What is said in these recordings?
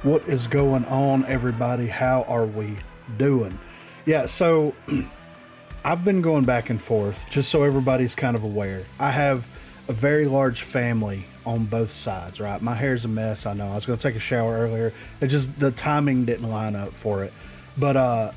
What is going on, everybody? How are we doing? Yeah, so I've been going back and forth just so everybody's kind of aware. I have a very large family on both sides, right? My hair's a mess, I know. I was going to take a shower earlier. It just, the timing didn't line up for it. But I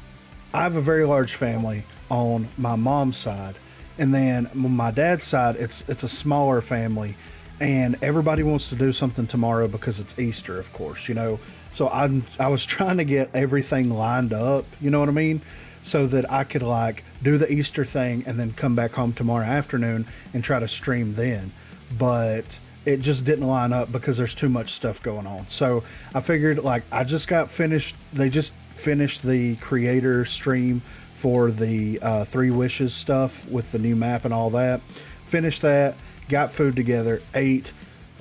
have a very large family on my mom's side. And then on my dad's side, it's a smaller family. And everybody wants to do something tomorrow because it's Easter, of course, you know. So I was trying to get everything lined up, you know what I mean? So that I could like do the Easter thing and then come back home tomorrow afternoon and try to stream then. But it just didn't line up because there's too much stuff going on. So I figured like I just got finished. They just finished the creator stream for the Three Wishes stuff with the new map and all that. Finished that, got food together, ate,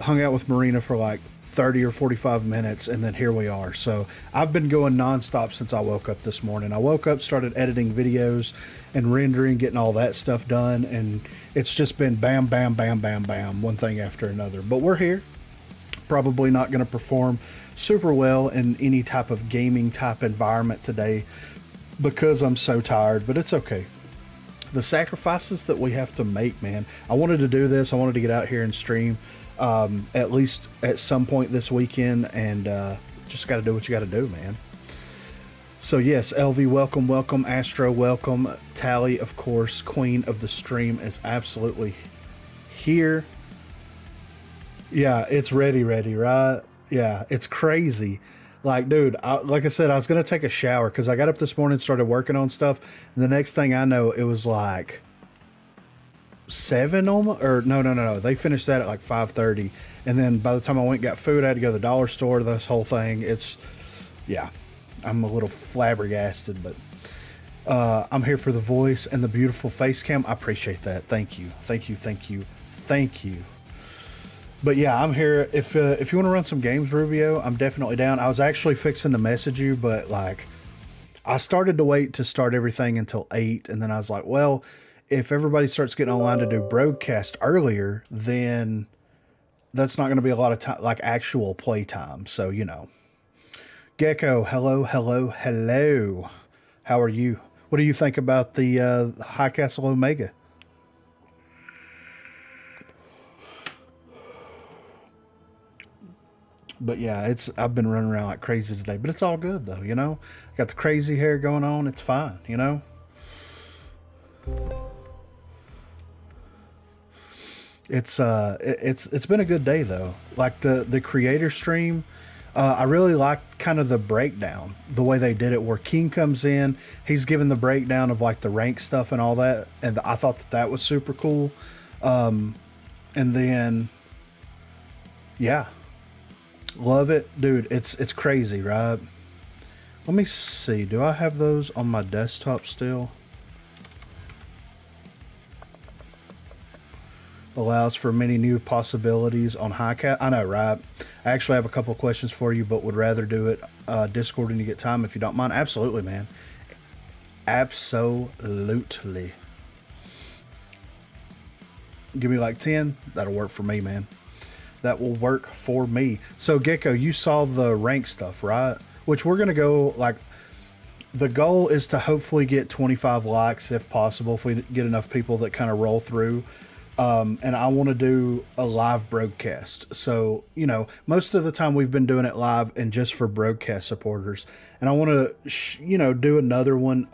hung out with Marina for like 30 or 45 minutes, and then here we are. So I've been going nonstop since I woke up this morning. I woke up, started editing videos and rendering, getting all that stuff done, and it's just been bam, bam, bam, bam, bam, one thing after another. But we're here. Probably not going to perform super well in any type of gaming type environment today because I'm so tired, but it's okay. The sacrifices that we have to make, man. I wanted to do this. I wanted to get out here and stream at least at some point this weekend, and just got to do what you got to do, man. So yes, LV, welcome, welcome. Astro, welcome. Tally, of course, queen of the stream, is absolutely here. Yeah, it's ready, right? Yeah, it's crazy. Like, dude, like I said, I was going to take a shower because I got up this morning and started working on stuff. And the next thing I know, it was like 7 almost, or no. They finished that at like 5:30. And then by the time I went and got food, I had to go to the dollar store, this whole thing. It's, yeah, I'm a little flabbergasted, but I'm here for the voice and the beautiful face cam. I appreciate that. Thank you. Thank you. Thank you. Thank you. But yeah, I'm here. If you want to run some games, Rubio, I'm definitely down. I was actually fixing to message you, but like I started to wait to start everything until 8. And then I was like, well, if everybody starts getting online to do broadcast earlier, then that's not going to be a lot of time, like actual play time. So, you know, Gecko, hello, hello, hello. How are you? What do you think about the High Castle Omega? But yeah, I've been running around like crazy today, but it's all good though, you know. I got the crazy hair going on. It's fine, you know. It's been a good day though. Like the creator stream, I really liked kind of the breakdown, the way they did it, where King comes in, he's giving the breakdown of like the rank stuff and all that, and I thought that was super cool. And then, yeah. Love it, dude. It's crazy, right? Let me see. Do I have those on my desktop still? Allows for many new possibilities on Highcat. I know, right? I actually have a couple of questions for you, but would rather do it Discord when you get time, if you don't mind. Absolutely, man. Absolutely. Give me like 10. That'll work for me, man. That will work for me. So Gecko, you saw the rank stuff, right? Which we're gonna go like. The goal is to hopefully get 25 likes if possible, if we get enough people that kind of roll through. And I want to do a live broadcast. So, you know, most of the time we've been doing it live and just for broadcast supporters. And I want to, you know, do another one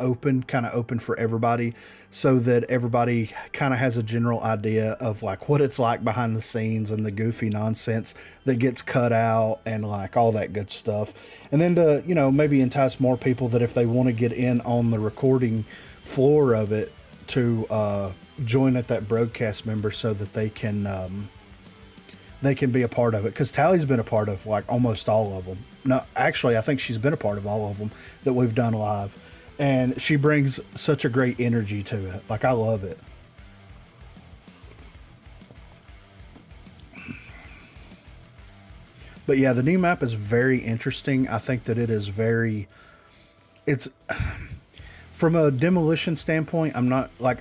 kind of open for everybody, so that everybody kind of has a general idea of like what it's like behind the scenes and the goofy nonsense that gets cut out and like all that good stuff. And then to, you know, maybe entice more people that if they want to get in on the recording floor of it, to join at that broadcast member, so that they can be a part of it. Because Tally's been a part of like almost all of them. No, actually, I think she's been a part of all of them that we've done live, and she brings such a great energy to it. Like, I love it. But yeah, the new map is very interesting. I think that it is very, it's from a Demolition standpoint, I'm not like,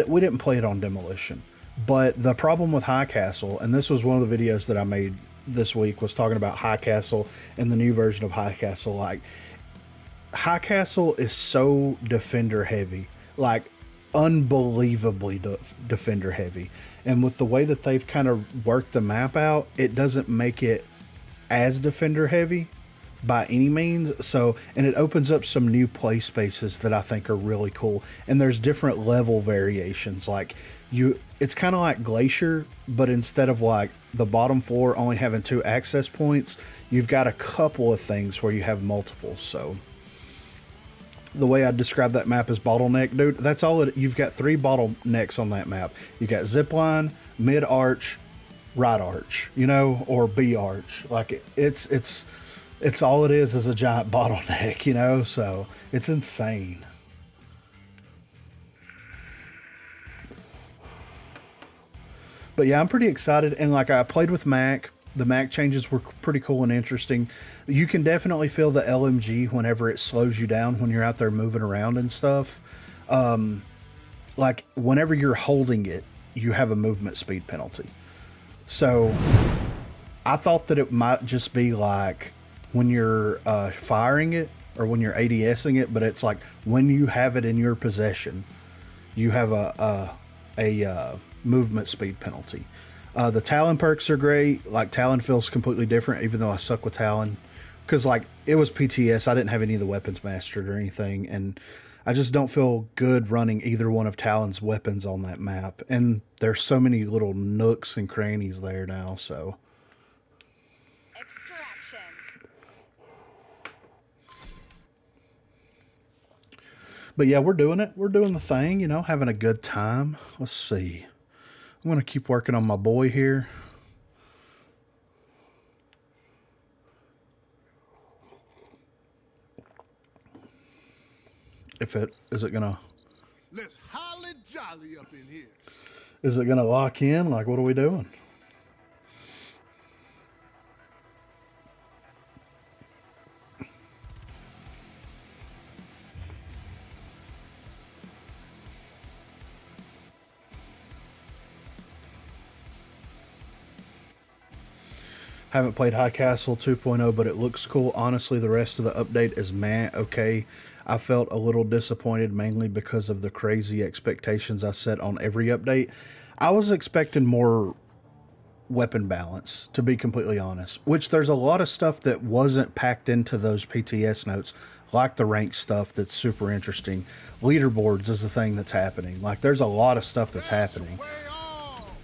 we didn't play it on Demolition, but the problem with High Castle, and this was one of the videos that I made this week was talking about High Castle and the new version of High Castle. Like, High Castle is so defender heavy, like unbelievably defender heavy. And with the way that they've kind of worked the map out, it doesn't make it as defender heavy by any means. So, and it opens up some new play spaces that I think are really cool. And there's different level variations. Like it's kind of like Glacier, but instead of like the bottom floor only having 2 access points, you've got a couple of things where you have multiples. So the way I describe that map is bottleneck, dude. That's all you've got 3 bottlenecks on that map. You got zipline, mid arch, right arch, you know, or B arch. Like it's all it is a giant bottleneck, you know. So it's insane. But yeah, I'm pretty excited. And like, I played with Mac. The Mac changes were pretty cool and interesting. You can definitely feel the LMG whenever it slows you down when you're out there moving around and stuff. Like whenever you're holding it, you have a movement speed penalty. So I thought that it might just be like when you're firing it or when you're ADSing it, but it's like when you have it in your possession, you have a movement speed penalty. The Talon perks are great. Like, Talon feels completely different, even though I suck with Talon. Because, like, it was PTS. I didn't have any of the weapons mastered or anything. And I just don't feel good running either one of Talon's weapons on that map. And there's so many little nooks and crannies there now, so. Extraction. But yeah, we're doing it. We're doing the thing, you know, having a good time. Let's see. I'm going to keep working on my boy here. Is it going to... Let's holly jolly up in here. Is it going to lock in? Like, what are we doing? Haven't played High Castle 2.0, but it looks cool. Honestly, the rest of the update is meh, okay. I felt a little disappointed, mainly because of the crazy expectations I set on every update. I was expecting more weapon balance, to be completely honest, which there's a lot of stuff that wasn't packed into those PTS notes, like the rank stuff that's super interesting. Leaderboards is the thing that's happening. Like, there's a lot of stuff that's happening.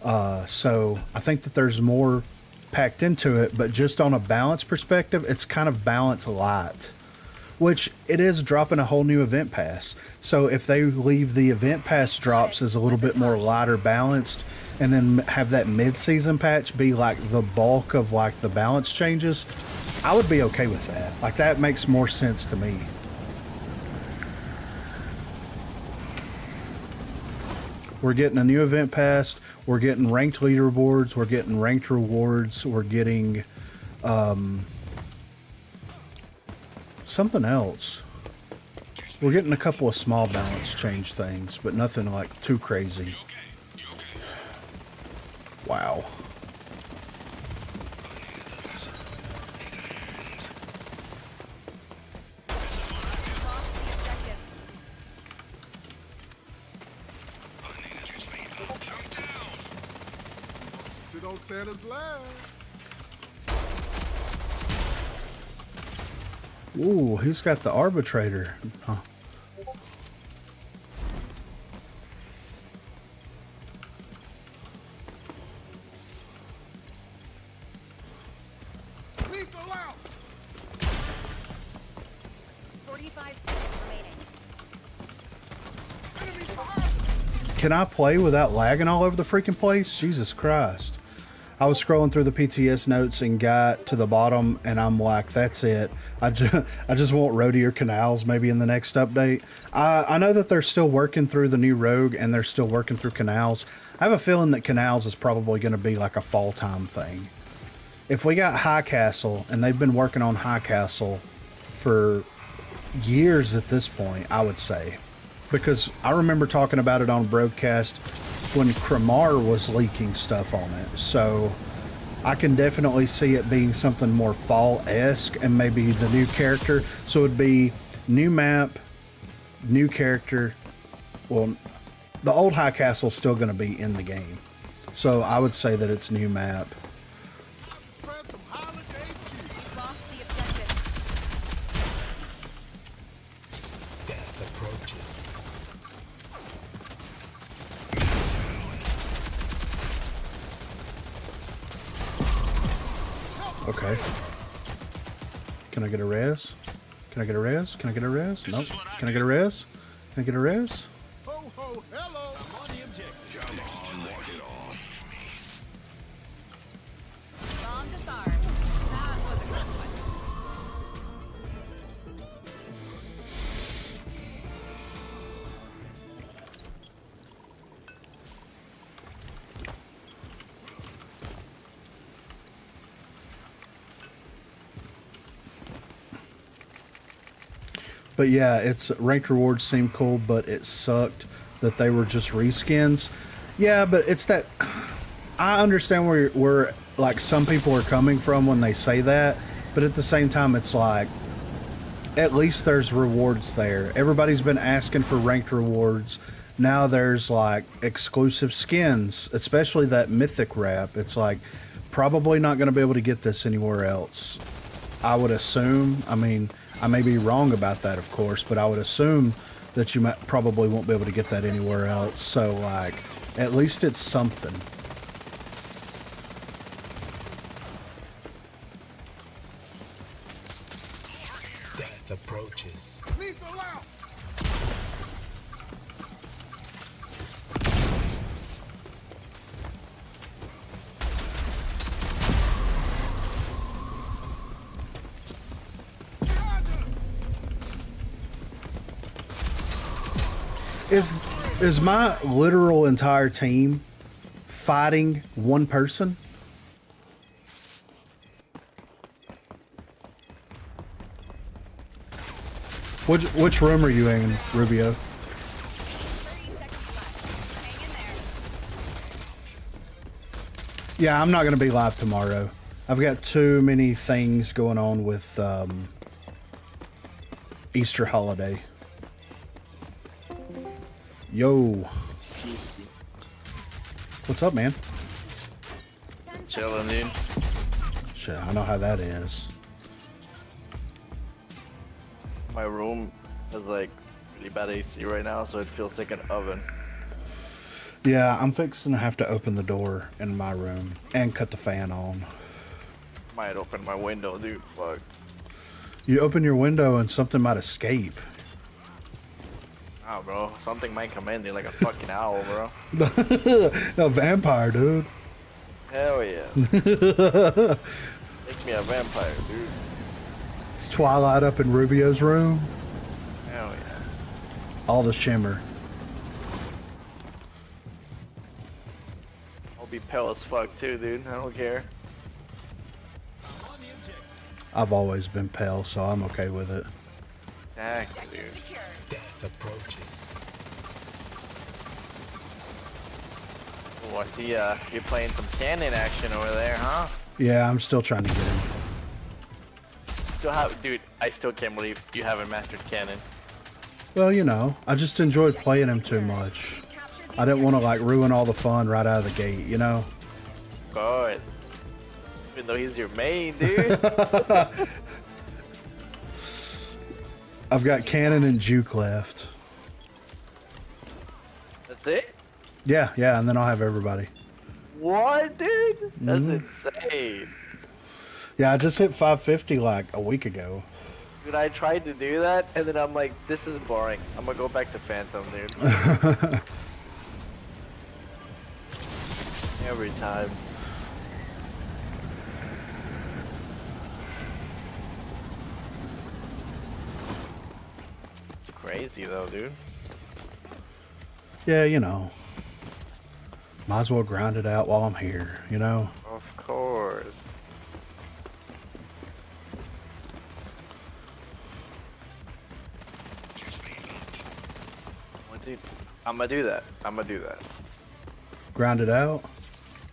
So I think that there's more packed into it, but just on a balance perspective, it's kind of balance light, which it is dropping a whole new event pass. So if they leave the event pass drops as a little bit more lighter balanced, and then have that mid-season patch be like the bulk of like the balance changes, I would be okay with that. Like, that makes more sense to me. We're getting a new event pass. We're getting ranked leaderboards. We're getting ranked rewards. We're getting something else. We're getting a couple of small balance change things, but nothing like too crazy. Wow. Sit on Santa's lap. Ooh, he's got the arbitrator. Huh. Lethal out. 45 seconds remaining. Enemies behind. Can I play without lagging all over the freaking place? Jesus Christ. I was scrolling through the PTS notes and got to the bottom, and I'm like, that's it. I just want roadier canals maybe in the next update. I know that they're still working through the new rogue, and they're still working through canals. I have a feeling that canals is probably going to be like a fall time thing. If we got High Castle, and they've been working on High Castle for years at this point, I would say. Because I remember talking about it on broadcast when Kramar was leaking stuff on it. So I can definitely see it being something more fall-esque and maybe the new character. So it'd be new map, new character. Well, the old High Castle's still going to be in the game. So I would say that it's new map. Spread some holiday cheer. Lost the objective. Death approaches. Okay. Can I get a res? Can I get a res? Can I get a res? Nope. Can I get a res? Can I get a res? Ho, ho, hello. I'm on the objective. Come on, walk it off. Bomb disarmed. That was a close one. But yeah, it's ranked rewards seem cool, but it sucked that they were just reskins. Yeah, but it's that I understand where like some people are coming from when they say that, but at the same time it's like at least there's rewards there. Everybody's been asking for ranked rewards. Now there's like exclusive skins, especially that mythic wrap. It's like probably not going to be able to get this anywhere else. I would assume. I mean, I may be wrong about that, of course, but I would assume that you might probably won't be able to get that anywhere else. So, like, at least it's something. Death approaches. Lethal out. Is my literal entire team fighting one person? Which room are you in, Rubio? 30 seconds left. Hang in there. Yeah, I'm not going to be live tomorrow. I've got too many things going on with Easter holiday. Yo. What's up, man? 10 Chilling, dude. Shit, I know how that is. My room is like really bad AC right now, so it feels like an oven. Yeah, I'm fixing to have to open the door in my room and cut the fan on. Might open my window, dude. Fuck. You open your window and something might escape. Oh, bro. Something might come in there like a fucking owl, bro. A vampire, dude. Hell yeah. Make me a vampire, dude. It's Twilight up in Rubio's room. Hell yeah. All the shimmer. I'll be pale as fuck too, dude. I don't care. I've always been pale, so I'm okay with it. Exactly, dude. secured. Death approaches. Oh, I see you're playing some cannon action over there, huh? Yeah, I'm still trying to get him. Still have, dude, I still can't believe you haven't mastered cannon. Well, you know, I just enjoyed playing him too much. I didn't want to like ruin all the fun right out of the gate, you know? God. Even though he's your main, dude. I've got Cannon and Juke left. That's it? Yeah, and then I'll have everybody. What, dude? That's insane. Yeah, I just hit 550 like a week ago. Dude, I tried to do that, and then I'm like, this is boring. I'm gonna go back to Phantom, dude. Every time. It's crazy, though, dude. Yeah, you know. Might as well grind it out while I'm here, you know? Of course. Well, dude, I'm gonna do that. I'm gonna do that. Grind it out.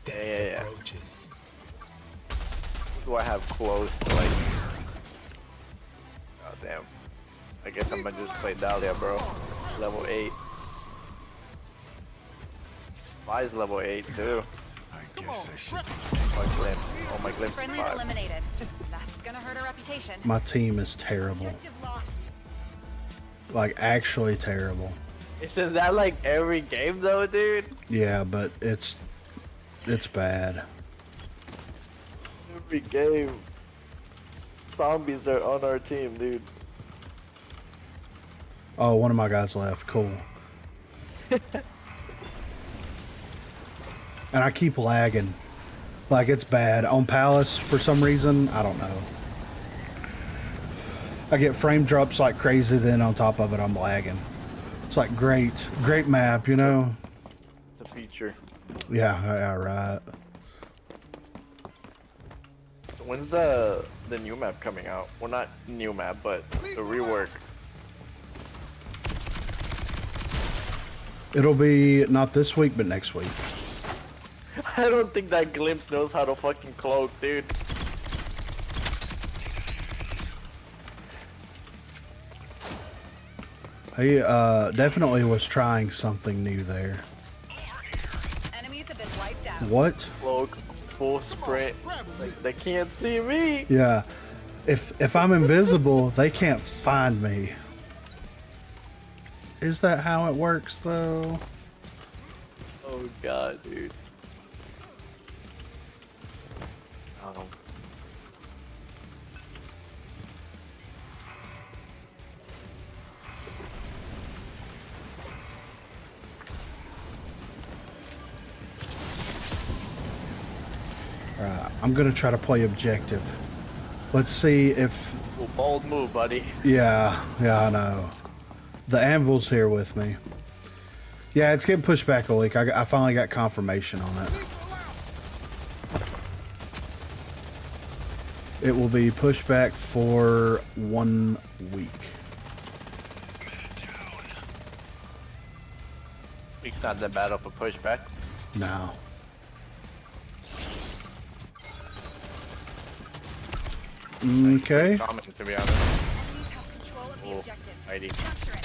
Death Yeah. approaches. do I have close to like? Oh damn. I guess I'm gonna just play Dahlia, bro. Level 8. Mine's level 8 too. I guess I should. My glimpse. Oh, my glimpse is Friendly's 5. eliminated. That's gonna hurt our reputation. My team is terrible. Objective lost. Like, actually terrible. Isn't that like every game though, dude? Yeah, but it's bad. Every game. Zombies are on our team, dude. Oh, one of my guys left. Cool. And I keep lagging. Like, it's bad. On Palace, for some reason, I don't know. I get frame drops like crazy, then on top of it, I'm lagging. It's like, great map, you know? It's a feature. Yeah, right. When's the new map coming out? Well, not new map, but the rework. It'll be not this week, but next week. I don't think that Glimpse knows how to fucking cloak, dude. He definitely was trying something new there. Enemies have been wiped out. What? Cloak, full sprint. Like, they can't see me. Yeah. If I'm invisible, they can't find me. Is that how it works, though? Oh god, dude. Oh. Alright, I'm gonna try to play objective. Let's see if... Well, bold move, buddy. Yeah, I know. The anvil's here with me. Yeah, it's getting pushed back a week. I finally got confirmation on it. It will be pushed back for 1 week. Week's not that bad of a pushback. No. Okay. Common, to be honest. Enemies have control of the Oh, objective. mighty. Capture it.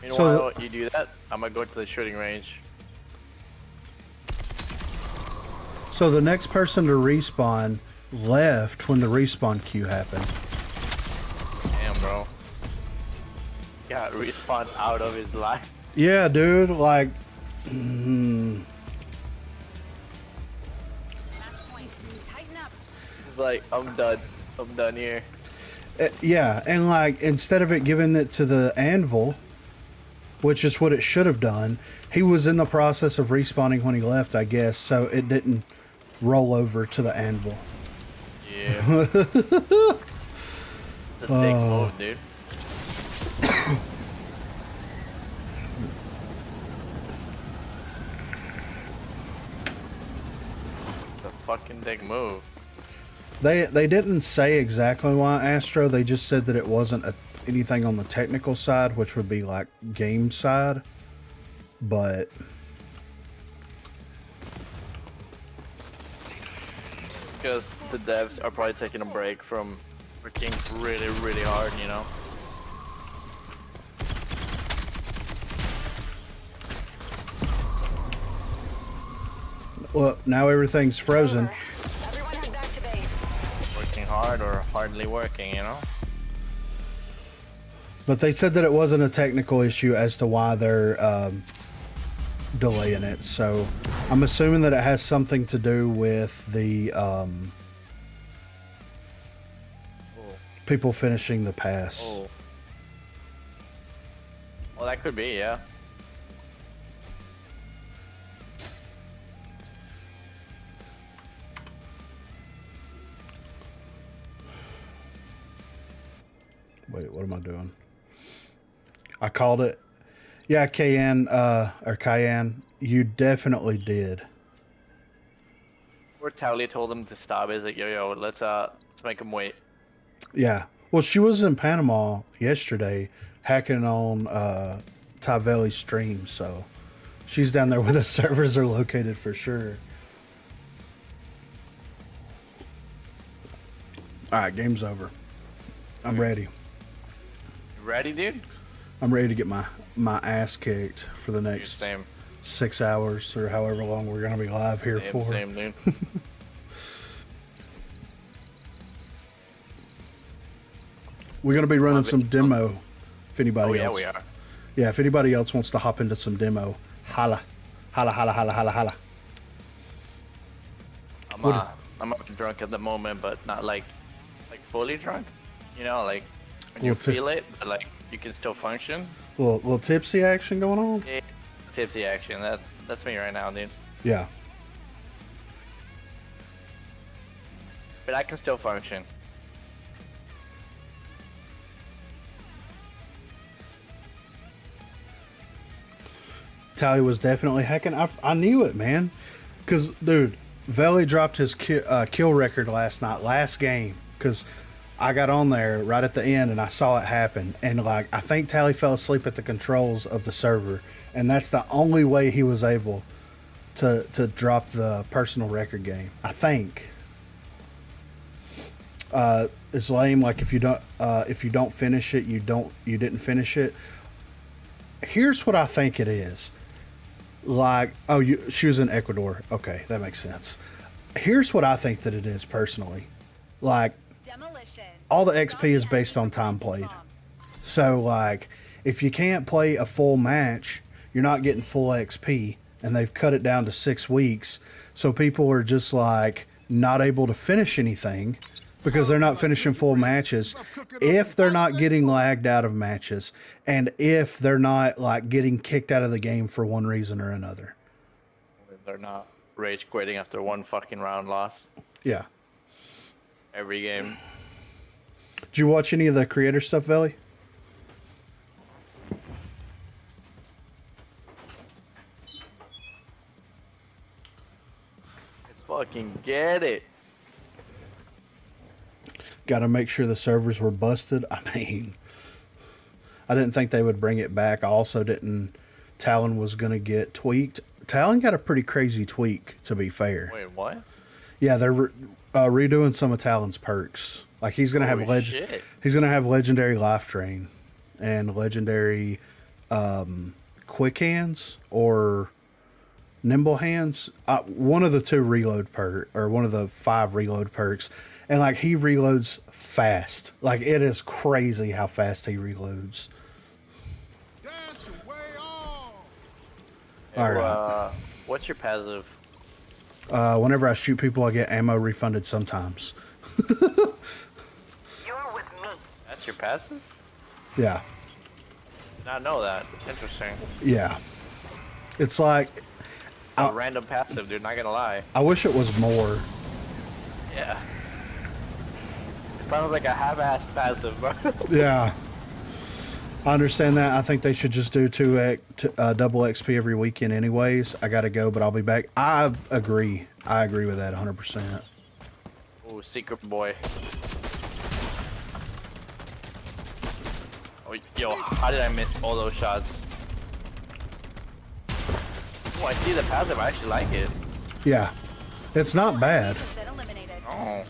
Meanwhile, you do that, I'm gonna go to the shooting range. So the next person to respawn left when the respawn queue happened. Damn, bro. Got respawned out of his life. Yeah, dude, like... Match point. Tighten up. He's like, I'm done. I'm done here. yeah, and like, instead of it giving it to the anvil, which is what it should have done, he was in the process of respawning when he left, I guess, so it didn't roll over to the anvil. Yeah. The dick move, dude. The fucking dick move. They didn't say exactly why, Astro. They just said that it wasn't anything on the technical side, which would be like game side. But Because the devs are probably taking a break from working really, really hard, you know? well, now everything's frozen. Everyone head back to base. Working hard or hardly working, you know? But they said that it wasn't a technical issue as to why they're delaying it. So I'm assuming that it has something to do with the people finishing the pass. Oh. Well, that could be, yeah. Wait, what am I doing? I called it. Yeah, Cayenne, or Cayenne, you definitely did. Or Talia told him to stop. He's like, yo, let's make him wait. Yeah. Well, she was in Panama yesterday hacking on Tavelli's stream, so she's down there where the servers are located for sure. All right, game's over. I'm ready. You ready, dude? I'm ready to get my ass kicked for the next Same. 6 hours or however long we're gonna be live here for. Same, dude. We're gonna be running some demo. If anybody Oh, yeah, else, we are. yeah, if anybody else wants to hop into some demo, holla, holla, holla, holla, holla, holla. I'm up drunk at the moment, but not like fully drunk. You know, like when you Little tip- feel it, but like you can still function. Little tipsy action going on. Yeah, tipsy action. That's me right now, dude. Yeah. But I can still function. Tally was definitely hacking. I knew it, man. Because, dude, Veli dropped his kill record last game. Because I got on there right at the end and I saw it happen. And, like, I think Tally fell asleep at the controls of the server. And that's the only way he was able to drop the personal record game. I think. It's lame. Like, if you don't finish it, you didn't finish it. Here's what I think it is. Like, oh, she was in Ecuador. Okay, that makes sense. Here's what I think that it is personally. Like, Demolition. all the XP is based on time played. So, like, if you can't play a full match, you're not getting full XP, and they've cut it down to 6 weeks. So people are just like not able to finish anything because they're not finishing full matches. If they're not getting lagged out of matches, and if they're not like getting kicked out of the game for one reason or another. They're not rage quitting after one fucking round loss Yeah. every game. Did you watch any of the creator stuff, Veli? Let's fucking get it. Got to make sure the servers were busted. I mean, I didn't think they would bring it back. I also didn't. Talon was going to get tweaked. Talon got a pretty crazy tweak, to be fair. Wait, what? Yeah, they're redoing some of Talon's perks. Like he's going to have Holy shit. he's going to have legendary life drain and legendary quick hands or nimble hands. One of the 2 reload perk or one of the 5 reload perks. And, like, he reloads fast. Like, it is crazy how fast he reloads. Dash away all. All right. What's your passive? Whenever I shoot people, I get ammo refunded sometimes. You're with me. That's your passive? Yeah. Did not know that. Interesting. Yeah. It's like, A random passive, dude. Not gonna lie. I wish it was more. Yeah. It sounds like a half-assed passive, bro. Yeah. I understand that. I think they should just do double XP every weekend anyways. I got to go, but I'll be back. I agree. I agree with that 100%. Ooh, secret boy. Oh, yo, how did I miss all those shots? Oh, I see the passive. I actually like it. Yeah. It's not bad. Been eliminated. Oh.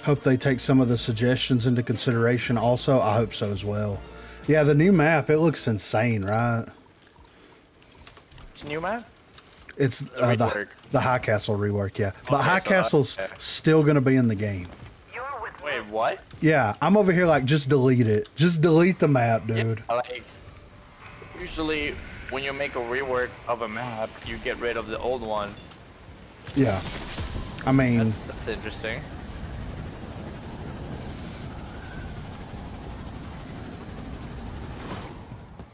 Hope they take some of the suggestions into consideration also. I hope so as well. Yeah, the new map, it looks insane, right? It's new map? It's rework. the High Castle rework, yeah. But Okay, High so Castle's okay. still going to be in the game. You're with Wait, what? Yeah, I'm over here like, just delete it. Just delete the map, dude. Yeah, like, usually when you make a rework of a map, you get rid of the old one. Yeah. I mean, That's interesting.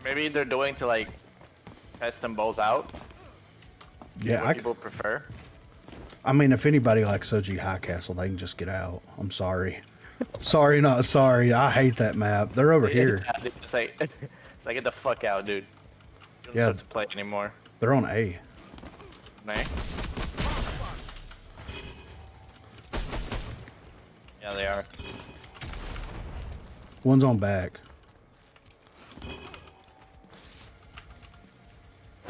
Maybe they're doing to like test them both out. yeah, What people prefer. I mean, if anybody likes OG High Castle, they can just get out. I'm sorry. Sorry, not sorry. I hate that map. They're over here. It's like get the fuck out, dude. You don't Yeah. have to play anymore. They're on A. Nah. Yeah, they are. One's on back.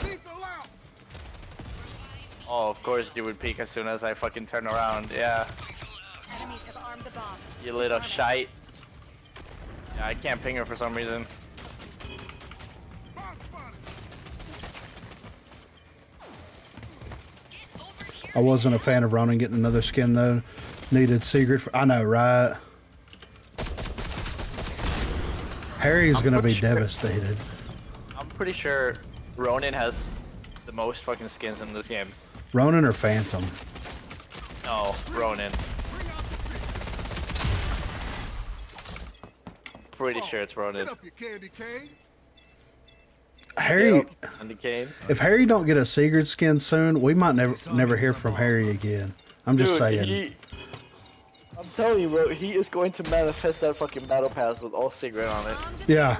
Lethal out. Oh, of course you would peek as soon as I fucking turn around. Yeah, Enemies have armed the bomb. you little shite. Yeah, I can't ping her for some reason. Bomb spotted. I wasn't a fan of Ronan getting another skin though. Needed secret. I know, right? Harry's gonna be pretty sure- devastated. I'm pretty sure Ronin has the most fucking skins in this game. Ronan or Phantom? No, Ronin. Pretty sure it's Ronin. Get up, you candy cane. Harry. And the cane. If Harry don't get a secret skin soon, we might never hear from Harry again. I'm just saying. I'm telling you, bro, he is going to manifest that fucking battle pass with all secret on it. Yeah.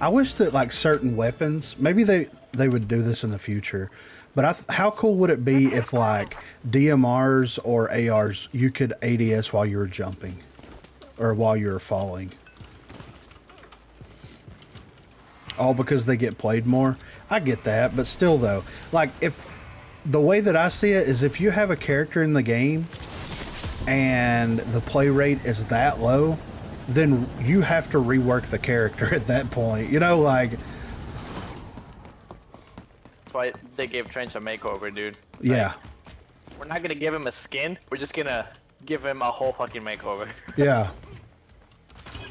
I wish that like certain weapons, maybe they would do this in the future, but how cool would it be if like DMRs or ARs you could ADS while you were jumping or while you were falling? All because they get played more. I get that, but still though, like if the way that I see it is if you have a character in the game and the play rate is that low, then you have to rework the character at that point. You know, like That's why they gave Trench a makeover, dude. yeah. We're not gonna give him a skin, we're just gonna give him a whole fucking makeover. Yeah.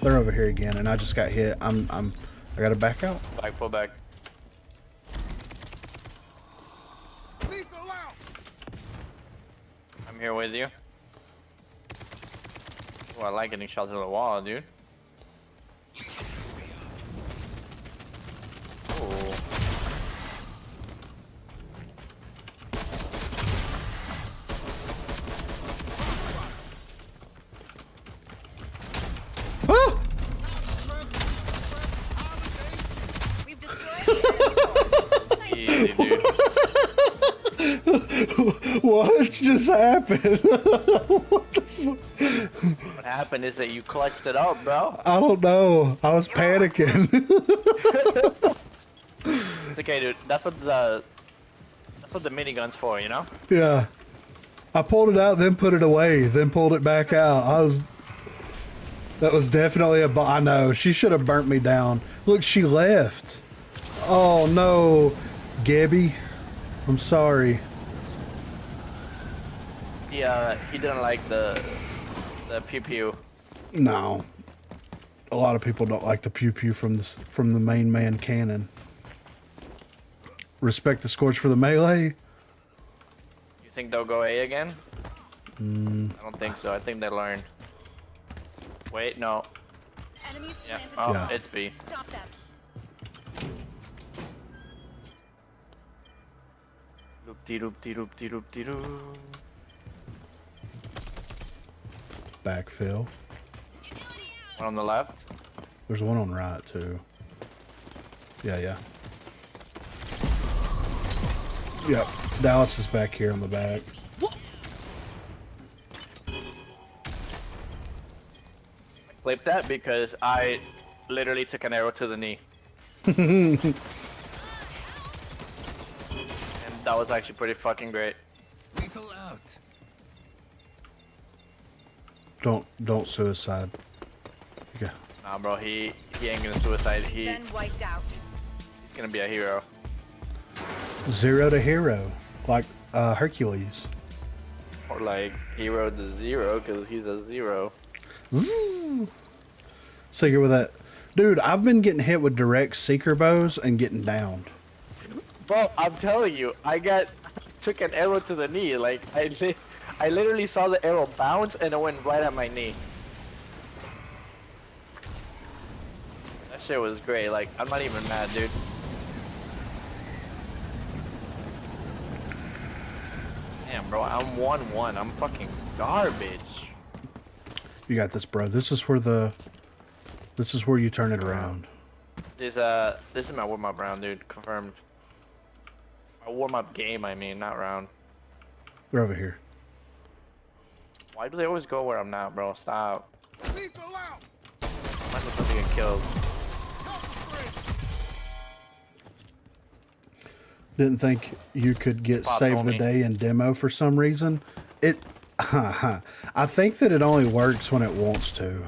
They're over here again and I just got hit. I gotta back out. Back, pull back. Lethal out. I'm here with you. Oh, I like getting shot through the wall, dude. Oh. Ah! We've destroyed the enemy. Easy, dude. What just happened? What happened is that you clutched it up, bro. I don't know. I was panicking. It's okay, dude. That's what the minigun's for, you know? Yeah. I pulled it out, then put it away, then pulled it back out. That was definitely I know. She should have burnt me down. Look, she left. Oh no, Gabby. I'm sorry. He didn't like the pew pew. No. A lot of people don't like the pew pew from the main man cannon. Respect the Scorch for the melee. You think they'll go A again? I don't think so. I think they learned. Wait, no. Enemies Yeah. planted. Oh, Yeah. it's B. Stop them. Loop-de-doop-de-doop-de-doop-de-doo. Backfill. One on the left. There's one on right too. Yeah. Yep. Dallas is back here on the back. Clip that because I literally took an arrow to the knee. And that was actually pretty fucking great. Lethal out. Don't suicide. Okay. Nah, bro, he ain't gonna suicide. He's Then wiped out. gonna be a hero. 0 to hero, like Hercules. Or like hero to zero because he's a zero. Seeker with that, dude. I've been getting hit with direct seeker bows and getting downed. Bro, I'm telling you, took an arrow to the knee. Like I literally saw the arrow bounce and it went right at my knee. That shit was great. Like I'm not even mad, dude. Damn, bro, I'm 1-1. I'm fucking garbage. You got this, bro. This is where you turn it around. This is my warm-up round, dude. Confirmed. A warm-up game, I mean, not round. They're over here. Why do they always go where I'm not, bro? Stop. Lethal out. Might as well get killed. Didn't think you could get Pop, save the homie. day in demo for some reason. I think that it only works when it wants to.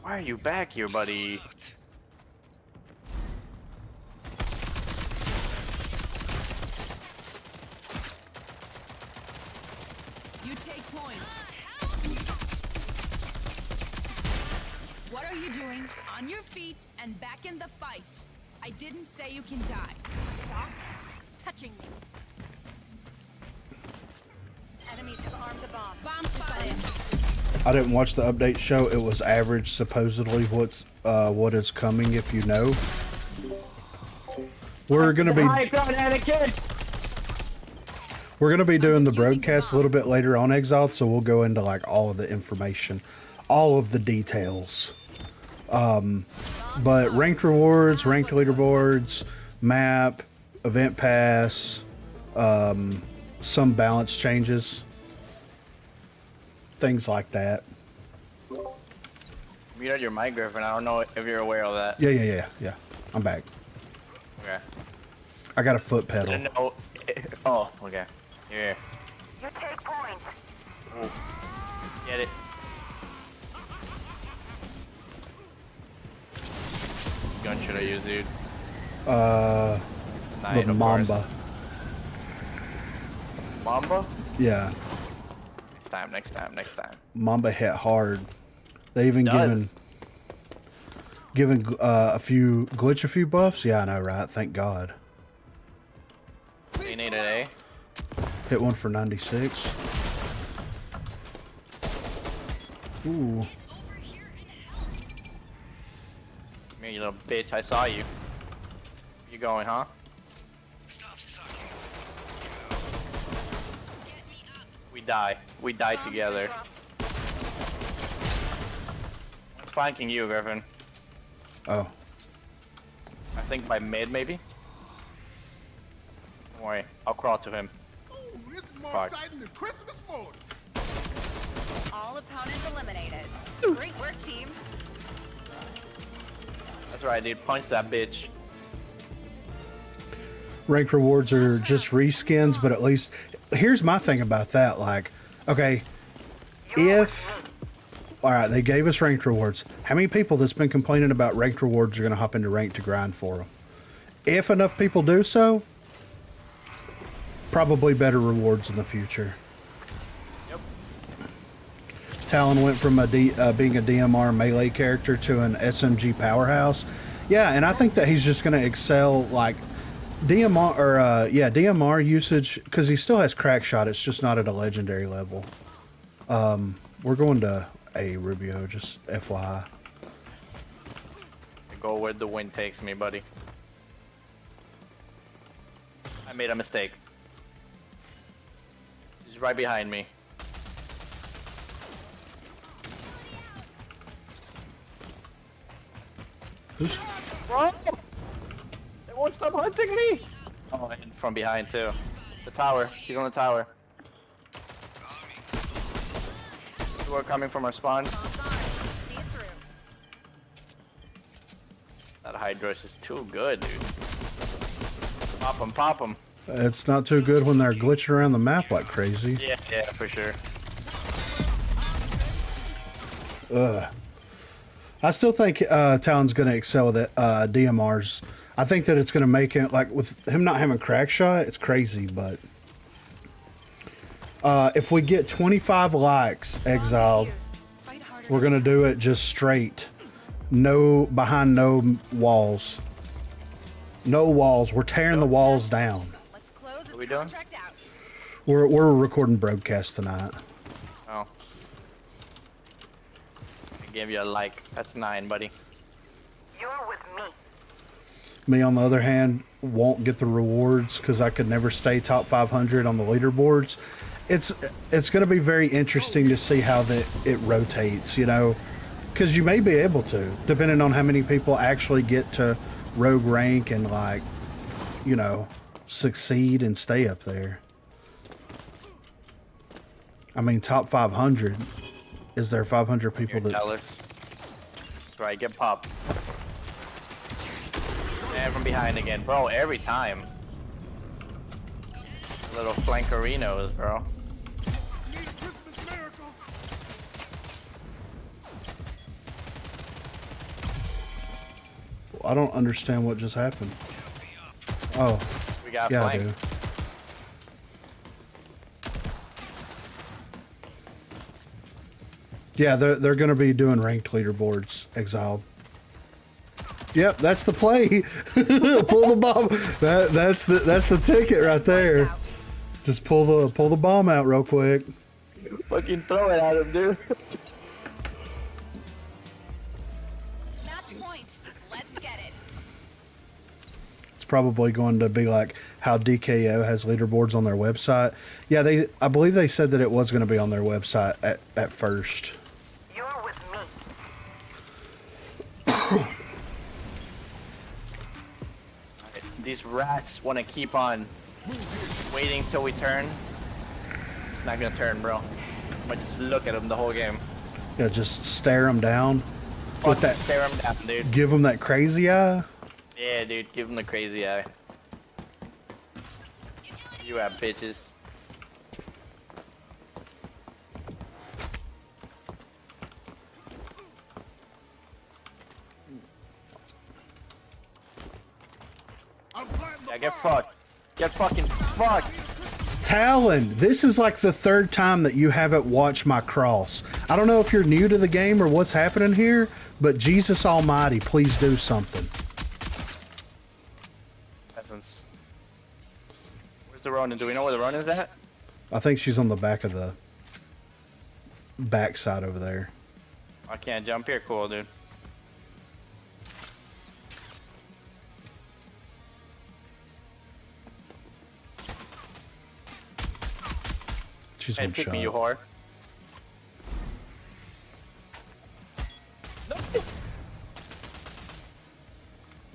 Why are you back here, buddy? You take point. What are you doing? On your feet and back in the fight. I didn't say you can die. Stop touching me. Enemies have armed the bomb. Bomb spotted. I didn't watch the update show. It was average, supposedly. What is coming, if you know. We're gonna be doing the broadcast a little bit later on, Exiled, so we'll go into like all of the information, all of the details. But ranked rewards, ranked leaderboards, map, event pass, some balance changes, things like that. Mute out your mic, Griffin. I don't know if you're aware of that. Yeah. I'm back. Okay. I got a foot pedal. No. Oh, okay. Here. You take point. Get it. Gun should I use, dude? The Nine, of Mamba. course. Mamba? Yeah, Next time. Mamba hit hard. They even Does. given a few buffs. Yeah, I know, right? Thank God. You need it, eh? Hit one for 96. Ooh. Me, you little bitch, I saw you. You going, huh? We die together. I'm flanking you, Griffin. Oh. I think by mid, maybe? Don't worry, I'll crawl to him. Ooh, this is more Fuck. exciting than Christmas morning. All opponents eliminated. Great work, team. That's right, dude. Punch that bitch. Rank rewards are just reskins, but at least here's my thing about that. Like, okay, if all right, they gave us ranked rewards. How many people that's been complaining about ranked rewards are going to hop into rank to grind for them? If enough people do so, probably better rewards in the future. Yep. Talon went from being a DMR melee character to an SMG powerhouse. Yeah, and I think that he's just going to excel like DMR or DMR usage because he still has crack shot. It's just not at a legendary level. We're going to a Rubio, just FYI. Go where the wind takes me, buddy. I made a mistake. He's right behind me. Who's Bro! They won't stop hunting me! Oh, and from behind too. The tower. He's on the tower. People are coming from our spawn. Bombs on. See it through. That Hydros is too good, dude. Pop him, pop him. It's not too good when they're glitching around the map like crazy. Yeah, for sure. I still think Talon's going to excel with it, DMRs. I think that it's going to make it, like, with him not having crack shot, it's crazy, but if we get 25 likes, Exiled, Fight harder. we're going to do it just straight. No, behind no walls. No walls. We're tearing the walls down. Let's close this we doing? contract out. We're recording broadcast tonight. Oh. I gave you a like. That's 9, buddy. You're with me. Me, on the other hand, won't get the rewards because I could never stay top 500 on the leaderboards. It's going to be very interesting to see how it rotates, you know, because you may be able to, depending on how many people actually get to rogue rank and, like, you know, succeed and stay up there. I mean, top 500. Is there 500 people You're that... jealous. That's right, get popped. And from behind again. Bro, every time. Little flankerinos, bro. Need a Christmas miracle. I don't understand what just happened. Oh, We got yeah, I flanked. do. Yeah, they're going to be doing ranked leaderboards, Exiled. Yep, that's the play. Pull the bomb. That's the ticket right there. Just pull the bomb out real quick. Fucking throw it at him, dude. Match point. Let's get it. It's probably going to be like how DKO has leaderboards on their website. Yeah, I believe they said that it was going to be on their website at first. You're with me. These rats want to keep on waiting till we turn. It's not gonna turn, bro. I'm gonna just look at them the whole game. Yeah, just stare them down. With Fucking that, stare them down, dude. give them that crazy eye. Yeah, dude, give them the crazy eye. You have bitches. I'm planting the Yeah, get bomb. fucked. Get fucking fucked. Talon, this is like the third time that you haven't watched my cross. I don't know if you're new to the game or what's happening here, but Jesus Almighty, please do something. Essence. Where's the Ronin? Do we know where the Ronin's at? I think she's on the back of the backside over there. I can't jump here. Cool, dude. She's Hey, one pick shot. me, you whore.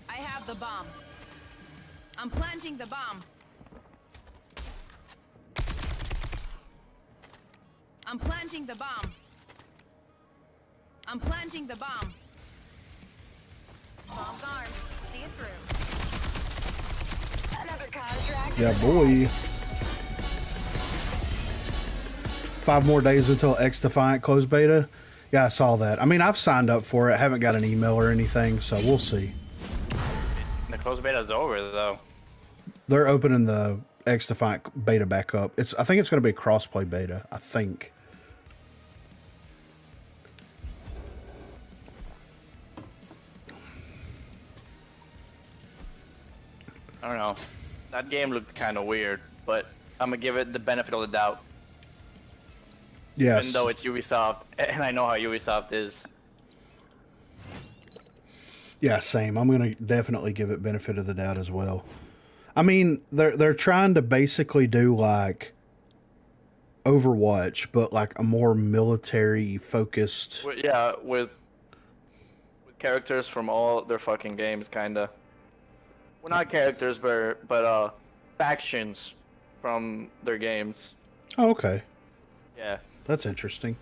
I have the bomb. I'm planting the bomb. I'm planting the bomb. I'm planting the bomb. Bomb's armed. See it through. Another contract. Yeah, boy. 5 more days until X Defiant closed beta. Yeah, I saw that. I mean, I've signed up for it. Haven't got an email or anything, so we'll see. The closed beta's over, though. They're opening the X Defiant beta back up. I think it's going to be a crossplay beta. I think. I don't know. That game looked kind of weird, but I'm gonna give it the benefit of the doubt. Yes. Even though it's Ubisoft, and I know how Ubisoft is. Yeah, same. I'm gonna definitely give it benefit of the doubt as well. I mean, they're trying to basically do like Overwatch, but like a more military focused. Yeah, with characters from all their fucking games, kinda. Well, not characters, but factions from their games. Oh, okay, Yeah. that's interesting.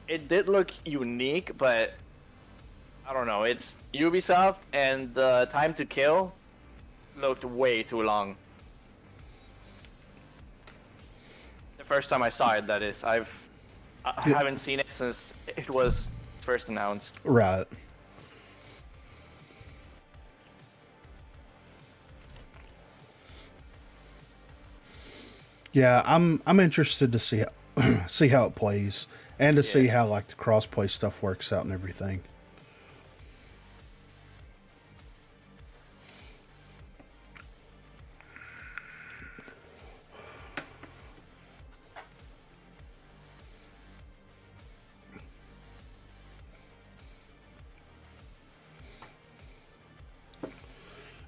It did look unique, but I don't know. It's Ubisoft, and the time to kill looked way too long. The first time I saw it, that is. I haven't seen it since it was first announced. Right. Yeah, I'm interested to see see how it plays and to see how like the crossplay stuff works out and everything.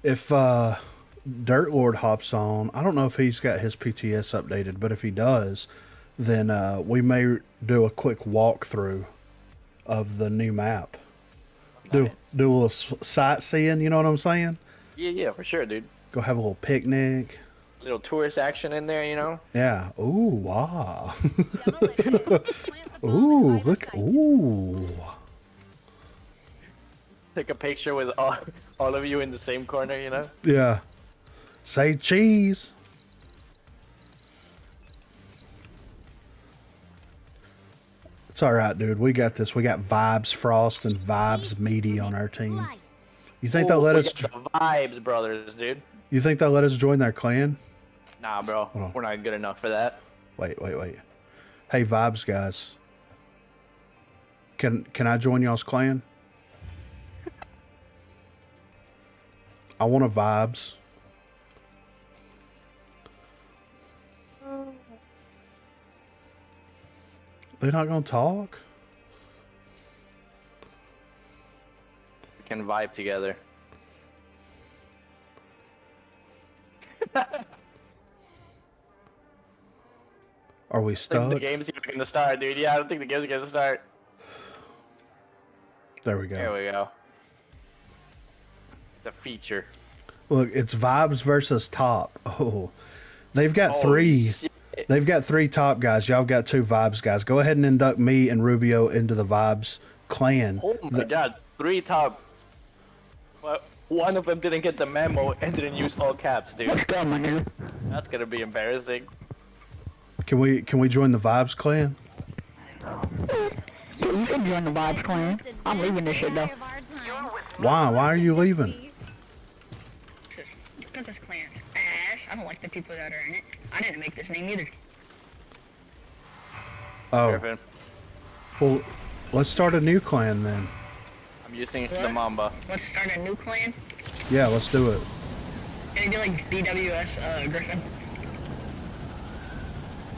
If Dirt Lord hops on, I don't know if he's got his PTS updated, but if he does, then we may do a quick walkthrough of the new map. do a little sightseeing. You know what I'm saying? Yeah, for sure, dude. Go have a little picnic. Little tourist action in there, you know. Yeah. Ooh, wow. Demolition. Plant the bomb in Ooh, line of look. sight. Ooh. Take a picture with all of you in the same corner, you know. Yeah. Say cheese. It's all right, dude. We got this. We got Vibes Frost and Vibes Meaty on our team. You think they'll let We us? got the vibes, brothers, dude. You think they'll let us join their clan? Nah, bro. on. We're not good enough for that. Wait. Hey, Vibes guys. Can I join y'all's clan? I want a Vibes. They're not gonna talk? We can vibe together. Are we I think stuck? the game's even gonna start, dude. Yeah, I don't think the game's gonna start. There we go. There we go. It's a feature. Look, it's Vibes versus Top. Oh, they've got Holy three. shit. They've got 3 Top guys. Y'all got 2 Vibes guys. Go ahead and induct me and Rubio into the Vibes clan. Oh my god, 3 top. Well, one of them didn't get the memo and didn't use all caps, dude. Let's go, my nigga. That's gonna be embarrassing. Can we join the Vibes clan? Yeah, you can join the Vibes clan. I'm leaving this shit though. Why? Why are you leaving? Because this clan ass. I don't like the people that are in it. I didn't make this name either. Oh, Griffin, well, let's start a new clan then. I'm using the Mamba. Let's start a new clan. Yeah, let's do it. Can it be like BWS Griffin?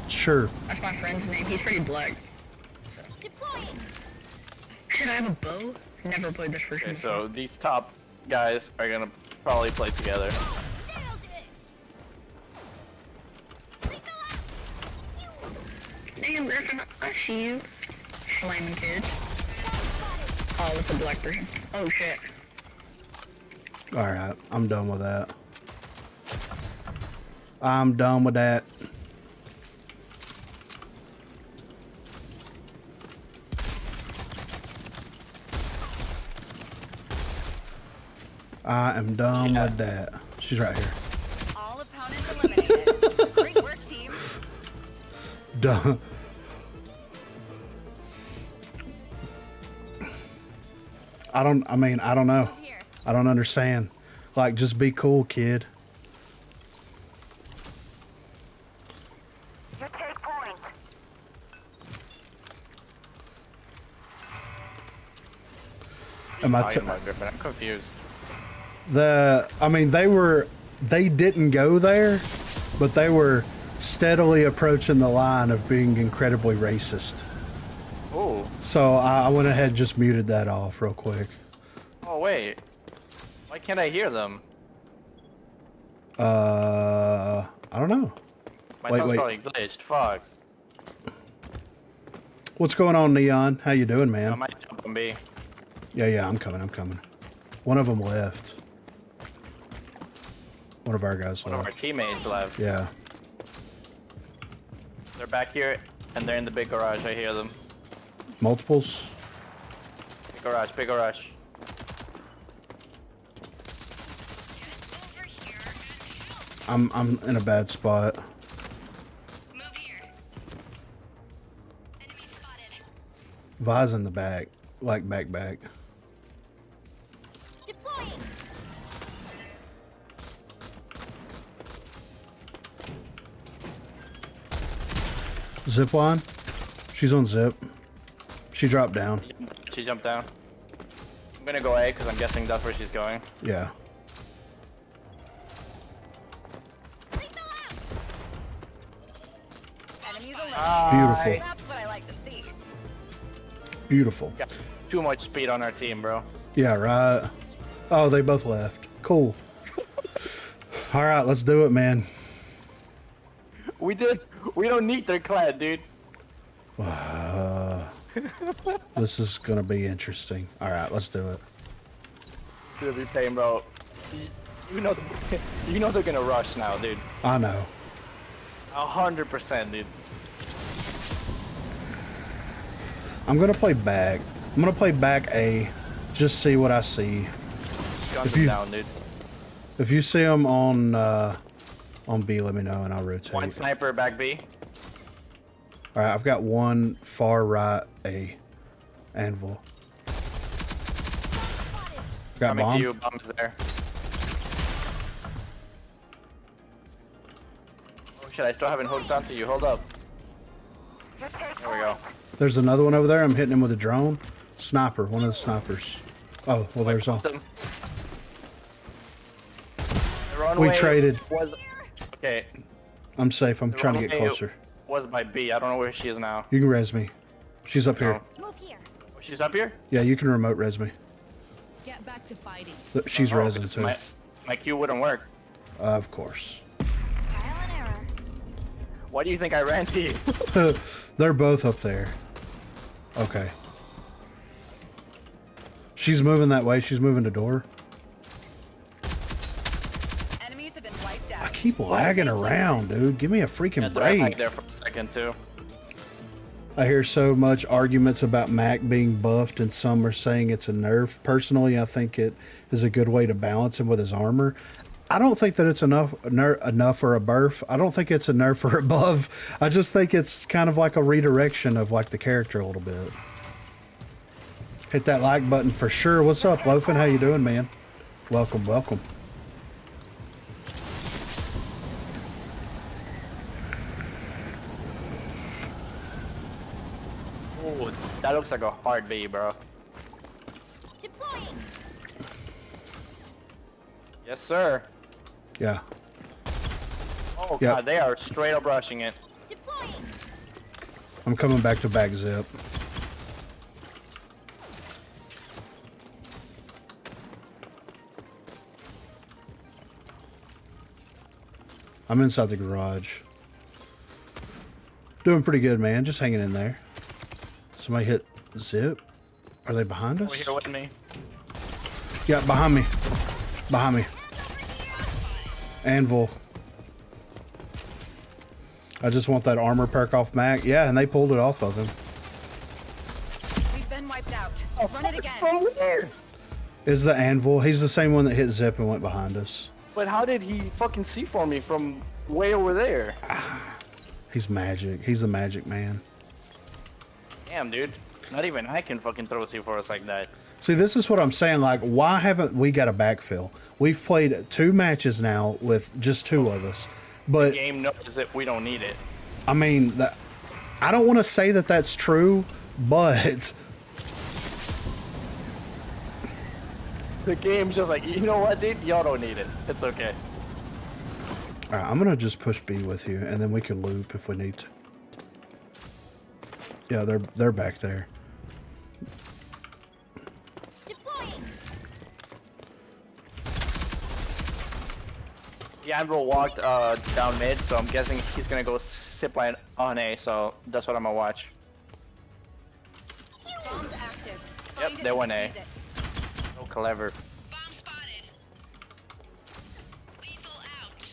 Sure. That's my friend's name. He's pretty black. Deploying. Should I have a bow? Never played this version. Okay, so these top guys are gonna probably play together. Nailed it. Lethal out. Damn, Griffin, I see you. Slamming kids. Oh, it's a black person. Oh shit. All right, I'm done with that. I'm done with that. I am done with that. She's right here. All opponents eliminated. Great work, team. Done. I don't know. Here. I don't understand. Like, just be cool, kid. You take point. Am I Talking about Griffin, I'm confused. they didn't go there, but they were steadily approaching the line of being incredibly racist. Oh, So I went ahead and just muted that off real quick. oh wait. Why can't I hear them? I don't know. My Wait, phone's wait. probably glitched. Fuck. What's going on, Neon? How you doing, I man? might jump on B. Yeah, I'm coming. One of them left. One of our guys One of our left. teammates left. Yeah. They're back here, and they're in the big garage. I hear them. Multiples? Big garage, big garage. I'm in a bad spot. Move here. Enemy spotted. Vi's in the back. Like back. Deploying. Zip line? She's on zip. She dropped down. She jumped down. I'm gonna go A because I'm guessing that's where she's going. Yeah. Lethal out. Enemies eliminated. Beautiful. That's what I like to see. Beautiful. Got too much speed on our team, bro. Yeah, right. Oh, they both left. Cool. All right, let's do it, man. We don't need their clan, dude. This is gonna be interesting. All right, let's do it. gonna be paying, bro. You know, you know they're gonna rush now, dude. I know. 100%, dude. I'm gonna play back. I'm gonna play back A. Just see what I see. Guns you- down, dude. If you see them on B, let me know and I'll rotate. One sniper back B. All right, I've got one far right A. Anvil. Got Coming bomb. to you, bombs there. Oh shit, I still haven't hooked onto you. Hold up. There we go. There's another one over there. I'm hitting him with a drone. Sniper, one of the snipers. Oh, well, there's all. Them. The We runway traded. Was, okay, I'm safe. I'm the trying to get runway closer. Was by B. I don't know where she is now. You can res me. She's up here. Move here. Oh, she's up here? Yeah, you can remote res me. Get back to fighting. Look, she's Oh, resing 'cause too. My Q wouldn't work. Of course. Trial and error. Why do you think I ran to you? They're both up there. Okay. She's moving that way. She's moving to door. Enemies have been wiped I out. keep lagging around, dude. Give me a freaking Yeah, they're back break. there for a second too. I hear so much arguments about Mac being buffed, and some are saying it's a nerf. Personally, I think it is a good way to balance him with his armor. I don't think that it's enough or a burf. I don't think it's a nerf or a buff. I just think it's kind of like a redirection of like the character a little bit. Hit that like button for sure. What's up, Loafin? How you doing, man? Welcome, welcome. Ooh, that looks like a hard B, bro. Deploying. Yes, sir. Yeah. Oh Yep. god, they are straight up rushing it. Deploying. I'm coming back to back zip. I'm inside the garage. Doing pretty good, man. Just hanging in there. Somebody hit zip. Are they behind Over us? here with me. Yeah, behind me. Behind me. Anvil. I just want that armor perk off Mac. Yeah, and they pulled it off of him. We've been wiped out. Run it again. From where? Is the Anvil. He's the same one that hit zip and went behind us. But how did he fucking see for me from way over there? He's magic. He's the magic man. Damn, dude. Not even I can fucking throw C4s like that. See, this is what I'm saying. Like, why haven't we got a backfill? We've played 2 matches now with just 2 of us. But, Game knows that we don't need it. I mean, I don't want to say that that's true, but The game's just like, you know what, dude? Y'all don't need it. It's okay. all right, I'm going to just push B with you, and then we can loop if we need to. Yeah, they're back there. Deploying. The Admiral walked down mid, so I'm guessing he's gonna go zip line on A, so that's what I'm gonna watch. Bomb's active. Yep, Find it they and went A. defuse it. So clever. Bomb spotted. Lethal out.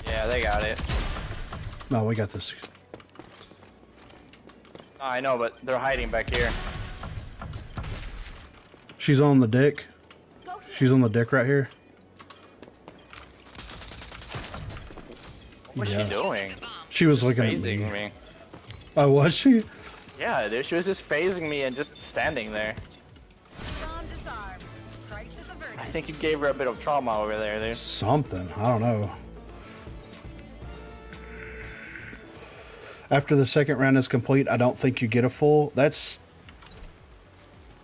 Yeah, they got it. No, we got this. Oh, I know, but they're hiding back here. She's on the deck. She's on the deck right here. What's Yeah. she doing? She was looking at Phasing me. me. Oh, was she? Yeah, dude, she was just phasing me and just standing there. Bomb disarmed. Crisis averted. I think you gave her a bit of trauma over there, dude. Something. I don't know. After the second round is complete, I don't think you get a full. That's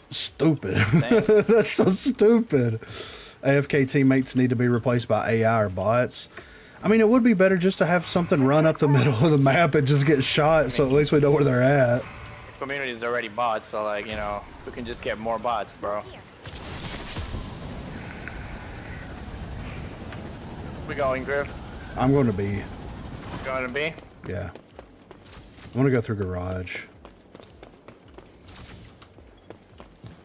stupid. That's so stupid. AFK teammates need to be replaced by AI or bots. I mean, it would be better just to have something run up the middle of the map and just get shot, so at least we know where they're at. Community is already bots, so like, you know, we can just get more bots, bro. We going, Griff? I'm going to be, Going to B? yeah. I'm gonna go through garage.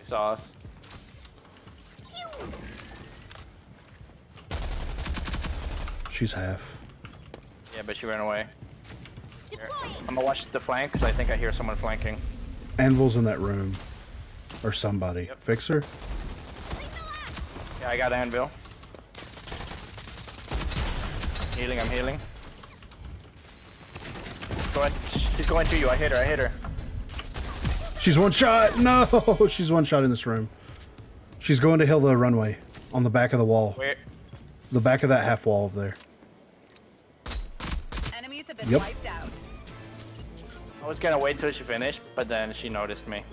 He saw us. She's half. Yeah, but she ran away. Here, I'm gonna watch the flank because I think I hear someone flanking. Anvil's in that room. Or somebody. Yep. Fix her? Yeah, I got anvil. Healing, I'm healing. She's going to you. I hit her. She's one shot! No! She's one shot in this room. She's going to heal the runway. On the back of the wall. Where? The back of that half wall over there. Enemies have been Yep. wiped out. I was gonna wait till she finished, but then she noticed me.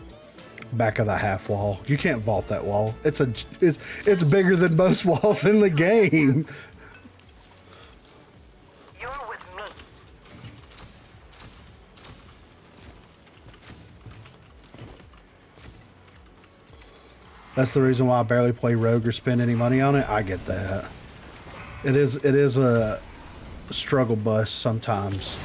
Back of the half wall. You can't vault that wall. It's bigger than most walls in the game. You're with me. That's the reason why I barely play Rogue or spend any money on it. I get that. It is a struggle bus sometimes.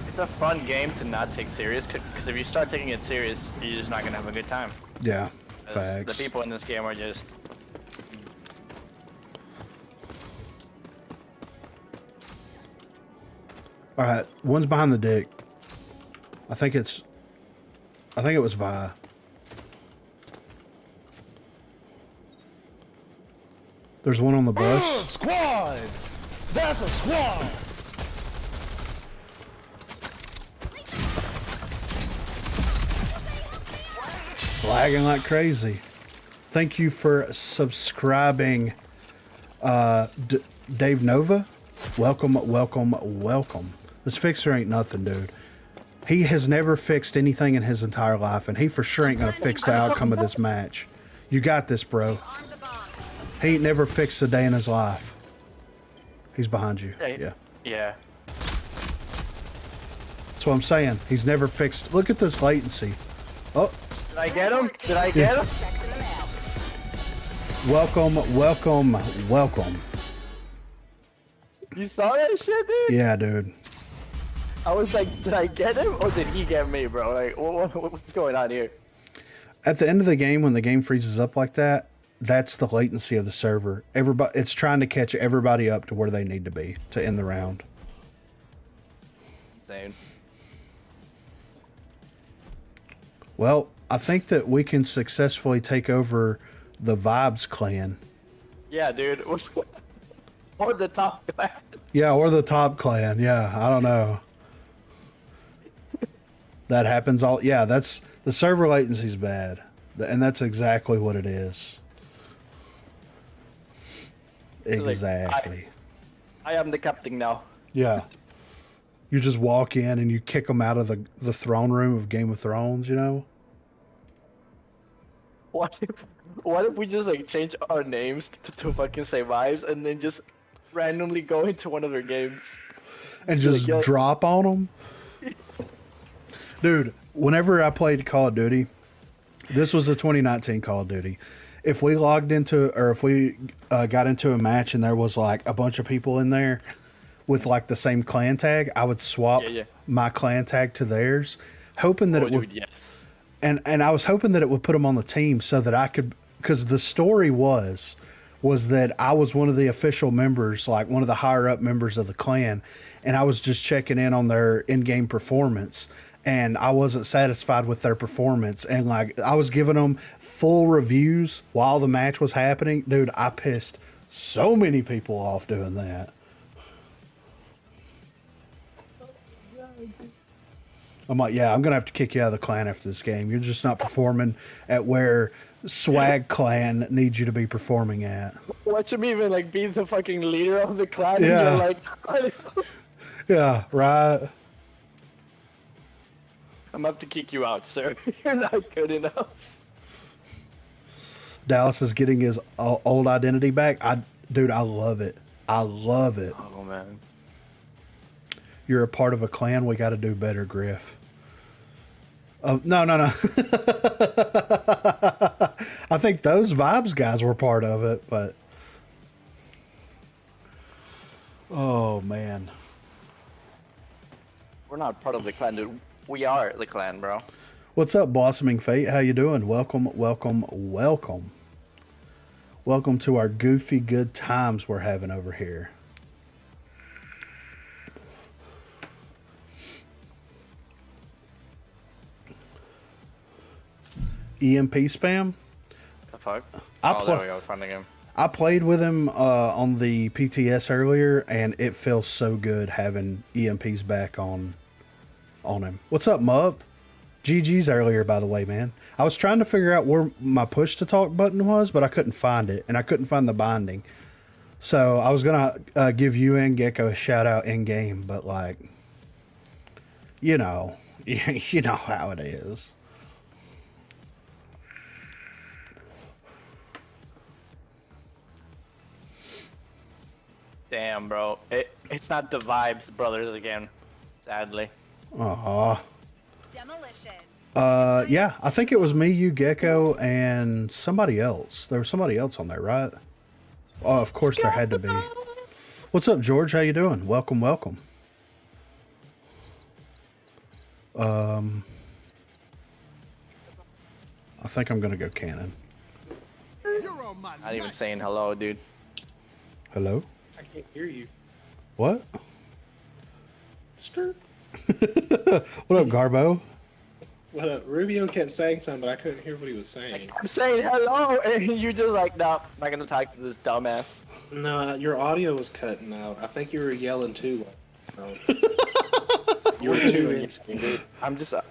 It's a fun game to not take serious, because if you start taking it serious, you're just not gonna have a good time. Yeah, 'Cause facts. The people in this game are just... All right, one's behind the dick. I think it was Vi. There's one on the bus. Squad! That's a squad! Slagging like crazy. Thank you for subscribing, Dave Nova. Welcome. This fixer ain't nothing, dude. He has never fixed anything in his entire life, and he for sure ain't gonna fix the outcome of this match. You got this, bro. Arm the bomb. He ain't never fixed a day in his life. He's behind you. Yeah. Yeah. That's what I'm saying. He's never fixed. Look at this latency. Oh, Did I get him? Did I get him? Checks in the mail. welcome. You saw that shit, dude? Yeah, dude. I was like, did I get him or did he get me, bro? Like, what's going on here? At the end of the game, when the game freezes up like that, that's the latency of the server. It's trying to catch everybody up to where they need to be to end the round. Insane. Well, I think that we can successfully take over the Vibes clan. Yeah, dude. Or the top clan. Yeah, or the top clan. Yeah, I don't know. That happens all. Yeah, that's the server latency's bad, and that's exactly what it is. Exactly. I am the captain now. Yeah. You just walk in and you kick them out of the throne room of Game of Thrones, you know? What if we just like change our names to fucking say vibes and then just randomly go into one of their games And Just just like, yo- drop on them? Dude, whenever I played Call of Duty, this was the 2019 Call of Duty. If we logged into, or if we got into a match and there was like a bunch of people in there with like the same clan tag, I would swap Yeah. my clan tag to theirs, hoping that Oh, it would. dude, yes. And I was hoping that it would put them on the team so that I could, because the story was that I was one of the official members, like one of the higher up members of the clan, and I was just checking in on their in-game performance, and I wasn't satisfied with their performance, and like I was giving them full reviews while the match was happening. Dude, I pissed so many people off doing that. I'm like, yeah, I'm gonna have to kick you out of the clan after this game. You're just not performing at where Swag Clan needs you to be performing at. Watch him even like be the fucking leader of the clan. Yeah. And you're like, Yeah, right. I'm gonna have to kick you out, sir. You're not good enough. Dallas is getting his old identity back. Dude, I love it. I love it. Oh man. You're a part of a clan. We got to do better, Griff. No. I think those Vibes guys were part of it, but oh man. We're not part of the clan, dude. We are the clan, bro. What's up, Blossoming Fate? How you doing? Welcome, welcome, welcome. Welcome to our goofy good times we're having over here. EMP spam? The fuck? I There we go, finding him. I played with him on the PTS earlier, and it feels so good having EMPs back on him. What's up, Mub? GG's earlier, by the way, man. I was trying to figure out where my push to talk button was, but I couldn't find it, and I couldn't find the binding. So I was gonna give you and Gecko a shout out in game, but like, you know, you know how it is. Damn, bro. It's not the Vibes brothers again, sadly. Aw. Demolition. Yeah, I think it was me, you, Gecko, and somebody else. There was somebody else on there, right? Oh, of course there had to be. What's up, George? How you doing? Welcome, welcome. I think I'm gonna go cannon. Not even saying hello, dude. Hello? I can't hear you. What? Skirt. What up, Garbo? What up? Rubio kept saying something, but I couldn't hear what he was saying. I'm saying hello, and you're just like, no, not gonna talk to this dumbass. No, your audio was cutting out. I think you were yelling too loud. You were too into it. I'm just a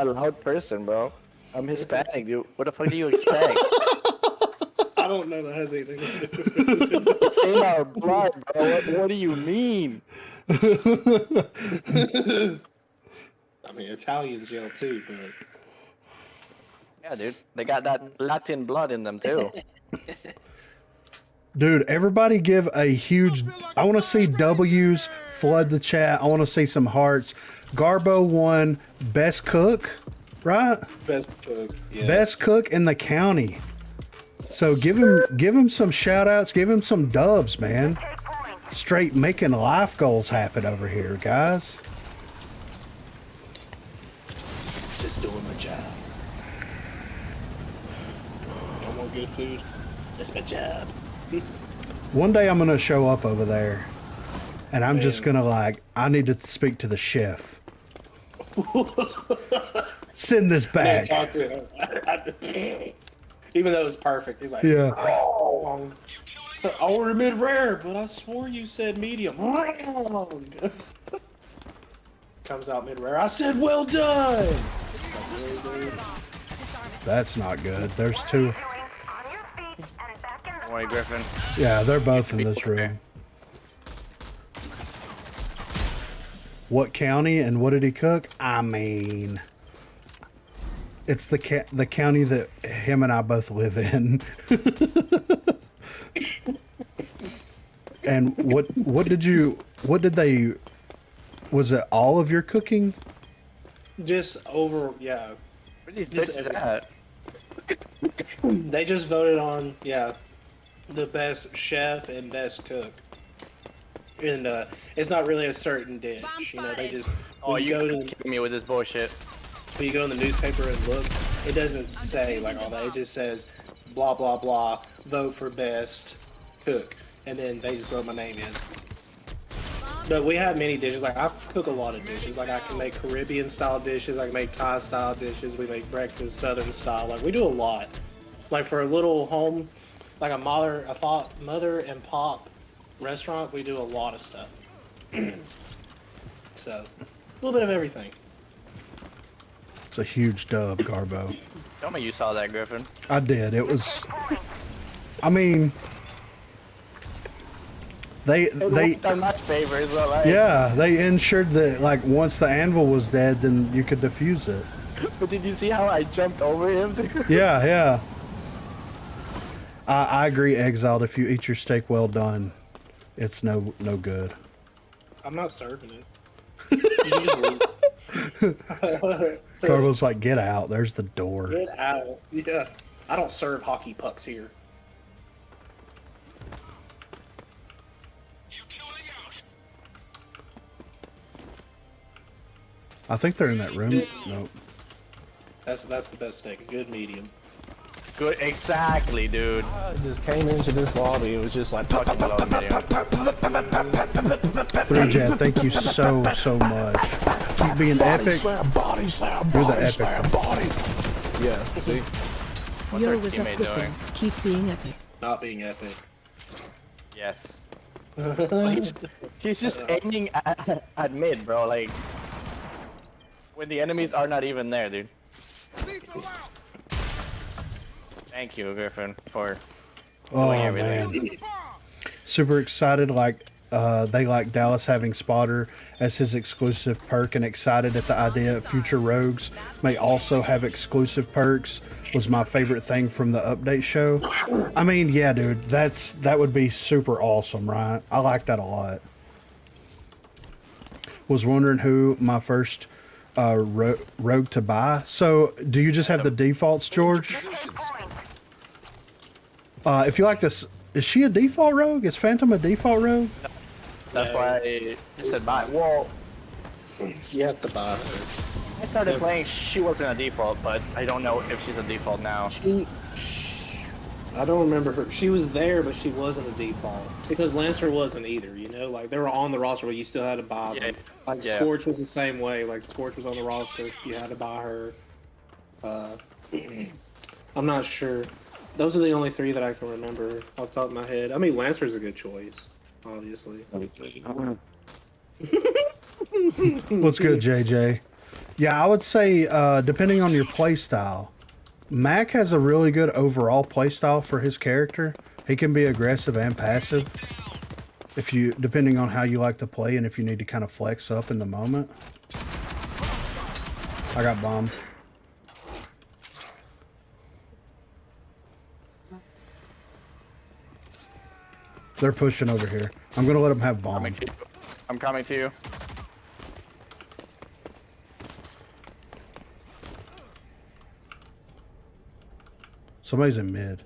loud person, bro. I'm Hispanic, dude. What the fuck do you expect? I don't know that has anything to do with it. It's in our blood, bro. What do you mean? I mean, Italians yell too, but... Yeah, dude. They got that Latin blood in them, too. Dude, everybody give a huge... I want to see W's flood the chat. I want to see some hearts. Garbo won Best Cook, right? Best cook, yes. Best Cook in the county. So give him some shout outs, give him some dubs, man. Straight making life goals happen over here, guys. Just doing my job. Don't want good food? That's my job. One day I'm gonna show up over there, and I'm just gonna like, I need to speak to the chef. Send this back. Talk to him. Even though it was perfect, he's like, Yeah. wrong. I ordered mid-rare, but I swore you said medium. Wrong. Comes out mid-rare. I said, well done. That's not good. There's two. Don't worry, Griffin. Yeah, they're both in this room. What county and what did he cook? I mean, it's the county that him and I both live in. And what did they? Was it all of your cooking? Just over, yeah. Where these Just bitches at? They just voted on, yeah, the best chef and best cook. And it's not really a certain dish, you know. They just Oh, when you go keep to me with this bullshit. when you go in the newspaper and look, it doesn't say like all that. It just says blah blah blah. Vote for best cook, and then they just wrote my name in. But we have many dishes. Like I cook a lot of dishes. Like I can make Caribbean style dishes. I can make Thai style dishes. We make breakfast Southern style. Like we do a lot. Like for a little home, like a mother and pop restaurant, we do a lot of stuff. So a little bit of everything. It's a huge dub, Garbo. Tell me you saw that, Griffin. I did. It was. I mean, they done my favor, so like. yeah, they ensured that like once the anvil was dead, then you could defuse it. But did you see how I jumped over him, dude? Yeah, yeah. I agree, Exiled. If you eat your steak well done, it's no good. I'm not serving it. You can just leave. Carbo's like, get out. There's the door. Get out. Yeah. I don't serve hockey pucks here. I think they're in that room. Nope. That's the best steak. A good medium. Good, exactly, dude. I just came into this lobby. It was just like Fucking love medium. 3Jet, thank you so much. Keep being epic. Body slam, You're the body epic. slam, body. yeah. See, What's our teammate doing? Keep being epic. Not being epic. Yes. He's just aiming at mid, bro. Like when the enemies are not even there, dude. Thank you, Griffin, for Oh doing everything. man, super excited. Like they like Dallas having Spotter as his exclusive perk, and excited at the idea of future rogues may also have exclusive perks. Was my favorite thing from the update show. I mean, yeah, dude, that would be super awesome, right? I like that a lot. Was wondering who my first rogue to buy. So, do you just have the defaults, George? If you like this, is she a default rogue? Is Phantom a default rogue? That's why I said buy. Well, You have to buy her. I started playing. She wasn't a default, but I don't know if she's a default now. I don't remember her. She was there, but she wasn't a default because Lancer wasn't either. You know, like they were on the roster, but you still had to buy them. Like Yeah. Scorch was the same way. Like Scorch was on the roster, you had to buy her. I'm not sure. Those are the only three that I can remember off the top of my head. I mean, Lancer's a good choice, obviously. What's good, JJ? Yeah, I would say depending on your playstyle, Mac has a really good overall playstyle for his character. He can be aggressive and passive, if you depending on how you like to play and if you need to kind of flex up in the moment. I got bombed. They're pushing over here. I'm gonna let them have bomb. I'm coming to you. Somebody's in mid.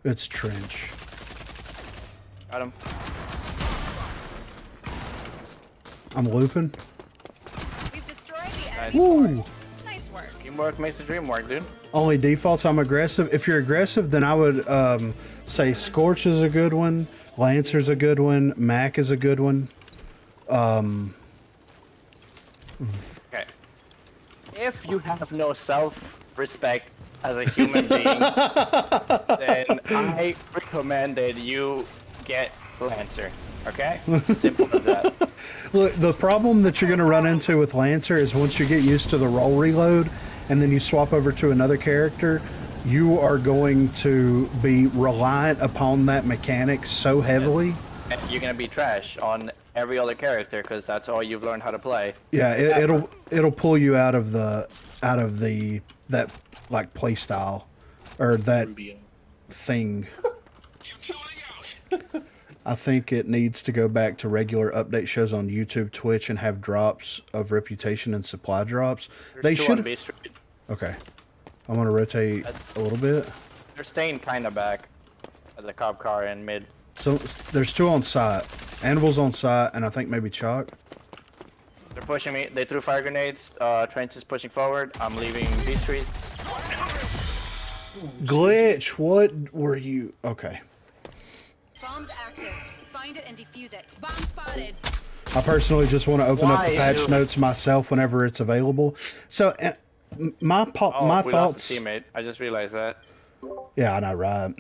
It's trench. Got him. I'm looping. We've destroyed the Nice. enemy Woo! force. Nice work. Teamwork makes the dream work, dude. Only defaults, I'm aggressive. If you're aggressive, then I would say Scorch is a good one. Lancer's a good one. Mac is a good one. Okay. If you have no self-respect as a human being, then I recommend that you get Lancer. Okay? Simple as that. Look, the problem that you're going to run into with Lancer is once you get used to the roll reload and then you swap over to another character, you are going to be reliant upon that mechanic so heavily. And you're gonna be trash on every other character because that's all you've learned how to play. Yeah, it'll pull you out of that like play style or that thing. I think it needs to go back to regular update shows on YouTube, Twitch, and have drops of reputation and supply drops. They should. Okay, I'm gonna rotate a little bit. They're staying kind of back at the cop car in mid. So there's two on site. Anvil's on site, and I think maybe Chalk. They're pushing me. They threw fire grenades. Trench is pushing forward. I'm leaving B streets. Glitch, what were you? Okay. Bomb's active. Find it and defuse it. Bomb spotted. I personally just want to open up the Why? patch notes myself whenever it's available. So my Oh, my we thoughts. lost a teammate. I just realized that. Yeah, I know, right?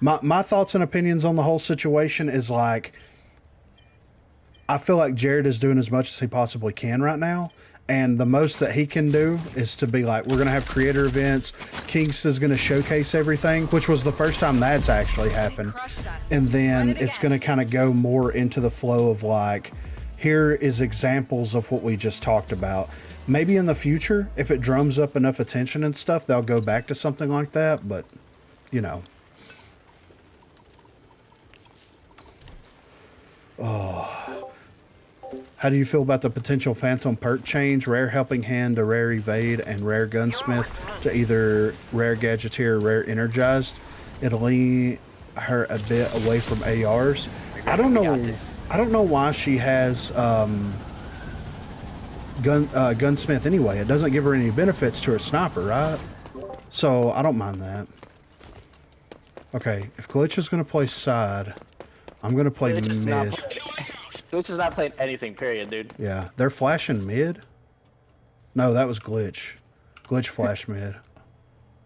My thoughts and opinions on the whole situation is like, I feel like Jared is doing as much as he possibly can right now. And the most that he can do is to be like, we're going to have creator events. Kinks is going to showcase everything, which was the first time that's actually happened. And then it's going to kind of go more into the flow of like, here is examples of what we just talked about. Maybe in the future, if it drums up enough attention and stuff, they'll go back to something like that. But, you know. Oh. How do you feel about the potential Phantom perk change? Rare Helping Hand to Rare Evade and Rare Gunsmith to either Rare Gadgeteer or Rare Energized. It'll lean... her a bit away from ARs. I don't We got know. this. I don't know why she has gunsmith anyway. It doesn't give her any benefits to her sniper, right? So I don't mind that. Okay, if Glitch is gonna play side, I'm gonna play Glitch is not mid. Glitch is not playing anything, period, dude. Yeah, they're flashing mid. No, that was Glitch. Glitch flash mid.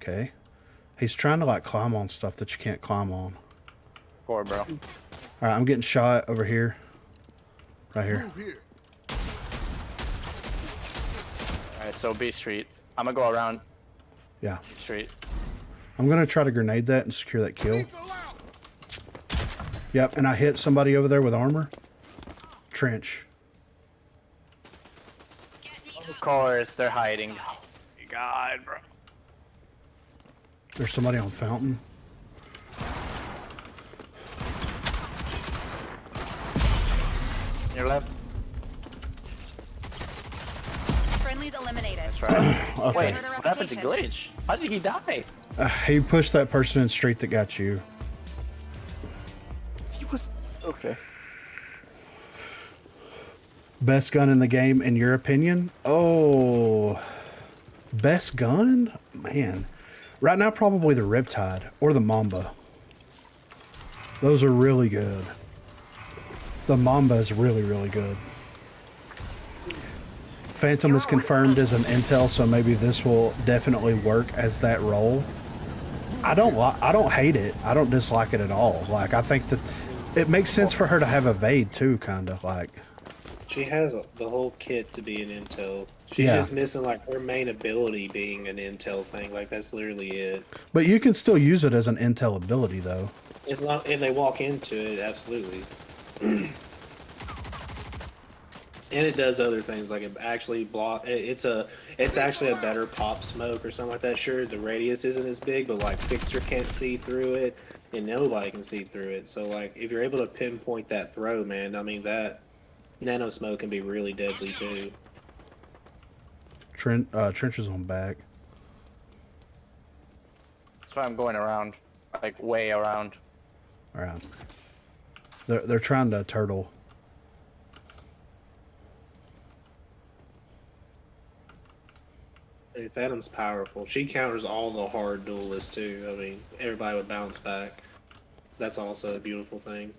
Okay. He's trying to like climb on stuff that you can't climb on. Poor bro. Alright, I'm getting shot over here. Right here. Alright, so B Street. I'm gonna go around Yeah. B Street. I'm gonna try to grenade that and secure that kill. Yep, and I hit somebody over there with armor. Trench. Of course, they're hiding. Oh my god, bro. There's somebody on fountain. Your left. Friendlies eliminated. That's right. Okay. Wait, what happened to Glitch? How did he die? He pushed that person in street that got you. He was okay. Best gun in the game, in your opinion? Oh, best gun? Man. Right now, probably the Riptide or the Mamba. Those are really good. The Mamba is really, really good. Phantom is confirmed as an intel, so maybe this will definitely work as that role. I don't hate it. I don't dislike it at all. Like, I think that it makes sense for her to have evade too, kind of like. She has the whole kit to be an intel. She's Yeah. just missing like her main ability being an intel thing. Like that's literally it. But you can still use it as an intel ability, though. As long if they walk into it, absolutely. And it does other things like it actually block. It's actually a better pop smoke or something like that. Sure, the radius isn't as big, but like Fixer can't see through it, and nobody can see through it. So like if you're able to pinpoint that throw, man, I mean that nano smoke can be really deadly too. Trench is on back. That's why I'm going around, like way around. All right. They're trying to turtle. Dude, Phantom's powerful. She counters all the hard duelists too. I mean, everybody would bounce back. That's also a beautiful thing.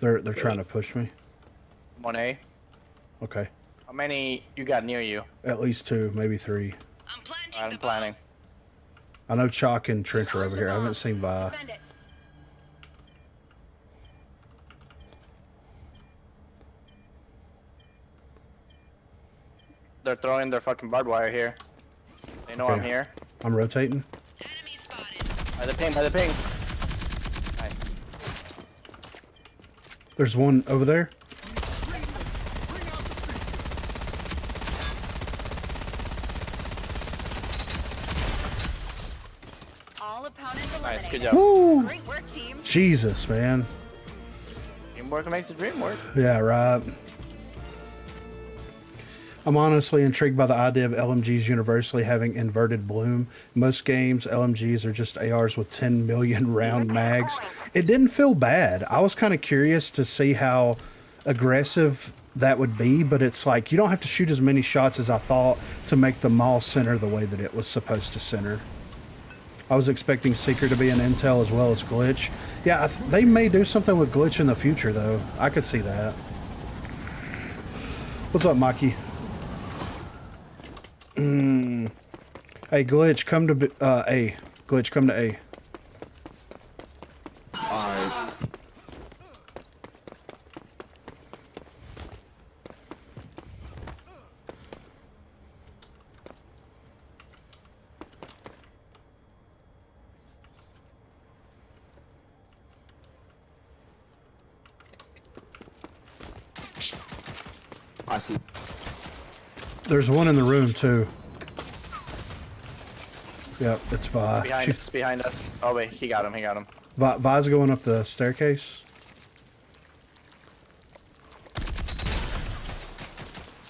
They're trying to push me. 1A. Okay. How many you got near you? At least 2, maybe 3. I'm planning. I know Chalk and Trench are over here. I haven't seen Vi. Defend it. They're throwing their fucking barbed wire here. They know Okay. I'm here. I'm rotating. By the ping, by the ping. Nice. There's one over there. All opponents Nice, good eliminated. job. Woo! Great work, team. Jesus, man. Teamwork makes the dream work. Yeah, right. I'm honestly intrigued by the idea of LMGs universally having inverted bloom. Most games, LMGs are just ARs with 10 million round mags. It didn't feel bad. I was kind of curious to see how aggressive that would be, but it's like you don't have to shoot as many shots as I thought to make the mall center the way that it was supposed to center. I was expecting Seeker to be an intel as well as Glitch. Yeah, they may do something with Glitch in the future, though. I could see that. What's up, Mikey? Hey, Glitch, come to A. Glitch, come to A. Alright. I see. There's one in the room, too. Yep, it's Vi. Behind us, behind us. Oh wait, he got him, he got him. Vi's going up the staircase.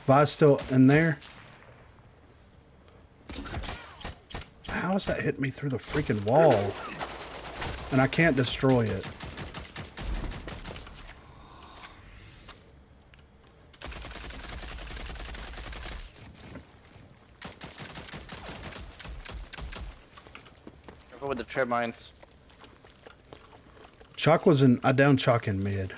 Vi's still in there. How is that hitting me through the freaking wall? and I can't destroy it. Careful with the trip mines. Chalk was in. I downed Chalk in mid.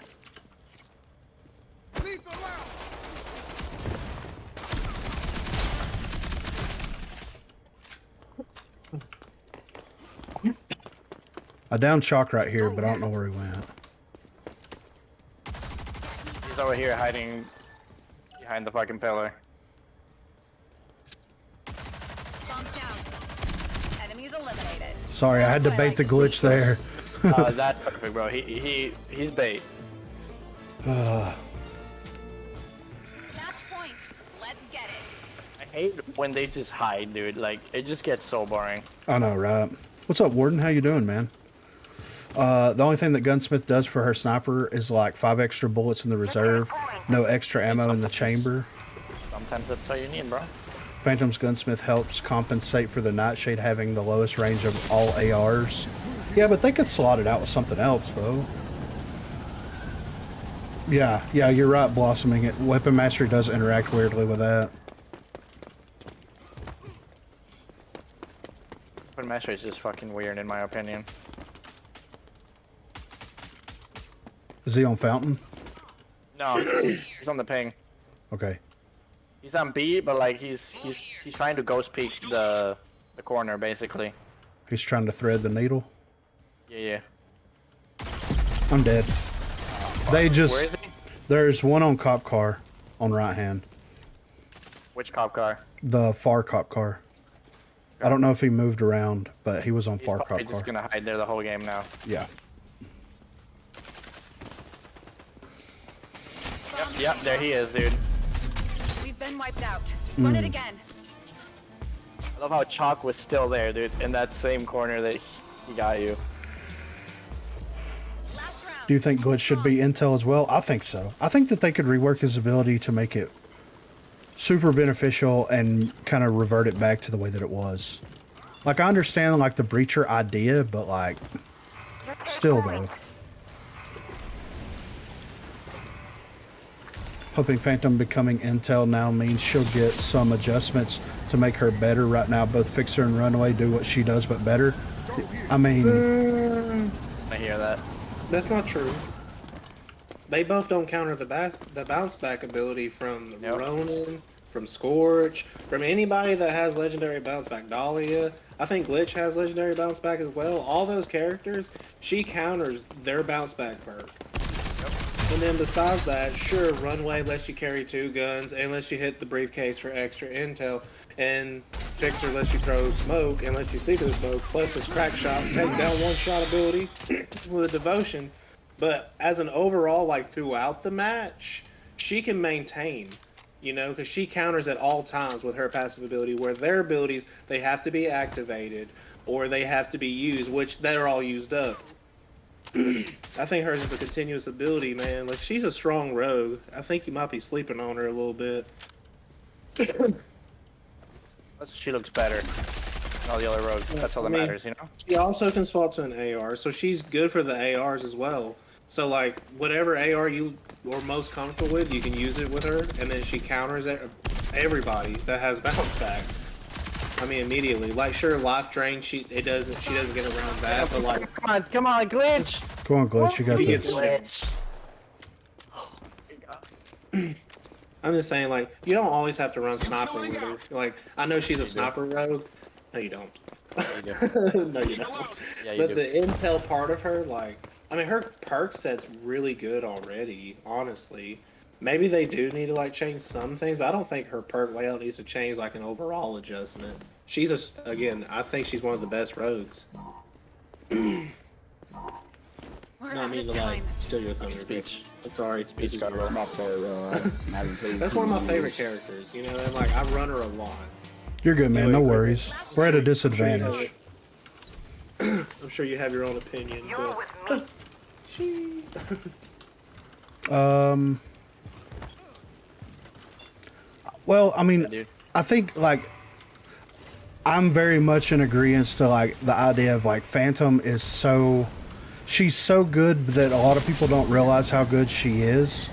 I downed Chalk right here, but I don't know where he went. He's over here hiding behind the fucking pillar. Bombs down. Enemies eliminated. Sorry, I had to bait the glitch there. That's perfect, bro. He's bait. Match point. Let's get it. I hate when they just hide, dude. Like, it just gets so boring. I know, right? What's up, Warden? How you doing, man? The only thing that Gunsmith does for her sniper is like 5 extra bullets in the reserve, no extra ammo in the chamber. Sometimes that's all you need, bro. Phantom's Gunsmith helps compensate for the Nightshade having the lowest range of all ARs. Yeah, but they could slot it out with something else, though. Yeah, you're right, Blossoming. It Weapon Mastery does interact weirdly with that. Weapon Mastery is just fucking weird, in my opinion. Is he on Fountain? No, he's on the ping. Okay. He's on B, but like he's trying to ghost peek the corner, basically. He's trying to thread the needle. Yeah. I'm dead. They just... Where is he? There's one on cop car on right hand. Which cop car? The far cop car. I don't know if he moved around, but he was on far cop car. He's just gonna hide there the whole game now. Yeah. Yep, there he is, dude. We've been wiped out. Run it again. I love how Chalk was still there, dude, in that same corner that he got you. Last round. Do you think Glitch should be intel as well? I think so. I think that they could rework his ability to make it super beneficial and kind of revert it back to the way that it was. Like, I understand, like, the breacher idea, but, like, still, though. Hoping Phantom becoming intel now means she'll get some adjustments to make her better. Right now, both Fixer and Runaway do what she does, but better. I mean... I hear that. That's not true. They both don't counter the bounce back ability from Ronin, from Scorch, from anybody that has legendary bounce back. Dahlia, I think Glitch has legendary bounce back as well. All those characters, she counters their bounce back perk. And then besides that, sure, Runway lets you carry 2 guns and lets you hit the briefcase for extra intel. And Fixer lets you throw smoke and lets you see through the smoke. Plus his crack shot, take down 1-shot ability with a devotion. But as an overall, like throughout the match, she can maintain, you know, because she counters at all times with her passive ability, where their abilities, they have to be activated or they have to be used, which they're all used up. I think hers is a continuous ability, man. Like, she's a strong rogue. I think you might be sleeping on her a little bit. She looks better than all the other rogues. That's all that matters, you know? She also can swap to an AR, so she's good for the ARs as well. So, like, whatever AR you are most comfortable with, you can use it with her, and then she counters everybody that has bounce back. I mean, immediately. Like, sure, life drain, she doesn't get around that, but like, Come on, Glitch! Come on, Glitch, you got You get this. Glitch. I'm just saying, like, you don't always have to run sniper with her. Like, I know she's a sniper rogue. No, you don't. No, you don't. Yeah, you But do. the intel part of her, like, I mean, her perk set's really good already, honestly. Maybe they do need to, like, change some things, but I don't think her perk layout needs to change, like, an overall adjustment. She's, again, I think she's one of the best rogues. We're No, I out mean, of to, like, time. steal your thunder. Speech. I'm sorry. Speech got That's my favorite. Haven't played That's one of my favorite characters, you know, and, like, I run her a lot. You're good, man. No worries. We're at a disadvantage. I'm sure you have your own opinion, but... Well, I mean, dude. I think, like, I'm very much in agreement to, like, the idea of, like, Phantom is so she's so good that a lot of people don't realize how good she is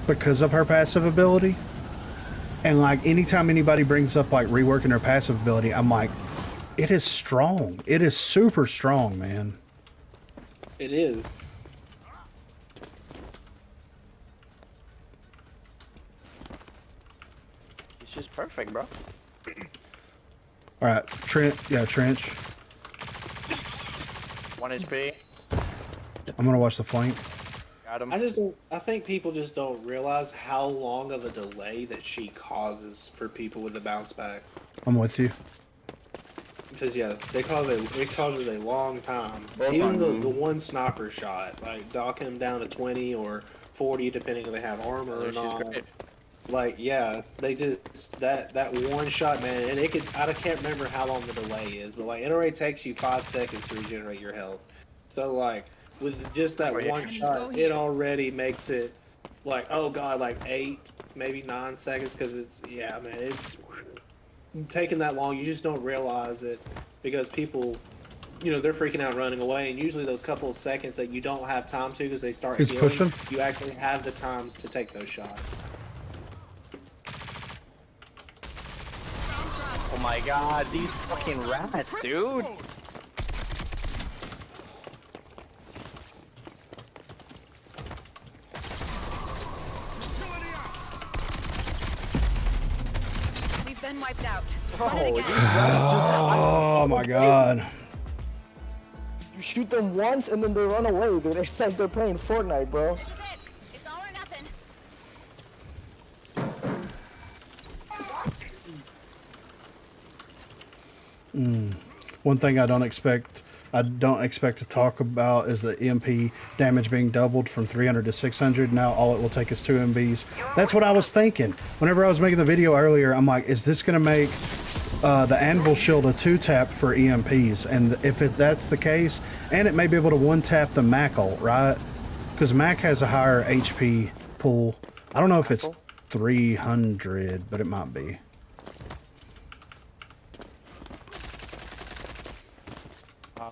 because of her passive ability. And like anytime anybody brings up like reworking her passive ability, I'm like, it is strong. It is super strong, man. It is. It's just perfect, bro. All right, Trent. Yeah, Trench. 1 HP. I'm gonna watch the flank. Got him. I just don't. I think people just don't realize how long of a delay that she causes for people with the bounce back. I'm with you. Because yeah, it causes a long time. Both Even on the one sniper shot, like docking them down to 20 or 40, depending if they have armor or She's not. great. Like yeah, they just that one shot, man, and it could. I can't remember how long the delay is, but like it already takes you 5 seconds to regenerate your health. So like with just that one shot, it already makes it like, oh god, like 8, maybe 9 seconds, because it's yeah, man, it's taking that long. You just don't realize it because people, you know, they're freaking out running away, and usually those couple of seconds that you don't have time to because they start He's healing, pushing. you actually have the times to take those shots. Oh my god, these fucking rats, dude. We've been wiped out. Oh, Run it these again. rats just. Oh my god. You shoot them once and then they run away, dude. It's like they're playing Fortnite, bro. It's all or nothing. One thing I don't expect to talk about is the EMP damage being doubled from 300 to 600. Now all it will take is 2 MBs. That's what I was thinking. Whenever I was making the video earlier, I'm like, is this going to make the anvil shield a 2-tap for EMPs? And if that's the case, and it may be able to 1-tap the Mac ult, right? Because Mac has a higher HP pool. I don't know if it's 300, but it might be.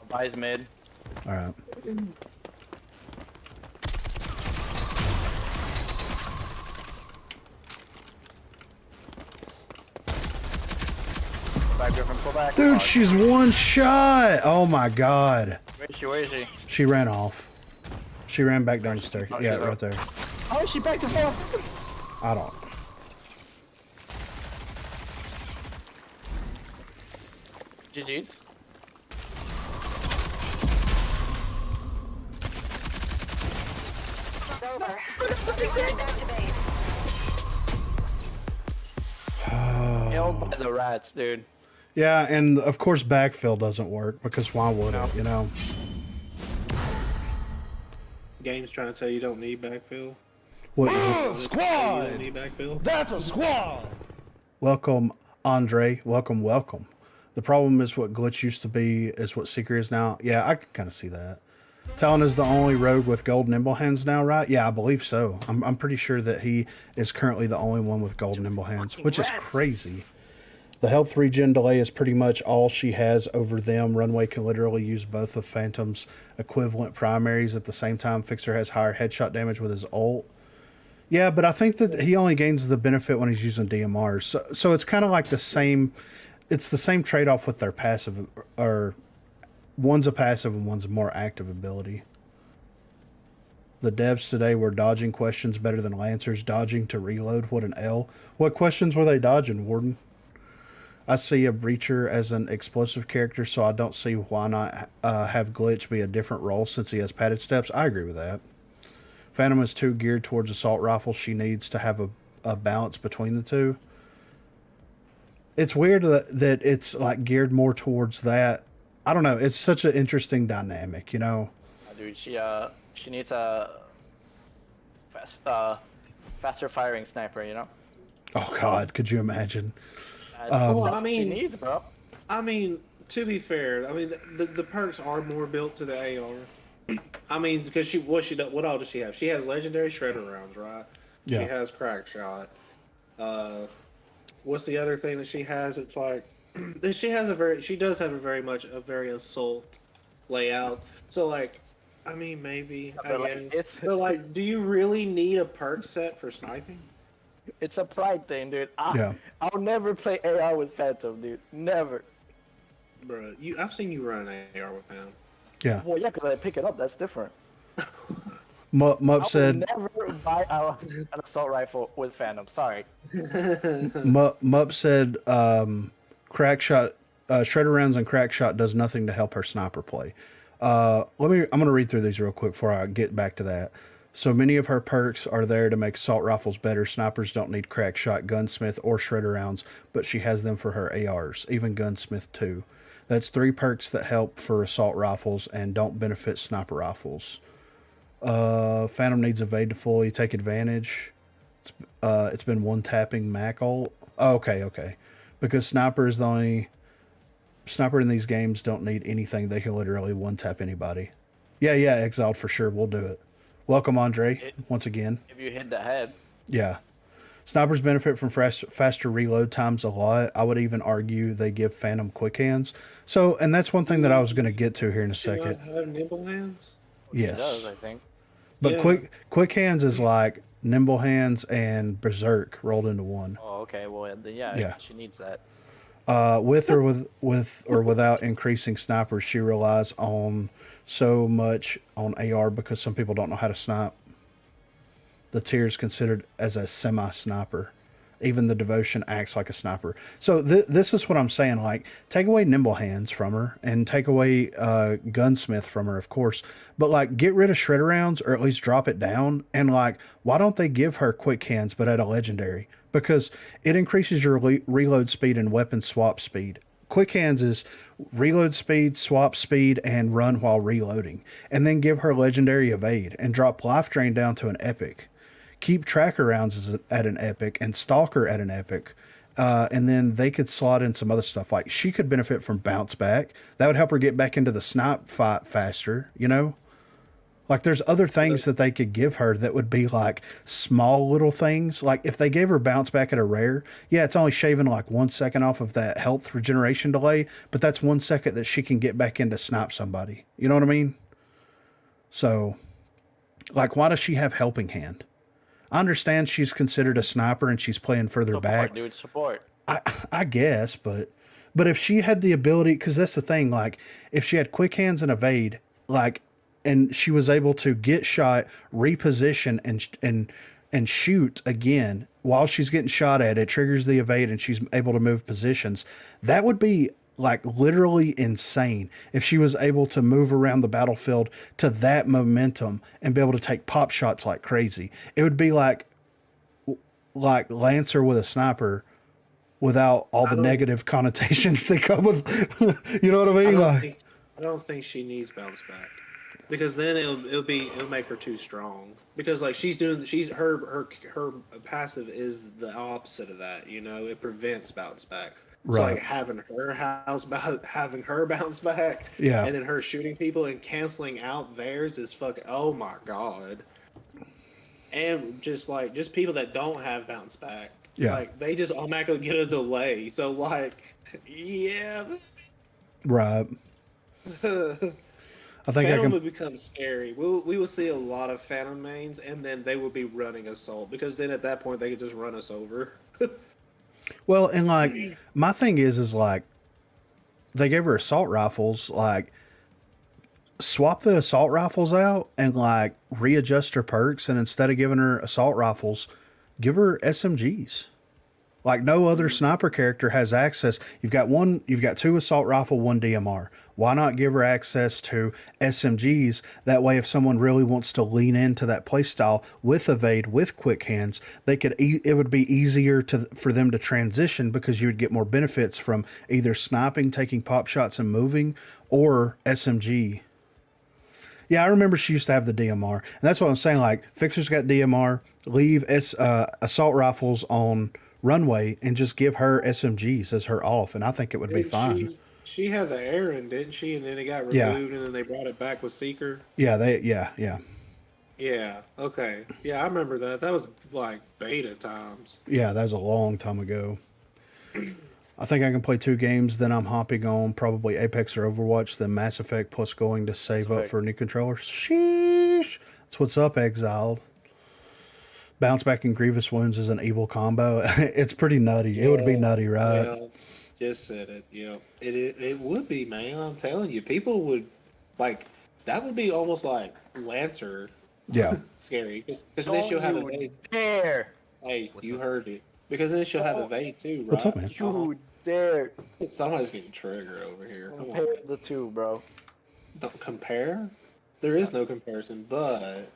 Buys mid. All right. Back, Griffin, pull back. Dude, Oh, she's one shot. Oh my god. Where is she? Where is she? She ran off. She ran back down the stairs. Oh, Yeah, she's right up. there. Oh, she backed and forth. I don't. GG's. It's over. Everyone head back to base. Killed by the rats, dude. Yeah, and of course backfill doesn't work because why would it, you know? Game's trying to tell you don't need backfill. What, You don't need backfill. That's a squad! welcome, Andre. Welcome, welcome. The problem is what Glitch used to be is what Seeker is now. Yeah, I can kind of see that. Talon is the only rogue with gold nimble hands now, right? Yeah, I believe so. I'm pretty sure that he is currently the only one with gold nimble hands, which is crazy. The health regen delay is pretty much all she has over them. Runway can literally use both of Phantom's equivalent primaries at the same time. Fixer has higher headshot damage with his ult. Yeah, but I think that he only gains the benefit when he's using DMRs. So it's kind of like the same. It's the same trade-off with their passive, or one's a passive and one's a more active ability. The devs today were dodging questions better than Lancers. Dodging to reload. What an L. What questions were they dodging, Warden? I see a Breacher as an explosive character, so I don't see why not have Glitch be a different role since he has padded steps. I agree with that. Phantom is too geared towards assault rifle. She needs to have a balance between the two. It's weird that it's like geared more towards that. I don't know. It's such an interesting dynamic, you know? Dude, she needs a faster firing sniper, you know? Uh-huh. Oh, God. Could you imagine? Well, That's I what she mean, needs, bro. I mean, to be fair, I mean the perks are more built to the AR. I mean, because what all does she have? She has legendary shredder rounds, right? Yeah. She has crack shot. What's the other thing that she has? It's like she does have a very assault layout. So like, I mean, maybe. I But like, guess. But like, do you really need a perk set for sniping? it's a pride thing, dude. Yeah. I'll never play AR with Phantom, dude. Never. Bruh, I've seen you run an AR with him. Yeah. Well, yeah, because I pick it up. That's different. Mup I said. would never buy an assault rifle with Phantom. Sorry. Mup said. Crack shot. Shredder rounds and crack shot does nothing to help her sniper play. I'm gonna read through these real quick before I get back to that. So many of her perks are there to make assault rifles better. Snipers don't need crack shot, gunsmith, or shredder rounds, but she has them for her ARs, even gunsmith too. That's 3 perks that help for assault rifles and don't benefit sniper rifles. Phantom needs evade to fully take advantage. It's been one tapping Mac ult. Oh, okay. Because sniper is the only sniper in these games don't need anything. They can literally one tap anybody. Yeah, exiled for sure. We'll do it. Welcome, Andre, once again. If you hit the head. Yeah. Snipers benefit from faster reload times a lot. I would even argue they give Phantom quick hands. So, and that's one thing that I was going to get to here in a second. Have nimble hands? Yes. It does, I think. But Yeah. quick hands is like nimble hands and berserk rolled into one. Oh, okay. Well, then, yeah, Yeah. she needs that. With or without increasing snipers, she relies on so much on AR because some people don't know how to snipe. The tier is considered as a semi-sniper. Even the devotion acts like a sniper. So this is what I'm saying. Like, take away nimble hands from her and take away gunsmith from her, of course. But like, get rid of shredder rounds or at least drop it down. And like, why don't they give her quick hands but at a legendary? Because it increases your reload speed and weapon swap speed. Quick hands is reload speed, swap speed, and run while reloading. And then give her legendary evade and drop life drain down to an epic. Keep tracker rounds at an epic and stalker at an epic. And then they could slot in some other stuff. Like, she could benefit from bounce back. That would help her get back into the snipe fight faster, you know? Like, there's other things that they could give her that would be like small little things. Like, if they gave her bounce back at a rare, yeah, it's only shaving like 1 second off of that health regeneration delay, but that's 1 second that she can get back into snipe somebody. You know what I mean? So, like, why does she have helping hand? I understand she's considered a sniper and she's playing further back. Dude, support. I guess, but if she had the ability, because that's the thing, like, if she had quick hands and evade, like, and she was able to get shot, reposition, and shoot again while she's getting shot at, it triggers the evade and she's able to move positions. That would be like literally insane if she was able to move around the battlefield to that momentum and be able to take pop shots like crazy. It would be like Lancer with a sniper without all the negative connotations that come with, you know what I mean? I don't think she needs bounce back. Because then it'll make her too strong. Because like her passive is the opposite of that. You know, it prevents bounce back. Right. So like having her bounce back, Yeah. and then her shooting people and canceling out theirs is fucking. Oh my god. And just people that don't have bounce back, Yeah. like they just automatically get a delay. So like, yeah. Right. I think Phantom would become scary. We will see a lot of Phantom mains, and then they will be running assault because then at that point they could just run us over. Well, and like my thing is like they gave her assault rifles, like swap the assault rifles out and like readjust her perks, and instead of giving her assault rifles, give her SMGs. Like no other sniper character has access. You've got 2 assault rifle, 1 DMR. Why not give her access to SMGs? That way, if someone really wants to lean into that playstyle with evade, with quick hands, it would be easier for them to transition because you would get more benefits from either sniping, taking pop shots and moving, or SMG. Yeah, I remember she used to have the DMR. And that's what I'm saying. Like, Fixer's got DMR, leave assault rifles on runway and just give her SMGs as her off, and I think it would be fine. She had the Aaron, didn't she? And then it got removed, and then they brought it back with Seeker. Yeah, Yeah. Okay. Yeah, I remember that. That was like beta times. Yeah, that was a long time ago. I think I can play 2 games, then I'm hopping on probably Apex or Overwatch, then Mass Effect, plus going to save up for a new controller. Sheesh. That's what's up, Exiled. Bounce back and Grievous Wounds is an evil combo. It's pretty nutty. It would be nutty, right? Yeah, just said it. Yeah, it would be, man. I'm telling you, people would like that. Would be almost like Lancer. Yeah. Scary because then she'll have evade. Dare. Hey, you heard it. Because then she'll have evade too, right? What's up, man? You dare. Somebody's getting triggered over here. Come Compare on. the two, bro. Don't compare. There is no comparison, but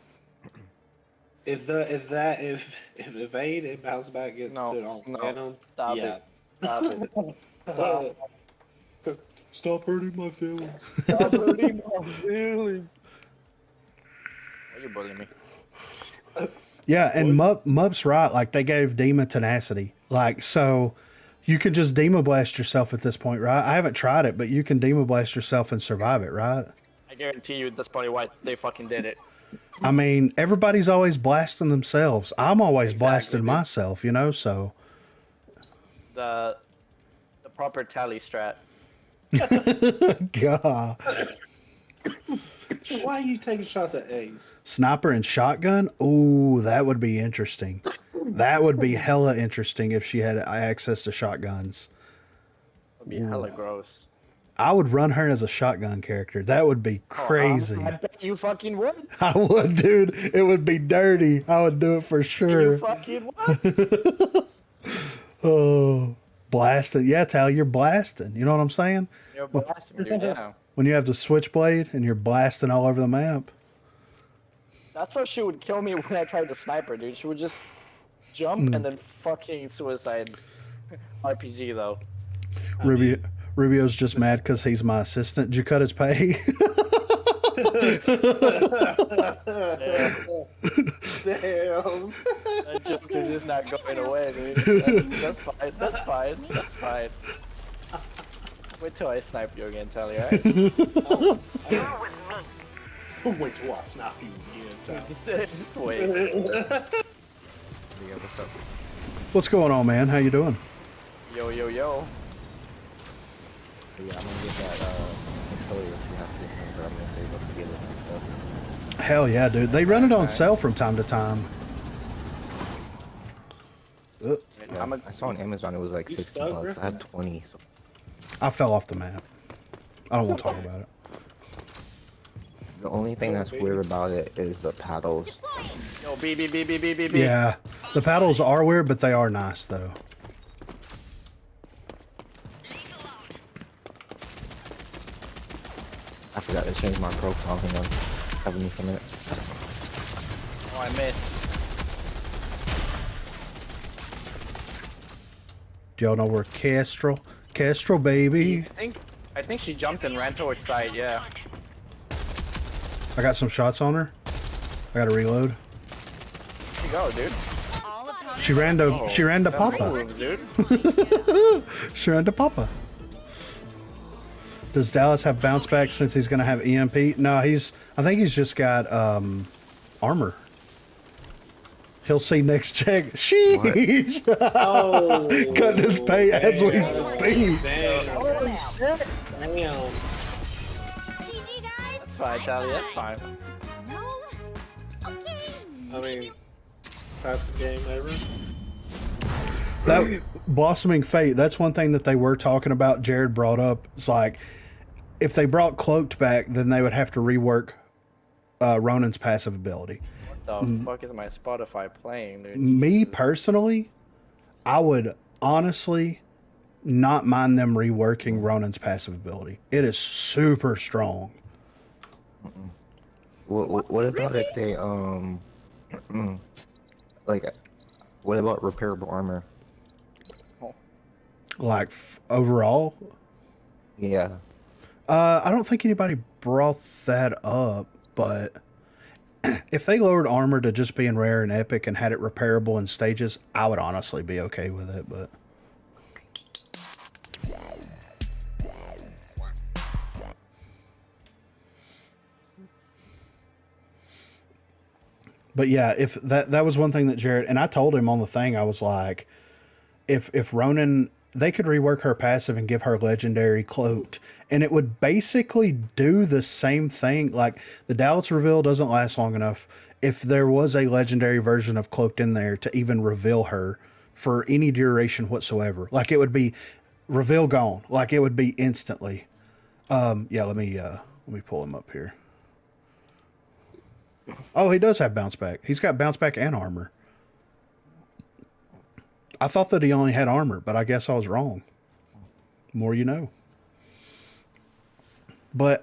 if evade and bounce back gets put on Venom, Stop yeah. it. Stop it. Stop. Stop hurting my feelings. Stop hurting my feelings. Why are you bullying me? Yeah, and Mup's right. Like, they gave Dema tenacity. Like, so you can just Dema blast yourself at this point, right? I haven't tried it, but you can Dema blast yourself and survive it, right? I guarantee you that's probably why they fucking did it. I mean, everybody's always blasting themselves. I'm always blasting dude. myself, you know, so. The proper tally strat. God. Why are you taking shots at Ace? Sniper and shotgun? Ooh, that would be interesting. That would be hella interesting if she had access to shotguns. That'd be hella gross. I would run her as a shotgun character. That would be crazy. I bet you fucking would. I would, dude. It would be dirty. I would do it for sure. You fucking would. Oh, blasting. Yeah, Tal, you're blasting. You know what I'm saying? You're blasting, dude. Yeah. When you have the switchblade and you're blasting all over the map. That's how she would kill me when I tried to snipe her, dude. She would just jump and then fucking suicide. RPG though. Rubio's just mad because he's my assistant. Did you cut his pay? Damn. That joke is just not going away, dude. That's fine. That's fine. That's fine. Wait till I snipe you again, Tally, alright? Wait till I snap you again. Just wait. What's going on, man? How you doing? Yo, yo, yo. Yeah, I'm gonna get that controller if you have to remember. I'm gonna save up to get it and stuff. Hell yeah, dude. They run it on sale from time to time. Yeah, I saw on Amazon it was like $60. stuck, I had 20, so I fell off the map. I don't want to talk about it. the only thing that's weird about it is the paddles. Yo, B. Yeah, the paddles are weird, but they are nice, though. I forgot to change my profile. Hang on, have me for a minute. Oh, I missed. Do y'all know where Kestrel, baby? I think she jumped and ran towards side, yeah. I got some shots on her. I got to reload. There you go, dude. She ran to Papa. Moves, dude. She ran to Papa. Does Dallas have bounce back since he's gonna have EMP? No, I think he's just got armor. He'll see next check. Sheesh! Oh, Cutting his pay as we speak. Damn. Damn. That's fine, Tally, that's fine. I mean, fastest game ever. That blossoming fate. That's one thing that they were talking about. Jared brought up. It's like if they brought cloaked back, then they would have to rework Ronin's passive ability. What the fuck is my Spotify playing, dude? Me personally, I would honestly not mind them reworking Ronin's passive ability. It is super strong. What about if they like what about repairable armor? Like overall, Yeah. I don't think anybody brought that up, but if they lowered armor to just being rare and epic and had it repairable in stages, I would honestly be okay with it, but yeah, if that was one thing that Jared, and I told him on the thing, I was like, if Ronin they could rework her passive and give her legendary cloaked, and it would basically do the same thing. Like the Dallas reveal doesn't last long enough. If there was a legendary version of cloaked in there to even reveal her for any duration whatsoever, like it would be reveal gone, like it would be instantly. Yeah, let me pull him up here. Oh, he does have bounce back. He's got bounce back and armor. I thought that he only had armor, but I guess I was wrong. More you know.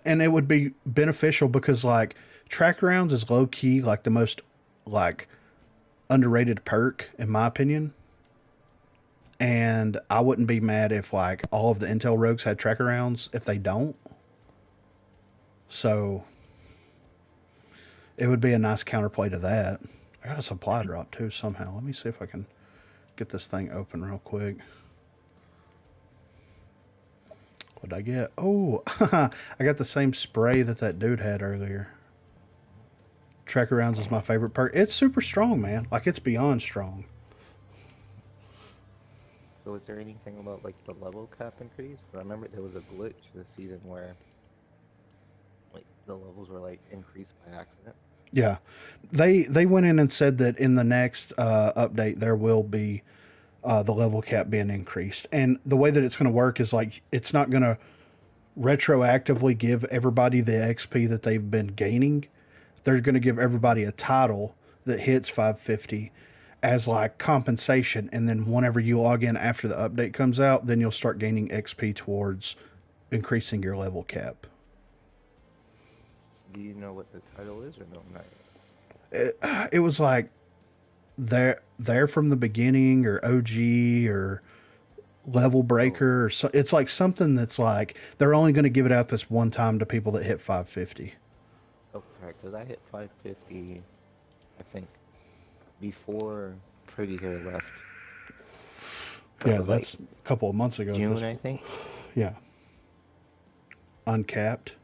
And it would be beneficial because like track rounds is low key like the most like underrated perk in my opinion. And I wouldn't be mad if like all of the intel rogues had tracker rounds if they don't. So it would be a nice counterplay to that. I got a supply drop too somehow. Let me see if I can get this thing open real quick. What'd I get? Oh, I got the same spray that dude had earlier. Tracker rounds is my favorite perk. It's super strong, man. Like it's beyond strong. So is there anything about like the level cap increase? I remember there was a glitch this season where like the levels were like increased by accident. Yeah, they went in and said that in the next update there will be the level cap being increased, and the way that it's going to work is like it's not going to retroactively give everybody the XP that they've been gaining. They're going to give everybody a title that hits 550 as like compensation, and then whenever you log in after the update comes out, then you'll start gaining XP towards increasing your level cap. Do you know what the title is or no? Not yet. It was like they're from the beginning or OG or level breaker or so. It's like something that's like they're only going to give it out this one time to people that hit 550. Okay, because I hit 550, I think, before Pretty Hair left. Yeah, that's like a couple of months ago. June, I think. Yeah. Uncapped.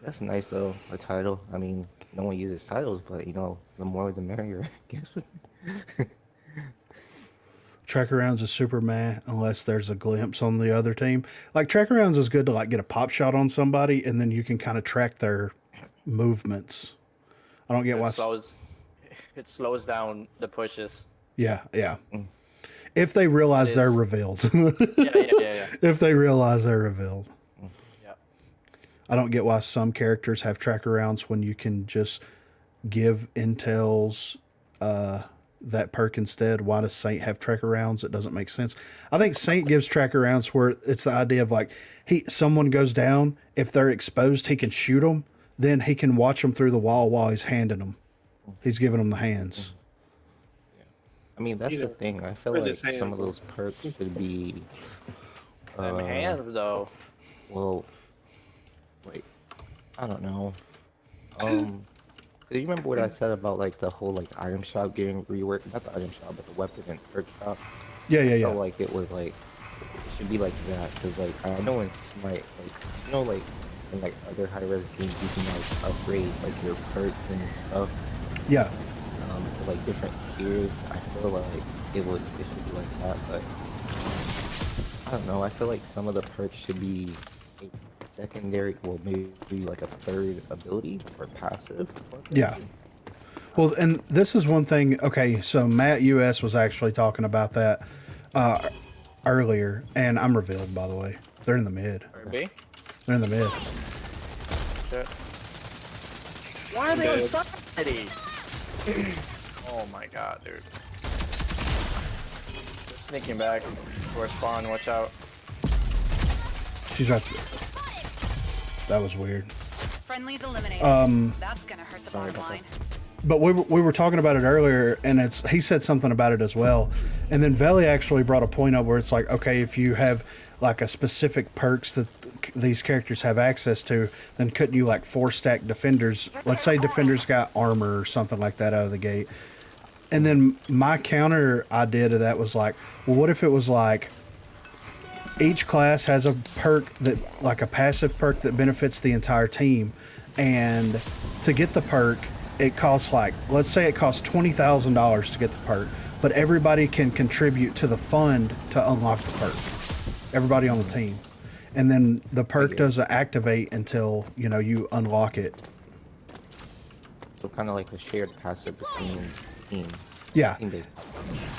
That's nice though, a title. I mean, no one uses titles, but you know, the more the merrier, I guess. Tracker rounds is super meh unless there's a glimpse on the other team. Like tracker rounds is good to like get a pop shot on somebody and then you can kind of track their movements. I don't get why it slows down the pushes. Yeah. If they realize they're revealed. Yeah. If they realize they're revealed. Yeah. I don't get why some characters have tracker rounds when you can just give intels that perk instead. Why does Saint have tracker rounds? It doesn't make sense. I think Saint gives tracker rounds where it's the idea of like someone goes down, if they're exposed, he can shoot them, then he can watch them through the wall while he's handing them. He's giving them the hands. I mean, that's the thing. I feel like some of those perks should be hands though. Well, like, I don't know. Do you remember what I said about like the whole like item shop getting reworked? Not the item shop, but the weapon and perk shop. Yeah. I felt like it was like it should be like that because like I know in Smite, like you know, like in like other high res games, you can like upgrade like your perks and stuff. Yeah. To like different tiers. I feel like it should be like that, but I don't know. I feel like some of the perks should be a secondary, well, maybe like a third ability or passive. Yeah. Well, and this is one thing. Okay, so Matt US was actually talking about that earlier, and I'm revealed, by the way. They're in the mid. B? They're in the mid. Shit. Why are they on somebody? Oh my god, dude. They're sneaking back towards spawn, watch out. She's right there. That was weird. Friendlies eliminated. That's gonna hurt the bottom line. But we were talking about it earlier, and he said something about it as well. And then Veli actually brought a point up where it's like, okay, if you have like a specific perks that these characters have access to, then couldn't you like 4-stack defenders? Let's say defenders got armor or something like that out of the gate. And then my counter idea to that was like, well, what if it was like each class has a perk that, like a passive perk that benefits the entire team, and to get the perk, it costs like, let's say it costs $20,000 to get the perk. but everybody can contribute to the fund to unlock the perk. Everybody on the team. And then the perk doesn't activate until, you know, you unlock it. So kind of like a shared passive between teams. Yeah. Team-based.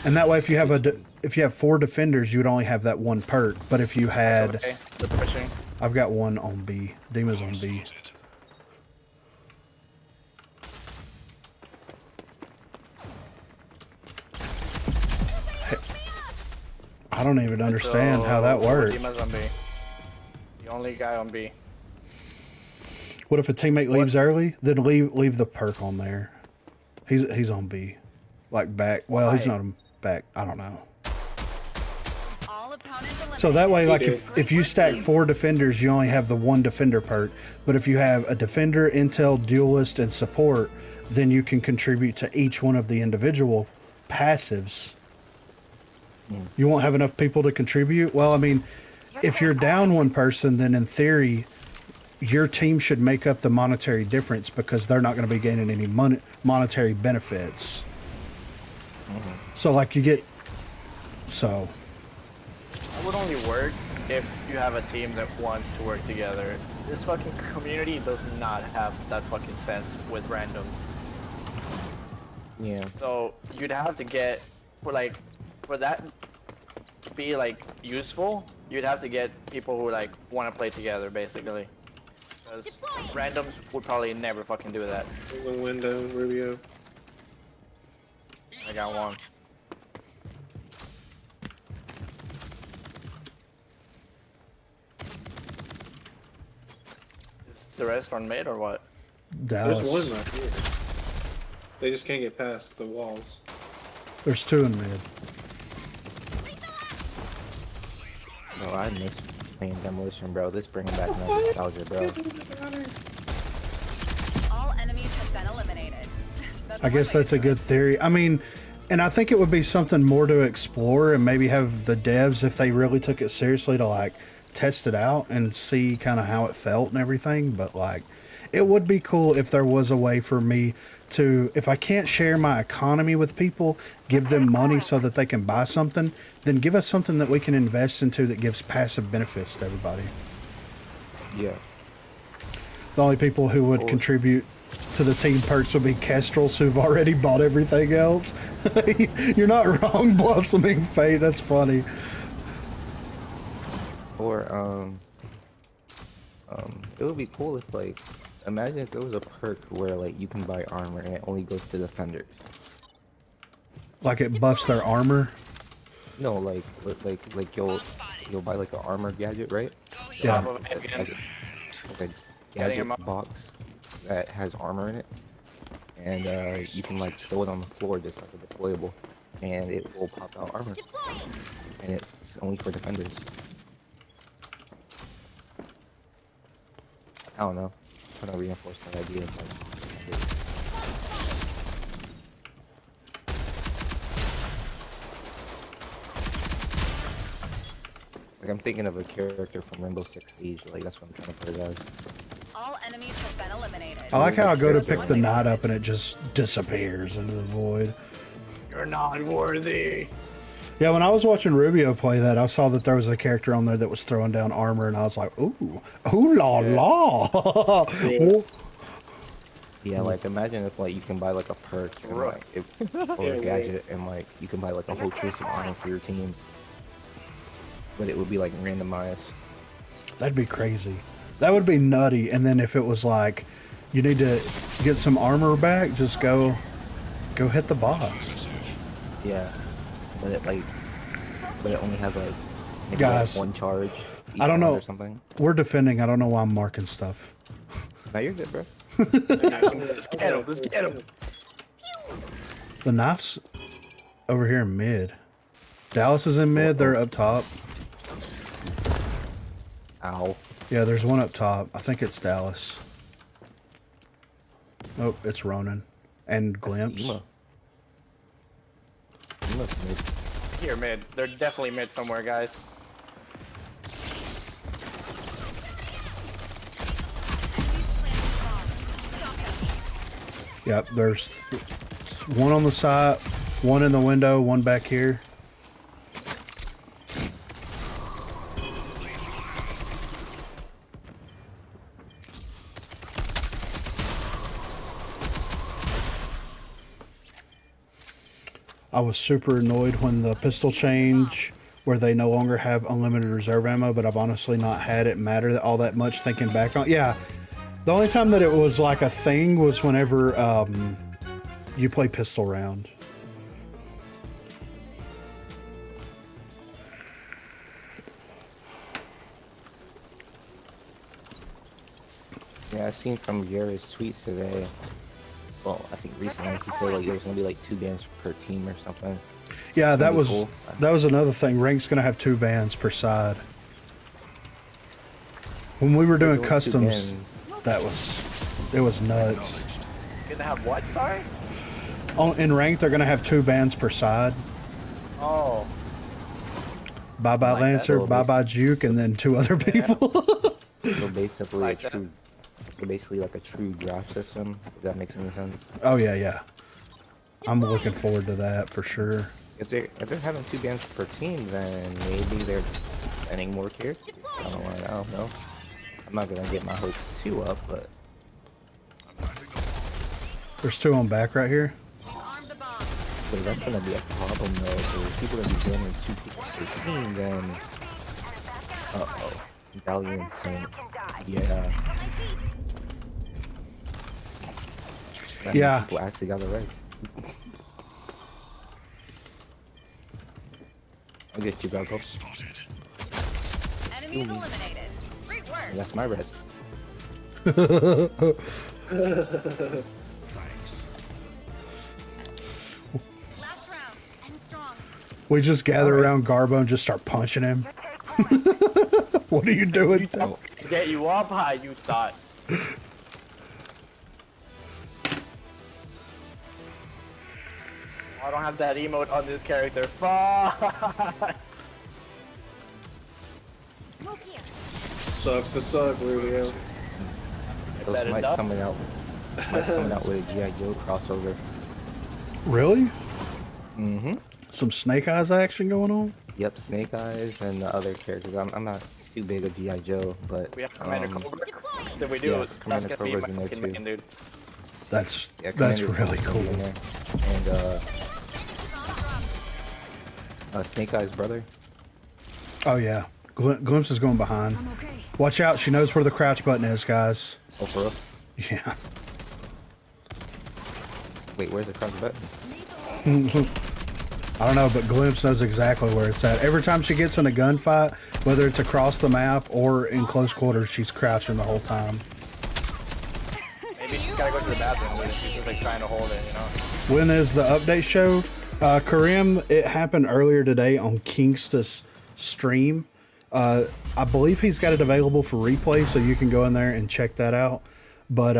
And that way, if you have 4 defenders, you would only have that one perk. But if you had, Okay, they're pushing. I've got one on B. Dima's on B. Hey, I don't even understand how that works. Dima's on B. The only guy on B. What if a teammate leaves early? Then leave the perk on there. He's on B, like back. Well, he's not on back. I don't know. All opponents eliminated. So that way, like if you stack 4 defenders, you only have the 1 defender perk. But if you have a defender, intel, duelist, and support, then you can contribute to each one of the individual passives. You won't have enough people to contribute. Well, I mean, if you're down 1 person, then in theory, your team should make up the monetary difference because they're not going to be gaining any monetary benefits. So like you get, so. It would only work if you have a team that wants to work together. This fucking community does not have that fucking sense with randoms. Yeah. So you'd have to get, for that to be like useful, you'd have to get people who like want to play together basically. Because randoms would probably never fucking do that. One window, Rubio. I got one. Is the rest on mid or what? Dallas. There's one right here. They just can't get past the walls. There's 2 in mid. Bro, I miss playing Demolition, bro. This bringing back no nostalgia, bro. All enemies have been eliminated. I guess that's a good theory. I mean, and I think it would be something more to explore and maybe have the devs, if they really took it seriously, to like test it out and see kind of how it felt and everything. But like, it would be cool if there was a way for me to, if I can't share my economy with people, give them money so that they can buy something, then give us something that we can invest into that gives passive benefits to everybody. Yeah. The only people who would contribute to the team perks would be Kestrels who've already bought everything else. You're not wrong, Blossoming Fate. That's funny. Or it would be cool if like, imagine if there was a perk where like you can buy armor and it only goes to defenders. Like it buffs their armor. No, like you'll buy like an armor gadget, right? Yeah. Like a gadget box that has armor in it, and you can like throw it on the floor just like a deployable, and it will pop out armor, and it's only for defenders. I don't know. I'm trying to reinforce that idea. Like I'm thinking of a character from Rainbow Six Siege. Like that's what I'm trying to put it as. All enemies have been eliminated. I like how I go to pick the knot up and it just disappears into the void. You're not worthy. Yeah, when I was watching Rubio play that, I saw that there was a character on there that was throwing down armor, and I was like, ooh la la. Yeah, like imagine if like you can buy like a perk and, like, or a gadget, and like you can buy like a whole case of armor for your team, but it would be like randomized. That'd be crazy. That would be nutty. And then if it was like, you need to get some armor back, just go hit the box. Yeah, but it only has like maybe Guys, like 1 charge. I don't know. Or something. We're defending. I don't know why I'm marking stuff. No, you're good, bro. Let's get him. Let's get him. The knife's over here in mid. Dallas is in mid. They're up top. Ow. Yeah, there's one up top. I think it's Dallas. Nope, it's Ronan. And Glimpse. Ema's mid. Here, mid. They're definitely mid somewhere, guys. Yep, there's one on the side. One in the window, one back here. I was super annoyed when the pistol change where they no longer have unlimited reserve ammo, but I've honestly not had it matter all that much thinking back on. Yeah, the only time that it was like a thing was whenever you play pistol round. Yeah, I seen from Jared's tweets today. Well, I think recently he said like there's gonna be like 2 bans per team or something. Yeah, that was cool. that was another thing. Rank's gonna have 2 bans per side. When we were doing doing 2 customs, bans. it was nuts. Gonna have what? Sorry. In rank, they're gonna have 2 bans per side. Oh. Bye bye like that. Lancer, So bye bye Juke, and then 2 other people. So basically Like a that. true, so basically like a true draft system. If that makes any sense. Oh yeah, yeah. I'm looking forward to that for sure. If they're having 2 bans per team, then maybe they're banning more characters. I don't know. I'm not gonna get my hopes too up, but There's 2 on back right here. Arm the bomb. but that's gonna be a problem though. So if people are gonna be banning 2 people per team, then Valiant Saint, yeah. That means Yeah. people actually got the rights. I'll get you, Bronco. Enemies eliminated. Great work. That's my red. Last round. End strong. We just gather around Garbo and just start punching him. What are you doing? Oh, Get you up high, you thought. I don't have that emote on this character. Fuck. Move here. Sucks to suck, Rubio. so that somebody's enough? coming out with a G.I. Joe crossover. Really? Mm-hmm. Some Snake Eyes action going on? Yep, Snake Eyes and the other characters. I'm not too big of G.I. Joe, but We have Commander Cobra. Did we do yeah, it? That's Commander gonna be Cobra's my in there fucking too. main, dude. That's yeah, that's Commander really Cobra's gonna be cool. in there. And Snake Eyes' brother. Oh yeah. Glimpse is going behind. I'm okay. Watch out, she knows where the crouch button is, guys. Oh, for real? Yeah. Wait, where's the crouch button? I don't know, but Glimpse knows exactly where it's at. Every time she gets in a gunfight, whether it's across the map or in close quarters, she's crouching the whole time. Maybe she's gotta go to the bathroom with it. She's just like trying to hold it, you know? When is the update show? Kareem, it happened earlier today on Kingsta's stream. I believe he's got it available for replay, so you can go in there and check that out. But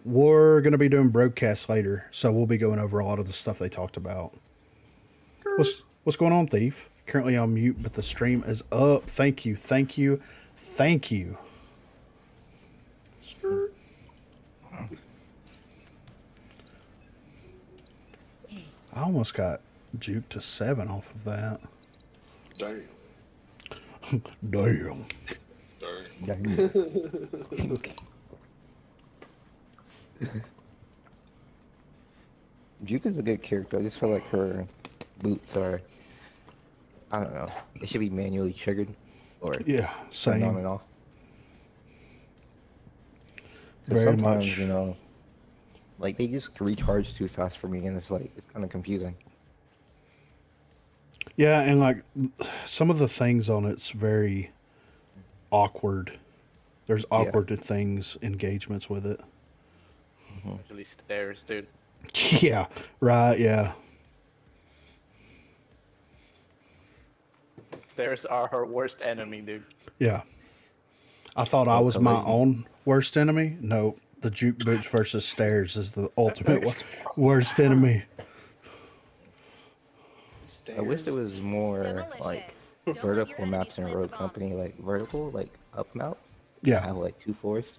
we're going to be doing broadcasts later, so we'll be going over a lot of the stuff they talked about. What's going on, Thief? Currently on mute, but the stream is up. Thank you, thank you, thank you. I almost got juked to 7 off of that. Damn. Damn. Juka's a good character. I just feel like her boots are, I don't know, they should be manually triggered or Yeah, turned on same. and off. 'Cause Very sometimes, much. you know, like they just recharge too fast for me, and it's like it's kind of confusing. Yeah, and like some of the things on it's very awkward. There's awkward things, engagements with it. Usually stairs, dude. Yeah, right, yeah. Stairs are her worst enemy, dude. Yeah. I thought I was my own worst enemy. No, the juke boots versus stairs is the ultimate worst enemy. I wish there was more Demolition. like Don't let vertical your maps in enemies Rogue plant the Company, like vertical, like up map. Yeah. Have like 2 floors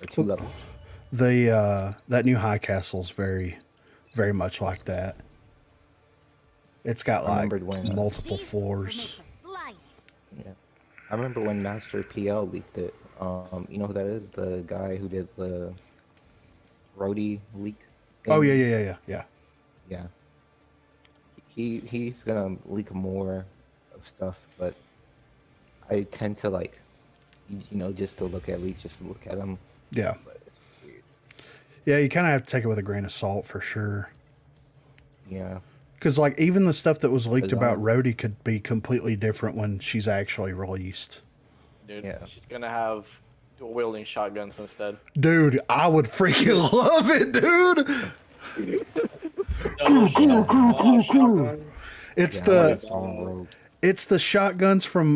or 2 levels. The that new high castle's very much like that. It's got like remembered when, multiple floors. Yeah. I remember when Master PL leaked it. You know who that is? The guy who did the Rhodey leak. Oh thing? yeah. Yeah. He's gonna leak more of stuff, but I tend to like, you know, just to look at leaks, just to look at them. Yeah. But it's weird. Yeah, you kind of have to take it with a grain of salt for sure. Yeah. Because like even the stuff that was leaked But, about Rhodey could be completely different when she's actually released. Dude, Yeah. she's gonna have dual wielding shotguns instead. Dude, I would freaking love it, dude. Shotgun. It's Yeah, I like the Song Rogue. it's the shotguns from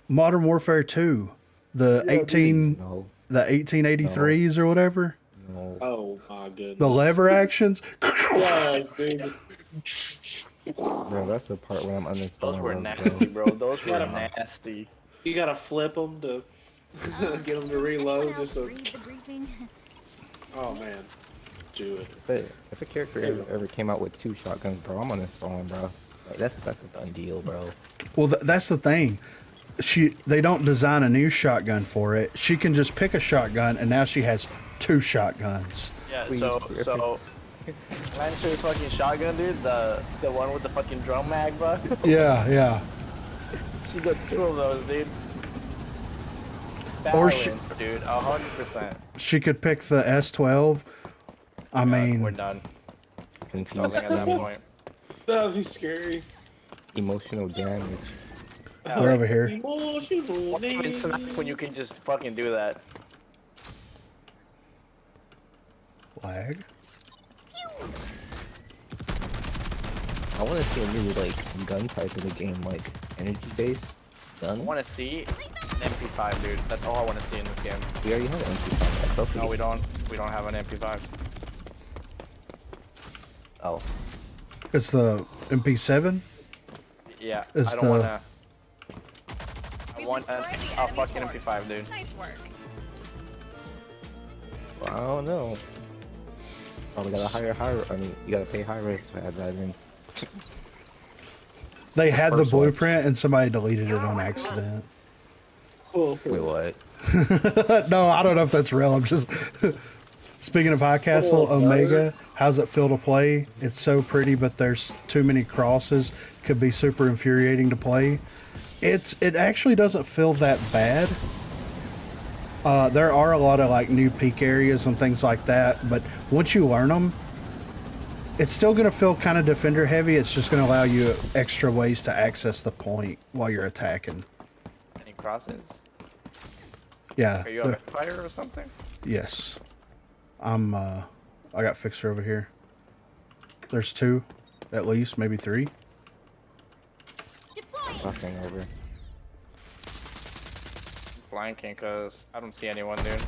Modern Warfare 2, the No. 1883s or whatever, No. Oh my goodness. the lever actions. Yes, dude. Bro, that's the part where I'm uninstalling. Those were Rogue, nasty, bro. bro. Those were nasty. You gotta flip them to get them to reload. Just so. Oh man, do it. If a character ever came out with 2 shotguns, bro, I'm uninstalling, bro. Like, that's a done deal, bro. Well, that's the thing. They don't design a new shotgun for it. She can just pick a shotgun, and now she has 2 shotguns. Yeah, Please, so Lancer's fucking shotgun, dude, the one with the fucking drum mag, bro. Yeah. She gets 2 of those, dude. Or Balance, she- dude, 100%. She could pick the S12. I mean, We're done. Continue Nothing at that point. That'd be scary. emotional damage. they're over here. Emotional Why even snap when you can just fucking do that? Lag. I want to see a new like gun type in the game, like energy based guns. I want to see an MP5, dude. That's all I want to see in this game. We already have an MP5. No, we don't. We don't have an MP5. Oh, It's the MP7. Yeah, It's I don't the- want to. I We've want destroyed the a enemy fucking force. MP5, dude. Nice work. well, I don't know. Probably gotta hire. I mean, you gotta pay high risk to add that in. They had the First one. blueprint, and somebody deleted it on accident. Oh, Wait, what? No, I don't know if that's real. I'm just speaking of High Castle Omega. How's it feel to play? It's so pretty, but there's too many crosses. Could be super infuriating to play. It actually doesn't feel that bad. There are a lot of like new peak areas and things like that, but once you learn them, it's still going to feel kind of defender heavy. It's just going to allow you extra ways to access the point while you're attacking. Any crosses? Yeah. Are you a fighter or something? Yes. I got Fixer over here. There's 2, at least, maybe 3. Crossing over. Blanking, cause I don't see anyone, dude.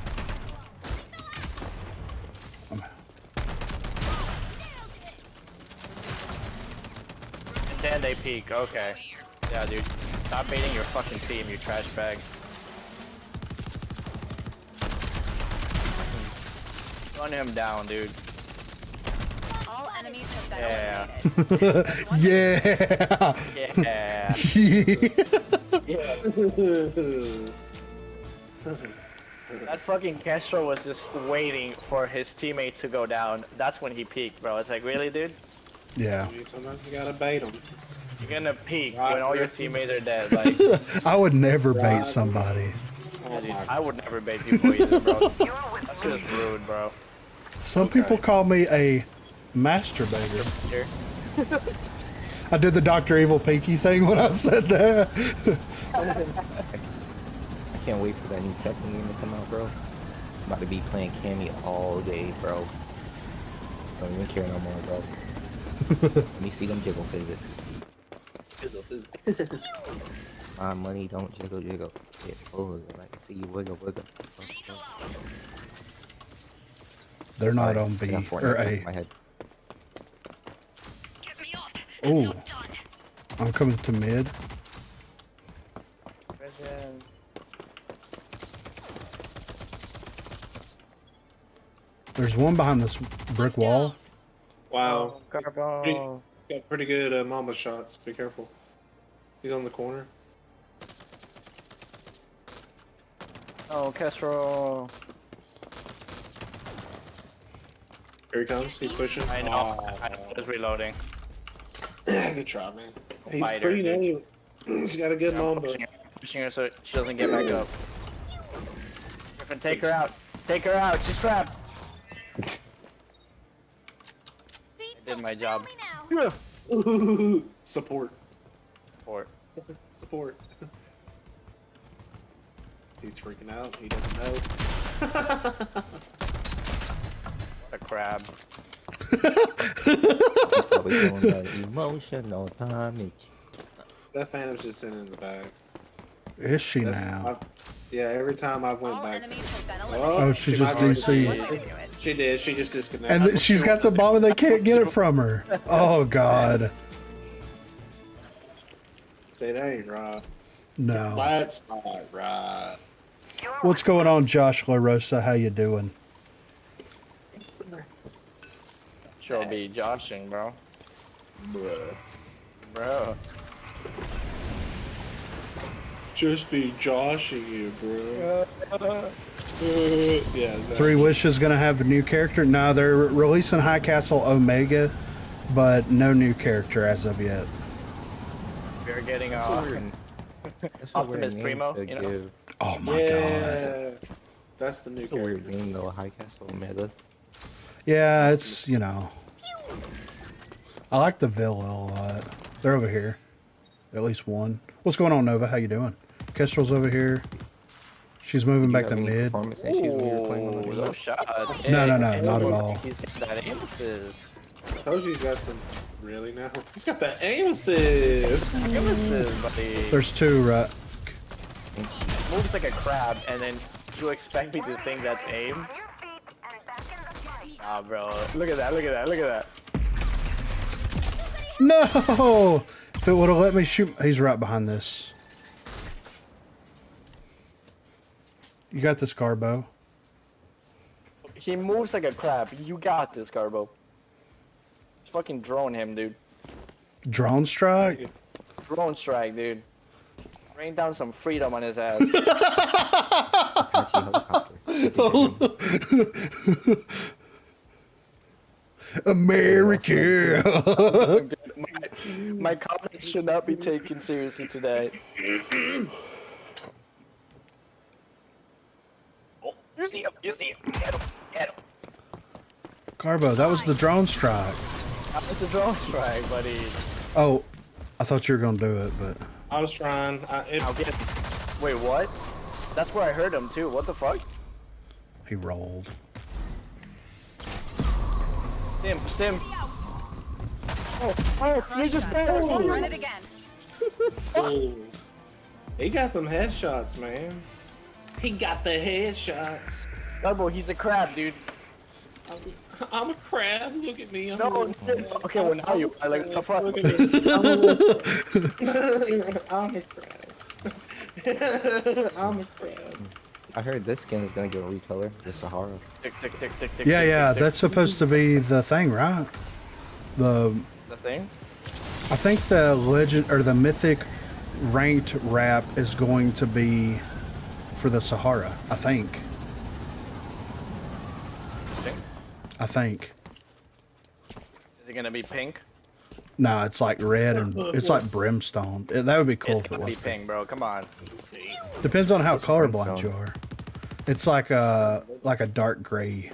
And then they peek. Okay. Yeah, dude. Stop baiting your fucking team, you trash bag. Run him down, dude. All enemies have been Yeah. eliminated. Yeah. That fucking Castro was just waiting for his teammate to go down. That's when he peaked, bro. It's like, really, dude? Yeah. sometimes you gotta bait them. You're gonna peak when all your teammates are dead. Like, I would never bait somebody. Oh dude, my I would never bait people either, bro. That's just rude, bro. Some people call me a masturbator. Here. I did the Dr. Evil Pinky thing when I said that. I can't wait for that new Tekken game to come out, bro. I'm about to be playing Cammy all day, bro. Don't even care no more, bro. Let me see them jiggle physics. My money don't jiggle. Yeah, oh, I like to see you wiggle. They're not Sorry, on I B got or Fortnite stuck in A. my head. Oh, I'm coming to mid. Vision. There's one behind this brick wall. Wow. Carbo. Got pretty good mama shots. Be careful. He's on the corner. Oh, Kestrel. Here he comes. He's pushing. I know. I know. Just reloading. Good try, man. He's Fighter, pretty dude. new. He's got a good mama. Pushing her so she doesn't get back up. Griffin, take her out. Take her out. She's trapped. I did my job. Support. Support. Support. He's freaking out. He doesn't know. What a crab. Probably doing that emotional damage. That Phantom's just sitting in the back. Is she now? Yeah, every time I've went All back. enemies have been Oh, eliminated. She just might already- DC. She did. She just disconnected. And she's got the bomb and they can't get it from her. Oh, God. Say that ain't right. No. That's not right. What's going on, Josh LaRosa? How you doing? Sure be joshing, bro. Bro. Just be joshing you, bro. Yeah. Exactly. Three Wishes gonna have a new character? No, they're releasing High Castle Omega, but no new character as of yet. We're getting That's a weird Optimus name Primo, to you know? give. Oh my God. Yeah. That's the new That's a weird character. name though, High Castle Meta. Yeah, it's, you know. I like the Villa a lot. They're over here. At least one. What's going on, Nova? How you doing? Kestrel's over here. She's moving back to mid. Performance issues when you were playing on the Ooh, remote? those shots. No, no, no, Hey, not at hey, all. He's got that aim assist. I told you he's got some. Really now? He's got the aim assist. Aim assist, buddy. There's two, right? Moves like a crab, and then you expect me to think that's aim? Ah, bro. Look at that, look at that, look at that. No! If it would have let me shoot. He's right behind this. You got this, Garbo. He moves like a crab. You got this, Garbo. Just fucking drone him, dude. Drone strike? Drone strike, dude. Rain down some freedom on his ass. Apache helicopter. America! Dude, my comments should not be taken seriously today. Oh, you see him, you see him. Get him, get him. Garbo, that was the drone strike. That was the drone strike, buddy. Oh, I thought you were gonna do it, but I was trying. I'll get him. Wait, what? That's where I heard him too. What the fuck? he rolled. Stim. Oh, you just Run it again. He got some headshots, man. He got the headshots. Garbo, he's a crab, dude. I'm a crab. Look at me. I'm No, a okay, well now you are like, what the Look fuck? at me. I'm a crab. I'm a crab. I heard this skin is gonna get a recolor, the Sahara. Tick, tick, tick, tick, tick, Yeah, tick, yeah, tick, that's supposed to be the thing, right? The the thing. I think the legend or the mythic ranked wrap is going to be for the Sahara. I think. I think. Is it gonna be pink? No, it's like red and it's like brimstone. That would be cool It's if it gonna be was. pink, bro. Come on. Depends on how colorblind brimstone. you are. It's like a dark gray,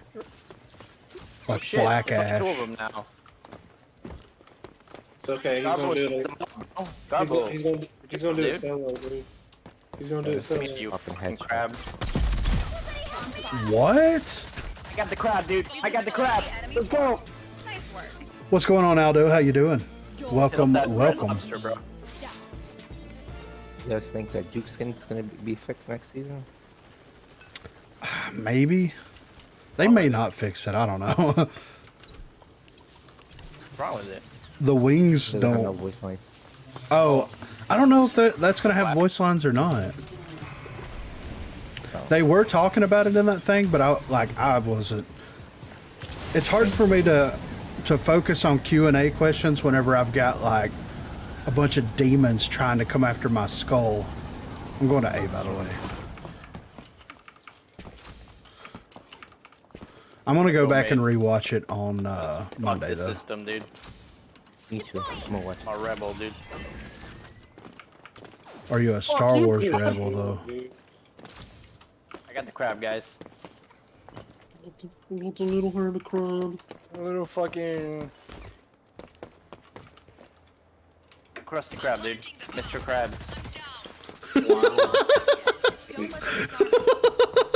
like Shit, black there's like ash. two of them now. It's okay. He's gonna do it. Garbo. He's gonna do it Dude. solo, dude. He's gonna do it Look at solo. you, Fucking fucking headshot. crab. What? I got the crab, dude. I got the crab. Let's go. Nice work. What's going on, Aldo? How you doing? Welcome, That red welcome. lobster, bro. You guys think that Duke skin's gonna be fixed next season? Maybe. They may not fix it. I don't know. What's wrong with it? The wings Doesn't have no don't. voice lines. Oh, I don't know if that's gonna have voice lines or not. They were talking about it in that thing, but I wasn't. It's hard for me to to focus on Q&A questions whenever I've got like a bunch of demons trying to come after my skull. I'm going to A, by the way. I'm gonna go back and rewatch it on Monday, though. System, dude. Me too. I'm gonna watch. I'm a rebel, dude. Are you a Star Wars rebel, though? I got the crab, guys. Not the little hermit crab. A little fucking crusty crab, dude. Mr. Krabs. Don't let them start.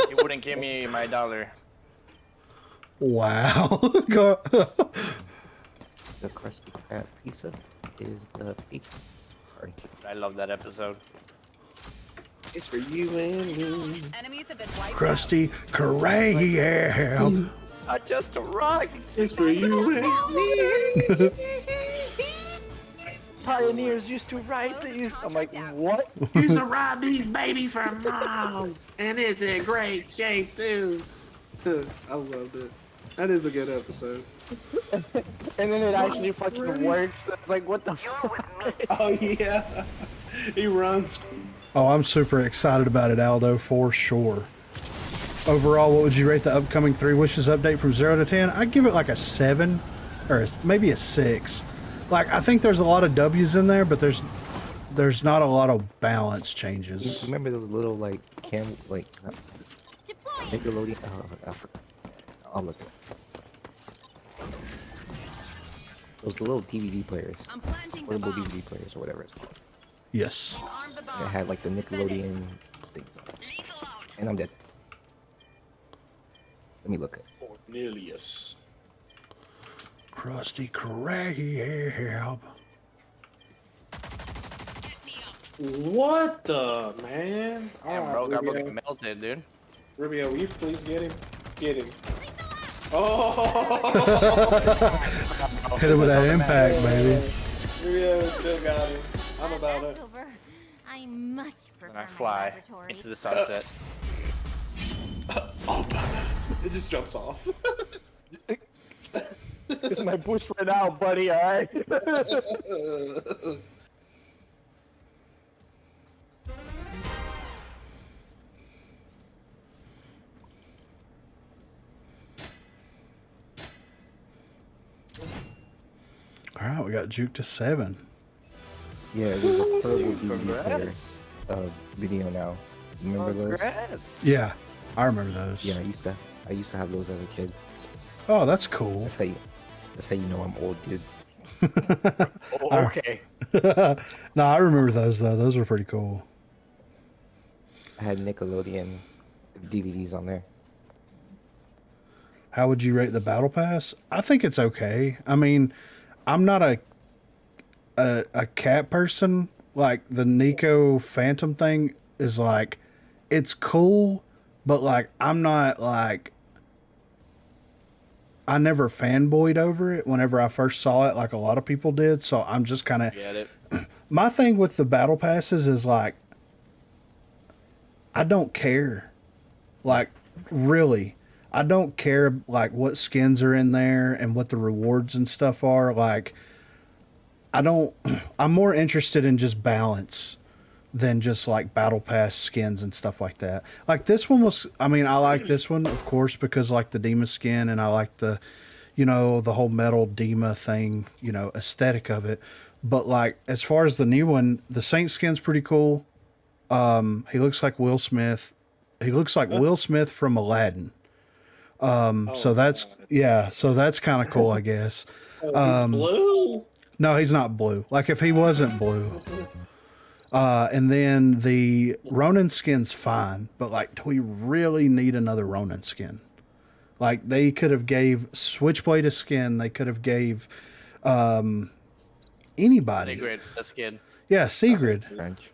He wouldn't give me my $1. Wow. The crusty crab pizza is the pizza. Sorry. I love that episode. It's for you and me. Enemies have been wiped Krusty Krab. Not just a rock. It's for you and me. Pioneers used to ride these. I'm like, what? Used to ride these babies for miles, and it's in great shape too. I loved it. That is a good episode. And then it actually fucking works. It's like, what the fuck? Oh yeah, he runs. Oh, I'm super excited about it, Aldo, for sure. Overall, what would you rate the upcoming 3 Wishes update from 0 to 10? I'd give it like a 7, or maybe a 6. Like, I think there's a lot of W's in there, but there's not a lot of balance changes. Remember those little like Nickelodeon? I forgot. I'll look at it. Those little DVD players, I'm planting the portable bomb. DVD players, or whatever it's called. Yes. Arm the It bomb. had like the Nickelodeon things on it. And I'm dead. Let me look at it. Cornelius. Krusty Krab. What the man? Damn, bro, got fucking melted, dude. Rubio, will you please get him? Get him. Oh! Hit it with that impact, baby. Rubio still got him. I'm about it. Over. I much prefer And I my fly laboratory. into the sunset. Oh, it just jumps off. This is my boost right now, buddy, alright? All right, we got Juke to 7. Yeah, there's a portable DVD player Congrats. video now. Remember those? Congrats. Yeah, I remember those. Yeah, I used to have those as a kid. Oh, that's cool. That's how you know I'm old, dude. Oh, okay. No, I remember those though. Those were pretty cool. I had Nickelodeon DVDs on there. How would you rate the battle pass? I think it's okay. I mean, I'm not a cat person. Like the Nico Phantom thing is like, it's cool, but like I'm not like, I never fanboyed over it whenever I first saw it, like a lot of people did. So I'm just kind of, Get it. my thing with the battle passes is like, I don't care. Like, really, I don't care like what skins are in there and what the rewards and stuff are. Like, I'm more interested in just balance than just like battle pass skins and stuff like that. Like this one was, I mean, I like this one, of course, because like the Dema skin and I like the, you know, the whole metal Dema thing, you know, aesthetic of it. But like, as far as the new one, the Saint skin's pretty cool. He looks like Will Smith. He looks like Will Smith from Aladdin. So that's, yeah, so that's kind of cool, I guess. He's blue? No, he's not blue. Like if he wasn't blue. And then the Ronin skin's fine, but like, do we really need another Ronin skin? Like they could have gave Switchblade a skin. They could have gave anybody. Sigrid, the skin. Yeah, Sigrid. French.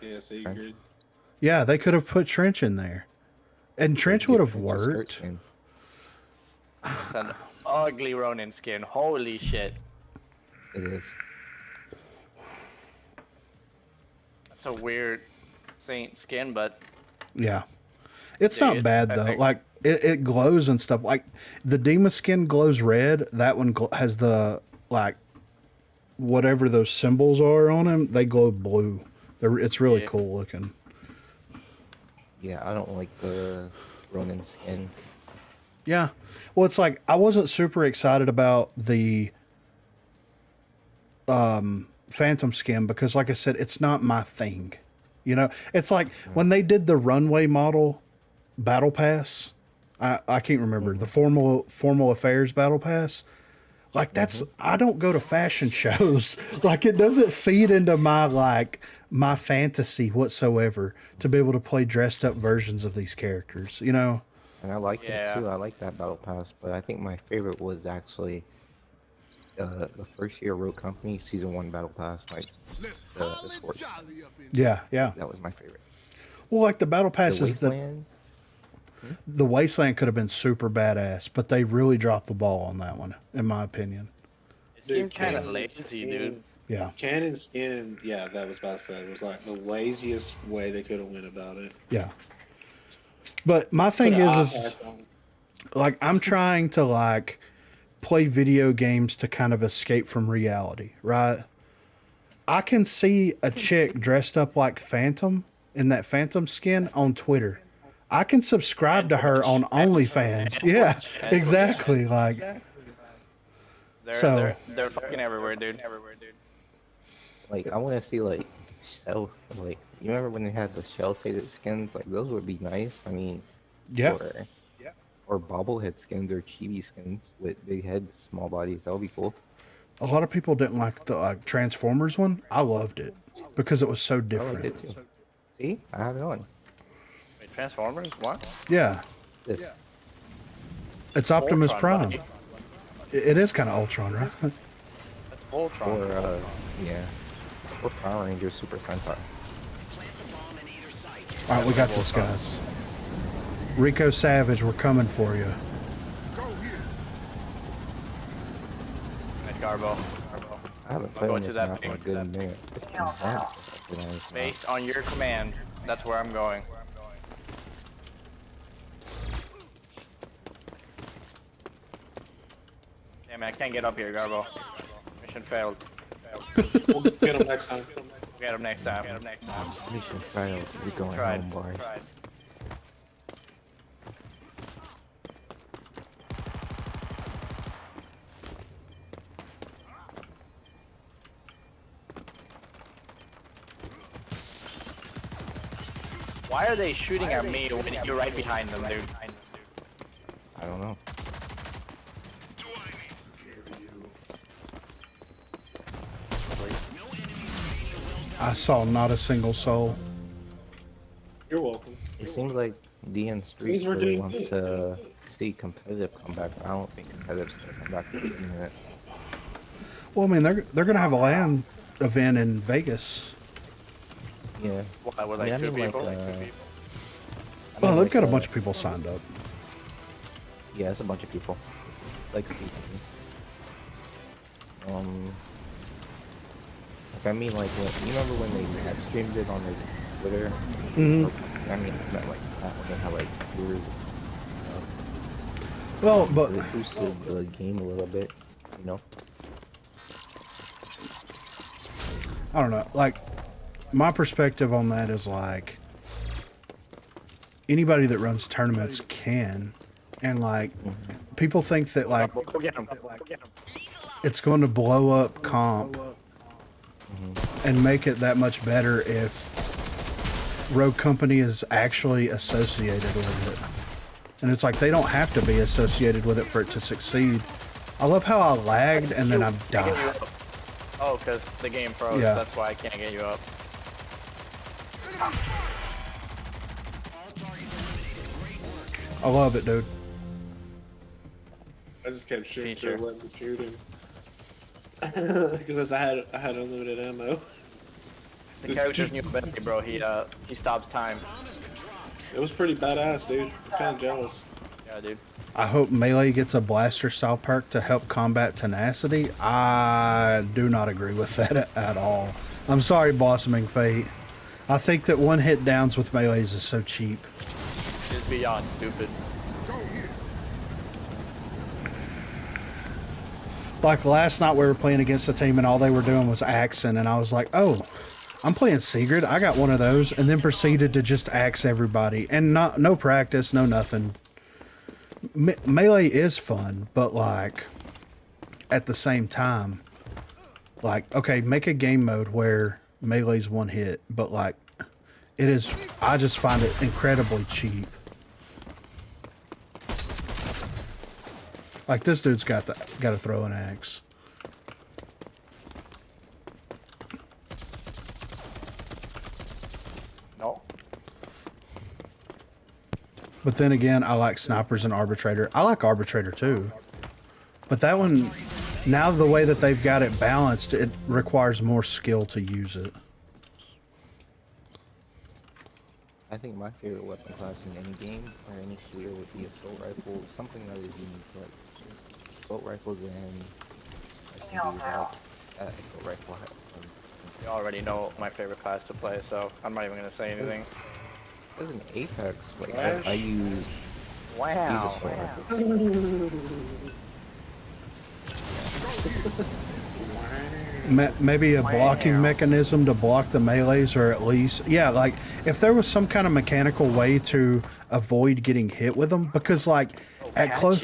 Yeah, Sigrid. Yeah, they could have put Trench in there, and Trench would have worked. It's an ugly Ronin skin. Holy shit. It is. That's a weird Saint skin, but Yeah, it's Dude, not bad I though. think- Like It glows and stuff. Like the Demon skin glows red. That one has the like whatever those symbols are on him. They glow blue. It's really cool looking. Yeah, I don't like the Ronin skin. Yeah. Well, it's like I wasn't super excited about the Phantom skin because, like I said, it's not my thing. You know, it's like when they did the runway model battle pass. I can't remember the formal affairs battle pass. Like that's I don't go to fashion shows. Like it doesn't feed into my fantasy whatsoever to be able to play dressed up versions of these characters. You know. And I liked it too. I like that battle pass, but I think my favorite was actually the first year Rogue Company Season 1 battle pass, like the sports. Yeah, yeah. That was my favorite. Well, like the battle pass The is the Wasteland could have been super badass, but they really dropped the ball on that one, in my opinion. It seemed kind of lazy, dude. Yeah. Canon skin, yeah, that was about to say. It was like the laziest way they could have went about it. Yeah. But my thing is like I'm trying to like play video games to kind of escape from reality, right? I can see a chick dressed up like Phantom in that Phantom skin on Twitter. I can subscribe to her on OnlyFans. Yeah, exactly. Like, They're fucking everywhere, dude. Like I want to see like shell. Like you remember when they had the shell shaded skins? Like those would be nice. I mean, yeah. Or bobblehead skins or chibi skins with big heads, small bodies. That would be cool. A lot of people didn't like the Transformers one. I loved it because it was so I like different. it too. See, I have it on. Wait, Transformers? What? Yeah, This. it's Optimus Ultron, Prime. buddy. It is kind of Ultron, right? That's Voltron. Or yeah. Or Power Rangers Super Sentai. All right, we got this, guys. Rico Savage, we're coming for you. Right, Garbo. I haven't I'll played go on to this that map in a ping. good minute. It's been months since I've been on this map. Based on your command, that's where I'm going. Damn it, I can't get up here, Garbo. Mission failed. We'll get them next time. Get him next time. Mission failed. You're going Tried. home, boy. Tried. Why are they shooting at me when you're right behind them, dude? I don't know. I saw not a single soul. You're welcome. It seems like DN Street These were really doing wants good. to see competitive come back. I don't think competitive's gonna come back in a minute. Well, I mean, they're gonna have a LAN event in Vegas. Yeah. What, with I mean, like I two mean, people? Well, they've got a bunch of people signed up. Yeah, it's a bunch of people. Like, like I mean, like, you remember when they had streamed it on their Twitter? Mhm. I mean, not like that when they had like viewers. Well, but It boosted the game a little bit, you know. I don't know. Like, my perspective on that is like anybody that runs tournaments can, and like people think that like Go get him. Go get him. it's going to blow up comp and make it that much better if Rogue Company is actually associated with it. And it's like they don't have to be associated with it for it to succeed. I love how I lagged and then I died. Oh, because the game froze. Yeah. That's why I can't get you up. I love it, dude. I just kept shooting Feature. to let me shoot him. Because I had unlimited ammo. The character's new ability, bro. He stops time. It was pretty badass, dude. I'm kind of jealous. Yeah, dude. I hope Melee gets a blaster style perk to help combat tenacity. I do not agree with that at all. I'm sorry, Blossoming Fate. I think that one hit downs with melees is so cheap. It's beyond stupid. Like last night we were playing against a team and all they were doing was axing, and I was like, oh, I'm playing Secret. I got one of those, and then proceeded to just axe everybody, and no practice, no nothing. Melee is fun, but like at the same time, like, okay, make a game mode where melee's one hit, but like it is, I just find it incredibly cheap. Like this dude's got to throw an axe. No. But then again, I like snipers and arbitrator. I like arbitrator too. But that one, now the way that they've got it balanced, it requires more skill to use it. I think my favorite weapon class in any game or any shooter would be assault rifle. Something that is unique, like assault rifles and SMG have assault rifle. You already know my favorite class to play, so I'm not even gonna say anything. There's an Apex. Like Flash. I use Wow. assault rifle. Maybe a blocking mechanism to block the melees, or at least, yeah, like if there was some kind of mechanical way to avoid getting hit with them, because like at close,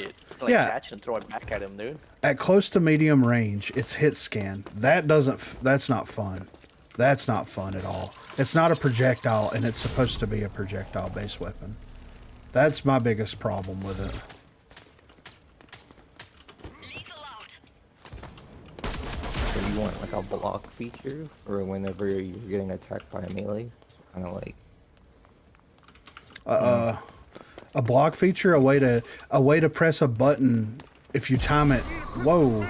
yeah, catch it and throw it back at him, dude. at close to medium range, it's hit scan. That's not fun. That's not fun at all. It's not a projectile, and it's supposed to be a projectile-based weapon. That's my biggest problem with it. So you want like a block feature for whenever you're getting attacked by a melee? Kind of like A block feature, a way to press a button if you time it. Whoa.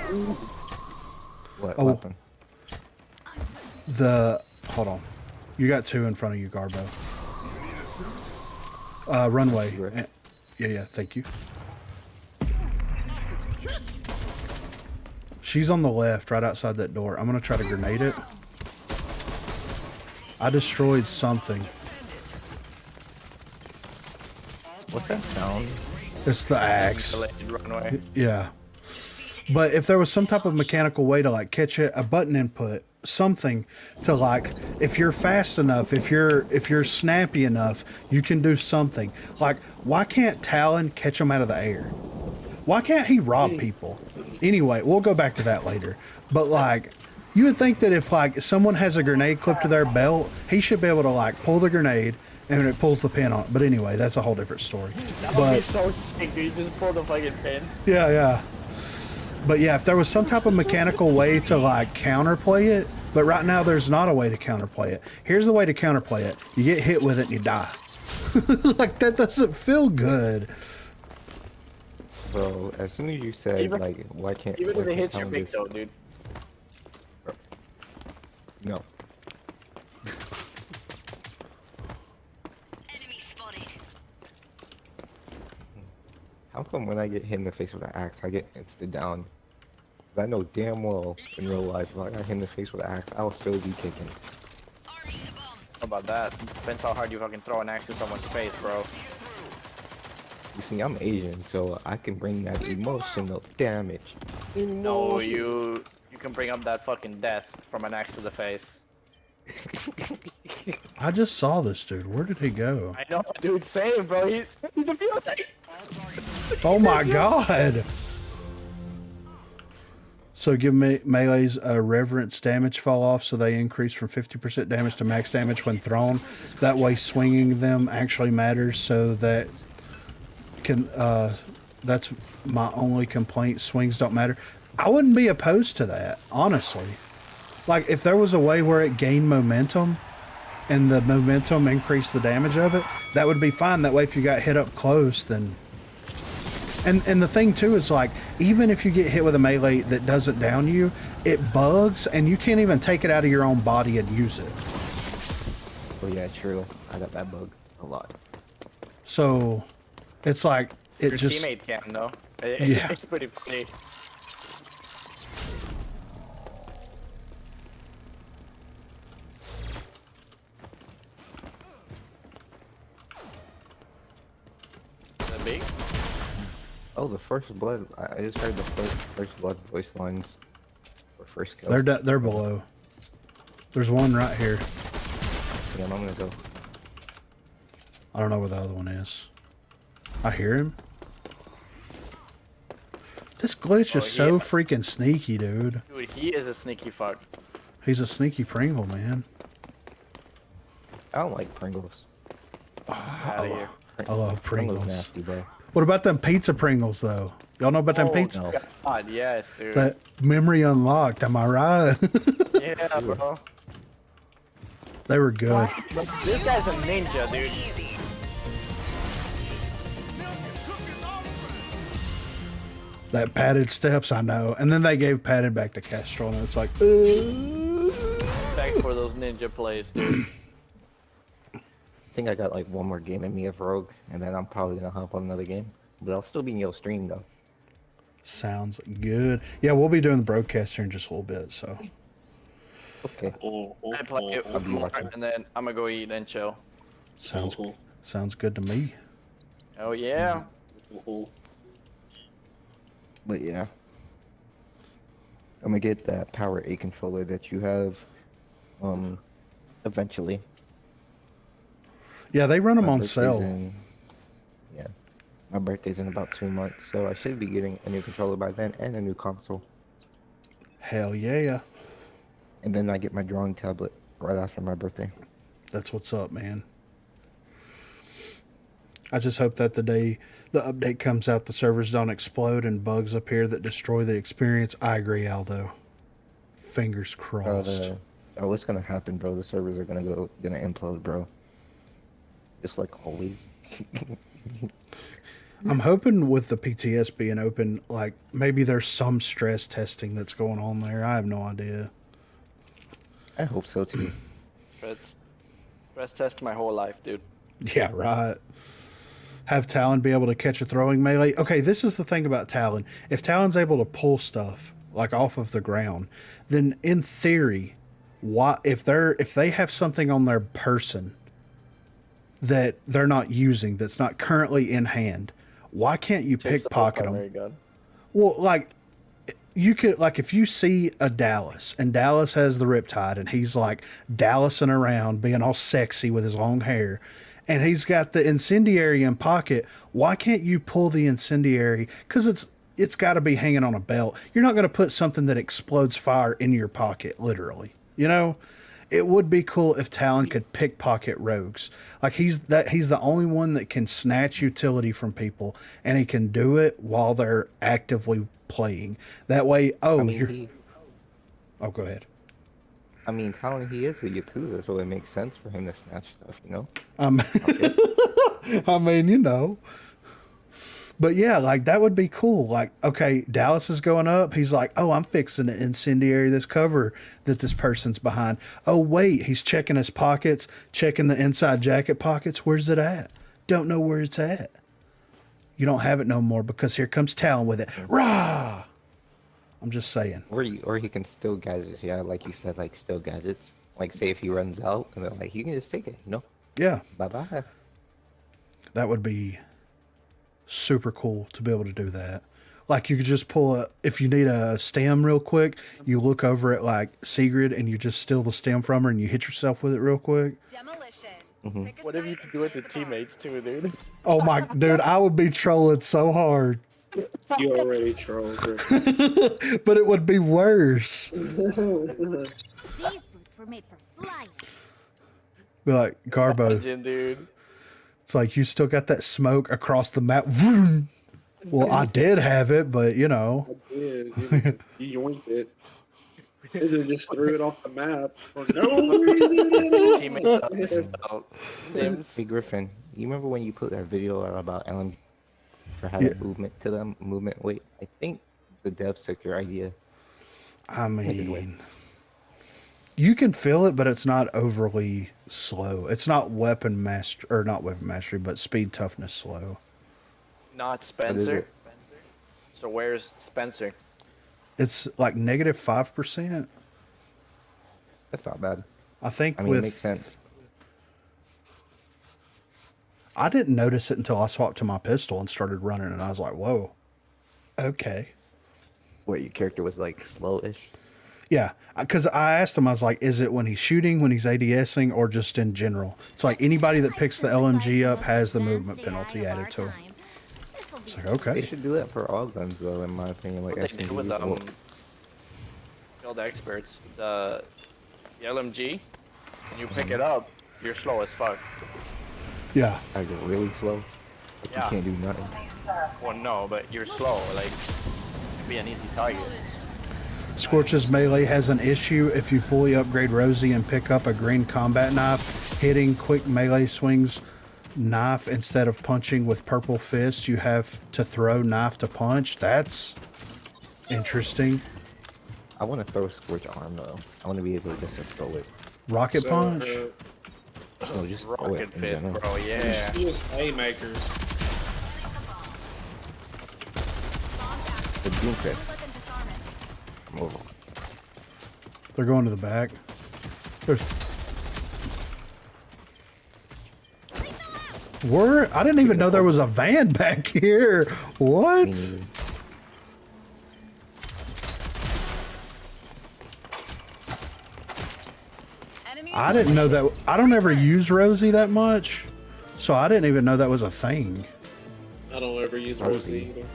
what Oh. weapon? Hold on. You got two in front of you, Garbo. Runway. Right. Yeah, thank you. She's on the left, right outside that door. I'm gonna try to grenade it. I destroyed something. What's that sound? It's the axe. Delayed runway. Yeah. But if there was some type of mechanical way to like catch it, a button input, something to like, if you're fast enough, if you're snappy enough, you can do something. Like, why can't Talon catch them out of the air? Why can't he rob people? Anyway, we'll go back to that later. But like, you would think that if like someone has a grenade clipped to their belt, he should be able to like pull the grenade and it pulls the pin on it. But anyway, that's a whole different story. That would be But so sick, dude. You just pull the fucking pin. yeah. But yeah, if there was some type of mechanical way to like counterplay it, but right now there's not a way to counterplay it. Here's the way to counterplay it. You get hit with it and you die. Like, that doesn't feel good. Bro, as soon as you said like, why can't Even if it hits your Talon big just- toe, dude. No. How come when I get hit in the face with an axe, I get instant down? 'Cause I know damn well in real life, if I got hit in the face with an axe, I'll still be kicking. How about that? Depends how hard you fucking throw an axe to someone's face, bro. You see, I'm Asian, so I can bring that emotional damage. No, you can bring up that fucking death from an axe to the face. I just saw this dude. Where did he go? I know, dude. Same, bro. He's defusing. Oh my god! So give melees a reverence damage fall off, so they increase from 50% damage to max damage when thrown. That way swinging them actually matters, so that can that's my only complaint. Swings don't matter. I wouldn't be opposed to that, honestly. Like, if there was a way where it gained momentum and the momentum increased the damage of it, that would be fine. That way if you got hit up close, then... And the thing too is, like, even if you get hit with a melee that doesn't down you, it bugs and you can't even take it out of your own body and use it. Oh yeah, true. I got that bug a lot. So it's like, it Your just... teammate can, though. Yeah. It's pretty funny. Is that big? Oh, the first blood. I just heard the first blood voice lines for first kill. They're below. There's one right here. Yeah, I'm gonna go. I don't know where the other one is. I hear him. This glitch is so freaking sneaky, dude. Dude, he is a sneaky fuck. He's a sneaky Pringle, man. I don't like Pringles. Out of here. I love Pringles. Nasty, bro. What about them pizza Pringles, though? Y'all know about them pizza? no. God, yes, dude. That memory unlocked, am I right? Yeah, bro. They were good. This guy's a ninja, dude. That padded steps, I know. And then they gave padded back to Castro, and it's like, Back for those ninja plays, dude. I think I got like one more game in me of Rogue, and then I'm probably gonna hop on another game. But I'll still be in your stream though. Sounds good. Yeah, we'll be doing the broadcast here in just a little bit, so. Okay. I play it I'll be more, watching. and then I'm gonna go eat and chill. Sounds good to me. Oh yeah. But yeah. I'm gonna get that Power 8 controller that you have eventually. Yeah, they run them My on birthday's sale. Yeah. My birthday's in about 2 months, so I should be getting a new controller by then and a new console. Hell yeah. And then I get my drawing tablet right after my birthday. That's what's up, man. I just hope that the day the update comes out, the servers don't explode and bugs appear that destroy the experience. I agree, Aldo. Fingers crossed. It's gonna happen, bro. The servers are gonna implode, bro. Just like always. I'm hoping with the PTS being open, like maybe there's some stress testing that's going on there. I have no idea. I hope so too. Stress test my whole life, dude. Yeah, right. Have Talon be able to catch a throwing melee. Okay, this is the thing about Talon. If Talon's able to pull stuff like off of the ground, then in theory, if they have something on their person that they're not using, that's not currently in hand, why can't you pickpocket them? Very good. Well, like you could, like if you see a Dallas and Dallas has the Riptide and he's like Dallasing around being all sexy with his long hair, and he's got the incendiary in pocket, why can't you pull the incendiary? Because it's got to be hanging on a belt. You're not going to put something that explodes fire in your pocket, literally. You know, it would be cool if Talon could pickpocket rogues. Like he's the only one that can snatch utility from people, and he can do it while they're actively playing. That way, oh go ahead. I mean, Talon, he is a Yakuza, so it makes sense for him to snatch stuff, you know? I mean, you know. But yeah, like that would be cool. Like, okay, Dallas is going up. He's like, oh, I'm fixing to incendiary this cover that this person's behind. Oh, wait, he's checking his pockets, checking the inside jacket pockets. Where's it at? Don't know where it's at. You don't have it no more because here comes Talon with it. Rah! I'm just saying. Or he can steal gadgets, yeah, like you said, like steal gadgets. Like say if he runs out, and then like you can just take it, you know? Yeah. Bye-bye. That would be super cool to be able to do that. Like you could just pull if you need a stem real quick, you look over at like Sigrid and you just steal the stem from her and you hit yourself with it real quick. Demolition. What if you could do it to teammates too, dude? Oh my, dude, I would be trolling so hard. You already trolled, bro. But it would be worse. These boots were made for flying. Be like, Garbo, Imagine, dude. it's like you still got that smoke across the map. Vroom. Well, I did have it, but you know. I did. You yoinked it. They just threw it off the map for no reason. Teammates stims. Hey Griffin, you remember when you put that video out about LMG for having movement weight? I think the devs took your idea. I mean, you can feel it, but it's not overly slow. It's not not weapon mastery, but speed toughness slow. Not What is Spencer. it? So where's Spencer? It's like negative 5%. That's not bad. I think I mean, it makes sense. I didn't notice it until I swapped to my pistol and started running, and I was like, whoa. Okay. What, your character was like slowish? Yeah, because I asked him, I was like, is it when he's shooting, when he's ADSing, or just in general? It's like anybody that picks the LMG up has the movement penalty added to him. It's like, They okay. should do that for all guns, though, in my opinion. Like, What they do with SMGs. build experts, the LMG, when you pick it up, you're slow as fuck. Yeah. I get really slow. Like, Yeah. you can't do nothing. Well, no, but you're slow. Like, it'd be an easy target. Scorch's melee has an issue if you fully upgrade Rosie and pick up a green combat knife. Hitting quick melee swings knife instead of punching with purple fists, you have to throw knife to punch. That's interesting. I want to throw Scorch arm, though. I want to be able to just throw it. Rocket punch. No, just throw Rocket it in fist, general. bro. Yeah. Use haymakers. The Doom Crest. Come over. They're going to the back. There's... I didn't even know there was a van back here. What? Me neither. I didn't know that. I don't ever use Rosie that much, so I didn't even know that was a thing. I don't ever use Rosie either.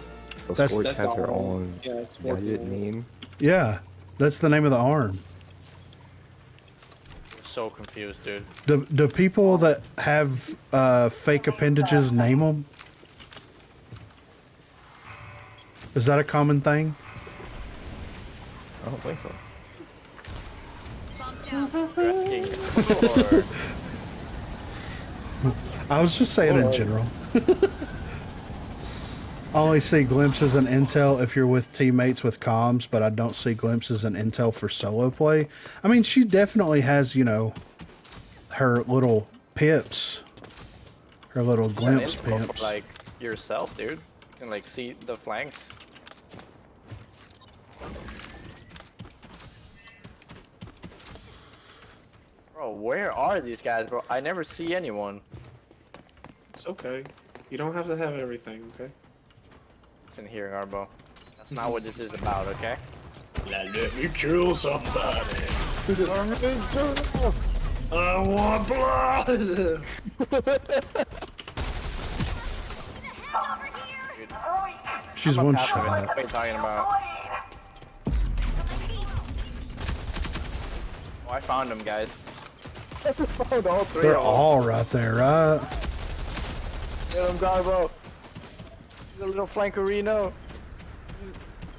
So That's- Scorch That's has the her arm. own Yeah, Scorch gadget is- name. Yeah, that's the name of the arm. So confused, dude. Do people that have fake appendages name them? Is that a common thing? I don't think so. You're asking for... I was just saying in general. I only see glimpses and intel if you're with teammates with comms, but I don't see glimpses and intel for solo play. I mean, she definitely has, you know, her little pips, her little glimpse info, pips. like yourself, dude. You can like see the flanks. Bro, where are these guys, bro? I never see anyone. It's okay. You don't have to have everything, okay? It's in here, Arbo. That's not what this is about, okay? Now let me kill somebody. I want blood. She's I'm one a passive, shot. what are you talking about? Oh, I found them, guys. I found all three They're of them. all right there, right? Get him, Garbo. He's a little flankerino.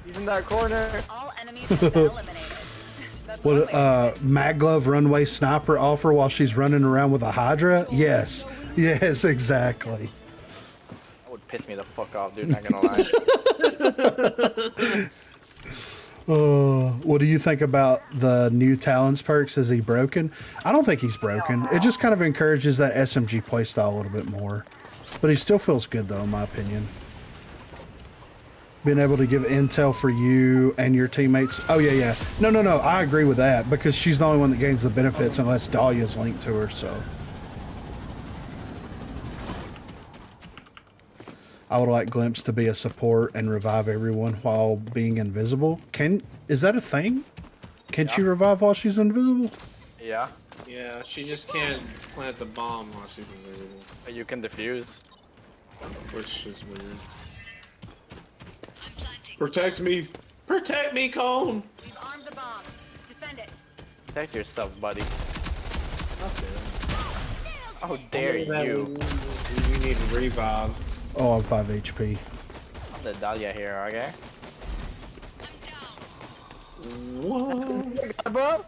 He's in that corner. All enemies have been eliminated. That's one Would way to do it. Mag Glove runway sniper offer while she's running around with a Hydra? Yes. Yes, exactly. That would piss me the fuck off, dude, not gonna lie. What do you think about the new Talon's perks? Is he broken? I don't think he's broken. It just kind of encourages that SMG playstyle a little bit more. But he still feels good, though, in my opinion. Being able to give intel for you and your teammates. Oh, yeah, yeah. No, I agree with that because she's the only one that gains the benefits unless Dahlia's linked to her, so. I would like Glimpse to be a support and revive everyone while being invisible. Is that a thing? Can she revive while she's invisible? Yeah, Yeah, she just can't plant the bomb while she's invisible, but you can defuse. which is weird. Protect me! Protect me, Cone! We've armed the bomb. Defend it. Protect yourself, buddy. How How dare you? You need to revive. Oh, I'm 5 HP. I'm the Dahlia here, okay? What? Bro?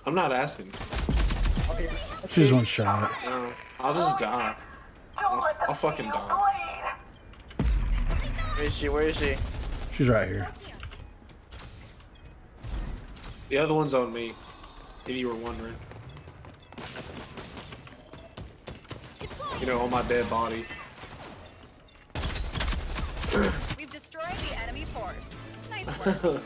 I'm not asking. She's one shot. No, I'll just die. I'll fucking die. Where is she? Where is she? She's right here. The other one's on me, if you were wondering. You know, on my dead body. We've destroyed the enemy force. Nice work.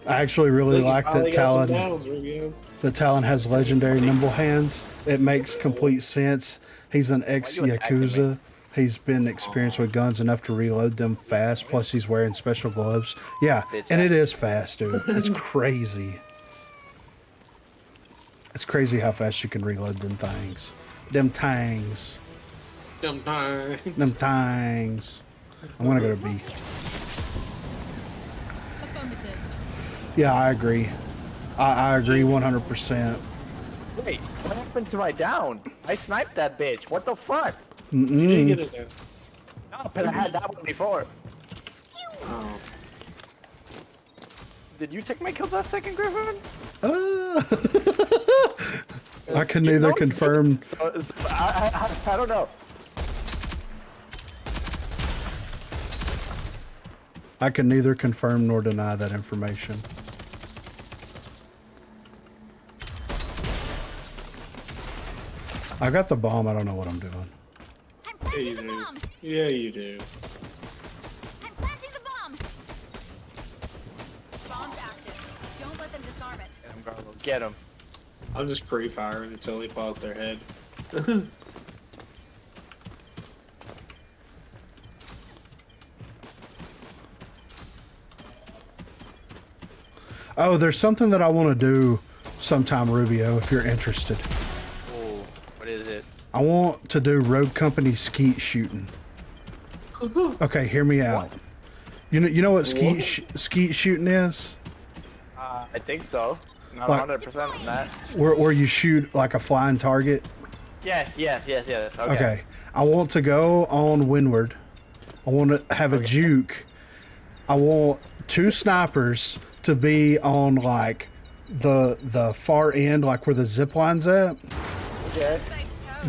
I actually really Look, you like finally that got some Talon. downs, Rubio. The Talon has legendary nimble hands. It makes complete sense. He's an Why you attacking ex-Yakuza. He's been experienced with guns enough to reload them fast, plus he's wearing special gloves. Yeah, and it is fast, dude. It's crazy. It's crazy how fast you can reload them things. Them tangs. Them time. Them tangs. I'm gonna go to B. Affirmative. Yeah, I agree. I agree 100%. Wait, what happened to my down? I sniped that bitch. What the fuck? You didn't get it there. No, but I had that one before. Oh. Did you take my kill that second, Griffin? I can neither confirm. I don't know. I can neither confirm nor deny that information. I got the bomb. I don't know what I'm doing. I'm Yeah, you planting the do. bomb. Yeah, you do. I'm planting the bomb. Bomb's active. Don't let them disarm it. I'm gonna go get him. I'm just pre-firing until they pop their head. Oh, there's something that I want to do sometime, Rubio, if you're interested. Oh, what is it? I want to do Rogue Company skeet shooting. Okay, hear me out. You know what skeet shooting is? I think so. Not Like- 100% on that. Where you shoot like a flying target. Yes. Okay. Okay. I want to go on windward. I want to have a juke. I want 2 snipers to be on like the far end, like where the zip line's at. Okay.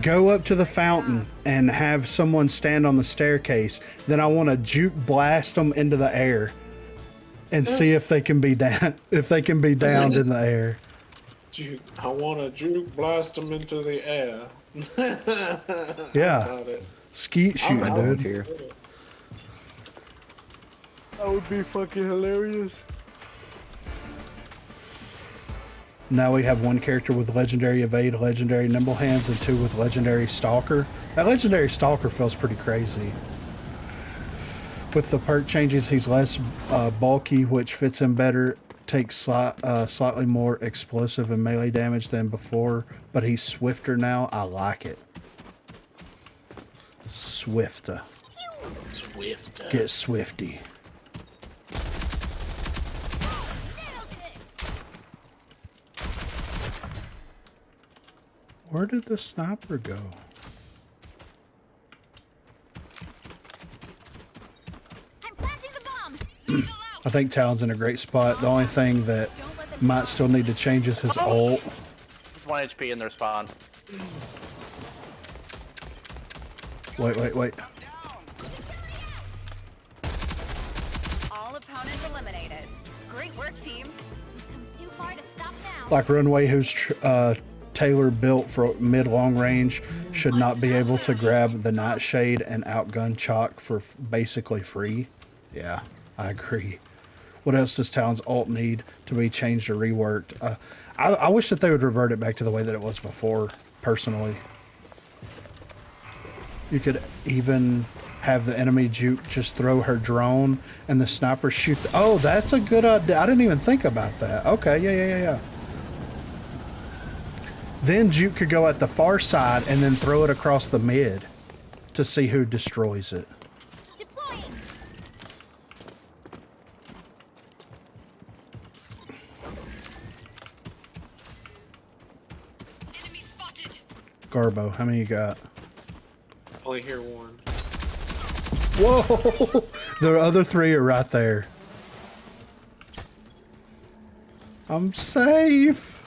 Go up to the fountain and have someone stand on the staircase. Then I want to juke blast them into the air and see if they can be down. If they can be downed in the air. I want to juke blast them into the air. Yeah. Got it. Skeet shooting, dude. Volunteer. That would be fucking hilarious. Now we have 1 character with legendary evade, legendary nimble hands, and 2 with legendary stalker. That legendary stalker feels pretty crazy. With the perk changes, he's less bulky, which fits him better. Takes slightly more explosive and melee damage than before, but he's swifter now. I like it. Swifter. Swift. Get swifty. Where did the sniper go? I'm planting the bomb. I think Talon's in a great spot. The only thing that might still need to change is his ult. It's 1 HP in their spawn. Wait. All opponents eliminated. Great work, team. Come too far to stop now. Like Runway, who's Taylor built for mid-long range, should not be able to grab the Nightshade and outgun Chalk for basically free. Yeah, I agree. What else does Talon's ult need to be changed or reworked? I wish that they would revert it back to the way that it was before, personally. You could even have the enemy juke just throw her drone and the sniper shoot. Oh, that's a good idea. I didn't even think about that. Okay, yeah. Then juke could go at the far side and then throw it across the mid to see who destroys it. Deploying. Enemy spotted. Garbo, how many you got? Only hear 1. Whoa! The other 3 are right there. I'm safe.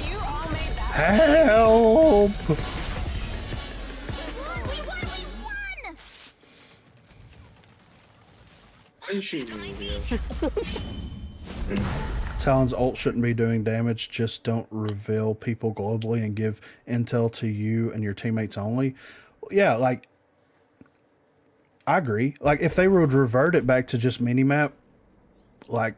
You all made that. Help! We won! Why are you shooting me, Rubio? Talon's ult shouldn't be doing damage. Just don't reveal people globally and give intel to you and your teammates only. Yeah, like, I agree. Like, if they would revert it back to just minimap, like,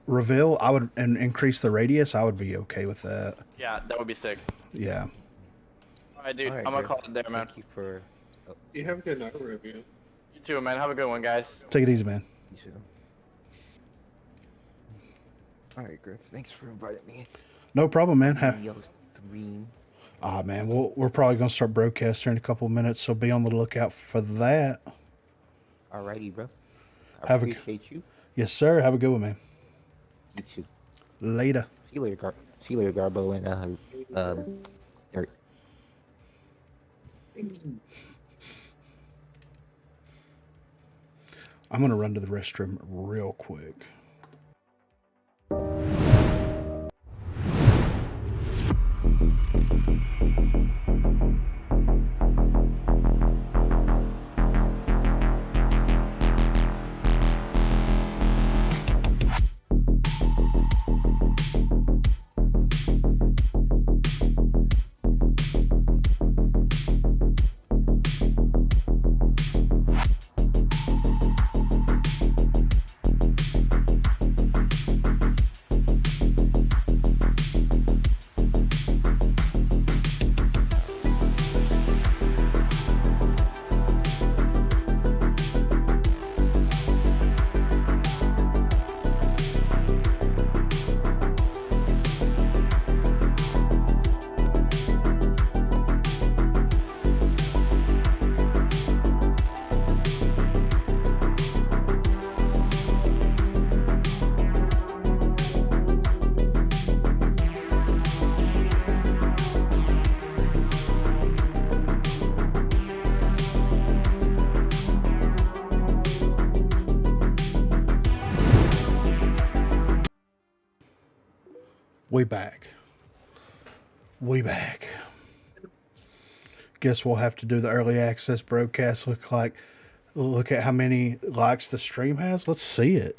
reveal, I would, and increase the radius, I would be okay with that. Yeah, that would be sick. Yeah. Alright, dude, Alright, I'm gonna Griff. call it there, man. Thank you for. Oh, You have a good night, review. You too, man. Have a good one, guys. Take it easy, man. you too. Alright, Griff. Thanks for inviting me. No problem, man. Yo, stream. Man, we're probably going to start broadcasting in a couple of minutes, so be on the lookout for that. Alrighty, bro. I Have a- appreciate you. Yes, sir. Have a good one, man. You too. Later. See you later, Garbo, and Eric. I'm going to run to the restroom real quick. We back. We back. Guess we'll have to do the early access broadcast. Look at how many likes the stream has. Let's see it.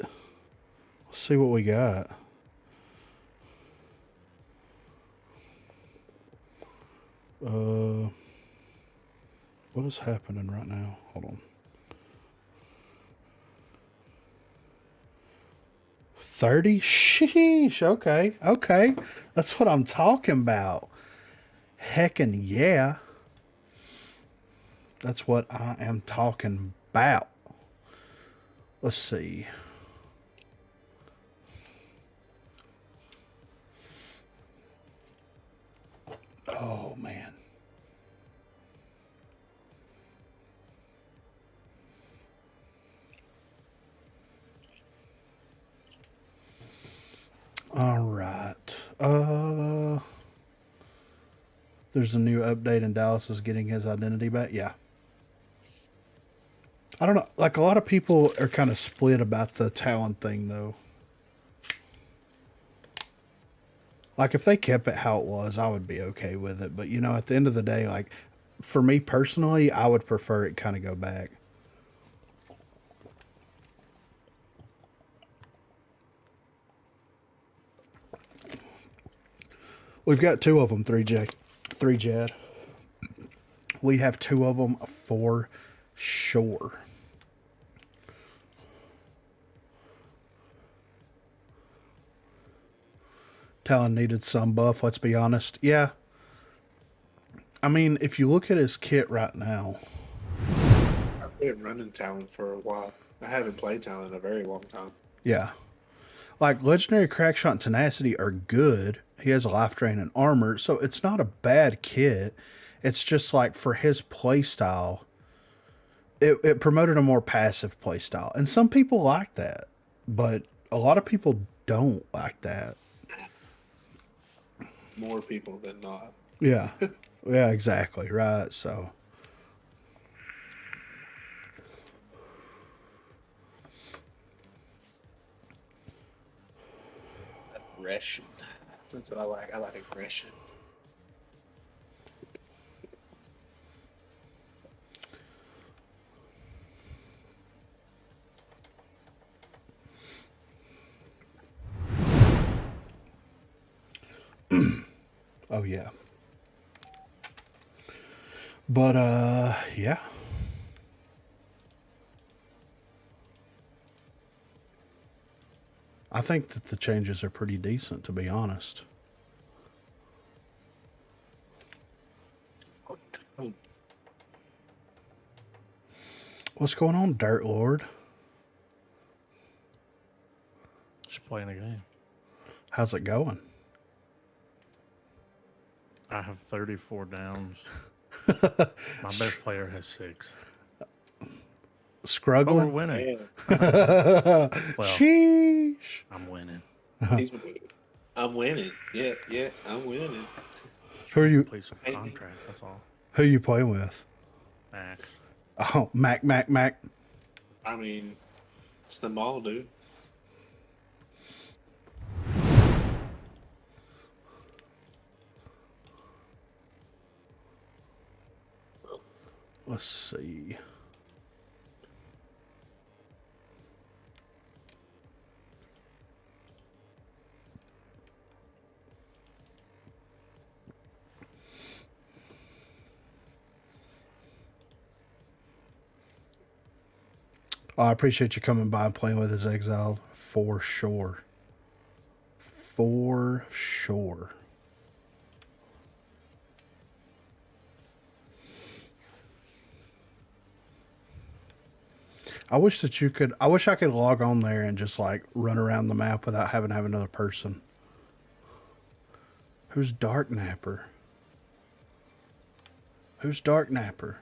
Let's see what we got. What is happening right now? Hold on. 30? Sheesh. Okay. That's what I'm talking about. Heckin' yeah. That's what I am talking about. Let's see. Oh, man. All right. There's a new update and Dallas is getting his identity back. Yeah. I don't know. Like, a lot of people are kind of split about the Talon thing, though. Like, if they kept it how it was, I would be okay with it. But, you know, at the end of the day, like, for me personally, I would prefer it kind of go back. We've got two of them, 3J. 3 Jad. We have two of them for sure. Talon needed some buff, let's be honest. Yeah. I mean, if you look at his kit right now. I've been running Talon for a while. I haven't played Talon in a very long time. Yeah. Like, Legendary Crackshot and Tenacity are good. He has a life drain and armor, so it's not a bad kit. It's just like for his playstyle, it promoted a more passive playstyle. And some people like that, but a lot of people don't like that. More people than not. Yeah. Yeah, exactly. Right. So. Aggression. That's what I like. I like aggression. Oh, yeah. But, yeah. I think that the changes are pretty decent, to be honest. What's going on, Dirt Lord? Just playing a game. How's it going? I have 34 downs. My best player has 6. But we're Scruggling? winning. Man, Well, Sheesh. I'm winning. I'm winning. Yeah, I'm winning. Who are you? Play some contracts. That's all. Who you playing with? Mac. Oh, Mac. I mean, it's them all, dude. Let's see. Oh, I appreciate you coming by and playing with us, Exile, for sure. For sure. I wish that you could. I wish I could log on there and just like run around the map without having to have another person. Who's Dark Napper? Who's Dark Napper?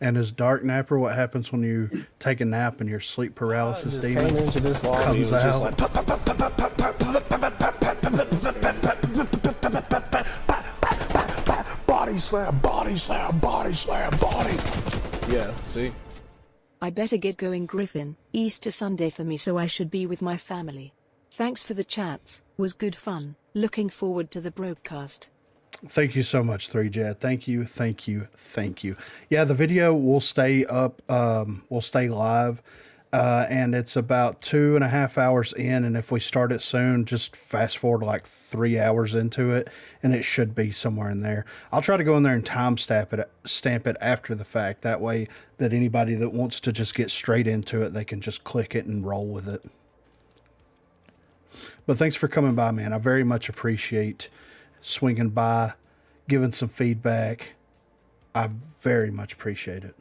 And is Dark Napper what happens when you take a nap and your sleep paralysis Just came into this lobby, it comes was just out? Body slam, body slam, body slam, body. Yeah, see? I better get going, Griffin. Easter Sunday for me, so I should be with my family. Thanks for the chats. Was good fun. Looking forward to the broadcast. Thank you so much, 3Jet. Thank you. Yeah, the video will stay up, will stay live, and it's about 2.5 hours in, and if we start it soon, just fast forward like 3 hours into it, and it should be somewhere in there. I'll try to go in there and stamp it after the fact. That way that anybody that wants to just get straight into it, they can just click it and roll with it. But thanks for coming by, man. I very much appreciate swinging by, giving some feedback. I very much appreciate it.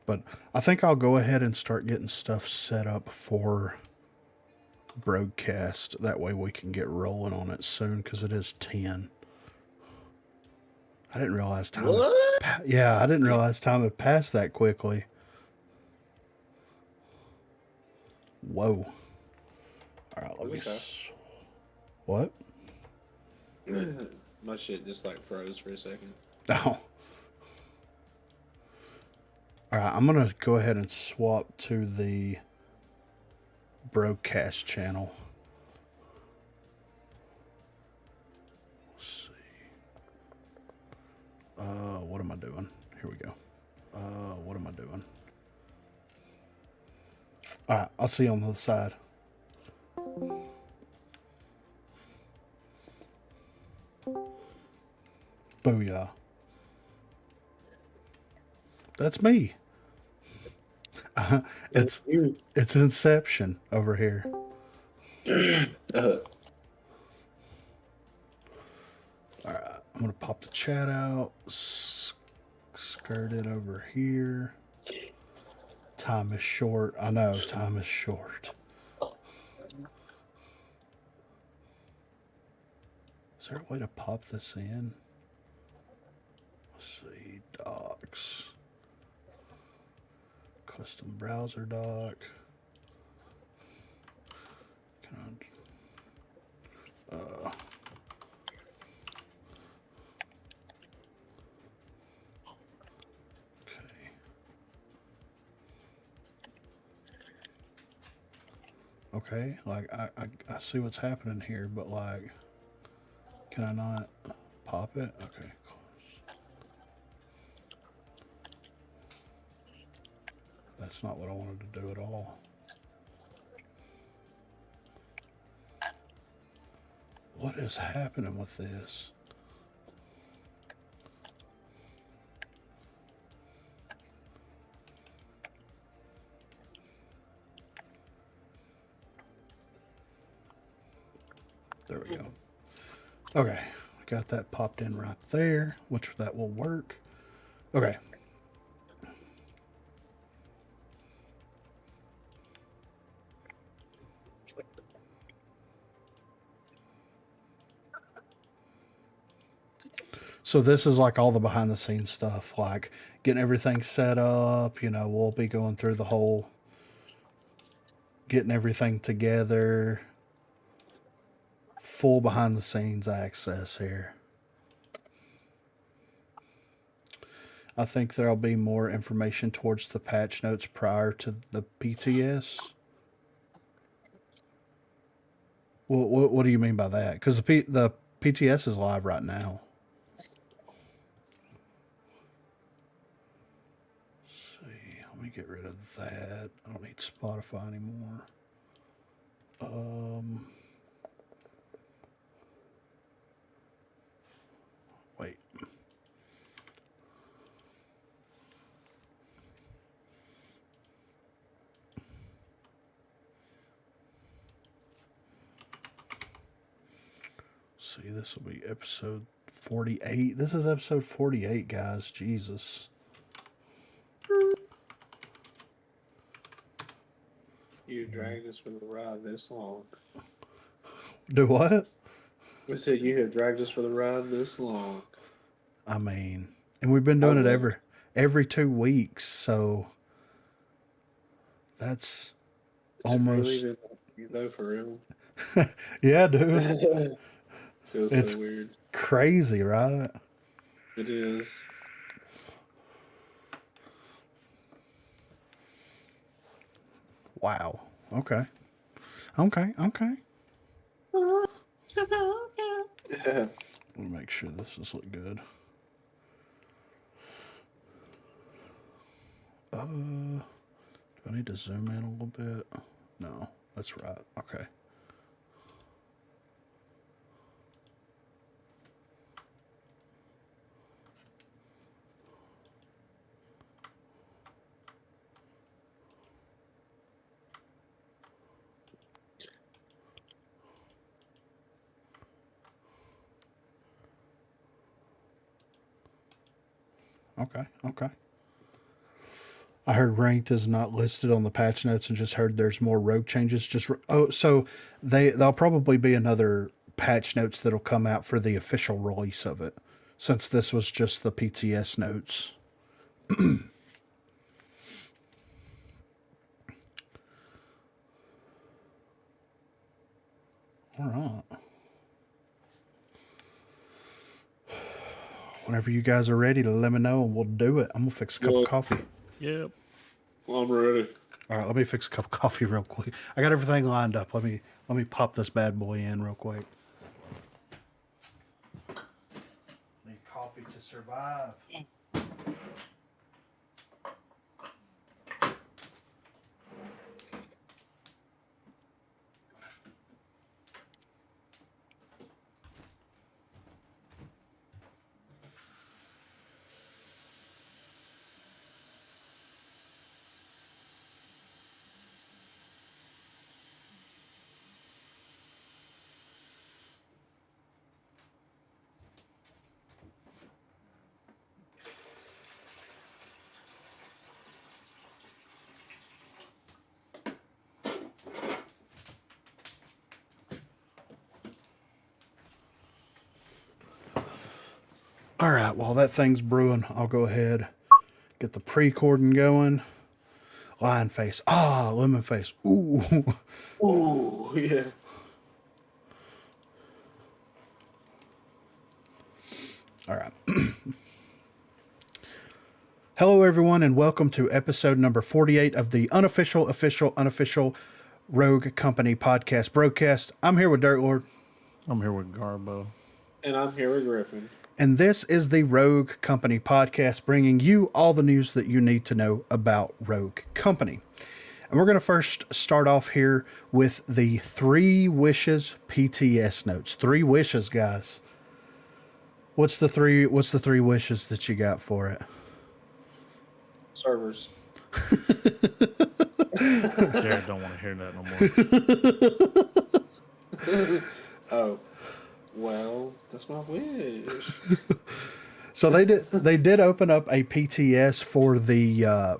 But I think I'll go ahead and start getting stuff set up for broadcast. That way we can get rolling on it soon, because it is 10. I didn't realize time. What? Yeah, I didn't realize time had passed that quickly. Whoa. All right, let me. What? My shit just like froze for a second. Oh. All right, I'm gonna go ahead and swap to the broadcast channel. Let's see. What am I doing? Here we go. What am I doing? All right, I'll see you on the other side. Booyah. That's me. It's Inception over here. All right, I'm gonna pop the chat out. Skirt it over here. Time is short. I know, time is short. Is there a way to pop this in? Let's see, docs. Custom browser doc. Can I, okay. Okay, like I see what's happening here, but like, can I not pop it? Okay, cool. That's not what I wanted to do at all. What is happening with this? There we go. Okay, got that popped in right there, which that will work. Okay. So this is like all the behind the scenes stuff, like getting everything set up, you know, we'll be going through the whole getting everything together. Full behind the scenes access here. I think there'll be more information towards the patch notes prior to the PTS. What do you mean by that? Because the PTS is live right now. Let's see, let me get rid of that. I don't need Spotify anymore. Wait. See, this will be episode 48. This is episode 48, guys. Jesus. You dragged us for the ride this long. Do what? I said you have dragged us for the ride this long. I mean, and we've been doing it every 2 weeks, so that's almost. Really you though, for real. Yeah, dude. Feels It's so weird. crazy, right? It is. Wow. Okay. Okay. Okay. Yeah. Let me make sure this is look good. Do I need to zoom in a little bit? No, that's right. Okay. Okay, okay. I heard ranked is not listed on the patch notes and just heard there's more rogue changes. So there'll probably be another patch notes that'll come out for the official release of it, since this was just the PTS notes. All right. Whenever you guys are ready to let me know and we'll do it. I'm gonna fix a cup of coffee. Yep. Well, I'm ready. All right, let me fix a cup of coffee real quick. I got everything lined up. Let me pop this bad boy in real quick. Need coffee to survive. All right, while that thing's brewing, I'll go ahead, get the pre-cording going. Lion face. Ah, lemon face. Ooh. Ooh, yeah. All right. Hello, everyone, and welcome to episode number 48 of the unofficial Rogue Company podcast broadcast. I'm here with Dirt Lord. I'm here with Garbo. And I'm here with Griffin. and this is the Rogue Company podcast, bringing you all the news that you need to know about Rogue Company. And we're going to first start off here with the 3 Wishes PTS notes. 3 wishes, guys. What's the three wishes that you got for it? Servers. Jared don't want to hear that no more. Oh, well, that's my wish. So they did open up a PTS for the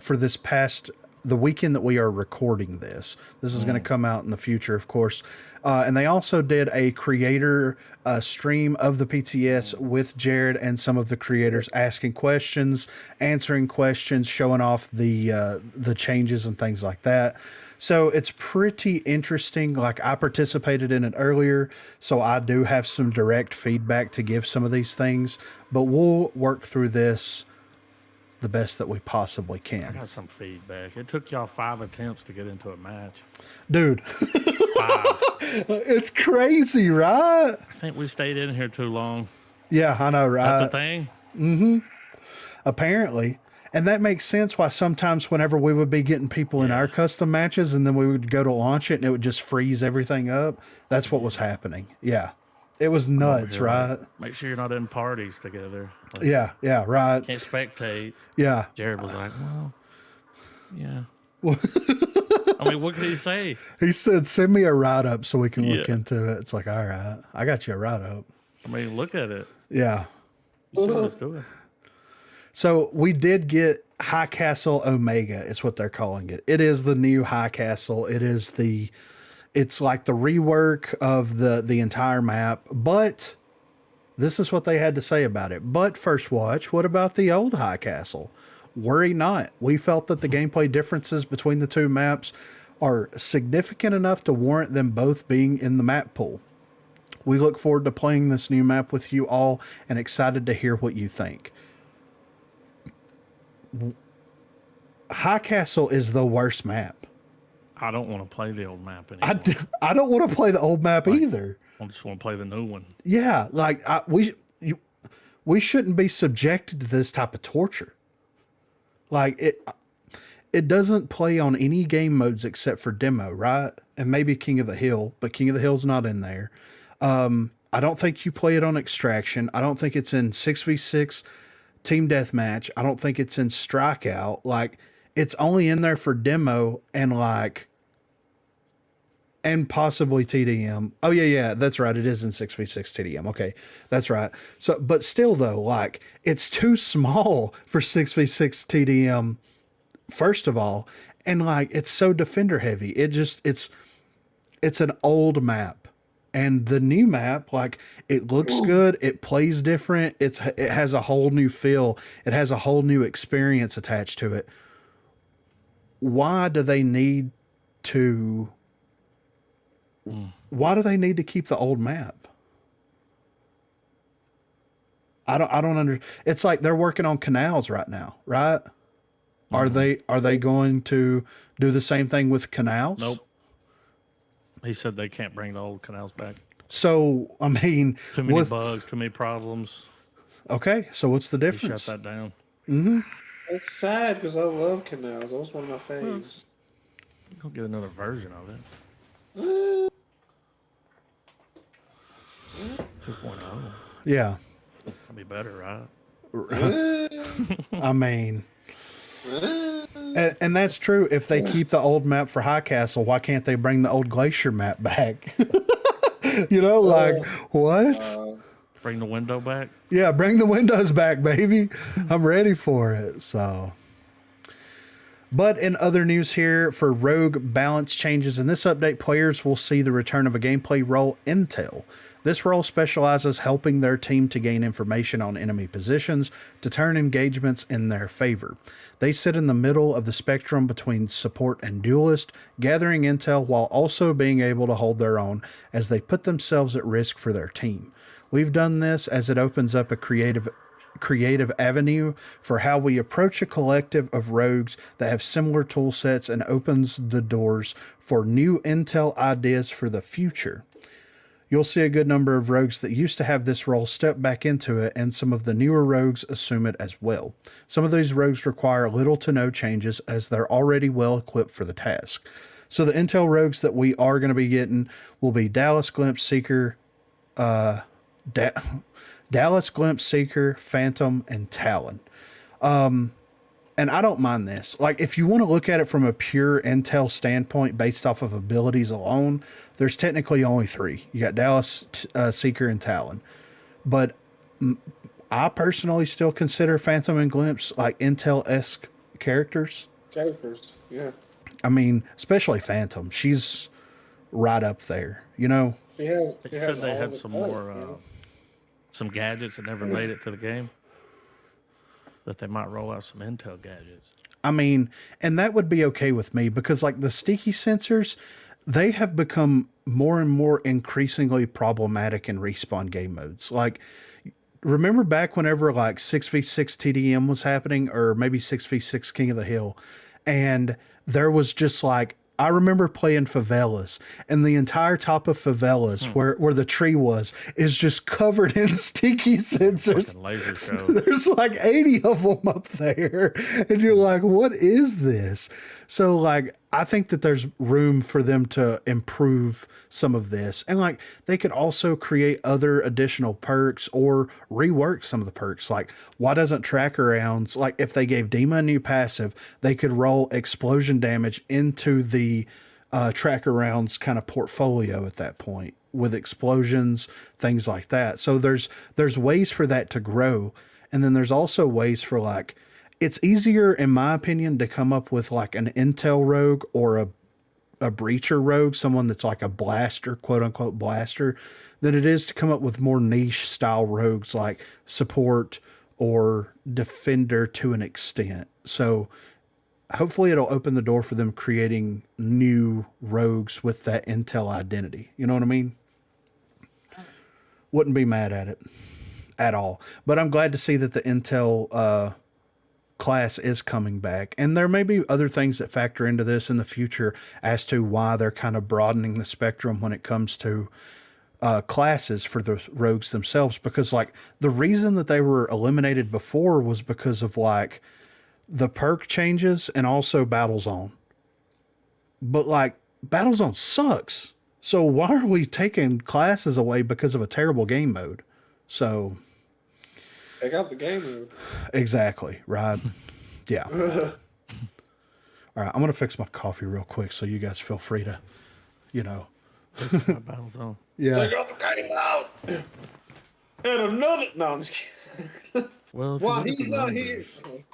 weekend that we are recording this. This is going to come out in the future, of course. And they also did a creator stream of the PTS with Jared and some of the creators asking questions, answering questions, showing off the changes and things like that. So it's pretty interesting. Like, I participated in it earlier, so I do have some direct feedback to give some of these things, but we'll work through this the best that we possibly I can. got some feedback. It took y'all 5 attempts to get into a match. Dude, 5. it's crazy, right? I think we stayed in here too long. Yeah, I know, right? That's a thing? Apparently. And that makes sense why sometimes whenever we would be getting people in our custom matches and then we would go to launch it and it would just freeze everything up. That's what was happening. Yeah. It was nuts, Here, right? like, make sure you're not in parties together. Like, Yeah, right. Can't spectate. Yeah. Jared was like, well, yeah. I mean, what could he say? He said, send me a write-up so we can look Yeah. into it. It's like, all right, I got you a write-up. I mean, look at it. Yeah. You see what it's doing. So we did get High Castle Omega, is what they're calling it. It is the new High Castle. It's like the rework of the entire map, but this is what they had to say about it. But First Watch, what about the old High Castle? Worry not. We felt that the gameplay differences between the two maps are significant enough to warrant them both being in the map pool. We look forward to playing this new map with you all and excited to hear what you think. High Castle is the worst map. I don't want to play the old map anymore. I don't want to play the old map either. I just want to play the new one. Yeah, like we shouldn't be subjected to this type of torture. Like it doesn't play on any game modes except for demo, right? And maybe King of the Hill, but King of the Hill's not in there. I don't think you play it on Extraction. I don't think it's in 6v6 Team Deathmatch. I don't think it's in Strikeout. Like, it's only in there for demo and possibly TDM. Oh yeah, that's right. It is in 6v6 TDM. Okay, that's right. So, but still though, like, it's too small for 6v6 TDM. First of all, and like, it's so defender heavy. It's an old map. And the new map, like, it looks good. It plays different. It has a whole new feel. It has a whole new experience attached to it. Why do they need to keep the old map? I don't it's like they're working on canals right now, right? Are they going to do the same thing with canals? Nope. He said they can't bring the old canals back. So, I mean, Too many bugs, too many problems. Okay, so what's the He difference? shut that down. It's sad because I love canals. That was one of my faves. You'll get another version of it. 2.0. Yeah. That'd be better, right? I mean, and that's true. If they keep the old map for High Castle, why can't they bring the old Glacier map back? Like, what? Bring the window back. Yeah, bring the windows back, baby. I'm ready for it. So, but in other news here, for Rogue balance changes in this update, players will see the return of a gameplay role, Intel. This role specializes helping their team to gain information on enemy positions to turn engagements in their favor. They sit in the middle of the spectrum between support and duelist, gathering intel while also being able to hold their own as they put themselves at risk for their team. We've done this as it opens up a creative avenue for how we approach a collective of rogues that have similar tool sets and opens the doors for new intel ideas for the future. You'll see a good number of rogues that used to have this role step back into it, and some of the newer rogues assume it as well. Some of these rogues require little to no changes as they're already well equipped for the task. So the intel rogues that we are going to be getting will be Dallas Glimpse Seeker, Dallas Glimpse Seeker, Phantom, and Talon. And I don't mind this. Like, if you want to look at it from a pure intel standpoint based off of abilities alone, there's technically only 3. You got Dallas, Seeker, and Talon. But I personally still consider Phantom and Glimpse like intel-esque characters. Characters, yeah. I mean, especially Phantom. She's right up there, you know? They said they had some more, some gadgets that never made it to the game. That they might roll out some intel gadgets. I mean, and that would be okay with me because, like, the sticky sensors, they have become more and more increasingly problematic in respawn game modes. Like, remember back whenever, like, 6v6 TDM was happening, or maybe 6v6 King of the Hill, and there was just, like, I remember playing Favelas, and the entire top of Favelas, where the tree was, is just covered in sticky sensors. Laser show. There's like 80 of them up there, and you're like, what is this? So, like, I think that there's room for them to improve some of this, and like they could also create other additional perks or rework some of the perks. Like, why doesn't tracker rounds, like if they gave Dima a new passive, they could roll explosion damage into the tracker rounds kind of portfolio at that point with explosions, things like that. So there's ways for that to grow, and then there's also ways for, like, it's easier, in my opinion, to come up with like an intel rogue or a breacher rogue, someone that's like a blaster, quote unquote blaster, than it is to come up with more niche style rogues like support or defender to an extent. So hopefully it'll open the door for them creating new rogues with that intel identity. You know what I mean? Wouldn't be mad at it at all. But I'm glad to see that the intel class is coming back, and there may be other things that factor into this in the future as to why they're kind of broadening the spectrum when it comes to classes for the rogues themselves, because like the reason that they were eliminated before was because of like the perk changes and also battle zone, but like battle zone sucks, so why are we taking classes away because of a terrible game mode? So Take out the game mode. exactly, right? Yeah. All right, I'm gonna fix my coffee real quick, so you guys feel free to, you know. Battle zone. Yeah. Take out the game mode. And another. No, I'm just kidding. Well, if Why you look at he's the not numbers, here?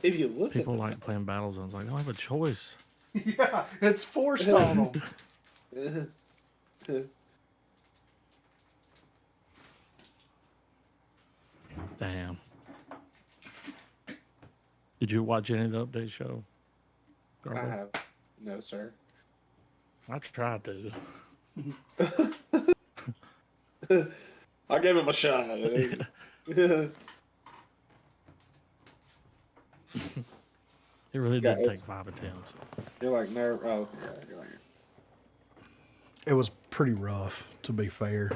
If you look people at like playing battle zones. Like, I don't have a choice. Yeah, it's forced on them. Damn. Did you watch any of the update show? I Garbo? have. No, sir. I tried to. I gave him a shot. It really Yeah, did it's- take 5 attempts. You're like, no. Oh, yeah. You're like, It was pretty rough, to be fair.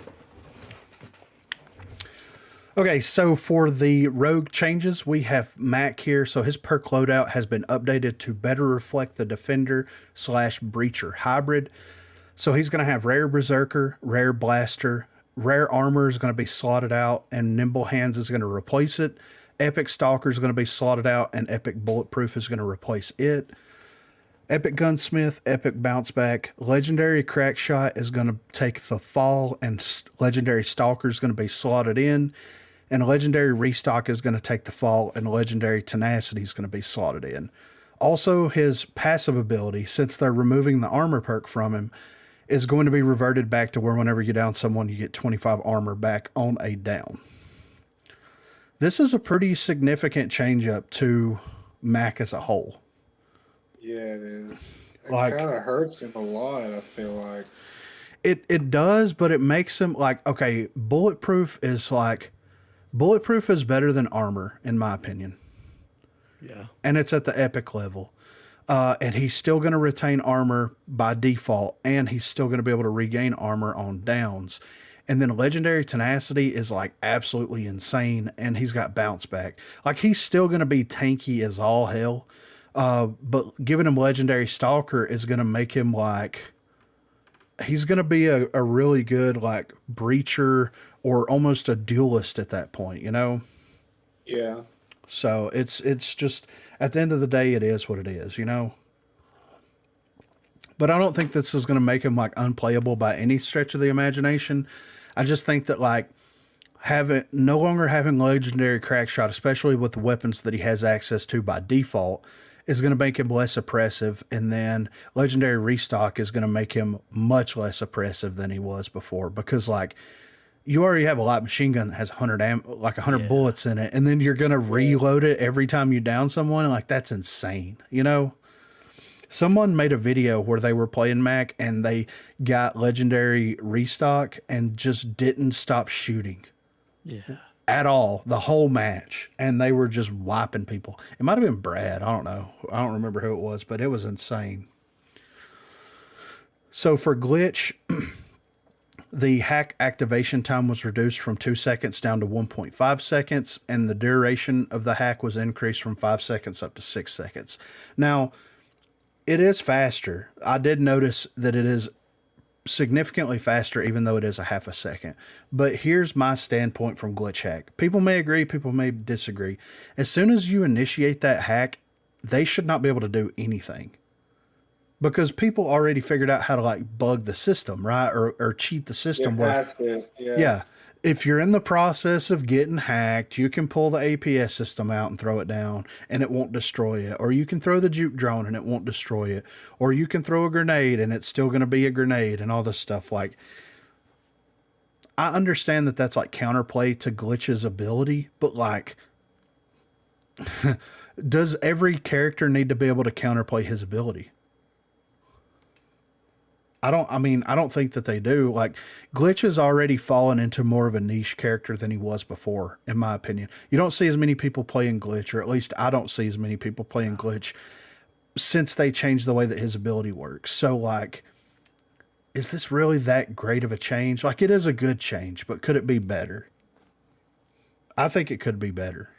Okay, so for the rogue changes, we have Mac here. So his perk loadout has been updated to better reflect the defender / breacher hybrid. So he's going to have rare berserker, rare blaster, rare armor is going to be slotted out, and nimble hands is going to replace it. Epic stalker is going to be slotted out, and epic bulletproof is going to replace it. Epic Gunsmith, Epic Bounce Back, Legendary Crack Shot is going to take the fall, and Legendary Stalker is going to be slotted in. And Legendary Restock is going to take the fall, and Legendary Tenacity is going to be slotted in. Also, his passive ability, since they're removing the armor perk from him, is going to be reverted back to where whenever you down someone, you get 25 armor back on a down. This is a pretty significant change up to Mac as a whole. yeah, it is. It Like- kind of hurts him a lot, I feel like. It does, but it makes him like, okay, bulletproof is better than armor, in my opinion. Yeah. And it's at the epic level. And he's still going to retain armor by default, and he's still going to be able to regain armor on downs. And then legendary tenacity is like absolutely insane, and he's got bounce back. Like he's still going to be tanky as all hell, but giving him legendary stalker is going to make him like he's going to be a really good like breacher or almost a duelist at that point, you know? Yeah. So it's just at the end of the day, it is what it is, you know? But I don't think this is going to make him like unplayable by any stretch of the imagination. I just think that like no longer having legendary crack shot, especially with the weapons that he has access to by default, is going to make him less oppressive. And then legendary restock is going to make him much less oppressive than he was before, because like you already have a light machine gun that has 100 bullets in it, and then you're going to reload it every time you down someone. Like that's insane, you know? Someone made a video where they were playing Mac and they got legendary restock and just didn't stop shooting. Yeah. At all, the whole match. And they were just wiping people. It might have been Brad. I don't know. I don't remember who it was, but it was insane. So for glitch, the hack activation time was reduced from 2 seconds down to 1.5 seconds, and the duration of the hack was increased from 5 seconds up to 6 seconds. Now, it is faster. I did notice that it is significantly faster, even though it is a half a second. But here's my standpoint from glitch hack. People may agree, people may disagree. As soon as you initiate that hack, they should not be able to do anything, because people already figured out how to like bug the system, right? Or cheat the system. Yeah. If you're in the process of getting hacked, you can pull the APS system out and throw it down and it won't destroy it. Or you can throw the juke drone and it won't destroy it. Or you can throw a grenade and it's still going to be a grenade and all this stuff. Like, I understand that that's like counterplay to Glitch's ability, but like, does every character need to be able to counterplay his ability? I don't think that they do. Like, Glitch has already fallen into more of a niche character than he was before, in my opinion. You don't see as many people playing Glitch, or at least I don't see as many people playing Glitch since they changed the way that his ability works. So, like, is this really that great of a change? Like, it is a good change, but could it be better? I think it could be better.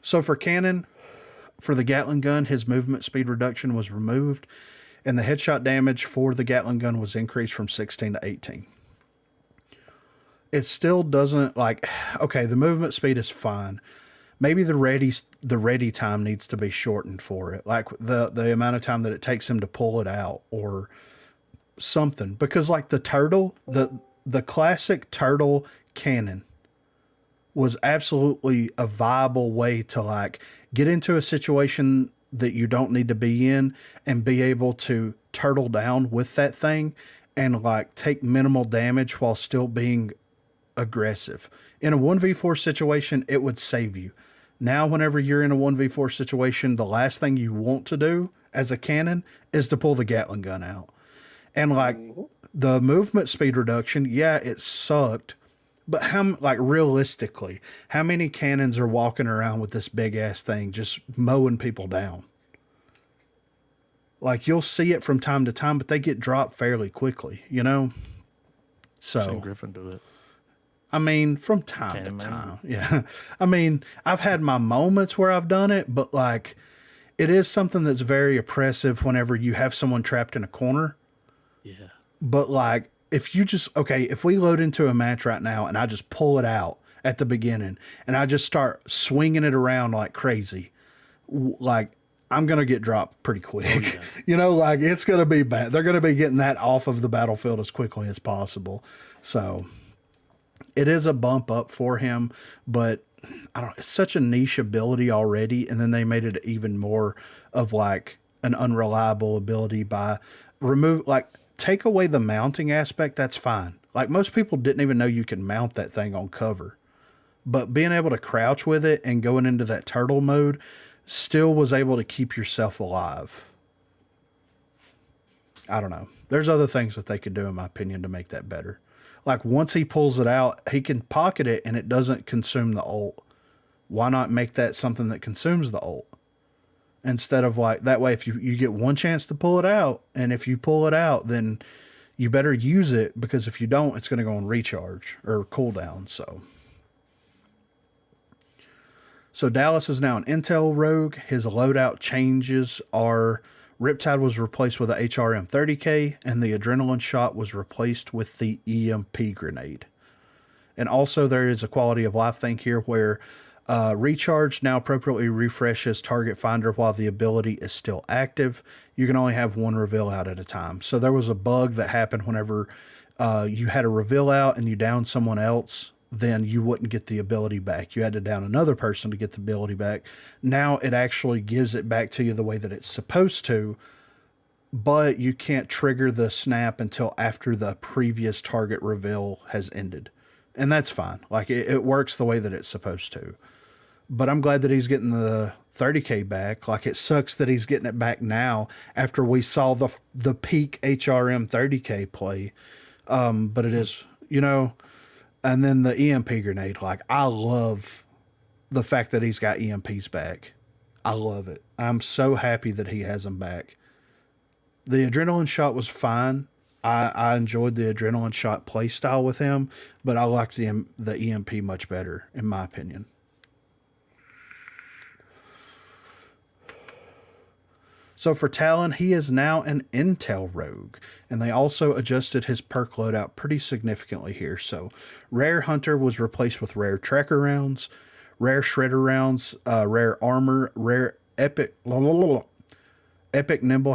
So for Cannon, for the Gatling gun, his movement speed reduction was removed, and the headshot damage for the Gatling gun was increased from 16 to 18. It still doesn't, like, okay, the movement speed is fine. Maybe the ready time needs to be shortened for it, like the amount of time that it takes him to pull it out or something. Because like the turtle, the classic turtle cannon was absolutely a viable way to like get into a situation that you don't need to be in and be able to turtle down with that thing and like take minimal damage while still being aggressive. In a 1v4 situation, it would save you. Now, whenever you're in a 1v4 situation, the last thing you want to do as a cannon is to pull the Gatling gun out. And like the movement speed reduction, yeah, it sucked. But realistically, how many cannons are walking around with this big ass thing just mowing people down? Like, you'll see it from time to time, but they get dropped fairly quickly, you know? So Seen Griffin do it. I mean, from time to time. Yeah. I mean, I've had my moments where I've done it, but like, it is something that's very oppressive whenever you have someone trapped in a corner. Yeah. But like, if we load into a match right now and I just pull it out at the beginning and I just start swinging it around like crazy, like, I'm going to get dropped pretty quick. Oh, yeah. You know, like, it's going to be bad. They're going to be getting that off of the battlefield as quickly as possible. So it is a bump up for him, but it's such a niche ability already. And then they made it even more of like an unreliable ability by take away the mounting aspect. That's fine. Like, most people didn't even know you could mount that thing on cover, but being able to crouch with it and going into that turtle mode still was able to keep yourself alive. I don't know. There's other things that they could do, in my opinion, to make that better. Like, once he pulls it out, he can pocket it and it doesn't consume the ult why not make that something that consumes the ult? Instead of like, that way if you get one chance to pull it out, and if you pull it out, then you better use it, because if you don't, it's going to go on recharge or cooldown. So Dallas is now an Intel rogue. His loadout changes are Riptide was replaced with a HRM-30K, and the Adrenaline Shot was replaced with the EMP grenade. And also there is a quality of life thing here where recharge now appropriately refreshes target finder while the ability is still active. You can only have one reveal out at a time. So there was a bug that happened whenever you had a reveal out and you downed someone else, then you wouldn't get the ability back. You had to down another person to get the ability back. Now it actually gives it back to you the way that it's supposed to, but you can't trigger the snap until after the previous target reveal has ended. And that's fine. Like it works the way that it's supposed to. But I'm glad that he's getting the 30K back. Like, it sucks that he's getting it back now after we saw the peak HRM 30K play. But it is, you know, and then the EMP grenade. Like, I love the fact that he's got EMPs back. I love it. I'm so happy that he has them back. The Adrenaline Shot was fine. I enjoyed the Adrenaline Shot play style with him, but I like the EMP much better, in my opinion. So for Talon, he is now an Intel rogue, and they also adjusted his perk loadout pretty significantly here. So Rare Hunter was replaced with Rare Tracker rounds, Rare Shredder rounds, Rare Armor, Rare Epic Nimble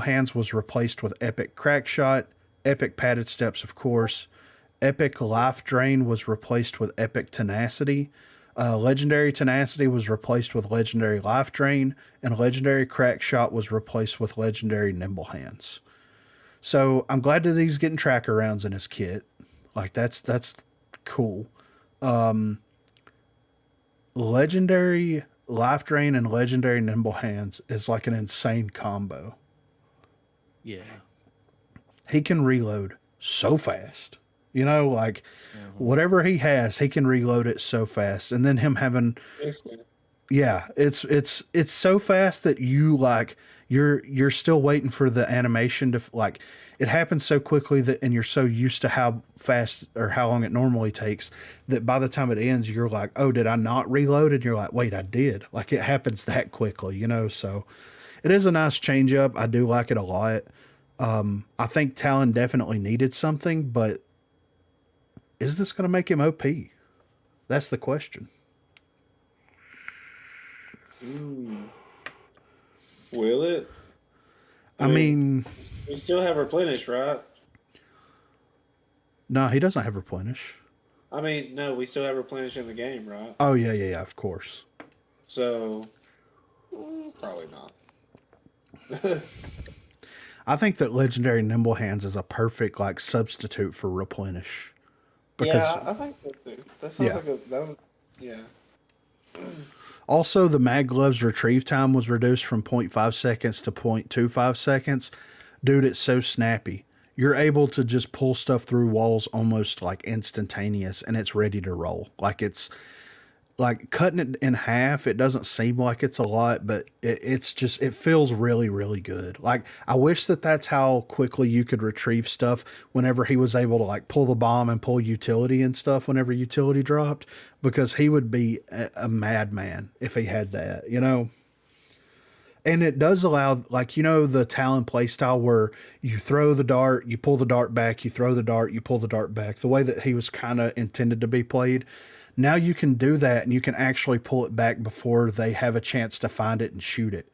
Hands was replaced with Epic Crack Shot, Epic Padded Steps, of course. Epic Life Drain was replaced with Epic Tenacity. Legendary Tenacity was replaced with Legendary Life Drain, and Legendary Crack Shot was replaced with Legendary Nimble Hands. So I'm glad that he's getting tracker rounds in his kit. Like, that's cool. Legendary Life Drain and Legendary Nimble Hands is like an insane combo. Yeah. He can reload so fast. You know, like whatever he has, he can reload it so fast. And then him having, yeah, it's so fast that you like, you're still waiting for the animation to, like, it happens so quickly that, and you're so used to how fast or how long it normally takes that by the time it ends, you're like, oh, did I not reload? And you're like, wait, I did. Like, it happens that quickly, you know? So it is a nice change up. I do like it a lot. I think Talon definitely needed something, but is this going to make him OP? That's the question. Will it? I mean, we still have replenish, right? No, he doesn't have replenish. I mean, no, we still have replenish in the game, right? Oh, yeah, of course. So, probably not. I think that Legendary Nimble Hands is a perfect, like, substitute for replenish. Because, yeah, I think so too. That sounds like a, yeah. Also, the Mag Glove's retrieve time was reduced from 0.5 seconds to 0.25 seconds. Dude, it's so snappy. You're able to just pull stuff through walls almost like instantaneous, and it's ready to roll. Like, it's like cutting it in half. It doesn't seem like it's a lot, but it's just, it feels really, really good. Like, I wish that that's how quickly you could retrieve stuff whenever he was able to, like, pull the bomb and pull utility and stuff whenever utility dropped, because he would be a madman if he had that, you know? And it does allow, like, you know, the Talon playstyle where you throw the dart, you pull the dart back, you throw the dart, you pull the dart back, the way that he was kind of intended to be played. Now you can do that, and you can actually pull it back before they have a chance to find it and shoot it.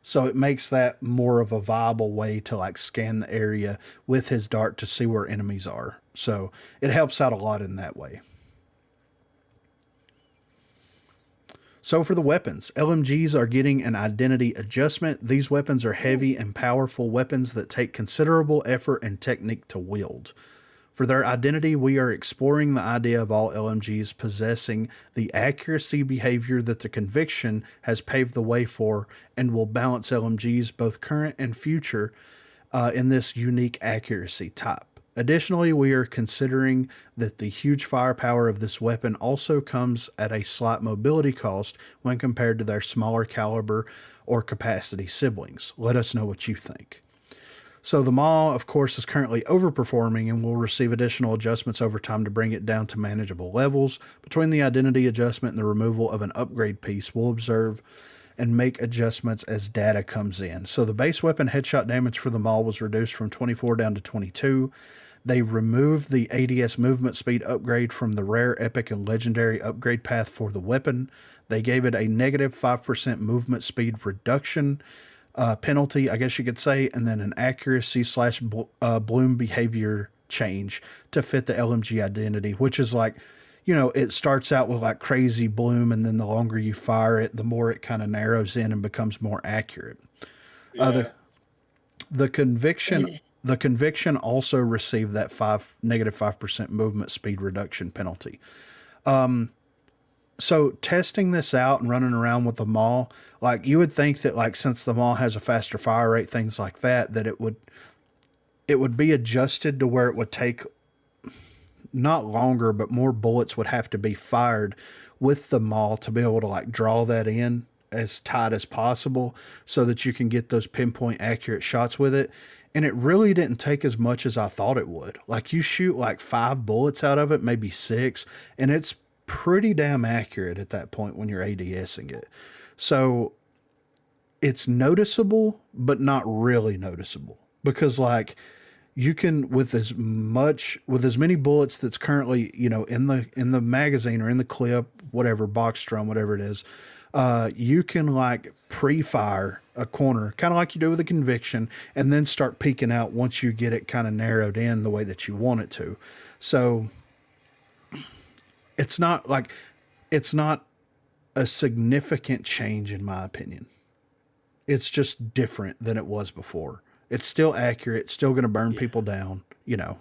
So it makes that more of a viable way to, like, scan the area with his dart to see where enemies are. So it helps out a lot in that way. So for the weapons, LMGs are getting an identity adjustment. These weapons are heavy and powerful weapons that take considerable effort and technique to wield. For their identity, we are exploring the idea of all LMGs possessing the accuracy behavior that the Conviction has paved the way for, and will balance LMGs both current and future in this unique accuracy type. Additionally, we are considering that the huge firepower of this weapon also comes at a slight mobility cost when compared to their smaller caliber or capacity siblings. Let us know what you think. So the Maw, of course, is currently overperforming and will receive additional adjustments over time to bring it down to manageable levels. Between the identity adjustment and the removal of an upgrade piece, we'll observe and make adjustments as data comes in. So the base weapon headshot damage for the Maw was reduced from 24 down to 22. They removed the ADS movement speed upgrade from the rare, epic, and legendary upgrade path for the weapon. They gave it a negative 5% movement speed reduction penalty, I guess you could say, and then an accuracy slash bloom behavior change to fit the LMG identity, which is like, you know, it starts out with like crazy bloom, and then the longer you fire it, the more it kind of narrows in and becomes more accurate. Yeah. The conviction also received that negative 5% movement speed reduction penalty. So testing this out and running around with the Maw, like you would think that like since the Maw has a faster fire rate, things like that, that it would be adjusted to where it would take not longer, but more bullets would have to be fired with the Maw to be able to like draw that in as tight as possible so that you can get those pinpoint accurate shots with it. And it really didn't take as much as I thought it would. Like you shoot like 5 bullets out of it, maybe 6, and it's pretty damn accurate at that point when you're ADSing it. So it's noticeable, but not really noticeable, because like you can, with as many bullets that's currently, you know, in the magazine or in the clip, whatever, box drum, whatever it is, you can like pre-fire a corner, kind of like you do with a conviction, and then start peeking out once you get it kind of narrowed in the way that you want it to. So it's not a significant change in my opinion. It's just different than it was before. It's still accurate, still going to burn people down, you know.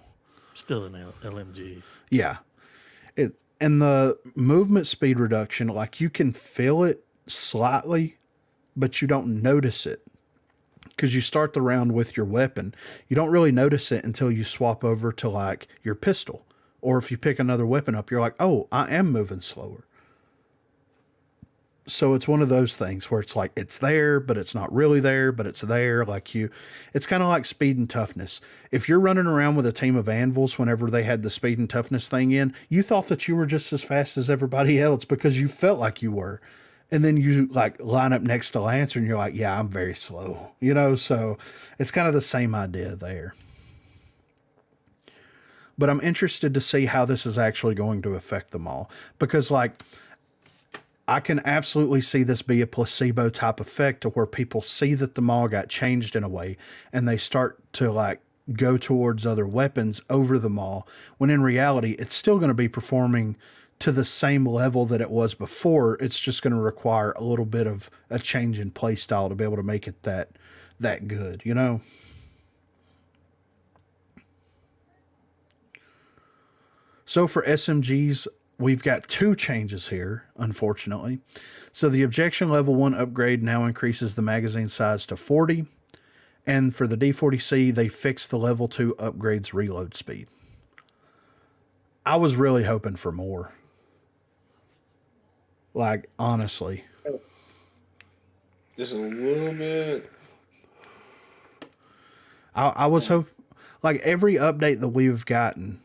Still an LMG. Yeah. And the movement speed reduction, like you can feel it slightly, but you don't notice it because you start the round with your weapon. You don't really notice it until you swap over to like your pistol. Or if you pick another weapon up, you're like, oh, I am moving slower. So it's one of those things where it's like, it's there, but it's not really there, but it's there. It's kind of like speed and toughness. If you're running around with a team of anvils, whenever they had the speed and toughness thing in, you thought that you were just as fast as everybody else because you felt like you were. And then you like line up next to Lancer and you're like, yeah, I'm very slow, you know? So it's kind of the same idea there. But I'm interested to see how this is actually going to affect them all, because like I can absolutely see this be a placebo type effect to where people see that the Maw got changed in a way and they start to like go towards other weapons over the Maw, when in reality, it's still going to be performing to the same level that it was before. It's just going to require a little bit of a change in play style to be able to make it that good, you know? So for SMGs, we've got 2 changes here, unfortunately. So the objection level 1 upgrade now increases the magazine size to 40. And for the D40C, they fixed the level 2 upgrade's reload speed. I was really hoping for more. Like, honestly. Just a little bit. I was hoping, like every update that we've gotten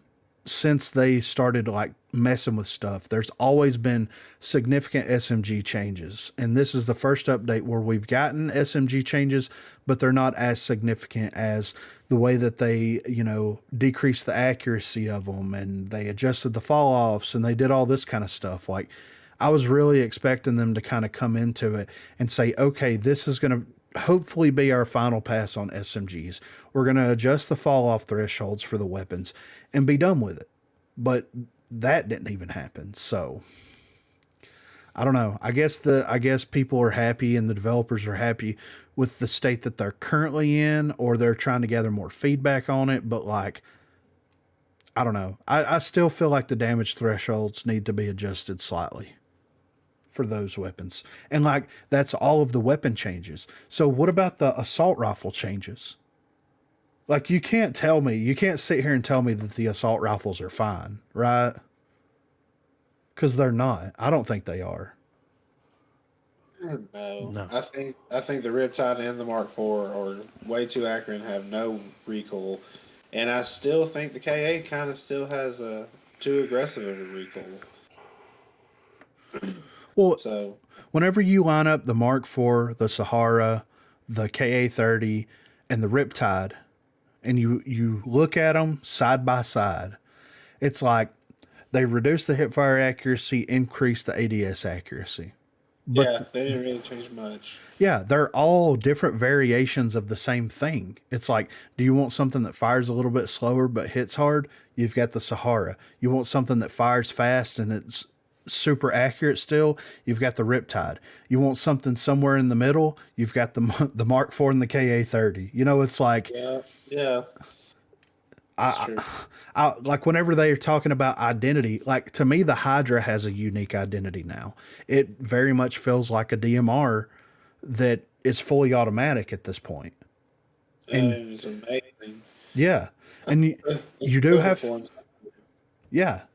since they started like messing with stuff, there's always been significant SMG changes. And this is the first update where we've gotten SMG changes, but they're not as significant as the way that they, you know, decreased the accuracy of them and they adjusted the fall offs and they did all this kind of stuff. Like I was really expecting them to kind of come into it and say, okay, this is going to hopefully be our final pass on SMGs. We're going to adjust the fall off thresholds for the weapons and be done with it. But that didn't even happen. So I don't know. I guess people are happy and the developers are happy with the state that they're currently in, or they're trying to gather more feedback on it. But like, I don't know. I still feel like the damage thresholds need to be adjusted slightly for those weapons. And like, that's all of the weapon changes. So what about the assault rifle changes? Like, you can't sit here and tell me that the assault rifles are fine, right? Because they're not. I don't think they are. No. I think the Riptide and the Mark IV are way too accurate and have no recoil. And I still think the KA kind of still has a too aggressive of a recoil. Well, so whenever you line up the Mark IV, the Sahara, the KA-30, and the Riptide, and you look at them side by side, it's like they reduce the hipfire accuracy, increase the ADS accuracy. But yeah, they didn't really change much. Yeah, they're all different variations of the same thing. It's like, do you want something that fires a little bit slower but hits hard? You've got the Sahara. You want something that fires fast and it's super accurate still? You've got the Riptide. You want something somewhere in the middle? You've got the Mark IV and the KA-30. You know, it's like... Yeah. I like whenever they are talking about identity, like to me, the Hydra has a unique identity now. It very much feels like a DMR that is fully automatic at this point. And it's amazing. Yeah. And you do have,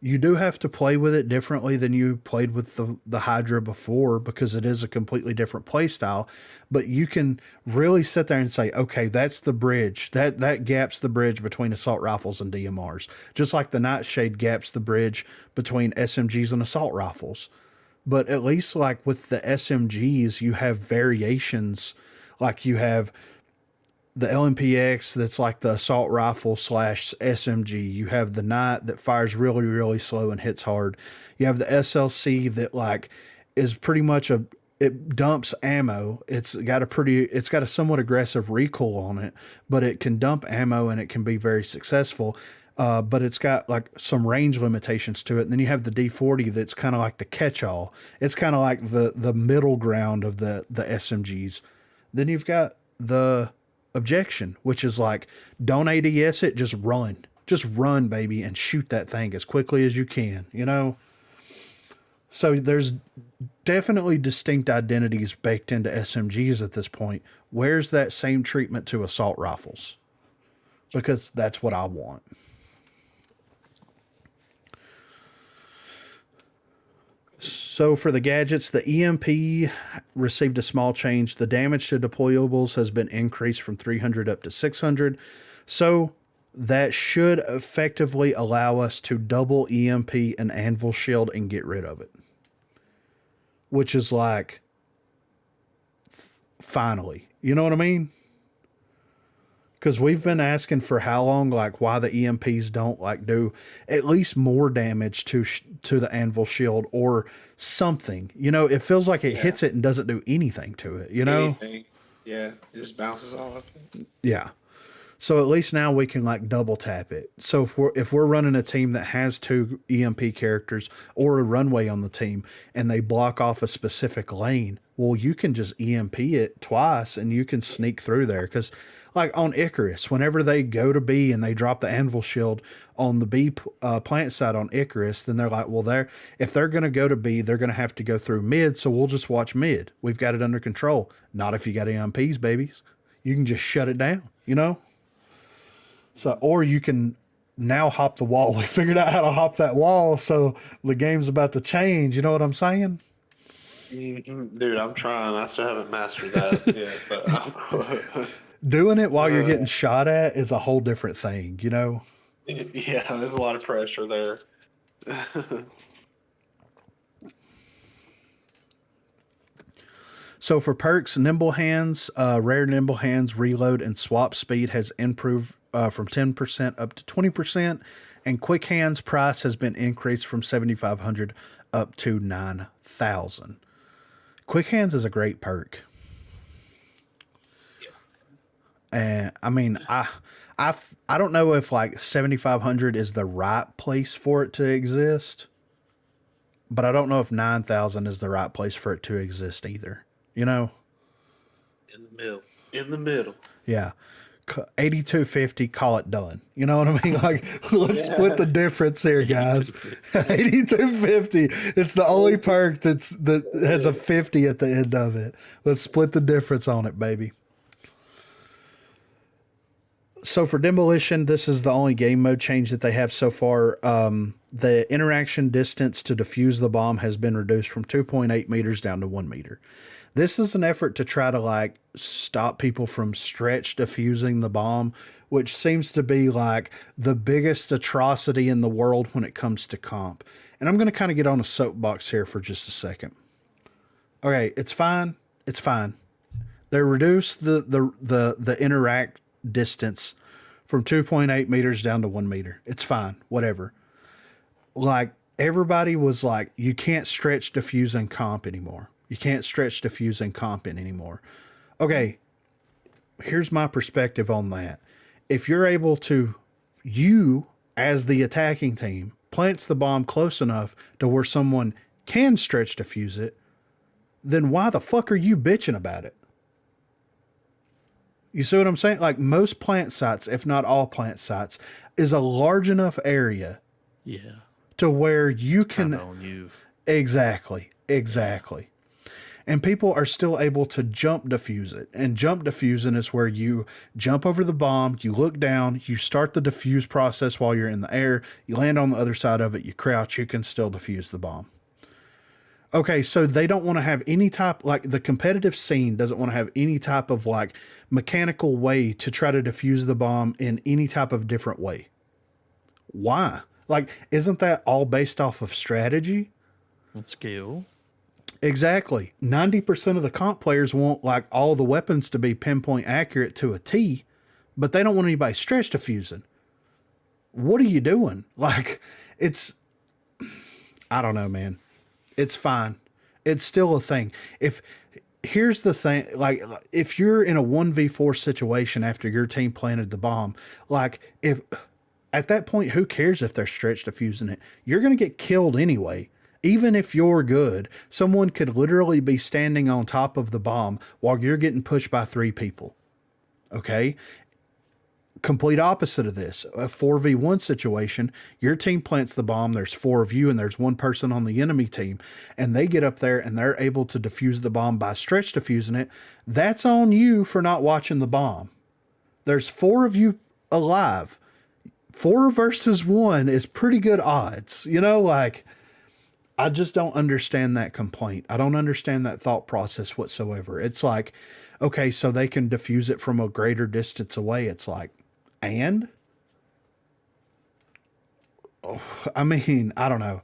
you do have to play with it differently than you played with the Hydra before, because it is a completely different play style. But you can really sit there and say, okay, that's the bridge. That gaps the bridge between assault rifles and DMRs. Just like the Nightshade gaps the bridge between SMGs and assault rifles. But at least like with the SMGs, you have variations. Like you have the LMP-x that's like the assault rifle / SMG. You have the Knight that fires really, really slow and hits hard. You have the SLC that like is pretty much it dumps ammo. It's got a somewhat aggressive recoil on it, but it can dump ammo and it can be very successful. But it's got like some range limitations to it. And then you have the D40 that's kind of like the catch-all. It's kind of like the middle ground of the SMGs. Then you've got the Objection, which is like, don't ADS it, just run, baby, and shoot that thing as quickly as you can, you know? So there's definitely distinct identities baked into SMGs at this point. Where's that same treatment to assault rifles? Because that's what I want. So for the gadgets, the EMP received a small change. The damage to deployables has been increased from 300 up to 600. So that should effectively allow us to double EMP and anvil shield and get rid of it. Which is like, finally. You know what I mean? Because we've been asking for how long, like why the EMPs don't like do at least more damage to the anvil shield or something. You know, it feels like it hits it and doesn't do anything to it, you know? Anything. Yeah, it just bounces off. Yeah. So at least now we can like double tap it. So if we're running a team that has 2 EMP characters or a runway on the team and they block off a specific lane, well, you can just EMP it twice and you can sneak through there. Because like on Icarus, whenever they go to B and they drop the anvil shield on the B plant side on Icarus, then they're like, well, if they're going to go to B, they're going to have to go through mid. So we'll just watch mid. We've got it under control. Not if you got EMPs, babies. You can just shut it down, you know? So, or you can now hop the wall. We figured out how to hop that wall. So the game's about to change. You know what I'm saying? Dude, I'm trying. I still haven't mastered that yet, but doing it while you're getting shot at is a whole different thing, you know? Yeah, there's a lot of pressure there. So for perks, Nimble Hands, Rare Nimble Hands reload and swap speed has improved from 10% up to 20%, and Quick Hands price has been increased from 7,500 up to 9,000. Quick Hands is a great perk. And I mean, I don't know if like 7,500 is the right place for it to exist, but I don't know if 9,000 is the right place for it to exist either. You know? In the middle. Yeah. 8250, call it done. You know what I mean? Like, let's split the difference here, guys. 8250. It's the only perk that has a 50 at the end of it. Let's split the difference on it, baby. So for Demolition, this is the only game mode change that they have so far. The interaction distance to defuse the bomb has been reduced from 2.8 meters down to 1 meter. This is an effort to try to like stop people from stretch defusing the bomb, which seems to be like the biggest atrocity in the world when it comes to comp. And I'm going to kind of get on a soapbox here for just a second. Okay, it's fine. It's fine. They reduced the interact distance from 2.8 meters down to 1 meter. It's fine. Whatever. Like, everybody was like, you can't stretch diffuse and comp anymore. You can't stretch diffuse and comp in anymore. Okay, here's my perspective on that. If you're able to, you as the attacking team, plants the bomb close enough to where someone can stretch diffuse it, then why the fuck are you bitching about it? You see what I'm saying? Like, most plant sites, if not all plant sites, is a large enough area to where you can... on you. Exactly. And people are still able to jump defuse it. And jump defusing is where you jump over the bomb, you look down, you start the defuse process while you're in the air, you land on the other side of it, you crouch, you can still defuse the bomb. Okay, so they don't want to have any type, like the competitive scene doesn't want to have any type of like mechanical way to try to defuse the bomb in any type of different way. Why? Like, isn't that all based off of strategy? And skill. Exactly. 90% of the comp players want like all the weapons to be pinpoint accurate to a T, but they don't want anybody stretch defusing. What are you doing? Like, it's, I don't know, man. It's fine. It's still a thing. Here's the thing, like, if you're in a 1v4 situation after your team planted the bomb, like, if at that point, who cares if they're stretch defusing it? You're going to get killed anyway. Even if you're good, someone could literally be standing on top of the bomb while you're getting pushed by 3 people. Okay? Complete opposite of this. A 4v1 situation, your team plants the bomb, there's 4 of you, and there's 1 person on the enemy team, and they get up there and they're able to defuse the bomb by stretch defusing it. That's on you for not watching the bomb. There's 4 of you alive. 4 versus 1 is pretty good odds. You know, like, I just don't understand that complaint. I don't understand that thought process whatsoever. It's like, okay, so they can defuse it from a greater distance away. It's like, and? Oh, I mean, I don't know.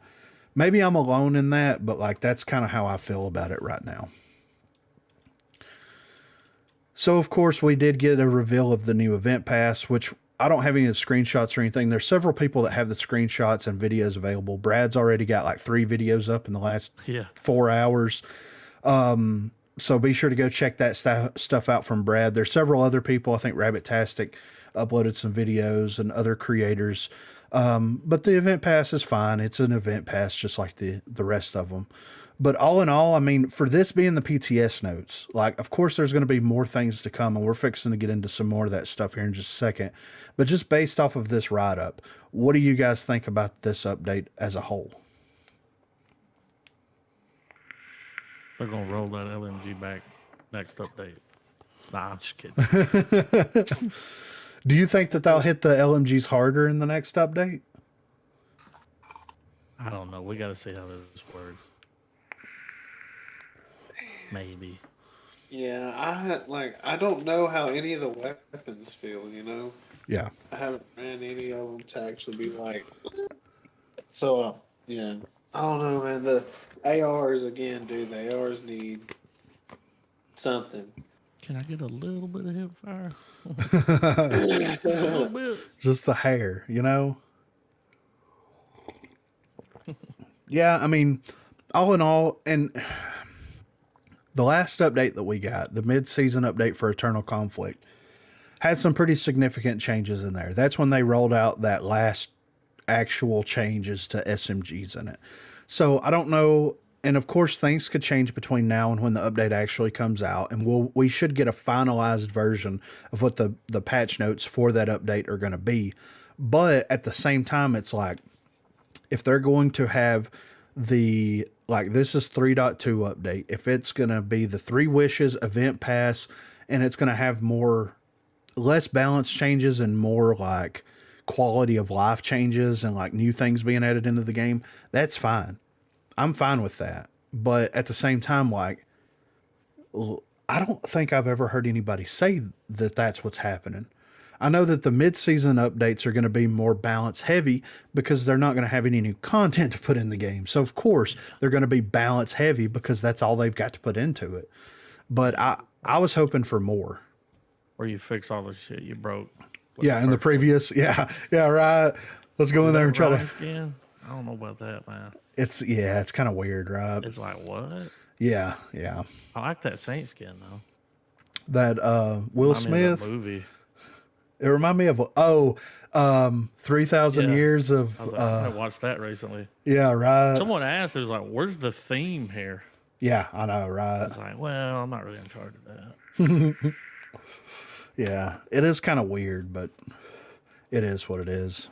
Maybe I'm alone in that, but like, that's kind of how I feel about it right now. So, of course, we did get a reveal of the new event pass, which I don't have any of the screenshots or anything. There's several people that have the screenshots and videos available. Brad's already got like 3 videos up in the last 4 hours. So be sure to go check that stuff out from Brad. There's several other people. I think Rabbit-tastic uploaded some videos and other creators. But the event pass is fine. It's an event pass just like the rest of them. But all in all, I mean, for this being the PTS notes, like, of course, there's going to be more things to come, and we're fixing to get into some more of that stuff here in just a second. But just based off of this write-up, what do you guys think about this update as a whole? They're going to roll that LMG back next update. Nah, I'm just kidding. Do you think that they'll hit the LMGs harder in the next update? I don't know. We got to see how this works. Maybe. Yeah, I don't know how any of the weapons feel, you know? Yeah. I haven't ran any of them to actually be like... So, yeah. I don't know, man. The ARs, again, dude, the ARs need something. Can I get a little bit of hip fire? A little bit. Just the hair, you know? Yeah, I mean, all in all, and... The last update that we got, the mid-season update for Eternal Conflict, had some pretty significant changes in there. That's when they rolled out that last actual changes to SMGs in it. So I don't know, and of course things could change between now and when the update actually comes out, and we should get a finalized version of what the patch notes for that update are going to be. But at the same time, it's like, if they're going to have the... Like, this is 3.2 update. If it's going to be the 3 Wishes event pass and it's going to have more less balance changes and more like quality of life changes and like new things being added into the game, that's fine. I'm fine with that. But at the same time, like, I don't think I've ever heard anybody say that that's what's happening. I know that the mid-season updates are going to be more balance heavy because they're not going to have any new content to put in the game. So of course they're going to be balance heavy because that's all they've got to put into it. But I was hoping for more. Or you fix all the shit you broke. Yeah, in the previous. Yeah, right. Let's go in there and try to. Skin? I don't know about that, man. It's kind of weird, right? It's like what? Yeah. I like that Saint skin though. That Will Smith movie. It reminded me of 3,000 years of. I was like, I watched that recently. Yeah, right. Someone asked, it was like, "Where's the theme here?" Yeah, I know, right? I was like, "Well, I'm not really in charge of that." Yeah, it is kind of weird, but it is what it is.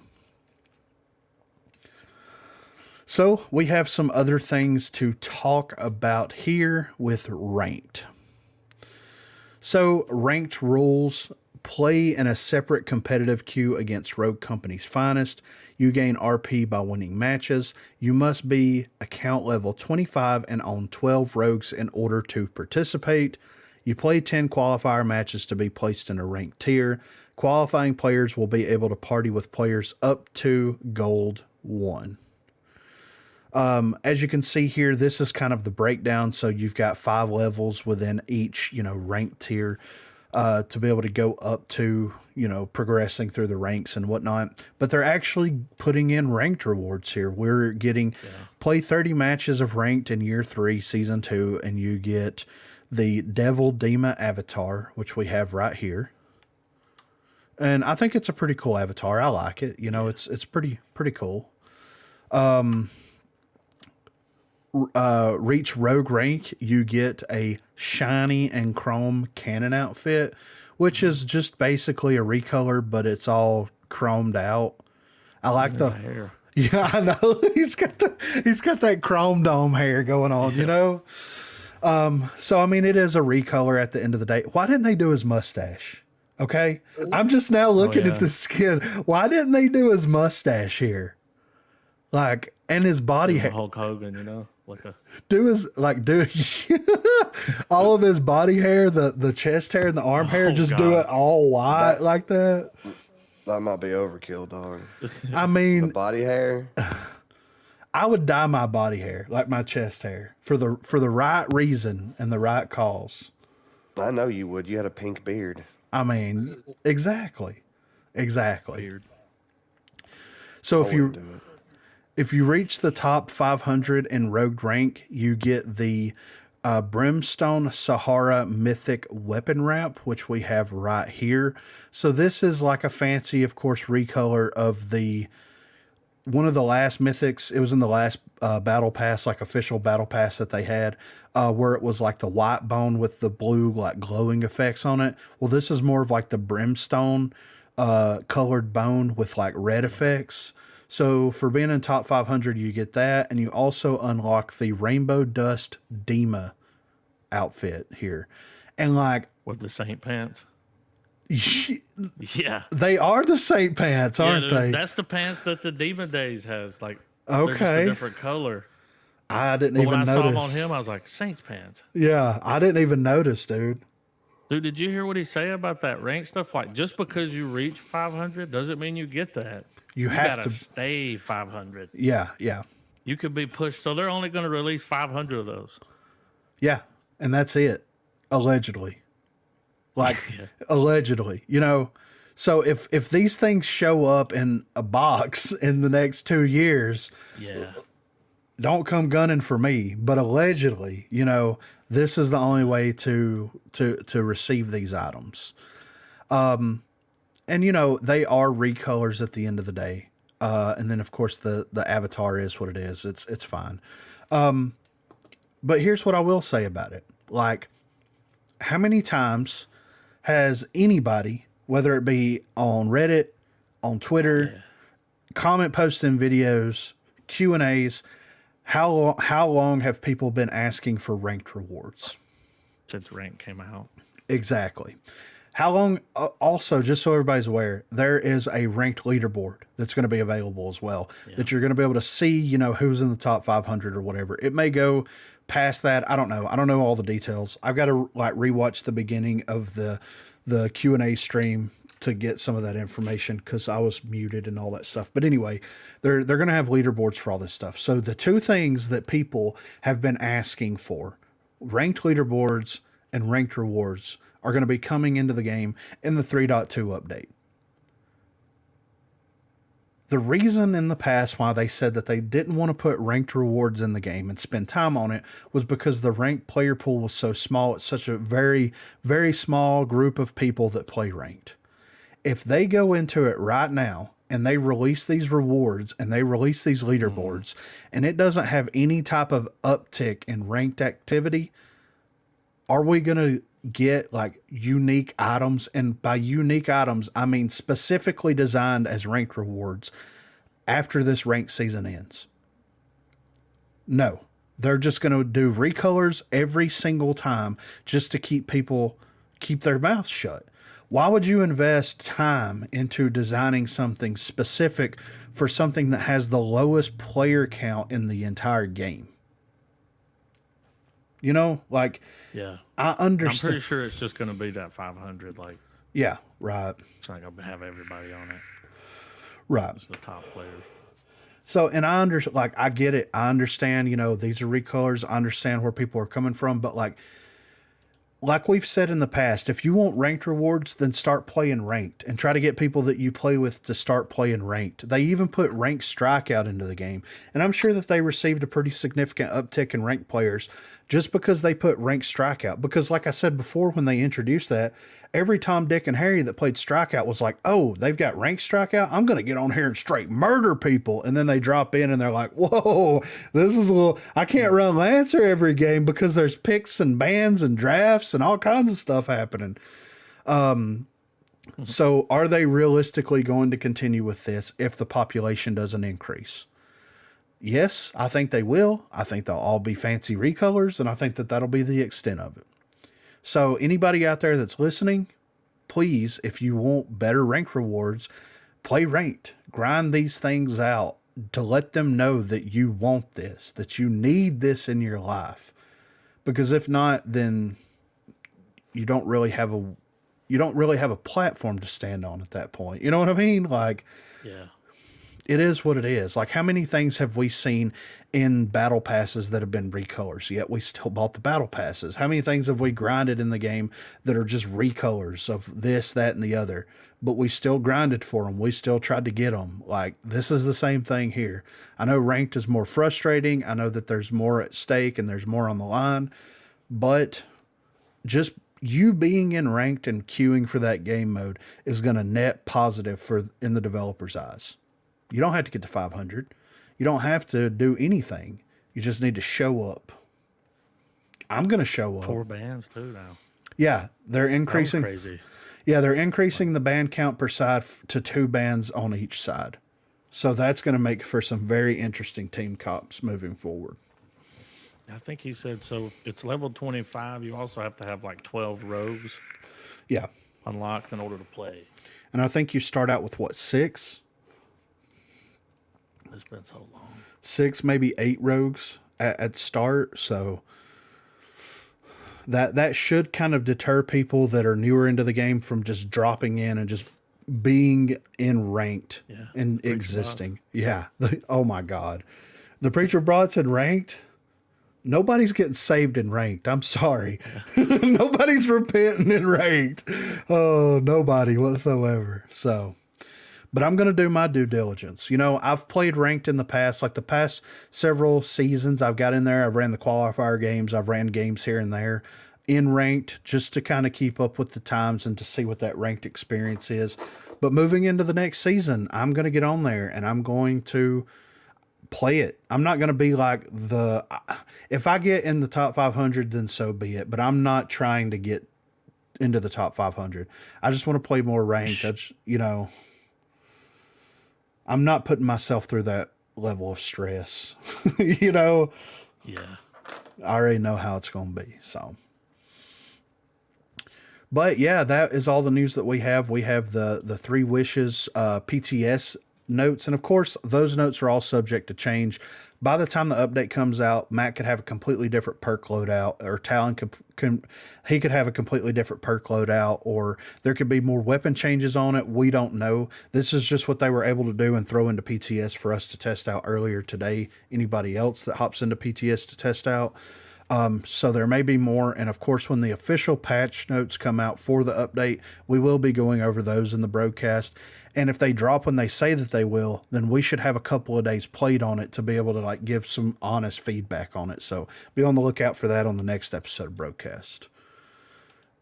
So we have some other things to talk about here with ranked. So ranked rules: play in a separate competitive queue against Rogue Company's finest. You gain RP by winning matches. You must be account level 25 and own 12 rogues in order to participate. You play 10 qualifier matches to be placed in a ranked tier. Qualifying players will be able to party with players up to Gold 1. As you can see here, this is kind of the breakdown. So you've got 5 levels within each, ranked tier to be able to go up to, progressing through the ranks and whatnot. But they're actually putting in ranked rewards here. We're getting play 30 matches of ranked in year 3, season 2, and you get the Devil Dema avatar, which we have right here. And I think it's a pretty cool avatar. I like it. It's pretty cool. Reach Rogue rank, you get a shiny and chrome cannon outfit, which is just basically a recolor, but it's all chromed out. I like the hair. Yeah, I know. He's got that chrome dome hair going on, So I mean, it is a recolor at the end of the day. Why didn't they do his mustache? Okay, I'm just now looking at the skin. Why didn't they do his mustache here? Like, and his body hair. Hulk Hogan, do all of his body hair, the chest hair and the arm hair, just do it all white like that. That might be overkill, dog. I mean, the body hair. I would dye my body hair like my chest hair for the right reason and the right cause. I know you would. You had a pink beard. I mean, exactly. Beard. So if you reach the top 500 in Rogue rank, you get the Brimstone Sahara Mythic Weapon Wrap, which we have right here. So this is like a fancy, of course, recolor of one of the last mythics. It was in the last battle pass, like official battle pass that they had, where it was like the white bone with the blue like glowing effects on it. Well, this is more of like the Brimstone colored bone with like red effects. So for being in top 500, you get that, and you also unlock the Rainbow Dust Dema outfit here. And like with the Saint pants. Yeah, they are the Saint pants, aren't they? That's the pants that the Demon Days has. Like, okay, they're just a different color. I didn't even notice. When I saw them on him, I was like, Saints pants. Yeah, I didn't even notice, dude. Dude, did you hear what he say about that rank stuff? Like, just because you reach 500 doesn't mean you get that. You have to stay 500. Yeah. You could be pushed, so they're only going to release 500 of those. Yeah, and that's it, allegedly. Like, allegedly, So if these things show up in a box in the next 2 years, don't come gunning for me. But allegedly, this is the only way to receive these items. And they are recolors at the end of the day. And then of course the avatar is what it is. It's fine. But here's what I will say about it. Like, how many times has anybody, whether it be on Reddit, on Twitter, comment posting videos, Q&As, how long have people been asking for ranked rewards? Since rank came out. Exactly. How long? Also, just so everybody's aware, there is a ranked leaderboard that's going to be available as well. Yeah. That you're going to be able to see, you know, who's in the top 500 or whatever. It may go past that. I don't know. I don't know all the details. I've got to like rewatch the beginning of the Q&A stream to get some of that information because I was muted and all that stuff. But anyway, they're going to have leaderboards for all this stuff. So the two things that people have been asking for, ranked leaderboards and ranked rewards, are going to be coming into the game in the 3.2 update. The reason in the past why they said that they didn't want to put ranked rewards in the game and spend time on it was because the ranked player pool was so small. It's such a very, very small group of people that play ranked. If they go into it right now and they release these rewards and they release these leaderboards and it doesn't have any type of uptick in ranked activity, are we going to get like unique items? And by unique items, I mean specifically designed as ranked rewards after this ranked season ends? No, they're just going to do recolors every single time just to keep their mouths shut. Why would you invest time into designing something specific for something that has the lowest player count in the entire game? You know, like, yeah, I understand. I'm pretty sure it's just going to be that 500. Like, yeah, right. It's not going to have everybody on it. Right. It's the top players. So, and I understand, like, I get it. I understand, you know, these are recolors. I understand where people are coming from, but like we've said in the past, if you want ranked rewards, then start playing ranked and try to get people that you play with to start playing ranked. They even put ranked strikeout into the game. And I'm sure that they received a pretty significant uptick in ranked players just because they put ranked strikeout. Because like I said before, when they introduced that, every Tom, Dick, and Harry that played strikeout was like, oh, they've got ranked strikeout? I'm going to get on here and straight murder people. And then they drop in and they're like, whoa, this is a little, I can't run Lancer every game because there's picks and bans and drafts and all kinds of stuff happening. So are they realistically going to continue with this if the population doesn't increase? Yes, I think they will. I think they'll all be fancy recolors, and I think that that'll be the extent of it. So anybody out there that's listening, please, if you want better rank rewards, play ranked. Grind these things out to let them know that you want this, that you need this in your life. Because if not, then you don't really have a platform to stand on at that point. You know what I mean? Like, yeah. It is what it is. Like, how many things have we seen in battle passes that have been recolors, yet we still bought the battle passes? How many things have we grinded in the game that are just recolors of this, that, and the other, but we still grinded for them? We still tried to get them. Like, this is the same thing here. I know ranked is more frustrating. I know that there's more at stake and there's more on the line, but just you being in ranked and queuing for that game mode is going to net positive in the developer's eyes. You don't have to get to 500. You don't have to do anything. You just need to show up. I'm going to show up. 4 bands too now. Yeah, they're increasing. That was crazy. Yeah, they're increasing the band count per side to 2 bands on each side. So that's going to make for some very interesting team comps moving forward. I think he said, so it's level 25. You also have to have like 12 rogues. Yeah. Unlocked in order to play. And I think you start out with what, 6? It's been so long. 6, maybe 8 rogues at start. So that should kind of deter people that are newer into the game from just dropping in and just being in ranked and existing. Yeah. Oh my God. The Preacher Broad said ranked. Nobody's getting saved in ranked. I'm sorry. Yeah. Nobody's repenting in ranked. Oh, nobody whatsoever. So, but I'm going to do my due diligence. You know, I've played ranked in the past, like the past several seasons I've got in there. I've ran the qualifier games. I've ran games here and there in ranked just to kind of keep up with the times and to see what that ranked experience is. But moving into the next season, I'm going to get on there and I'm going to play it. I'm not going to be like if I get in the top 500, then so be it. But I'm not trying to get into the top 500. I just want to play more ranked. You know, I'm not putting myself through that level of stress. You know? Yeah. I already know how it's going to be. So, But yeah, that is all the news that we have. We have the 3 Wishes PTS notes, and of course those notes are all subject to change. By the time the update comes out, Matt could have a completely different perk loadout, or Talon could have a completely different perk loadout, or there could be more weapon changes on it. We don't know. This is just what they were able to do and throw into PTS for us to test out earlier today. Anybody else that hops into PTS to test out. So there may be more, and of course when the official patch notes come out for the update, we will be going over those in the broadcast. And if they drop when they say that they will, then we should have a couple of days played on it to be able to like give some honest feedback on it. So be on the lookout for that on the next episode of broadcast.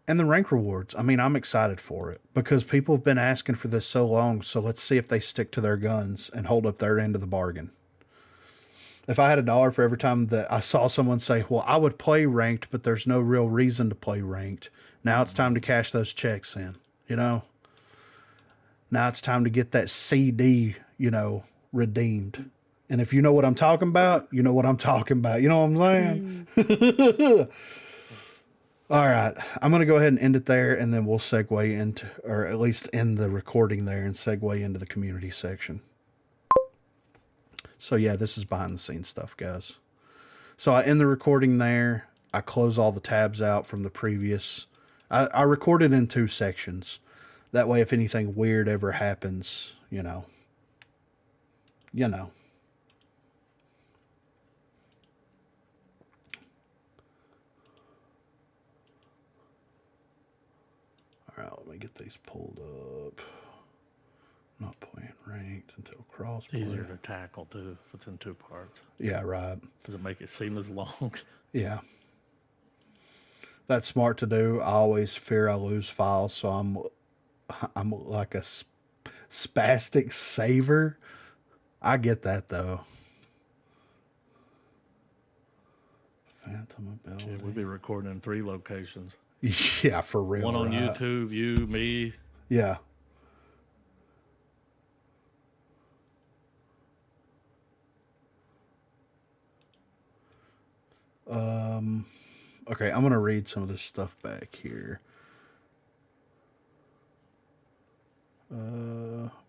And the rank rewards, I mean, I'm excited for it because people have been asking for this so long. So let's see if they stick to their guns and hold up their end of the bargain. If I had $1 for every time that I saw someone say, well, I would play ranked, but there's no real reason to play ranked. Now it's time to cash those checks in, you know? Now it's time to get that CD, you know, redeemed. And if you know what I'm talking about, you know what I'm talking about. You know what I'm saying? All right. I'm going to go ahead and end it there, and then we'll segue into, or at least end the recording there and segue into the community section. So yeah, this is behind the scenes stuff, guys. So I end the recording there. I close all the tabs out from the previous. I recorded in 2 sections. That way, if anything weird ever happens, you know. All right, let me get these pulled up. Not playing ranked until crossplay. It's easier to tackle too if it's in 2 parts. Yeah, right. Does it make it seem as long? Yeah. That's smart to do. I always fear I lose files, so I'm like a spastic saver. I get that though. Phantom ability. Shit, we'd be recording in 3 locations. Yeah, for real. One on right? YouTube, you, me. Yeah. Okay, I'm going to read some of this stuff back here.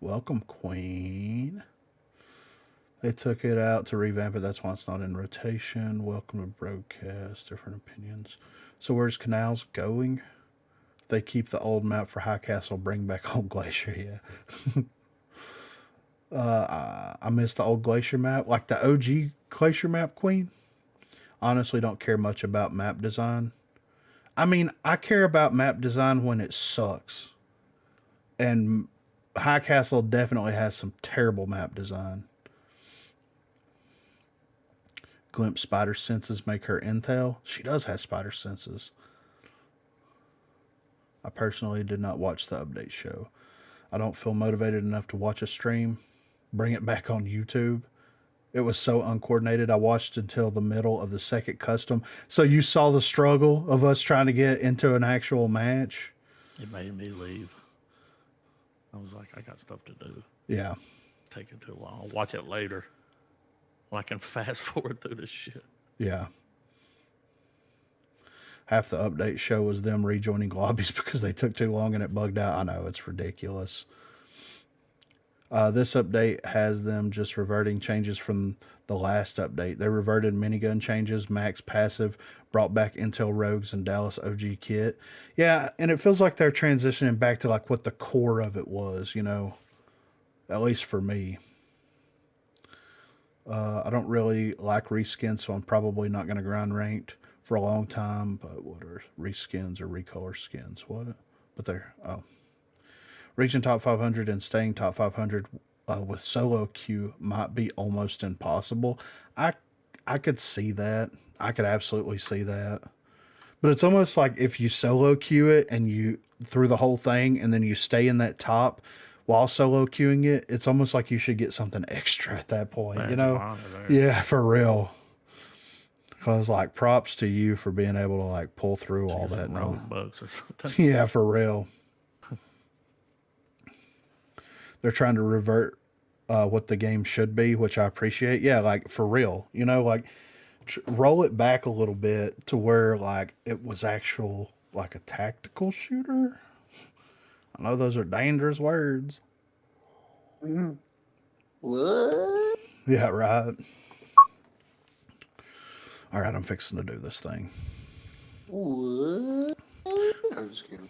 Welcome, Queen. They took it out to revamp it. That's why it's not in rotation. Welcome to broadcast. Different opinions. So where's Canals going? If they keep the old map for High Castle, bring back Old Glacier. Yeah. I missed the old Glacier map. Like the OG Glacier map, Queen. Honestly, don't care much about map design. I mean, I care about map design when it sucks. And High Castle definitely has some terrible map design. Glimpse spider senses make her intel. She does have spider senses. I personally did not watch the update show. I don't feel motivated enough to watch a stream. Bring it back on YouTube. It was so uncoordinated. I watched until the middle of the second custom. So you saw the struggle of us trying to get into an actual match. It made me leave. I was like, I got stuff to do. Yeah. Taking too long. I'll watch it later. When I can fast forward through this shit. Yeah. Half the update show was them rejoining lobbies because they took too long and it bugged out. I know, it's ridiculous. This update has them just reverting changes from the last update. They reverted minigun changes, max passive, brought back Intel Rogues and Dallas OG kit. Yeah, and it feels like they're transitioning back to like what the core of it was, you know, at least for me. I don't really like reskins, so I'm probably not going to grind ranked for a long time. But what are reskins or recolor skins? What? But they're, oh. Reaching top 500 and staying top 500 with solo queue might be almost impossible. I could see that. I could absolutely see that. But it's almost like if you solo queue it and you through the whole thing and then you stay in that top while solo queuing it, it's almost like you should get something extra at that point, Man, you know? Yeah, for real. Because like props to you for being able to like pull through all that. Road bugs or something. Yeah, for real. They're trying to revert what the game should be, which I appreciate. Yeah, like for real, you know, like roll it back a little bit to where like it was actual like a tactical shooter. I know those are dangerous words. What? Yeah, right. All right, I'm fixing to do this thing. What? I'm just kidding.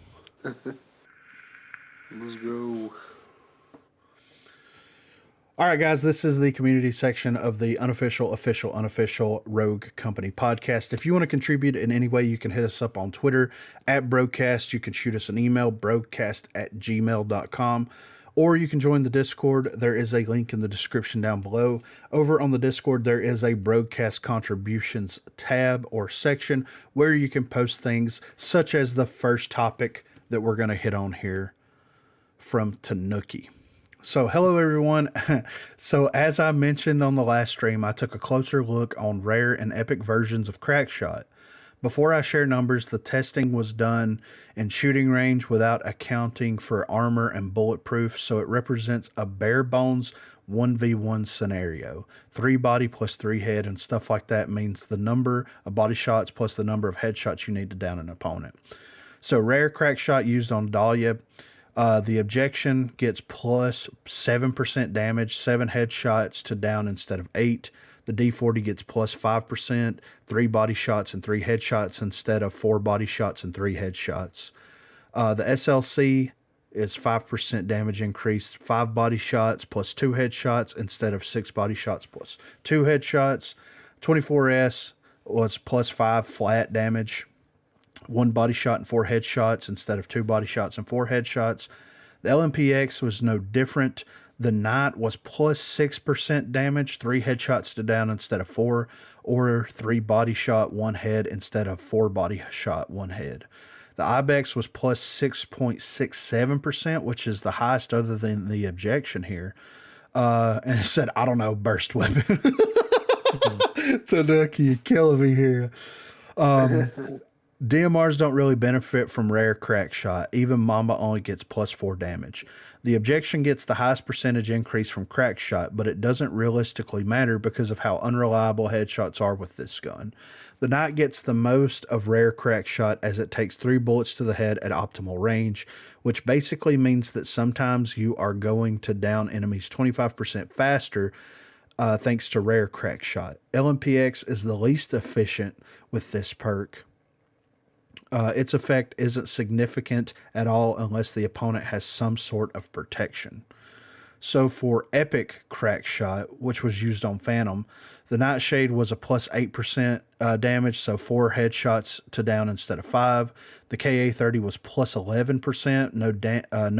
Let's go. All right, guys, this is the community section of the unofficial, unofficial Rogue Company podcast. If you want to contribute in any way, you can hit us up on Twitter at Broadcast. You can shoot us an email, broadcast@gmail.com, or you can join the Discord. There is a link in the description down below. Over on the Discord, there is a Broadcast contributions tab or section where you can post things such as the first topic that we're going to hit on here from Tanuki. So, hello everyone. So, as I mentioned on the last stream, I took a closer look on rare and epic versions of Crackshot. Before I share numbers, the testing was done in shooting range without accounting for armor and bulletproof, so it represents a bare bones 1v1 scenario. 3 body plus 3 head and stuff like that means the number of body shots plus the number of headshots you need to down an opponent. So, rare Crackshot used on Dahlia. The objection gets plus 7% damage, 7 headshots to down instead of 8. The D40 gets plus 5%, 3 body shots and 3 headshots instead of 4 body shots and 3 headshots. The SLC is 5% damage increase, 5 body shots plus 2 headshots instead of 6 body shots plus 2 headshots. 24S was plus 5 flat damage. 1 body shot and 4 headshots instead of 2 body shots and 4 headshots. The LMP-x was no different. The Knight was plus 6% damage, 3 headshots to down instead of 4, or 3 body shot, 1 head instead of 4 body shot, 1 head. The Ibex was plus 6.67%, which is the highest other than the objection here. And it said, I don't know, burst weapon. Tanuki, you're killing me here. DMRs don't really benefit from rare Crackshot. Even Mamba only gets plus 4 damage. The objection gets the highest percentage increase from Crackshot, but it doesn't realistically matter because of how unreliable headshots are with this gun. The Knight gets the most of rare Crackshot as it takes 3 bullets to the head at optimal range, which basically means that sometimes you are going to down enemies 25% faster thanks to rare Crackshot. LMP-x is the least efficient with this perk. Its effect isn't significant at all unless the opponent has some sort of protection. So for epic Crackshot, which was used on Phantom, the Nightshade was a plus 8% damage, so 4 headshots to down instead of 5. The KA-30 was plus 11%, no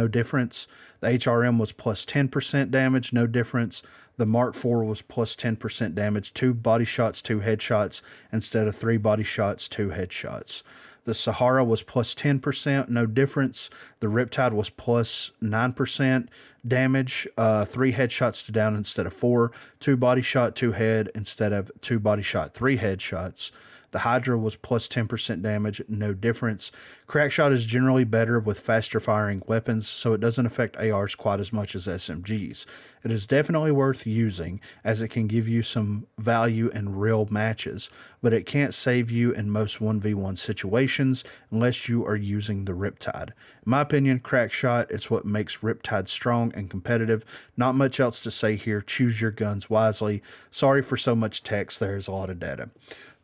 difference. The HRM was plus 10% damage, no difference. The Mark IV was plus 10% damage, 2 body shots, 2 headshots, instead of 3 body shots, 2 headshots. The Sahara was plus 10%, no difference. The Riptide was plus 9% damage, 3 headshots to down instead of 4, 2 body shot, 2 head instead of 2 body shot, 3 headshots. The Hydra was plus 10% damage, no difference. Crackshot is generally better with faster firing weapons, so it doesn't affect ARs quite as much as SMGs. It is definitely worth using, as it can give you some value in real matches, but it can't save you in most 1v1 situations unless you are using the Riptide. In my opinion, Crackshot is what makes Riptide strong and competitive. Not much else to say here. Choose your guns wisely. Sorry for so much text. There is a lot of data.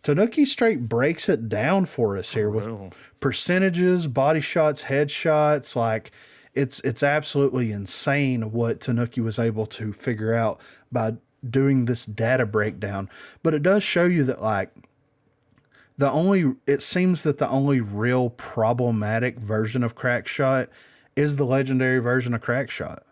Tanuki straight breaks it down for us here with percentages, body shots, headshots. Like it's absolutely insane what Tanuki was able to figure out by doing this data breakdown. But it does show you that like it seems that the only real problematic version of Crackshot is the legendary version of Crackshot.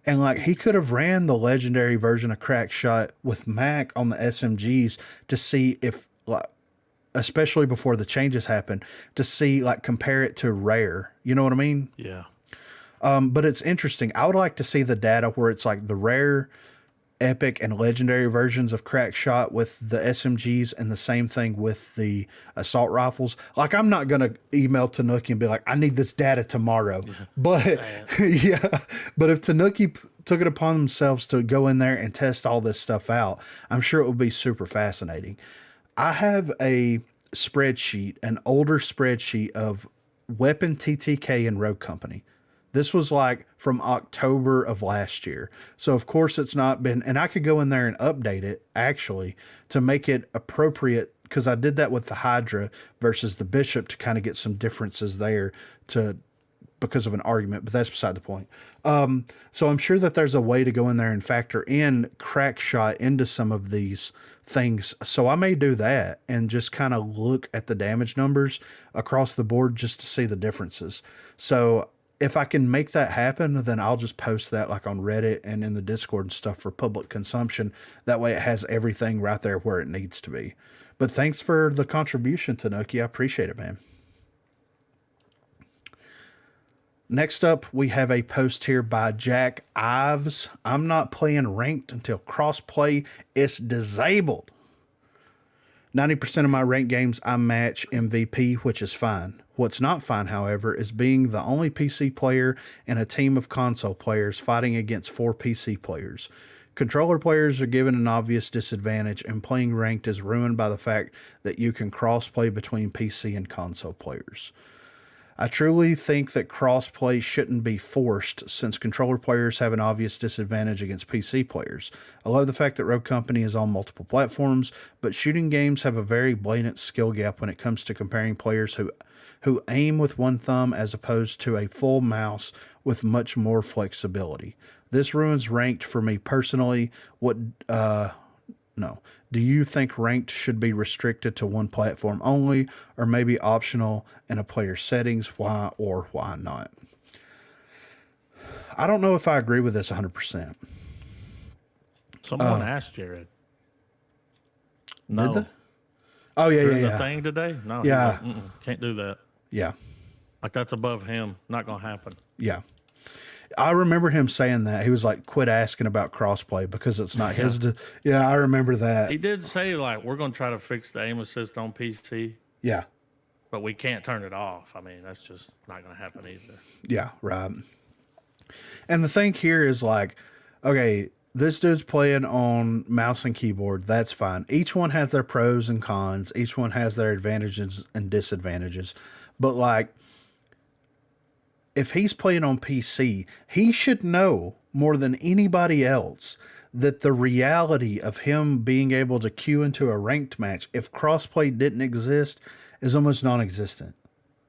And like he could have ran the legendary version of Crackshot with Mac on the SMGs to see if, like, especially before the changes happened, to see like compare it to rare. You know what I mean? Yeah. But it's interesting. I would like to see the data where it's like the rare, epic, and legendary versions of Crackshot with the SMGs, and the same thing with the assault rifles. Like, I'm not going to email Tanuki and be like, I need this data tomorrow. But yeah, but if Tanuki took it upon themselves to go in there and test all this stuff out, I'm sure it would be super fascinating. I have a spreadsheet, an older spreadsheet of weapon TTK and Rogue Company. This was like from October of last year. So of course it's not been, and I could go in there and update it actually to make it appropriate, because I did that with the Hydra versus the Bishop to kind of get some differences there because of an argument, but that's beside the point. So I'm sure that there's a way to go in there and factor in crack shot into some of these things. So I may do that and just kind of look at the damage numbers across the board just to see the differences. So if I can make that happen, then I'll just post that like on Reddit and in the Discord and stuff for public consumption. That way it has everything right there where it needs to be. But thanks for the contribution, Tanuki. I appreciate it, man. Next up, we have a post here by Jack Ives. I'm not playing ranked until crossplay is disabled. 90% of my ranked games I match MVP, which is fine. What's not fine, however, is being the only PC player in a team of console players fighting against 4 PC players. Controller players are given an obvious disadvantage, and playing ranked is ruined by the fact that you can crossplay between PC and console players. I truly think that crossplay shouldn't be forced, since controller players have an obvious disadvantage against PC players. I love the fact that Rogue Company is on multiple platforms, but shooting games have a very blatant skill gap when it comes to comparing players who aim with one thumb as opposed to a full mouse with much more flexibility. This ruins ranked for me personally. No. Do you think ranked should be restricted to one platform only, or maybe optional in a player's settings? Why or why not? I don't know if I agree with this 100%. Someone asked Jared. No. Did they? Oh, yeah, During yeah. the thing today? No. Yeah. Like, can't do that. Yeah. Like, that's above him. Not going to happen. Yeah. I remember him saying that. He was like, quit asking about crossplay because it's not his. Yeah, I remember that. He did say, like, we're going to try to fix the aim assist on PC. Yeah. But we can't turn it off. I mean, that's just not going to happen either. Yeah, right. And the thing here is like, okay, this dude's playing on mouse and keyboard. That's fine. Each one has their pros and cons. Each one has their advantages and disadvantages. But like, if he's playing on PC, he should know more than anybody else that the reality of him being able to queue into a ranked match, if crossplay didn't exist, is almost non-existent.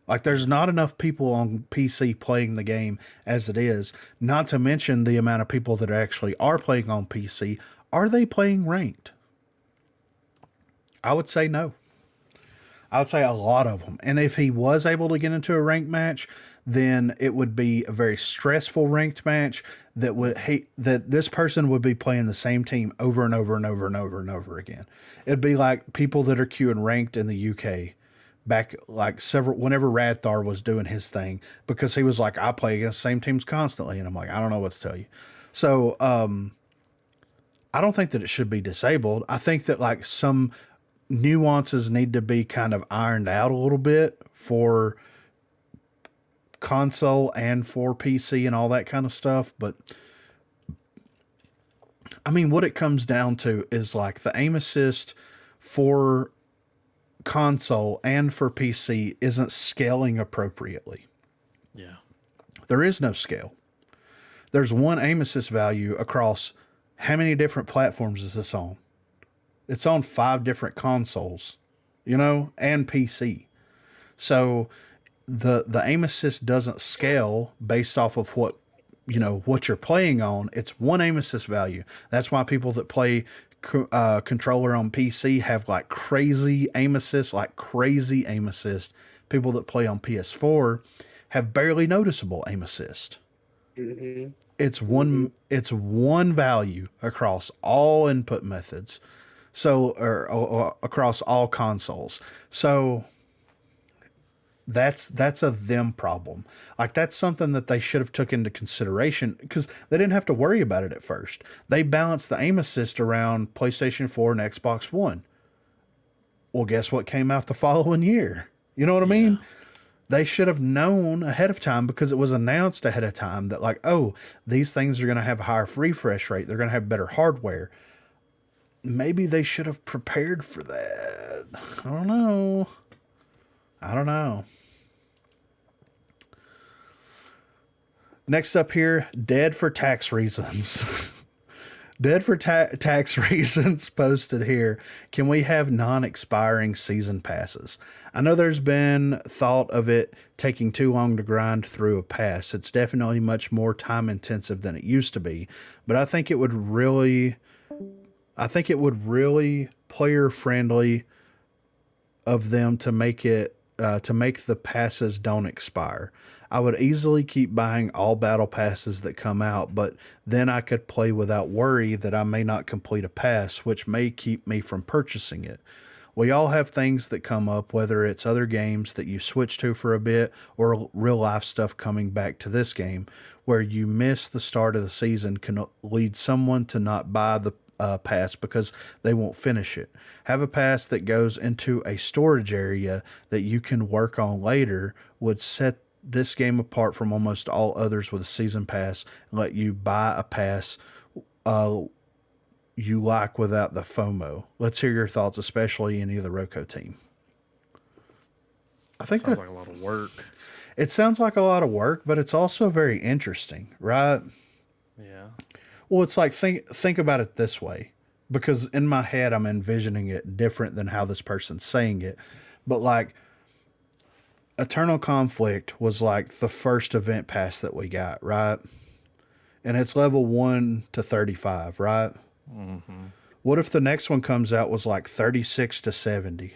Like, there's not enough people on PC playing the game as it is, not to mention the amount of people that actually are playing on PC. Are they playing ranked? I would say no. I would say a lot of them. And if he was able to get into a ranked match, then it would be a very stressful ranked match that this person would be playing the same team over and over and over and over and over again. It'd be like people that are queuing ranked in the UK back like whenever Radthar was doing his thing, because he was like, I play against the same teams constantly. And I'm like, I don't know what to tell you. So, I don't think that it should be disabled. I think that like some nuances need to be kind of ironed out a little bit for console and for PC and all that kind of stuff. But I mean, what it comes down to is like the aim assist for console and for PC isn't scaling appropriately. Yeah. There is no scale. There's one aim assist value across how many different platforms is this on? It's on 5 different consoles, and PC. So the aim assist doesn't scale based off of what you're playing on. It's one aim assist value. That's why people that play controller on PC have like crazy aim assist. People that play on PS4 have barely noticeable aim assist. Mm-hmm. It's one value across all input methods. So, or across all consoles. So that's a them problem. Like, that's something that they should have took into consideration, because they didn't have to worry about it at first. They balanced the aim assist around PlayStation 4 and Xbox One. Well, guess what came out the following year? You know what I mean? They should have known ahead of time, because it was announced ahead of time that like, oh, these things are going to have a higher refresh rate. They're going to have better hardware. Maybe they should have prepared for that. I don't know. Next up here, dead for tax reasons. Dead for tax reasons posted here. Can we have non-expiring season passes? I know there's been thought of it taking too long to grind through a pass. It's definitely much more time intensive than it used to be, but I think it would really player friendly of them to make the passes don't expire. I would easily keep buying all battle passes that come out, but then I could play without worry that I may not complete a pass, which may keep me from purchasing it. We all have things that come up, whether it's other games that you switch to for a bit or real life stuff coming back to this game, where you miss the start of the season can lead someone to not buy the pass because they won't finish it. Have a pass that goes into a storage area that you can work on later would set this game apart from almost all others with a season pass and let you buy a pass you like without the FOMO. Let's hear your thoughts, especially any of the Roco team. I think sounds like a lot of work. It sounds like a lot of work, but it's also very interesting, right? Yeah. Well, it's like, think about it this way, because in my head, I'm envisioning it different than how this person's saying it. But like, Eternal Conflict was like the first event pass that we got, right? And it's level 1 to 35, right? Mm-hmm. What if the next one comes out was like 36 to 70?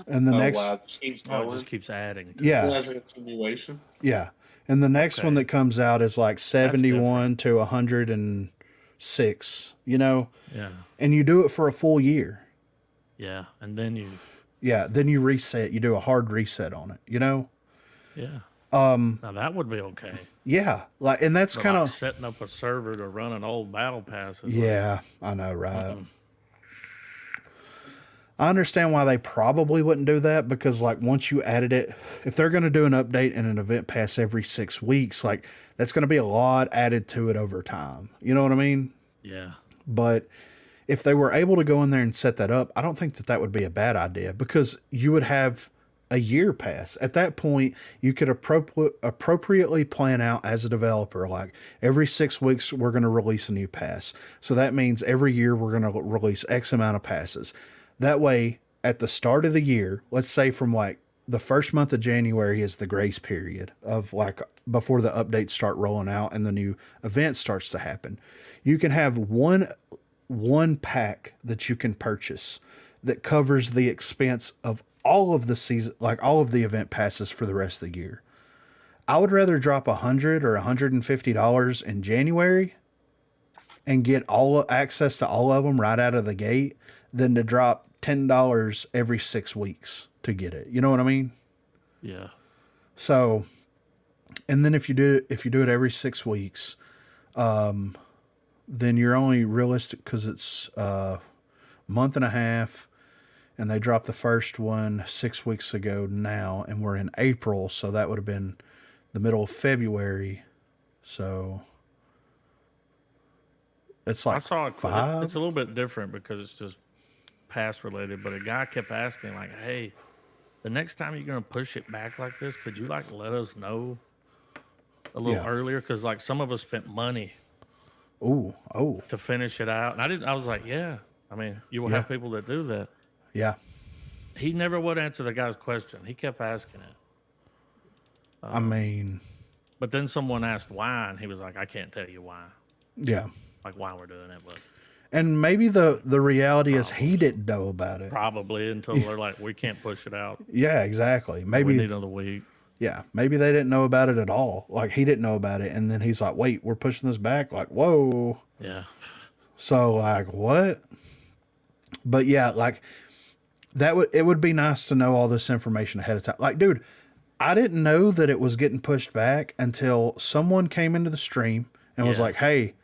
And the next... Wow, it just keeps adding. Yeah. That's a continuation. Yeah. And the next one that comes out is like 71 to 106, you know? Yeah. And you do it for a full year. Yeah. And then you... Yeah, then you reset. You do a hard reset on it, you know? Yeah. Now that would be okay. Yeah, like, and that's kind of setting up a server to run an old battle pass. Yeah, I know, right? I understand why they probably wouldn't do that, because like once you added it, if they're going to do an update and an event pass every 6 weeks, like that's going to be a lot added to it over time. You know what I mean? Yeah. But if they were able to go in there and set that up, I don't think that would be a bad idea, because you would have a year pass. At that point, you could appropriately plan out as a developer, like every 6 weeks, we're going to release a new pass. So that means every year we're going to release X amount of passes. That way, at the start of the year, let's say from like the first month of January is the grace period of like before the updates start rolling out and the new event starts to happen. You can have one pack that you can purchase that covers the expense of all of the season, like all of the event passes for the rest of the year. I would rather drop $100 or $150 in January and get all access to all of them right out of the gate than to drop $10 every 6 weeks to get it. You know what I mean? Yeah. So, and then if you do it every 6 weeks, then you're only realistic, because it's a month and a half. And they dropped the first one 6 weeks ago now, and we're in April, so that would have been the middle of February. So it's like I saw it. 5. It's a little bit different because it's just pass related. But a guy kept asking, like, "Hey, the next time you're gonna push it back like this, could you like let us know a little earlier? Because like some of us spent money, to finish it out, and I was like, yeah. I mean, you will have people that do that. Yeah. He never would answer the guy's question. He kept asking it. I mean, but then someone asked why, and he was like, I can't tell you why. Yeah. Like why we're doing it, but. And maybe the reality is he didn't know about it. Probably until they're like, we can't push it out. Yeah, exactly. Maybe we need another week. Yeah. Maybe they didn't know about it at all. Like he didn't know about it. And then he's like, wait, we're pushing this back. Like, whoa. Yeah. So like, what? But yeah, like it would be nice to know all this information ahead of time. Like, dude, I didn't know that it was getting pushed back until someone came into the stream and was like, hey,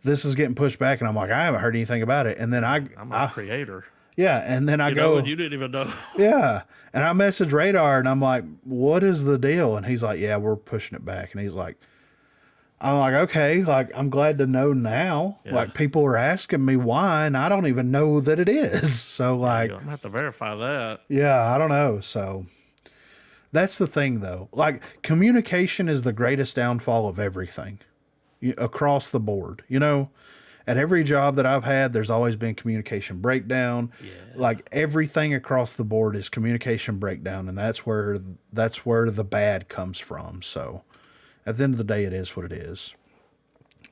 this is getting pushed back. And I'm like, I haven't heard anything about it. And then I'm a creator. Yeah. And then I go, you didn't even know. Yeah. And I messaged Radar and I'm like, what is the deal? And he's like, yeah, we're pushing it back. And he's like, I'm like, okay, like I'm glad to know now. Yeah. Like people are asking me why, and I don't even know that it is. So like, I'm gonna have to verify that. yeah, I don't know. So that's the thing, though. Like communication is the greatest downfall of everything across the board. You know, at every job that I've had, there's always been communication breakdown. Yeah. Like everything across the board is communication breakdown, and that's where the bad comes from. So at the end of the day, it is what it is.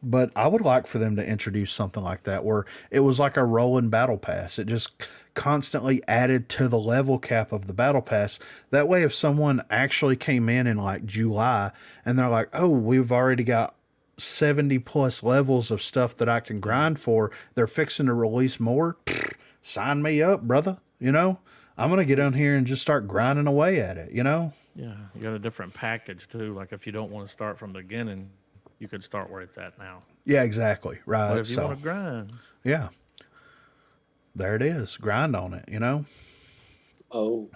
But I would like for them to introduce something like that where it was like a rolling battle pass. It just constantly added to the level cap of the battle pass. That way, if someone actually came in like July and they're like, oh, we've already got 70 plus levels of stuff that I can grind for, they're fixing to release more, sign me up, brother. You know, I'm going to get on here and just start grinding away at it, you know? Yeah, you got a different package too. Like if you don't want to start from the beginning, you could start where it's at now. Yeah, exactly. Right. But if you want to grind, yeah, there it is. Grind on it, you know? Oh.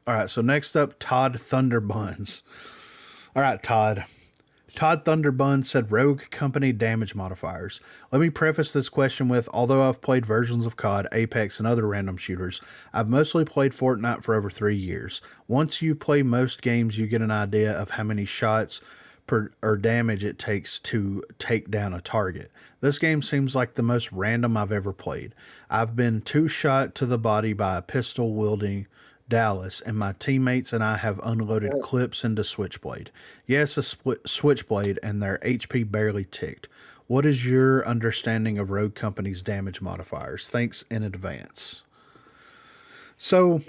All right, so next up, Todd Thunderbuns. All right, Todd. Todd Thunderbun said Rogue Company damage modifiers. Let me preface this question with, although I've played versions of COD, Apex, and other random shooters, I've mostly played Fortnite for over 3 years. Once you play most games, you get an idea of how many shots or damage it takes to take down a target. This game seems like the most random I've ever played. I've been 2 shot to the body by a pistol-wielding Dallas, and my teammates and I have unloaded clips into Switchblade. Yes, a Switchblade, and their HP barely ticked. What is your understanding of Rogue Company's damage modifiers? Thanks in advance. So,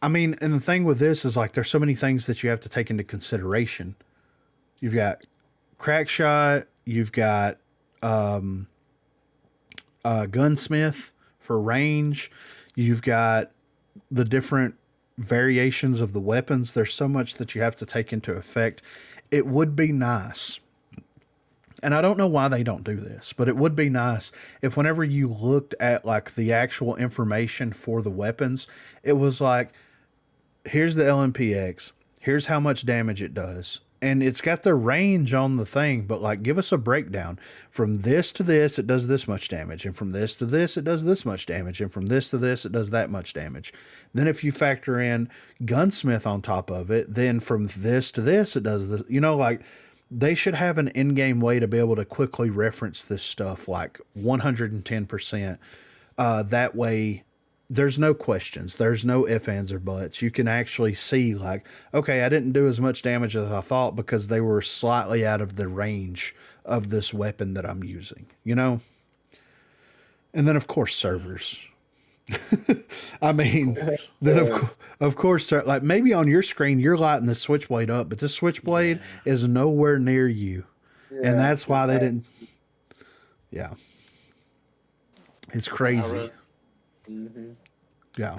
I mean, and the thing with this is like there's so many things that you have to take into consideration. You've got crack shot, you've got gunsmith for range, you've got the different variations of the weapons. There's so much that you have to take into effect. It would be nice, and I don't know why they don't do this, but it would be nice if whenever you looked at like the actual information for the weapons, it was like, here's the LMP-x, here's how much damage it does. And it's got the range on the thing, but like, give us a breakdown. From this to this, it does this much damage. And from this to this, it does this much damage. And from this to this, it does that much damage. Then if you factor in gunsmith on top of it, then from this to this, it does this. You know, like they should have an in-game way to be able to quickly reference this stuff like 110%. That way, there's no questions. There's no ifs, ands, or buts. You can actually see like, okay, I didn't do as much damage as I thought because they were slightly out of the range of this weapon that I'm using, you know? And then of course, servers. I mean, then of course, like maybe on your screen, you're lighting the Switchblade up, but this Switchblade is nowhere near you. Yeah, and that's why they didn't. Yeah. It's crazy. Mm-hmm. Yeah.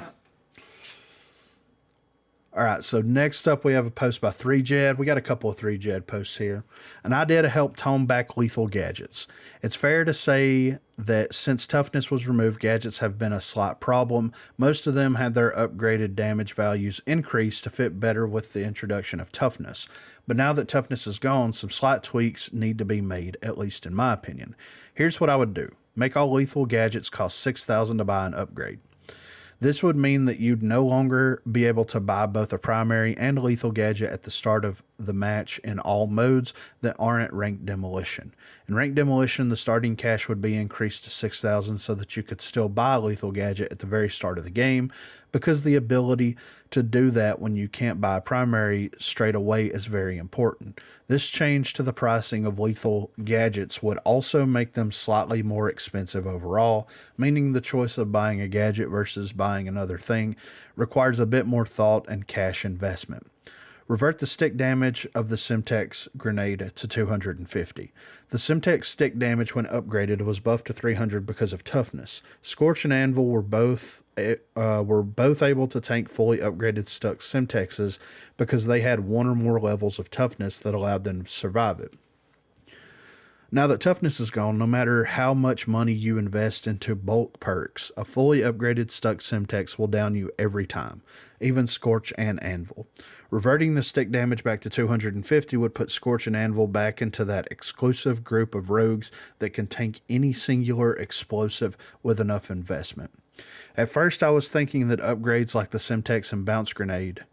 All right, so next up we have a post by 3Jed. We got a couple of 3Jed posts here. An idea to help tone back lethal gadgets. It's fair to say that since toughness was removed, gadgets have been a slight problem. Most of them had their upgraded damage values increased to fit better with the introduction of toughness. But now that toughness is gone, some slight tweaks need to be made, at least in my opinion. Here's what I would do. Make all lethal gadgets cost $6,000 to buy an upgrade. This would mean that you'd no longer be able to buy both a primary and lethal gadget at the start of the match in all modes that aren't ranked demolition. In ranked demolition, the starting cash would be increased to $6,000 so that you could still buy a lethal gadget at the very start of the game, because the ability to do that when you can't buy a primary straight away is very important. This change to the pricing of lethal gadgets would also make them slightly more expensive overall, meaning the choice of buying a gadget versus buying another thing requires a bit more thought and cash investment. Revert the stick damage of the Semtex grenade to 250. The Semtex stick damage when upgraded was buffed to 300 because of toughness. Scorch and Anvil were both able to tank fully upgraded stuck Semtexes because they had one or more levels of toughness that allowed them to survive it. Now that toughness is gone, no matter how much money you invest into bulk perks, a fully upgraded stuck Semtex will down you every time, even Scorch and Anvil. Reverting the stick damage back to 250 would put Scorch and Anvil back into that exclusive group of rogues that can tank any singular explosive with enough investment. At first I was thinking that upgrades like the Semtex and Bounce Grenade,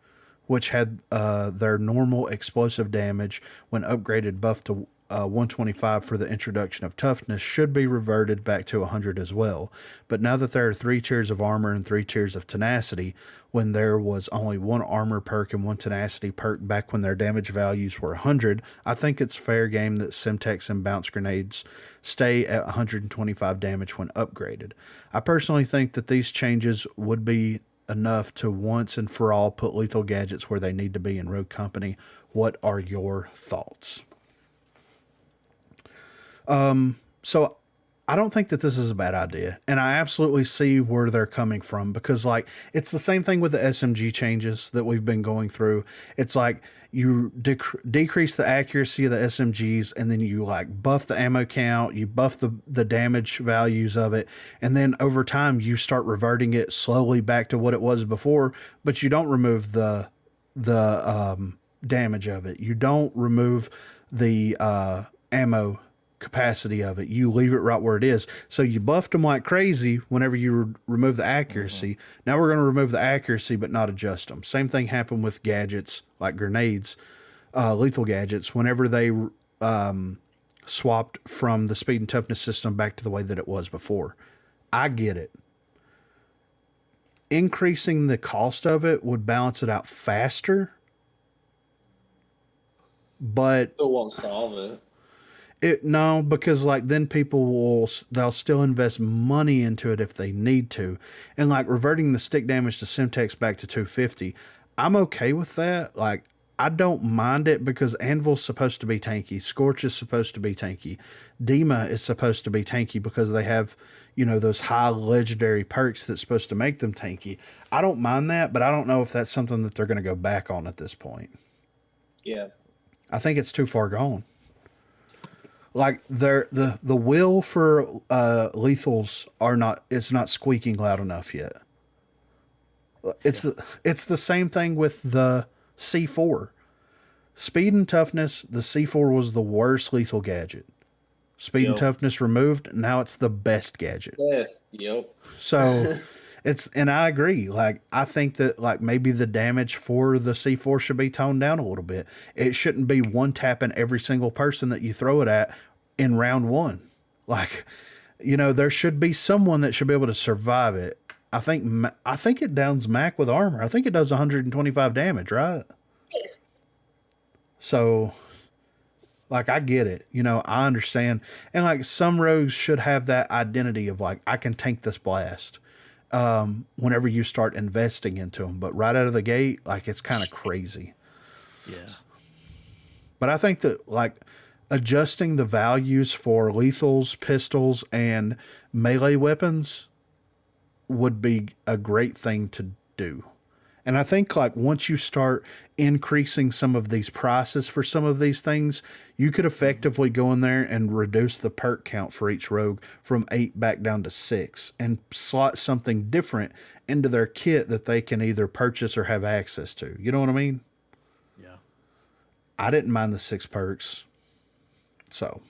which had their normal explosive damage when upgraded buffed to 125 for the introduction of toughness, should be reverted back to 100 as well. But now that there are 3 tiers of armor and 3 tiers of tenacity, when there was only 1 armor perk and 1 tenacity perk back when their damage values were 100, I think it's fair game that Semtex and Bounce Grenades stay at 125 damage when upgraded. I personally think that these changes would be enough to once and for all put lethal gadgets where they need to be in Rogue Company. What are your thoughts? So I don't think that this is a bad idea, and I absolutely see where they're coming from, because like it's the same thing with the SMG changes that we've been going through. It's like you decrease the accuracy of the SMGs, and then you like buff the ammo count, you buff the damage values of it, and then over time you start reverting it slowly back to what it was before, but you don't remove the damage of it. You don't remove the ammo capacity of it. You leave it right where it is. So you buffed them like crazy whenever you remove the accuracy. Now we're going to remove the accuracy but not adjust them. Same thing happened with gadgets like grenades, lethal gadgets, whenever they swapped from the speed and toughness system back to the way that it was before. I get it. Increasing the cost of it would balance it out faster, but Still won't solve it. No, because like then they'll still invest money into it if they need to, and like reverting the stick damage to Semtex back to 250, I'm okay with that. Like I don't mind it because Anvil's supposed to be tanky, Scorch is supposed to be tanky, Dema is supposed to be tanky because they have, you know, those high legendary perks that's supposed to make them tanky. I don't mind that, but I don't know if that's something that they're going to go back on at this point. Yeah, I think it's too far gone. Like the will for lethals it's not squeaking loud enough yet. It's the same thing with the C4. Speed and toughness, the C4 was the worst lethal gadget. Speed and toughness removed, now it's the best gadget. Yes, yep. So and I agree. Like I think that like maybe the damage for the C4 should be toned down a little bit. It shouldn't be one tapping every single person that you throw it at in round 1. Like, you know, there should be someone that should be able to survive it. I think it downs Mac with armor. I think it does 125 damage, right? So like I get it. You know, I understand. And like some rogues should have that identity of like I can tank this blast. Whenever you start investing into them, but right out of the gate, like it's kind of crazy. Yeah. But I think that like adjusting the values for lethals, pistols, and melee weapons would be a great thing to do. And I think like once you start increasing some of these prices for some of these things, you could effectively go in there and reduce the perk count for each rogue from 8 back down to 6 and slot something different into their kit that they can either purchase or have access to. You know what I mean? Yeah. I didn't mind the 6 perks. So.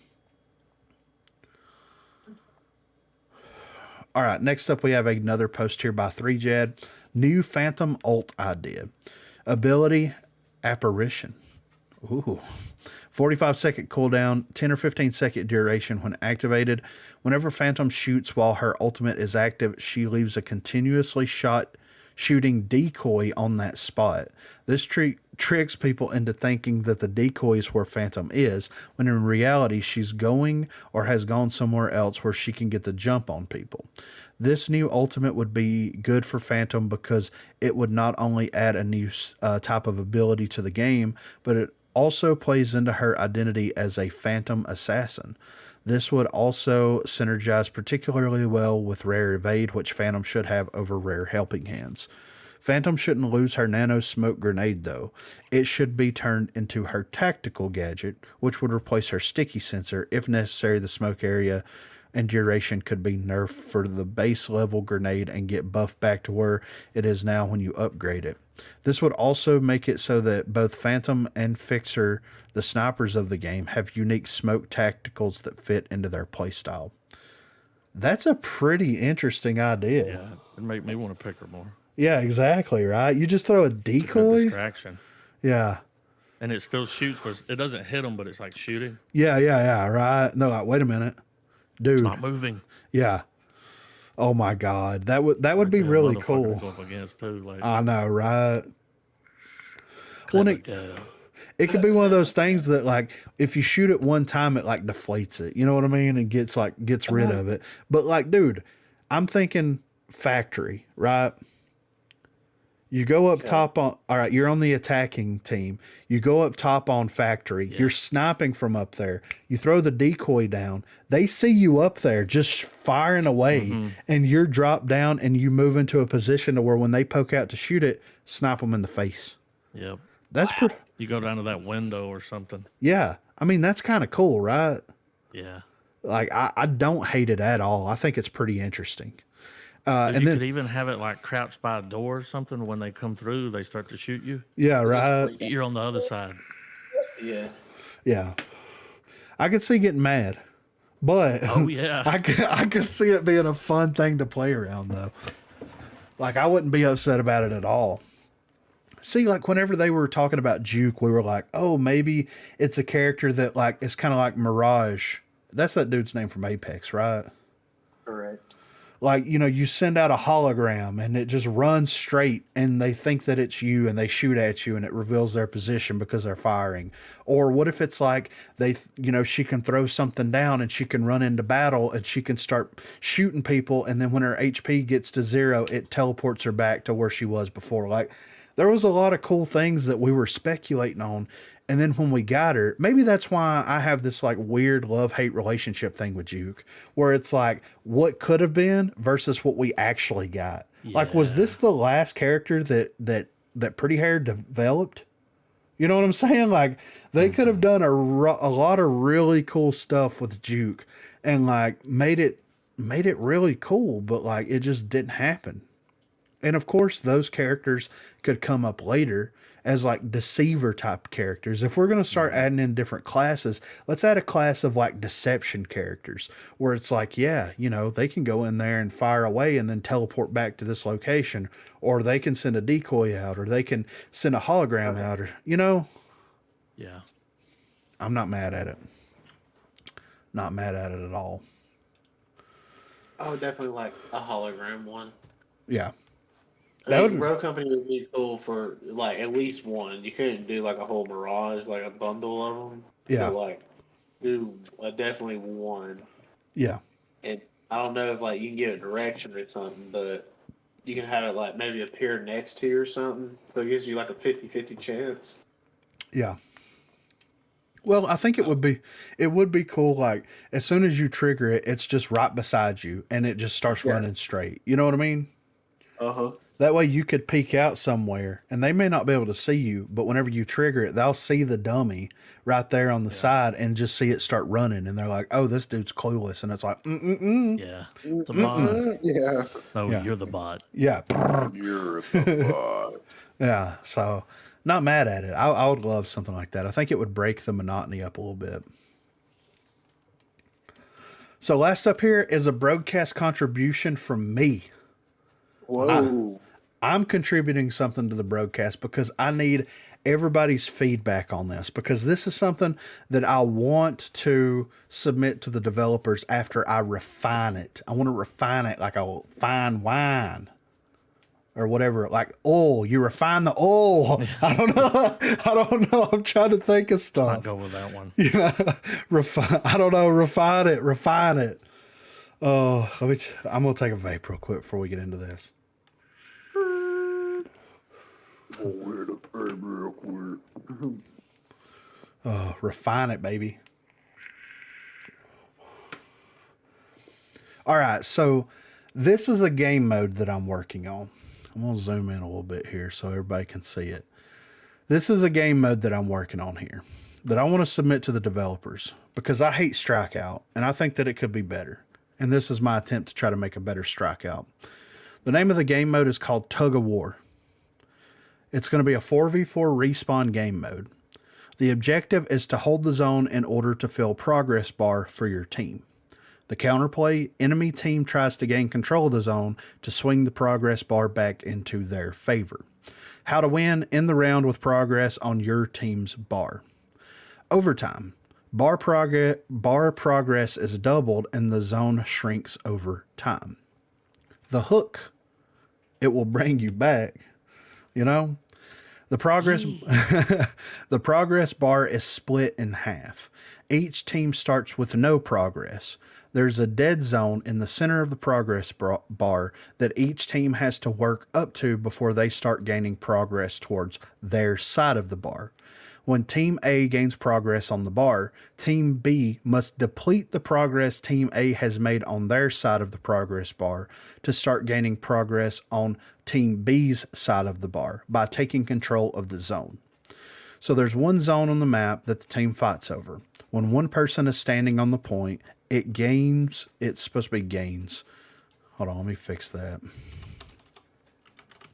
All right, next up we have another post here by 3Jad. New Phantom ult idea. Ability, Apparition. Ooh. 45-second cooldown, 10 or 15-second duration when activated. Whenever Phantom shoots while her ultimate is active, she leaves a continuously shooting decoy on that spot. This tricks people into thinking that the decoy is where Phantom is, when in reality she's going or has gone somewhere else where she can get the jump on people. This new ultimate would be good for Phantom because it would not only add a new type of ability to the game, but it also plays into her identity as a Phantom assassin. This would also synergize particularly well with rare evade, which Phantom should have over rare helping hands. Phantom shouldn't lose her nano smoke grenade though. It should be turned into her tactical gadget, which would replace her sticky sensor. If necessary, the smoke area and duration could be nerfed for the base level grenade and get buffed back to where it is now when you upgrade it. This would also make it so that both Phantom and Fixer, the snipers of the game, have unique smoke tacticals that fit into their playstyle. That's a pretty interesting idea. Yeah, it make me want to pick her more. Yeah, exactly, right? You just throw a decoy. It's a good distraction. Yeah. And it still shoots, but it doesn't hit them, but it's like shooting. Yeah, right. No, like, wait a minute. Dude. It's not moving. Yeah. Oh my God. That would be really cool. Go up against too, like, I know, right? Well, it could be one of those things that, like, if you shoot it one time, it like deflates it. You know what I mean? And gets rid of it. But like, dude, I'm thinking factory, right? You go up top on, all right, you're on the attacking team. You go up top on factory. Yeah. You're sniping from up there. You throw the decoy down. They see you up there just firing away, and you're dropped down and you move into a position to where when they poke out to shoot it, snipe them in the face. Yep. That's pretty. You go down to that window or something. Yeah. I mean, that's kind of cool, right? Yeah. Like, I don't hate it at all. I think it's pretty interesting. And you could even have it like crouched by a door or something. When they come through, they start to shoot you. Yeah, right. You're on the other side. Yeah. Yeah. I could see getting mad, but oh yeah, I could see it being a fun thing to play around though. Like, I wouldn't be upset about it at all. See, like, whenever they were talking about Juke, we were like, oh, maybe it's a character that, like, it's kind of like Mirage. That's that dude's name from Apex, right? Correct. Like, you know, you send out a hologram and it just runs straight and they think that it's you and they shoot at you and it reveals their position because they're firing. Or what if it's like she can throw something down and she can run into battle and she can start shooting people, and then when her HP gets to 0, it teleports her back to where she was before. Like, there was a lot of cool things that we were speculating on. And then when we got her, maybe that's why I have this like weird love-hate relationship thing with Juke, where it's like what could have been versus what we actually got. Yeah. Like, was this the last character that Pretty Hair developed? You know what I'm saying? Like, they could have done a lot of really cool stuff with Juke and like made it really cool, but like it just didn't happen. And of course, those characters could come up later as like deceiver type characters. If we're going to start adding in different classes, let's add a class of like deception characters where it's like, yeah, you know, they can go in there and fire away and then teleport back to this location, or they can send a decoy out, or they can send a hologram out, or, you know. Yeah. I'm not mad at it. Not mad at it at all. I would definitely like a hologram one. Yeah. Rogue Company would be cool for like at least one. You couldn't do like a whole Mirage, like a bundle of them. Yeah. So, like, do definitely one. Yeah. And I don't know if like you can get a direction or something, but you can have it like maybe appear next to you or something. So it gives you like a 50-50 chance. Yeah. Well, I think it would be cool. Like, as soon as you trigger it, it's just right beside you and it just starts running straight. You know what I mean? Uh-huh. That way you could peek out somewhere and they may not be able to see you, but whenever you trigger it, they'll see the dummy right there on the side and just see it start running. And they're like, oh, this dude's clueless. And it's like, yeah, it's a bot. Yeah. No, you're the bot. Yeah. You're the bot. Yeah. So not mad at it. I would love something like that. I think it would break the monotony up a little bit. So last up here is a broadcast contribution from me. Whoa. I'm contributing something to the broadcast because I need everybody's feedback on this, because this is something that I want to submit to the developers after I refine it. I want to refine it like a fine wine or whatever, like oil. You refine the oil. I don't know. I'm trying to think of stuff. Let's not go with that one. Yeah. Refine it. Oh, I'm going to take a vape real quick before we get into this. Oh, refine it, baby. All right, so this is a game mode that I'm working on. I'm going to zoom in a little bit here so everybody can see it. This is a game mode that I'm working on here that I want to submit to the developers because I hate Strikeout and I think that it could be better. And this is my attempt to try to make a better Strikeout. The name of the game mode is called Tug of War. It's going to be a 4v4 respawn game mode. The objective is to hold the zone in order to fill progress bar for your team. The counterplay, enemy team tries to gain control of the zone to swing the progress bar back into their favor. How to win in the round with progress on your team's bar. Overtime. Bar progress is doubled and the zone shrinks over time. The hook. It will bring you back. You know? The progress bar is split in half. Each team starts with no progress. There's a dead zone in the center of the progress bar that each team has to work up to before they start gaining progress towards their side of the bar. When Team A gains progress on the bar, Team B must deplete the progress Team A has made on their side of the progress bar to start gaining progress on Team B's side of the bar by taking control of the zone. So there's one zone on the map that the team fights over. When one person is standing on the point, it's supposed to be gains. Hold on, let me fix that.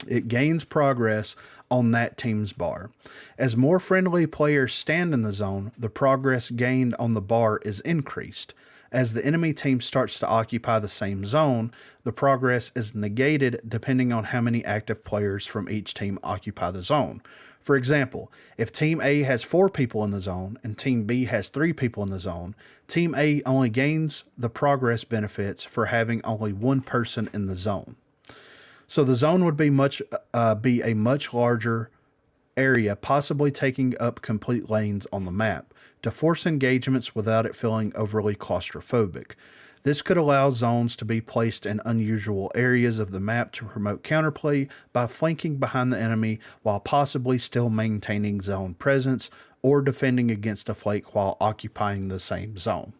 It gains progress on that team's bar. As more friendly players stand in the zone, the progress gained on the bar is increased. As the enemy team starts to occupy the same zone, the progress is negated depending on how many active players from each team occupy the zone. For example, if Team A has 4 people in the zone and Team B has 3 people in the zone, Team A only gains the progress benefits for having only 1 person in the zone. So the zone would be a much larger area, possibly taking up complete lanes on the map, to force engagements without it feeling overly claustrophobic. This could allow zones to be placed in unusual areas of the map to promote counterplay by flanking behind the enemy while possibly still maintaining zone presence or defending against a flank while occupying the same zone.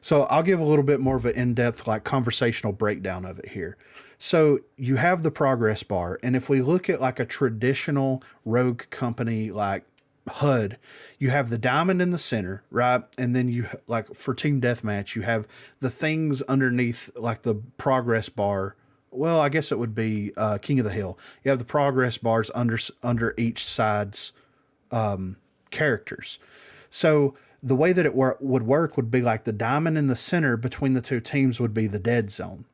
So I'll give a little bit more of an in-depth conversational breakdown of it here. So you have the progress bar, and if we look at a traditional rogue company HUD, you have the diamond in the center, right? And then you for team deathmatch, you have the things underneath the progress bar. Well, I guess it would be King of the Hill. You have the progress bars under each side's characters. So the way that it would work would be the diamond in the center between the two teams would be the dead zone.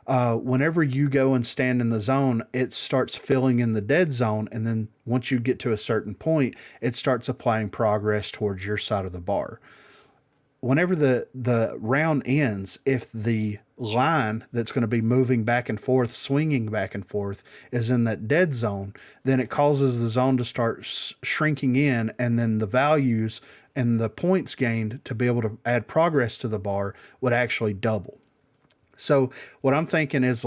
Whenever you go and stand in the zone, it starts filling in the dead zone. And then once you get to a certain point, it starts applying progress towards your side of the bar. Whenever the round ends, if the line that's going to be moving back and forth, swinging back and forth, is in that dead zone, then it causes the zone to start shrinking in, and then the values and the points gained to be able to add progress to the bar would actually double. So what I'm thinking is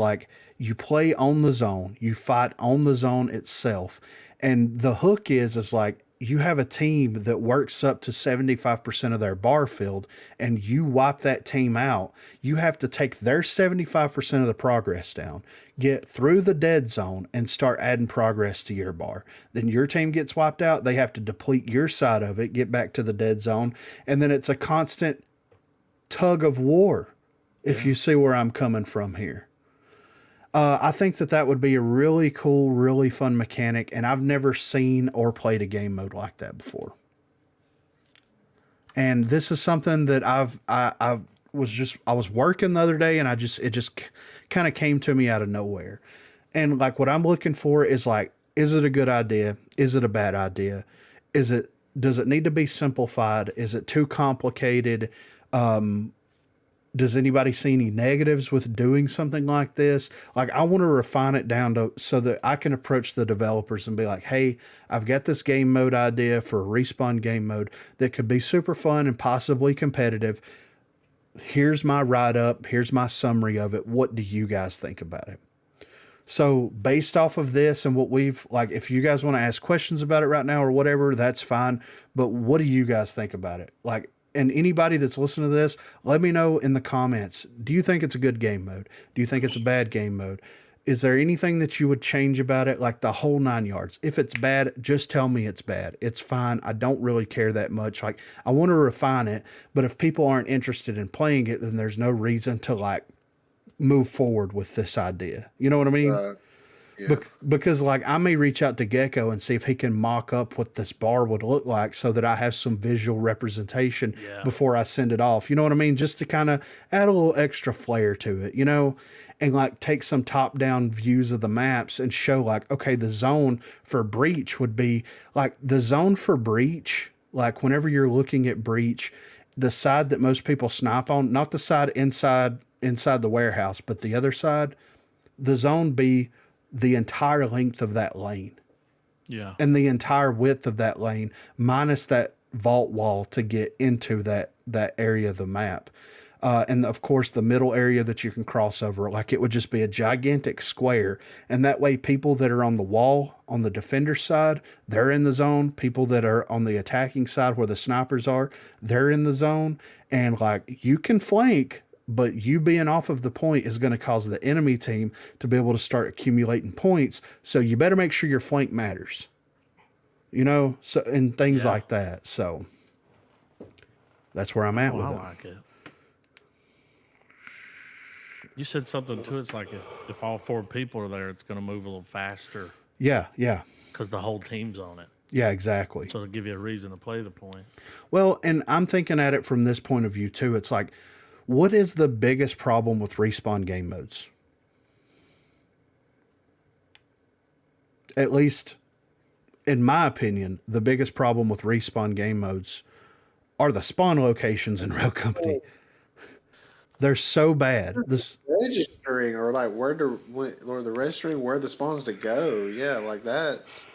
you play on the zone, you fight on the zone itself. And the hook is you have a team that works up to 75% of their bar filled and you wipe that team out. You have to take their 75% of the progress down, get through the dead zone and start adding progress to your bar. Then your team gets wiped out. They have to deplete your side of it, get back to the dead zone. And then it's a constant tug of war. If you see where I'm coming from here. I think that would be a really cool, really fun mechanic, and I've never seen or played a game mode like that before. And this is something that I was working the other day, and it just kind of came to me out of nowhere. And what I'm looking for is is it a good idea? Is it a bad idea? Does it need to be simplified? Is it too complicated? Does anybody see any negatives with doing something like this? I want to refine it down so that I can approach the developers and be like, hey, I've got this game mode idea for a respawn game mode that could be super fun and possibly competitive. Here's my write-up. Here's my summary of it. What do you guys think about it? So based off of this and what we've, if you guys want to ask questions about it right now or whatever, that's fine. But what do you guys think about it? And anybody that's listening to this, let me know in the comments. Do you think it's a good game mode? Do you think it's a bad game mode? is there anything that you would change about it? Like the whole 9 yards. If it's bad, just tell me it's bad. It's fine. I don't really care that much. Like, I want to refine it, but if people aren't interested in playing it, then there's no reason to like move forward with this idea. You know what I mean? Yeah. Because like I may reach out to Gecko and see if he can mock up what this bar would look like so that I have some visual representation before I send it off. You know what I mean? Just to kind of add a little extra flair to it, you know, and like take some top down views of the maps and show like, okay, the zone for breach would be like the zone for breach. Like whenever you're looking at breach, the side that most people snipe on, not the side inside the warehouse, but the other side, the zone be the entire length of that lane. Yeah. And the entire width of that lane minus that vault wall to get into that area of the map. And of course the middle area that you can cross over, like it would just be a gigantic square. And that way people that are on the wall, on the defender side, they're in the zone. People that are on the attacking side where the snipers are, they're in the zone. And like you can flank, but you being off of the point is going to cause the enemy team to be able to start accumulating points. So you better make sure your flank matters, you know, so, and things like that. So that's where I'm at with it. I like it. You said something too. It's like if all 4 people are there, it's going to move a little faster. Yeah. Yeah. Because the whole team's on it. Yeah, exactly. So it'll give you a reason to play the point. Well, and I'm thinking at it from this point of view too. It's like, what is the biggest problem with respawn game modes? At least, in my opinion, the biggest problem with respawn game modes are the spawn locations in Rogue Company. They're so bad. This registering or like or the registering where the spawns to go. Yeah, like that's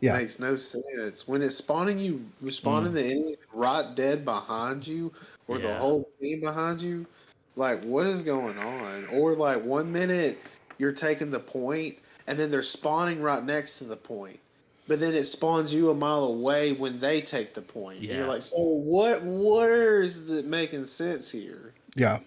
makes no sense. When it's spawning the enemy right dead behind you or the whole team behind you, like what is going on? Or like 1 minute you're taking the point and then they're spawning right next to the point. But then it spawns you a mile away when they take the point. Yeah. And you're like, so where is it making sense here? Yeah.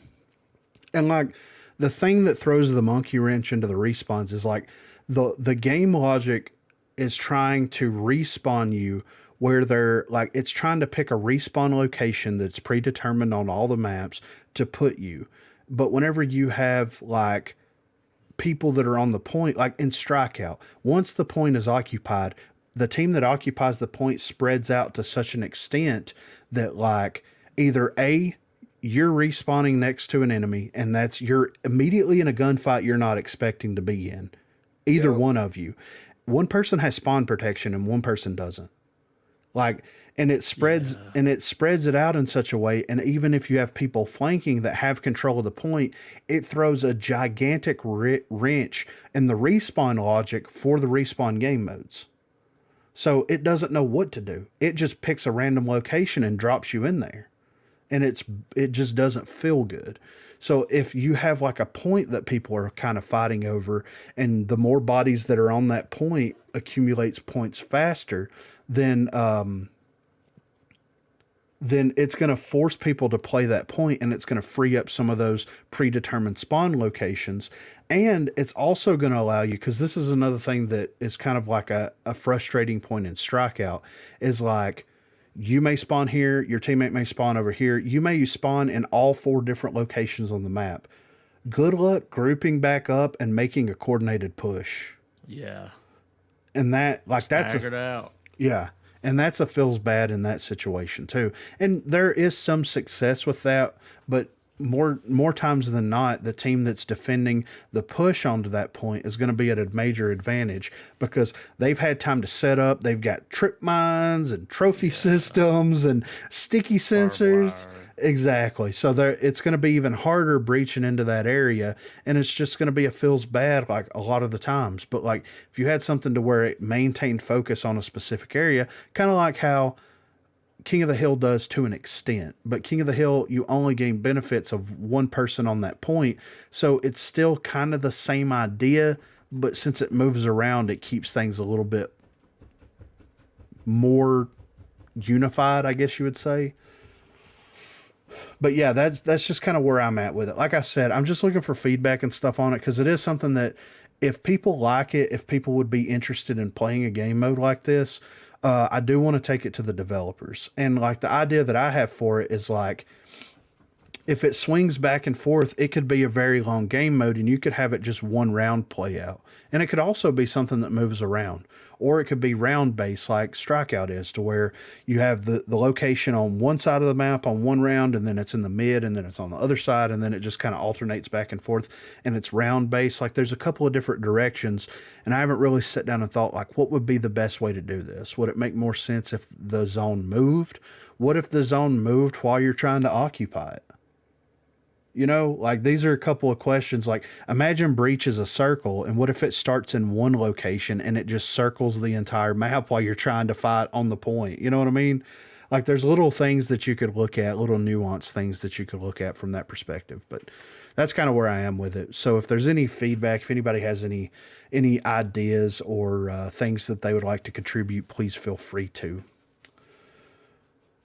And like the thing that throws the monkey wrench into the respawns is like the game logic is trying to respawn you where they're like, it's trying to pick a respawn location that's predetermined on all the maps to put you. But whenever you have like people that are on the point, like in Strikeout, once the point is occupied, the team that occupies the point spreads out to such an extent that like either you're respawning next to an enemy and you're immediately in a gunfight you're not expecting to be in. Either one of you. One person has spawn protection and one person doesn't. Like, and it spreads it out in such a way. And even if you have people flanking that have control of the point, it throws a gigantic wrench in the respawn logic for the respawn game modes. So it doesn't know what to do. It just picks a random location and drops you in there. And it just doesn't feel good. So if you have like a point that people are kind of fighting over and the more bodies that are on that point accumulates points faster, then it's going to force people to play that point and it's going to free up some of those predetermined spawn locations. And it's also going to allow you, because this is another thing that is kind of like a frustrating point in Strikeout, is like, you may spawn here, your teammate may spawn over here. You may spawn in all 4 different locations on the map. Good luck grouping back up and making a coordinated push. Yeah. And that, like, Staggered out. Yeah. And that's a feels bad in that situation too. And there is some success with that, but more times than not, the team that's defending the push onto that point is going to be at a major advantage because they've had time to set up. They've got trip mines and trophy systems and sticky sensors. Exactly. So it's going to be even harder breaching into that area, and it's just going to be feels bad like a lot of the times. But like if you had something to where it maintained focus on a specific area, kind of like how King of the Hill does to an extent, but King of the Hill, you only gain benefits of one person on that point. So it's still kind of the same idea, but since it moves around, it keeps things a little bit more unified, I guess you would say. But yeah, that's just kind of where I'm at with it. Like I said, I'm just looking for feedback and stuff on it because it is something that if people like it, if people would be interested in playing a game mode like this, I do want to take it to the developers. And like the idea that I have for it is like, if it swings back and forth, it could be a very long game mode and you could have it just one round play out. And it could also be something that moves around, or it could be round based like Strikeout is, to where you have the location on one side of the map on one round, and then it's in the mid, and then it's on the other side, and then it just kind of alternates back and forth, and it's round based. Like there's a couple of different directions, and I haven't really sat down and thought like, what would be the best way to do this? Would it make more sense if the zone moved? What if the zone moved while you're trying to occupy it? You know, like these are a couple of questions. Like imagine Breach is a circle, and what if it starts in one location and it just circles the entire map while you're trying to fight on the point? You know what I mean? Like there's little things that you could look at, little nuanced things that you could look at from that perspective. But that's kind of where I am with it. So if there's any feedback, if anybody has any ideas or things that they would like to contribute, please feel free to.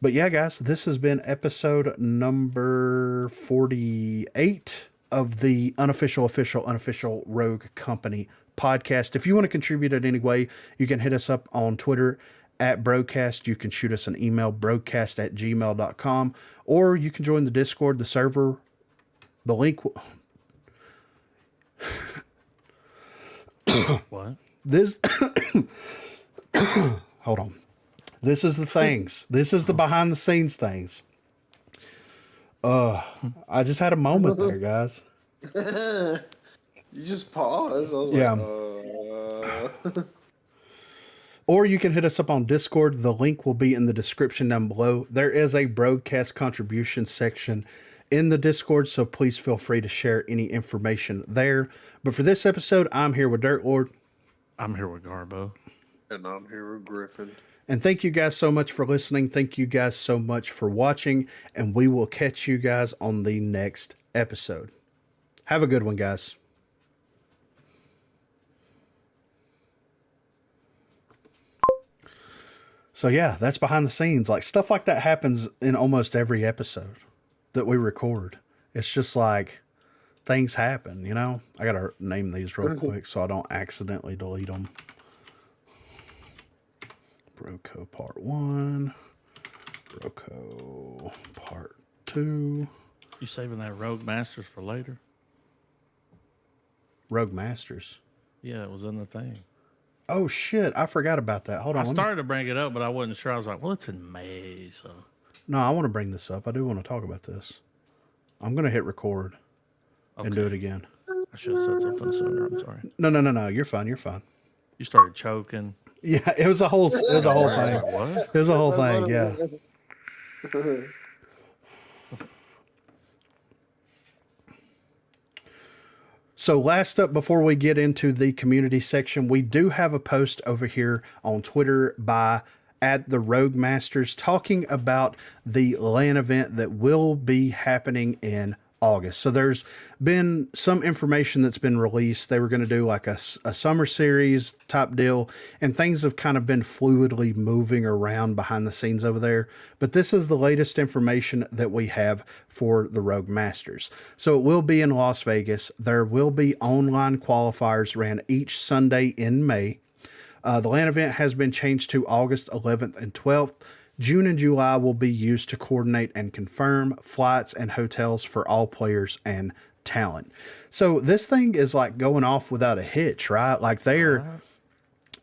But yeah, guys, this has been episode number 48 of the unofficial Rogue Company podcast. If you want to contribute in any way, you can hit us up on Twitter at Broadcast. You can shoot us an email, broadcast@gmail.com, or you can join the Discord, the server. The link. What? This. Hold on. This is the things. This is the behind the scenes things. I just had a moment there, guys. You just paused. I was like, Or you can hit us up on Discord. The link will be in the description down below. There is a broadcast contribution section in the Discord, so please feel free to share any information there. But for this episode, I'm here with Dirt Lord. I'm here with Garbo. And I'm here with Griffin. And thank you guys so much for listening. Thank you guys so much for watching. And we will catch you guys on the next episode. Have a good one, guys. So yeah, that's behind the scenes. Like stuff like that happens in almost every episode that we record. It's just like things happen, you know? I got to name these real quick so I don't accidentally delete them. Broco Part 1, Broco Part 2. You saving that Rogue Masters for later? Rogue Masters? Yeah, it was in the thing. Oh, shit. I forgot about that. Hold on. I started to bring it up, but I wasn't sure. I was like, well, it's in May, so. No, I want to bring this up. I do want to talk about this. I'm going to hit record and do it again. I should have said something sooner. I'm sorry. No. You're fine. You're fine. You started choking. Yeah, it was a whole thing. What? It was a whole thing, yeah. So last up, before we get into the community section, we do have a post over here on Twitter by @the_Rogue_Masters talking about the LAN event that will be happening in August. So there's been some information that's been released. They were going to do like a summer series type deal, and things have kind of been fluidly moving around behind the scenes over there. But this is the latest information that we have for the Rogue Masters. So it will be in Las Vegas. There will be online qualifiers ran each Sunday in May. The LAN event has been changed to August 11th and 12th. June and July will be used to coordinate and confirm flights and hotels for all players and talent. So this thing is like going off without a hitch, right? Like there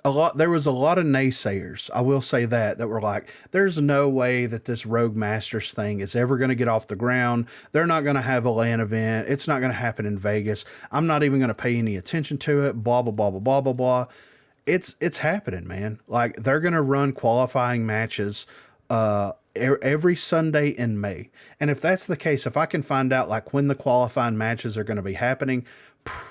was a lot of naysayers. I will say that were like, there's no way that this Rogue Masters thing is ever going to get off the ground. They're not going to have a LAN event. It's not going to happen in Vegas. I'm not even going to pay any attention to it. Blah, blah, blah, blah, blah, blah, blah. It's happening, man. Like they're going to run qualifying matches every Sunday in May. And if that's the case, if I can find out like when the qualifying matches are going to be happening,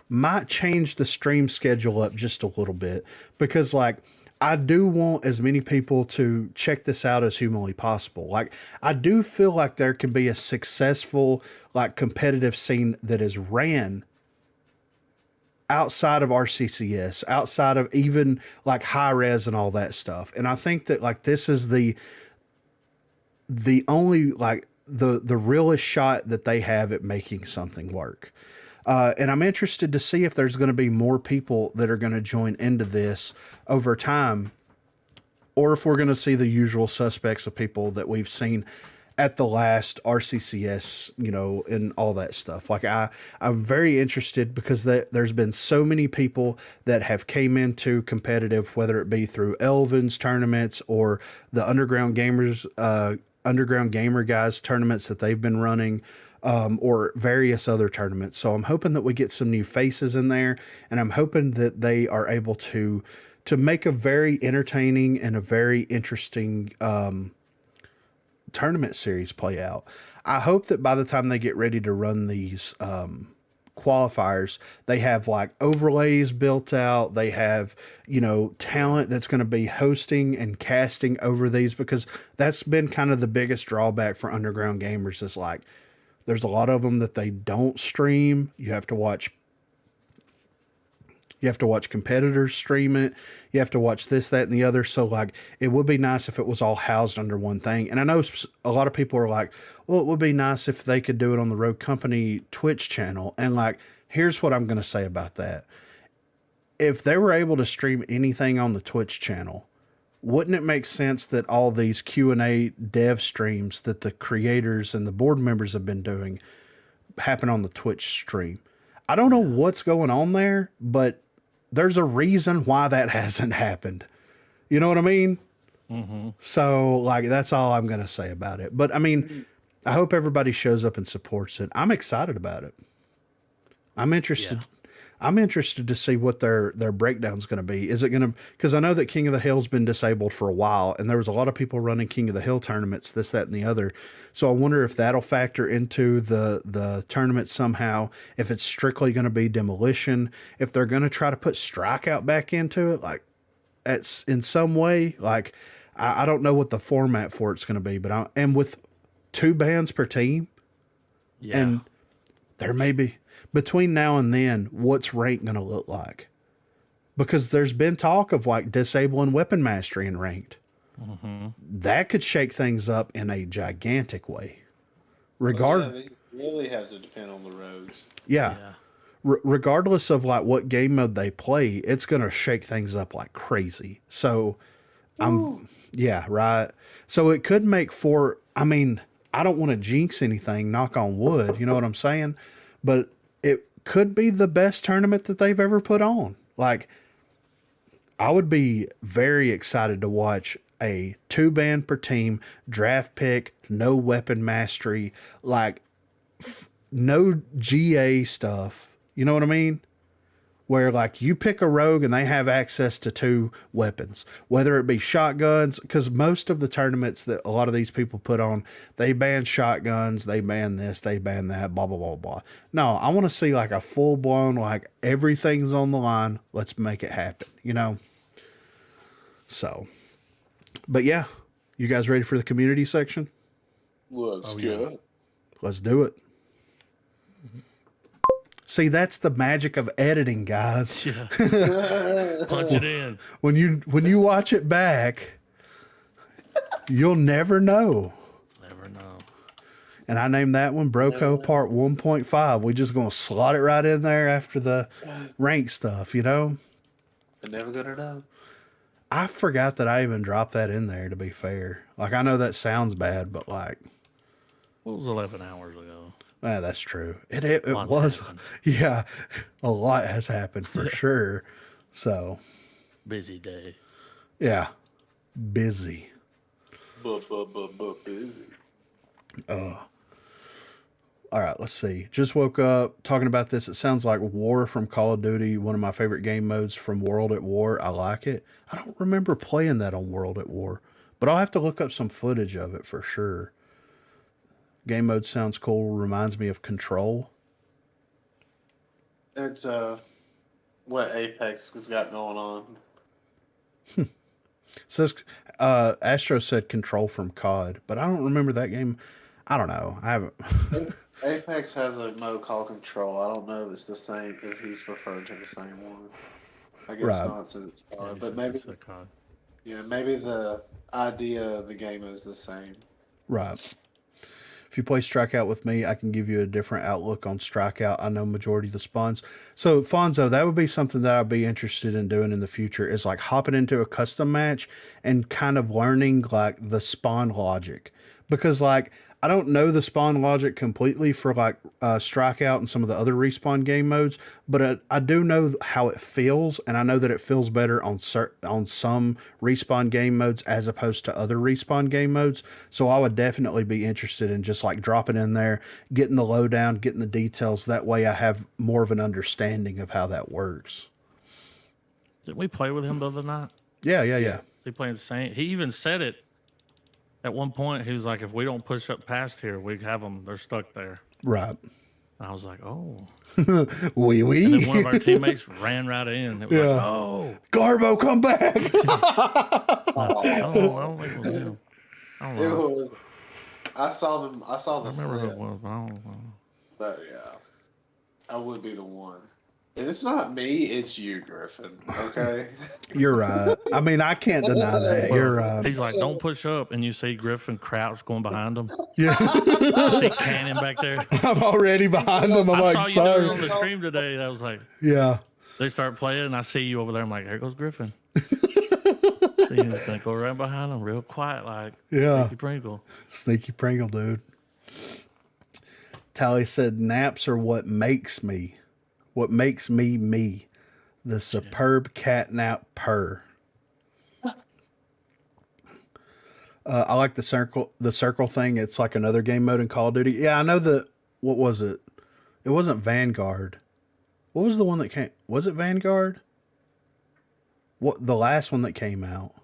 might change the stream schedule up just a little bit, because like I do want as many people to check this out as humanly possible. Like I do feel like there can be a successful like competitive scene that is ran outside of RCCS, outside of even like high res and all that stuff. And I think that like this is the only like the realest shot that they have at making something work. And I'm interested to see if there's going to be more people that are going to join into this over time, or if we're going to see the usual suspects of people that we've seen at the last RCCS, you know, and all that stuff. Like I'm very interested because there's been so many people that have came into competitive, whether it be through Elvin's tournaments or the Underground Gamer guys tournaments that they've been running, or various other tournaments. So I'm hoping that we get some new faces in there, and I'm hoping that they are able to make a very entertaining and a very interesting tournament series play out. I hope that by the time they get ready to run these qualifiers, they have like overlays built out. They have, you know, talent that's going to be hosting and casting over these, because that's been kind of the biggest drawback for Underground Gamers is like, there's a lot of them that they don't stream. You have to watch competitors stream it. You have to watch this, that, and the other. So like, it would be nice if it was all housed under one thing. And I know a lot of people are like, well, it would be nice if they could do it on the Rogue Company Twitch channel. And like, here's what I'm going to say about that. If they were able to stream anything on the Twitch channel, wouldn't it make sense that all these Q&A dev streams that the creators and the board members have been doing happen on the Twitch stream? I don't know what's going on there, but there's a reason why that hasn't happened. You know what I mean? Mm-hmm. So like, that's all I'm going to say about it. But I mean, I hope everybody shows up and supports it. I'm excited about it. I'm interested. Yeah. I'm interested to see what their breakdown's going to be. Is it going to, because I know that King of the Hill's been disabled for a while, and there was a lot of people running King of the Hill tournaments, this, that, and the other. So I wonder if that'll factor into the tournament somehow, if it's strictly going to be Demolition, if they're going to try to put Strikeout back into it, like in some way. Like, I don't know what the format for it's going to be, but and with 2 bands per team, and there may be, between now and then, what's rank going to look like? Because there's been talk of like disabling weapon mastery in ranked. Mm-hmm. That could shake things up in a gigantic way. They really have to depend on the rogues. Yeah. Regardless of like what game mode they play, it's going to shake things up like crazy. So right. So it could make for, I mean, I don't want to jinx anything, knock on wood, you know what I'm saying? But it could be the best tournament that they've ever put on. Like, I would be very excited to watch a 2-band per team, draft pick, no weapon mastery, like no GA stuff. You know what I mean? Where like you pick a rogue and they have access to 2 weapons, whether it be shotguns, because most of the tournaments that a lot of these people put on, they ban shotguns, they ban this, they ban that, blah, blah, blah, blah. No, I want to see like a full blown, like everything's on the line. Let's make it happen, you know? So, but yeah, you guys ready for the community section? Let's go. Let's do it. See, that's the magic of editing, guys. Yeah. Punch it in. When you watch it back, you'll never know. Never know. And I named that one Broco Part 1.5. We just gonna slot it right in there after the rank stuff, you know? They're never gonna know. I forgot that I even dropped that in there, to be fair. Like, I know that sounds bad, but like, it was 11 hours ago. Yeah, that's true. It was, happened. Yeah, a lot has happened for sure. So, busy day. Yeah, busy. Busy. All right, let's see. Just woke up talking about this. It sounds like War from Call of Duty, one of my favorite game modes from World at War. I like it. I don't remember playing that on World at War, but I'll have to look up some footage of it for sure. Game mode sounds cool. Reminds me of Control. It's what Apex has got going on. Says Astro said Control from COD, but I don't remember that game. I don't know. I haven't. Apex has a mode called Control. I don't know if it's the same, if he's referring to the same one. I guess not, since it's COD, but maybe. Yeah, maybe the idea of the game is the same. Right. If you play Strikeout with me, I can give you a different outlook on Strikeout. I know majority of the spawns. So Fonzo, that would be something that I'd be interested in doing in the future, is like hopping into a custom match and kind of learning like the spawn logic. Because like I don't know the spawn logic completely for like Strikeout and some of the other respawn game modes, but I do know how it feels, and I know that it feels better on some respawn game modes as opposed to other respawn game modes. So I would definitely be interested in just like dropping in there, getting the lowdown, getting the details. That way I have more of an understanding of how that works. Didn't we play with him the other night? Yeah. He playing the same. He even said it. At one point, he was like, if we don't push up past here, we have them. They're stuck there. Right. And I was like, oh. Wee wee. And then one of our teammates ran right in. It was like, oh. Garbo, come back. I don't think it was him. I don't know. It was. I saw them. I saw the. I remember who it was, but I don't know. But yeah, I would be the one. And it's not me, it's you, Griffin. Okay? You're right. I mean, I can't deny that. You're right. He's like, don't push up. And you see Griffin crouch going behind him. Yeah. You see Cannon back there. I'm already behind them. I'm I like, saw you sorry. doing it on the stream today. I was like, yeah. They start playing, and I see you over there. I'm like, there goes Griffin. See him just gonna go right behind him, real quiet, like Sneaky Pringle. Sneaky Pringle, dude. Tally said, naps are what makes me me. The superb catnap purr. I like the circle thing. It's like another game mode in Call of Duty. Yeah, I know that. What was it? It wasn't Vanguard. What was the one that came? Was it Vanguard? What, the last one that came out?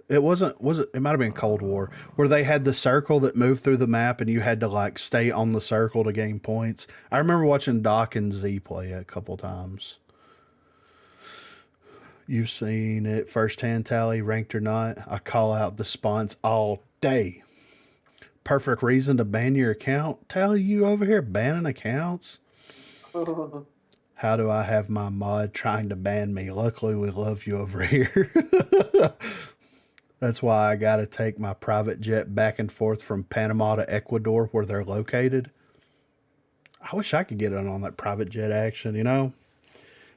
It wasn't. Was it? It might have been Cold War, where they had the circle that moved through the map, and you had to like stay on the circle to gain points. I remember watching Doc and Z play it a couple times. You've seen it firsthand, Tally, ranked or not. I call out the spawns all day. Perfect reason to ban your account. Tally, you over here banning accounts? How do I have my mod trying to ban me? Luckily, we love you over here. That's why I got to take my private jet back and forth from Panama to Ecuador, where they're located. I wish I could get in on that private jet action, you know?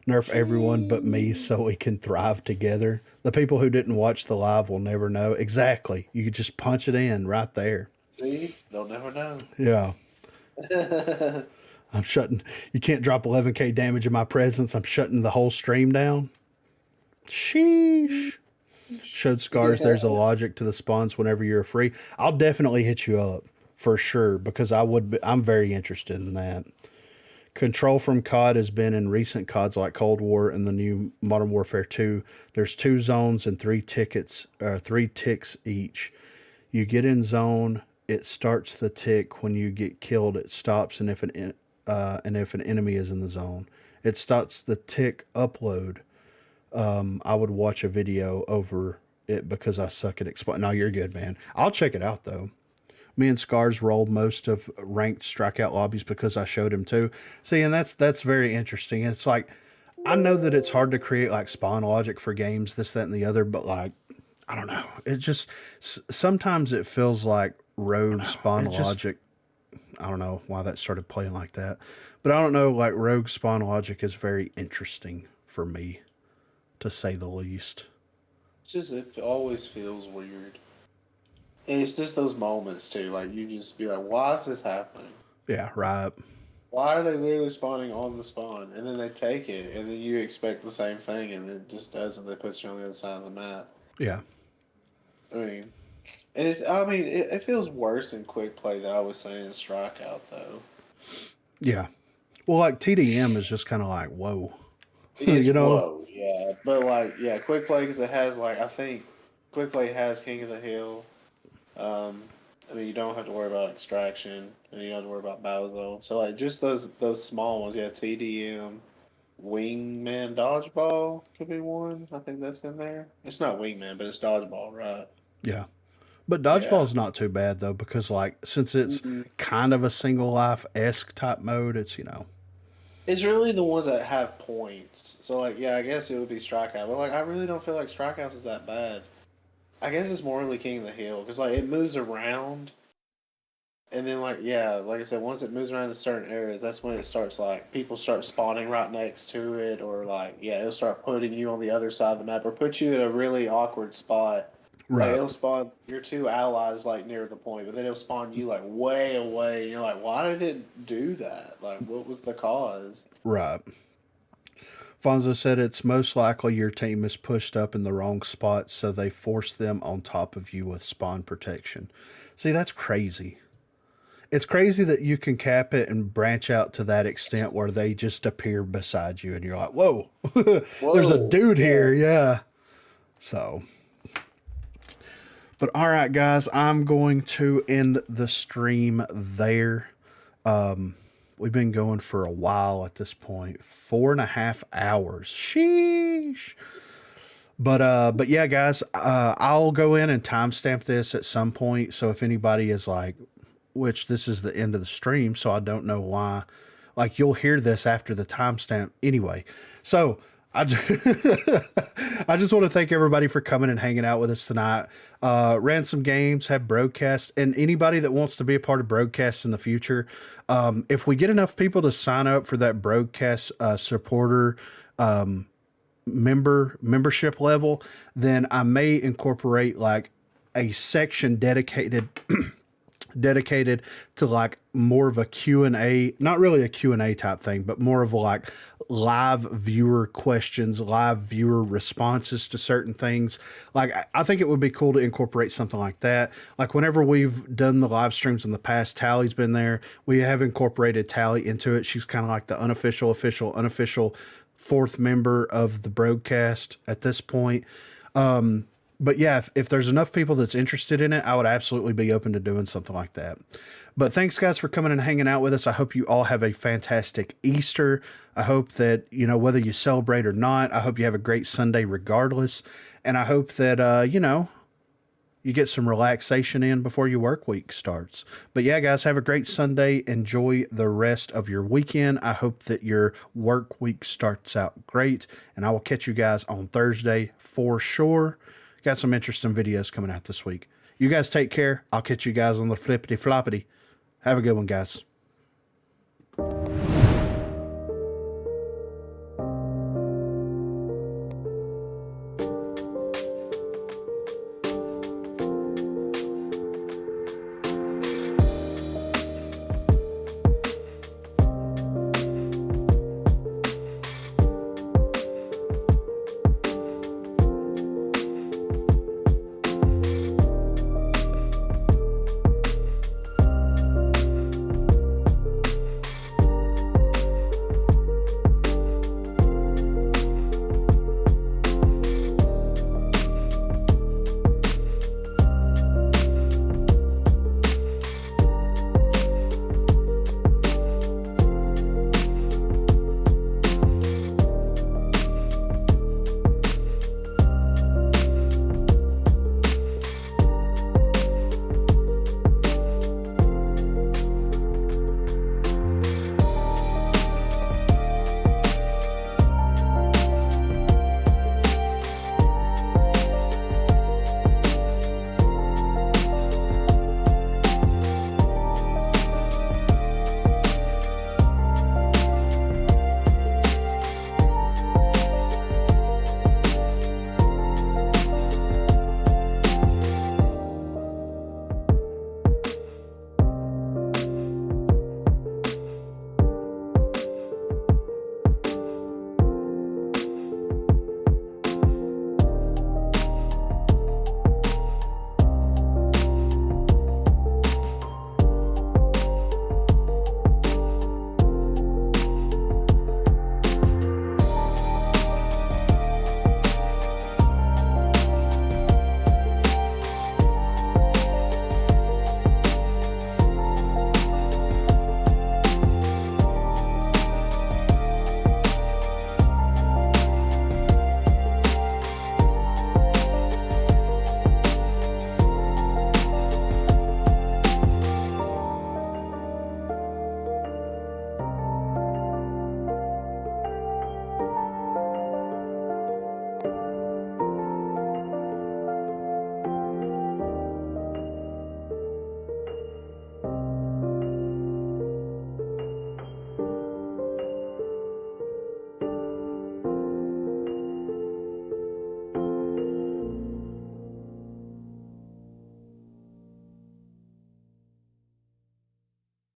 Nerf everyone but me so we can thrive together. The people who didn't watch the live will never know. Exactly. You could just punch it in right there. See? They'll never know. Yeah. I'm shutting. You can't drop 11k damage in my presence. I'm shutting the whole stream down. Sheesh. Showed Scars. There's a logic to the spawns whenever you're free. I'll definitely hit you up for sure because I'm very interested in that. Control from COD has been in recent CODs like Cold War and the new Modern Warfare 2. There's 2 zones and 3 ticks each. You get in zone, it starts the tick. When you get killed, it stops, and if an enemy is in the zone, it starts the tick upload. I would watch a video over it because I suck at explaining. No, you're good, man. I'll check it out though. Me and Scars rolled most of ranked strikeout lobbies because I showed him too. See, and that's very interesting. It's like, I know that it's hard to create like spawn logic for games, this, that, and the other, but like, I don't know. It just, sometimes it feels like rogue spawn logic. I don't know why that started playing like that, but I don't know, like rogue spawn logic is very interesting for me, to say the least. It's just, it always feels weird. And it's just those moments too, like you just be like, why is this happening? Yeah, right. Why are they literally spawning on the spawn? And then they take it, and then you expect the same thing, and it just doesn't. They put you on the other side of the map. Yeah. I mean, and it feels worse in quick play than I was saying in strikeout though. Yeah. Well, like TDM is just kind of like, whoa. You know? Whoa, yeah. But like, yeah, quick play, because it has like, I think quick play has King of the Hill. I mean, you don't have to worry about extraction, and you don't have to worry about battle zone. So like, just those small ones, yeah. TDM, Wingman Dodgeball could be one. I think that's in there. It's not Wingman, but it's Dodgeball, right? Yeah. But Dodgeball's not too bad though, because like, since it's kind of a single life-esque type mode, it's, you know. It's really the ones that have points. So like, yeah, I guess it would be strikeout, but like, I really don't feel like strikeouts is that bad. I guess it's more really King of the Hill, because like it moves around, And then, like, yeah, like I said, once it moves around to certain areas, that's when it starts, like, people start spawning right next to it, or, like, yeah, it'll start putting you on the other side of the map, or put you in a really awkward spot. Like, Right. it'll spawn your two allies, like, near the point, but then it'll spawn you, like, way away, and you're like, why did it do that? Like, what was the cause? Right. Fonzo said it's most likely your team is pushed up in the wrong spot, so they force them on top of you with spawn protection. See, that's crazy. It's crazy that you can cap it and branch out to that extent where they just appear beside you and you're like, whoa, there's a dude here. Yeah. So, but all right, guys, I'm going to end the stream there. We've been going for a while at this point, 4.5 hours. Sheesh. But yeah, guys, I'll go in and timestamp this at some point. So if anybody is like, which this is the end of the stream, so I don't know why, like you'll hear this after the timestamp anyway. So I just want to thank everybody for coming and hanging out with us tonight. Ran some games, had broadcasts, and anybody that wants to be a part of broadcasts in the future, if we get enough people to sign up for that broadcast supporter membership level, then I may incorporate like a section dedicated to like more of a Q&A, not really a Q&A type thing, but more of like live viewer questions, live viewer responses to certain things. Like, I think it would be cool to incorporate something like that. Like whenever we've done the live streams in the past, Tally's been there. We have incorporated Tally into it. She's kind of like the unofficial fourth member of the broadcast at this point. But yeah, if there's enough people that's interested in it, I would absolutely be open to doing something like that. But thanks, guys, for coming and hanging out with us. I hope you all have a fantastic Easter. I hope that, you know, whether you celebrate or not, I hope you have a great Sunday regardless. And I hope that, you know, you get some relaxation in before your work week starts. But yeah, guys, have a great Sunday. Enjoy the rest of your weekend. I hope that your work week starts out great. And I will catch you guys on Thursday for sure. Got some interesting videos coming out this week. You guys take care. I'll catch you guys on the flippity floppity. Have a good one, guys.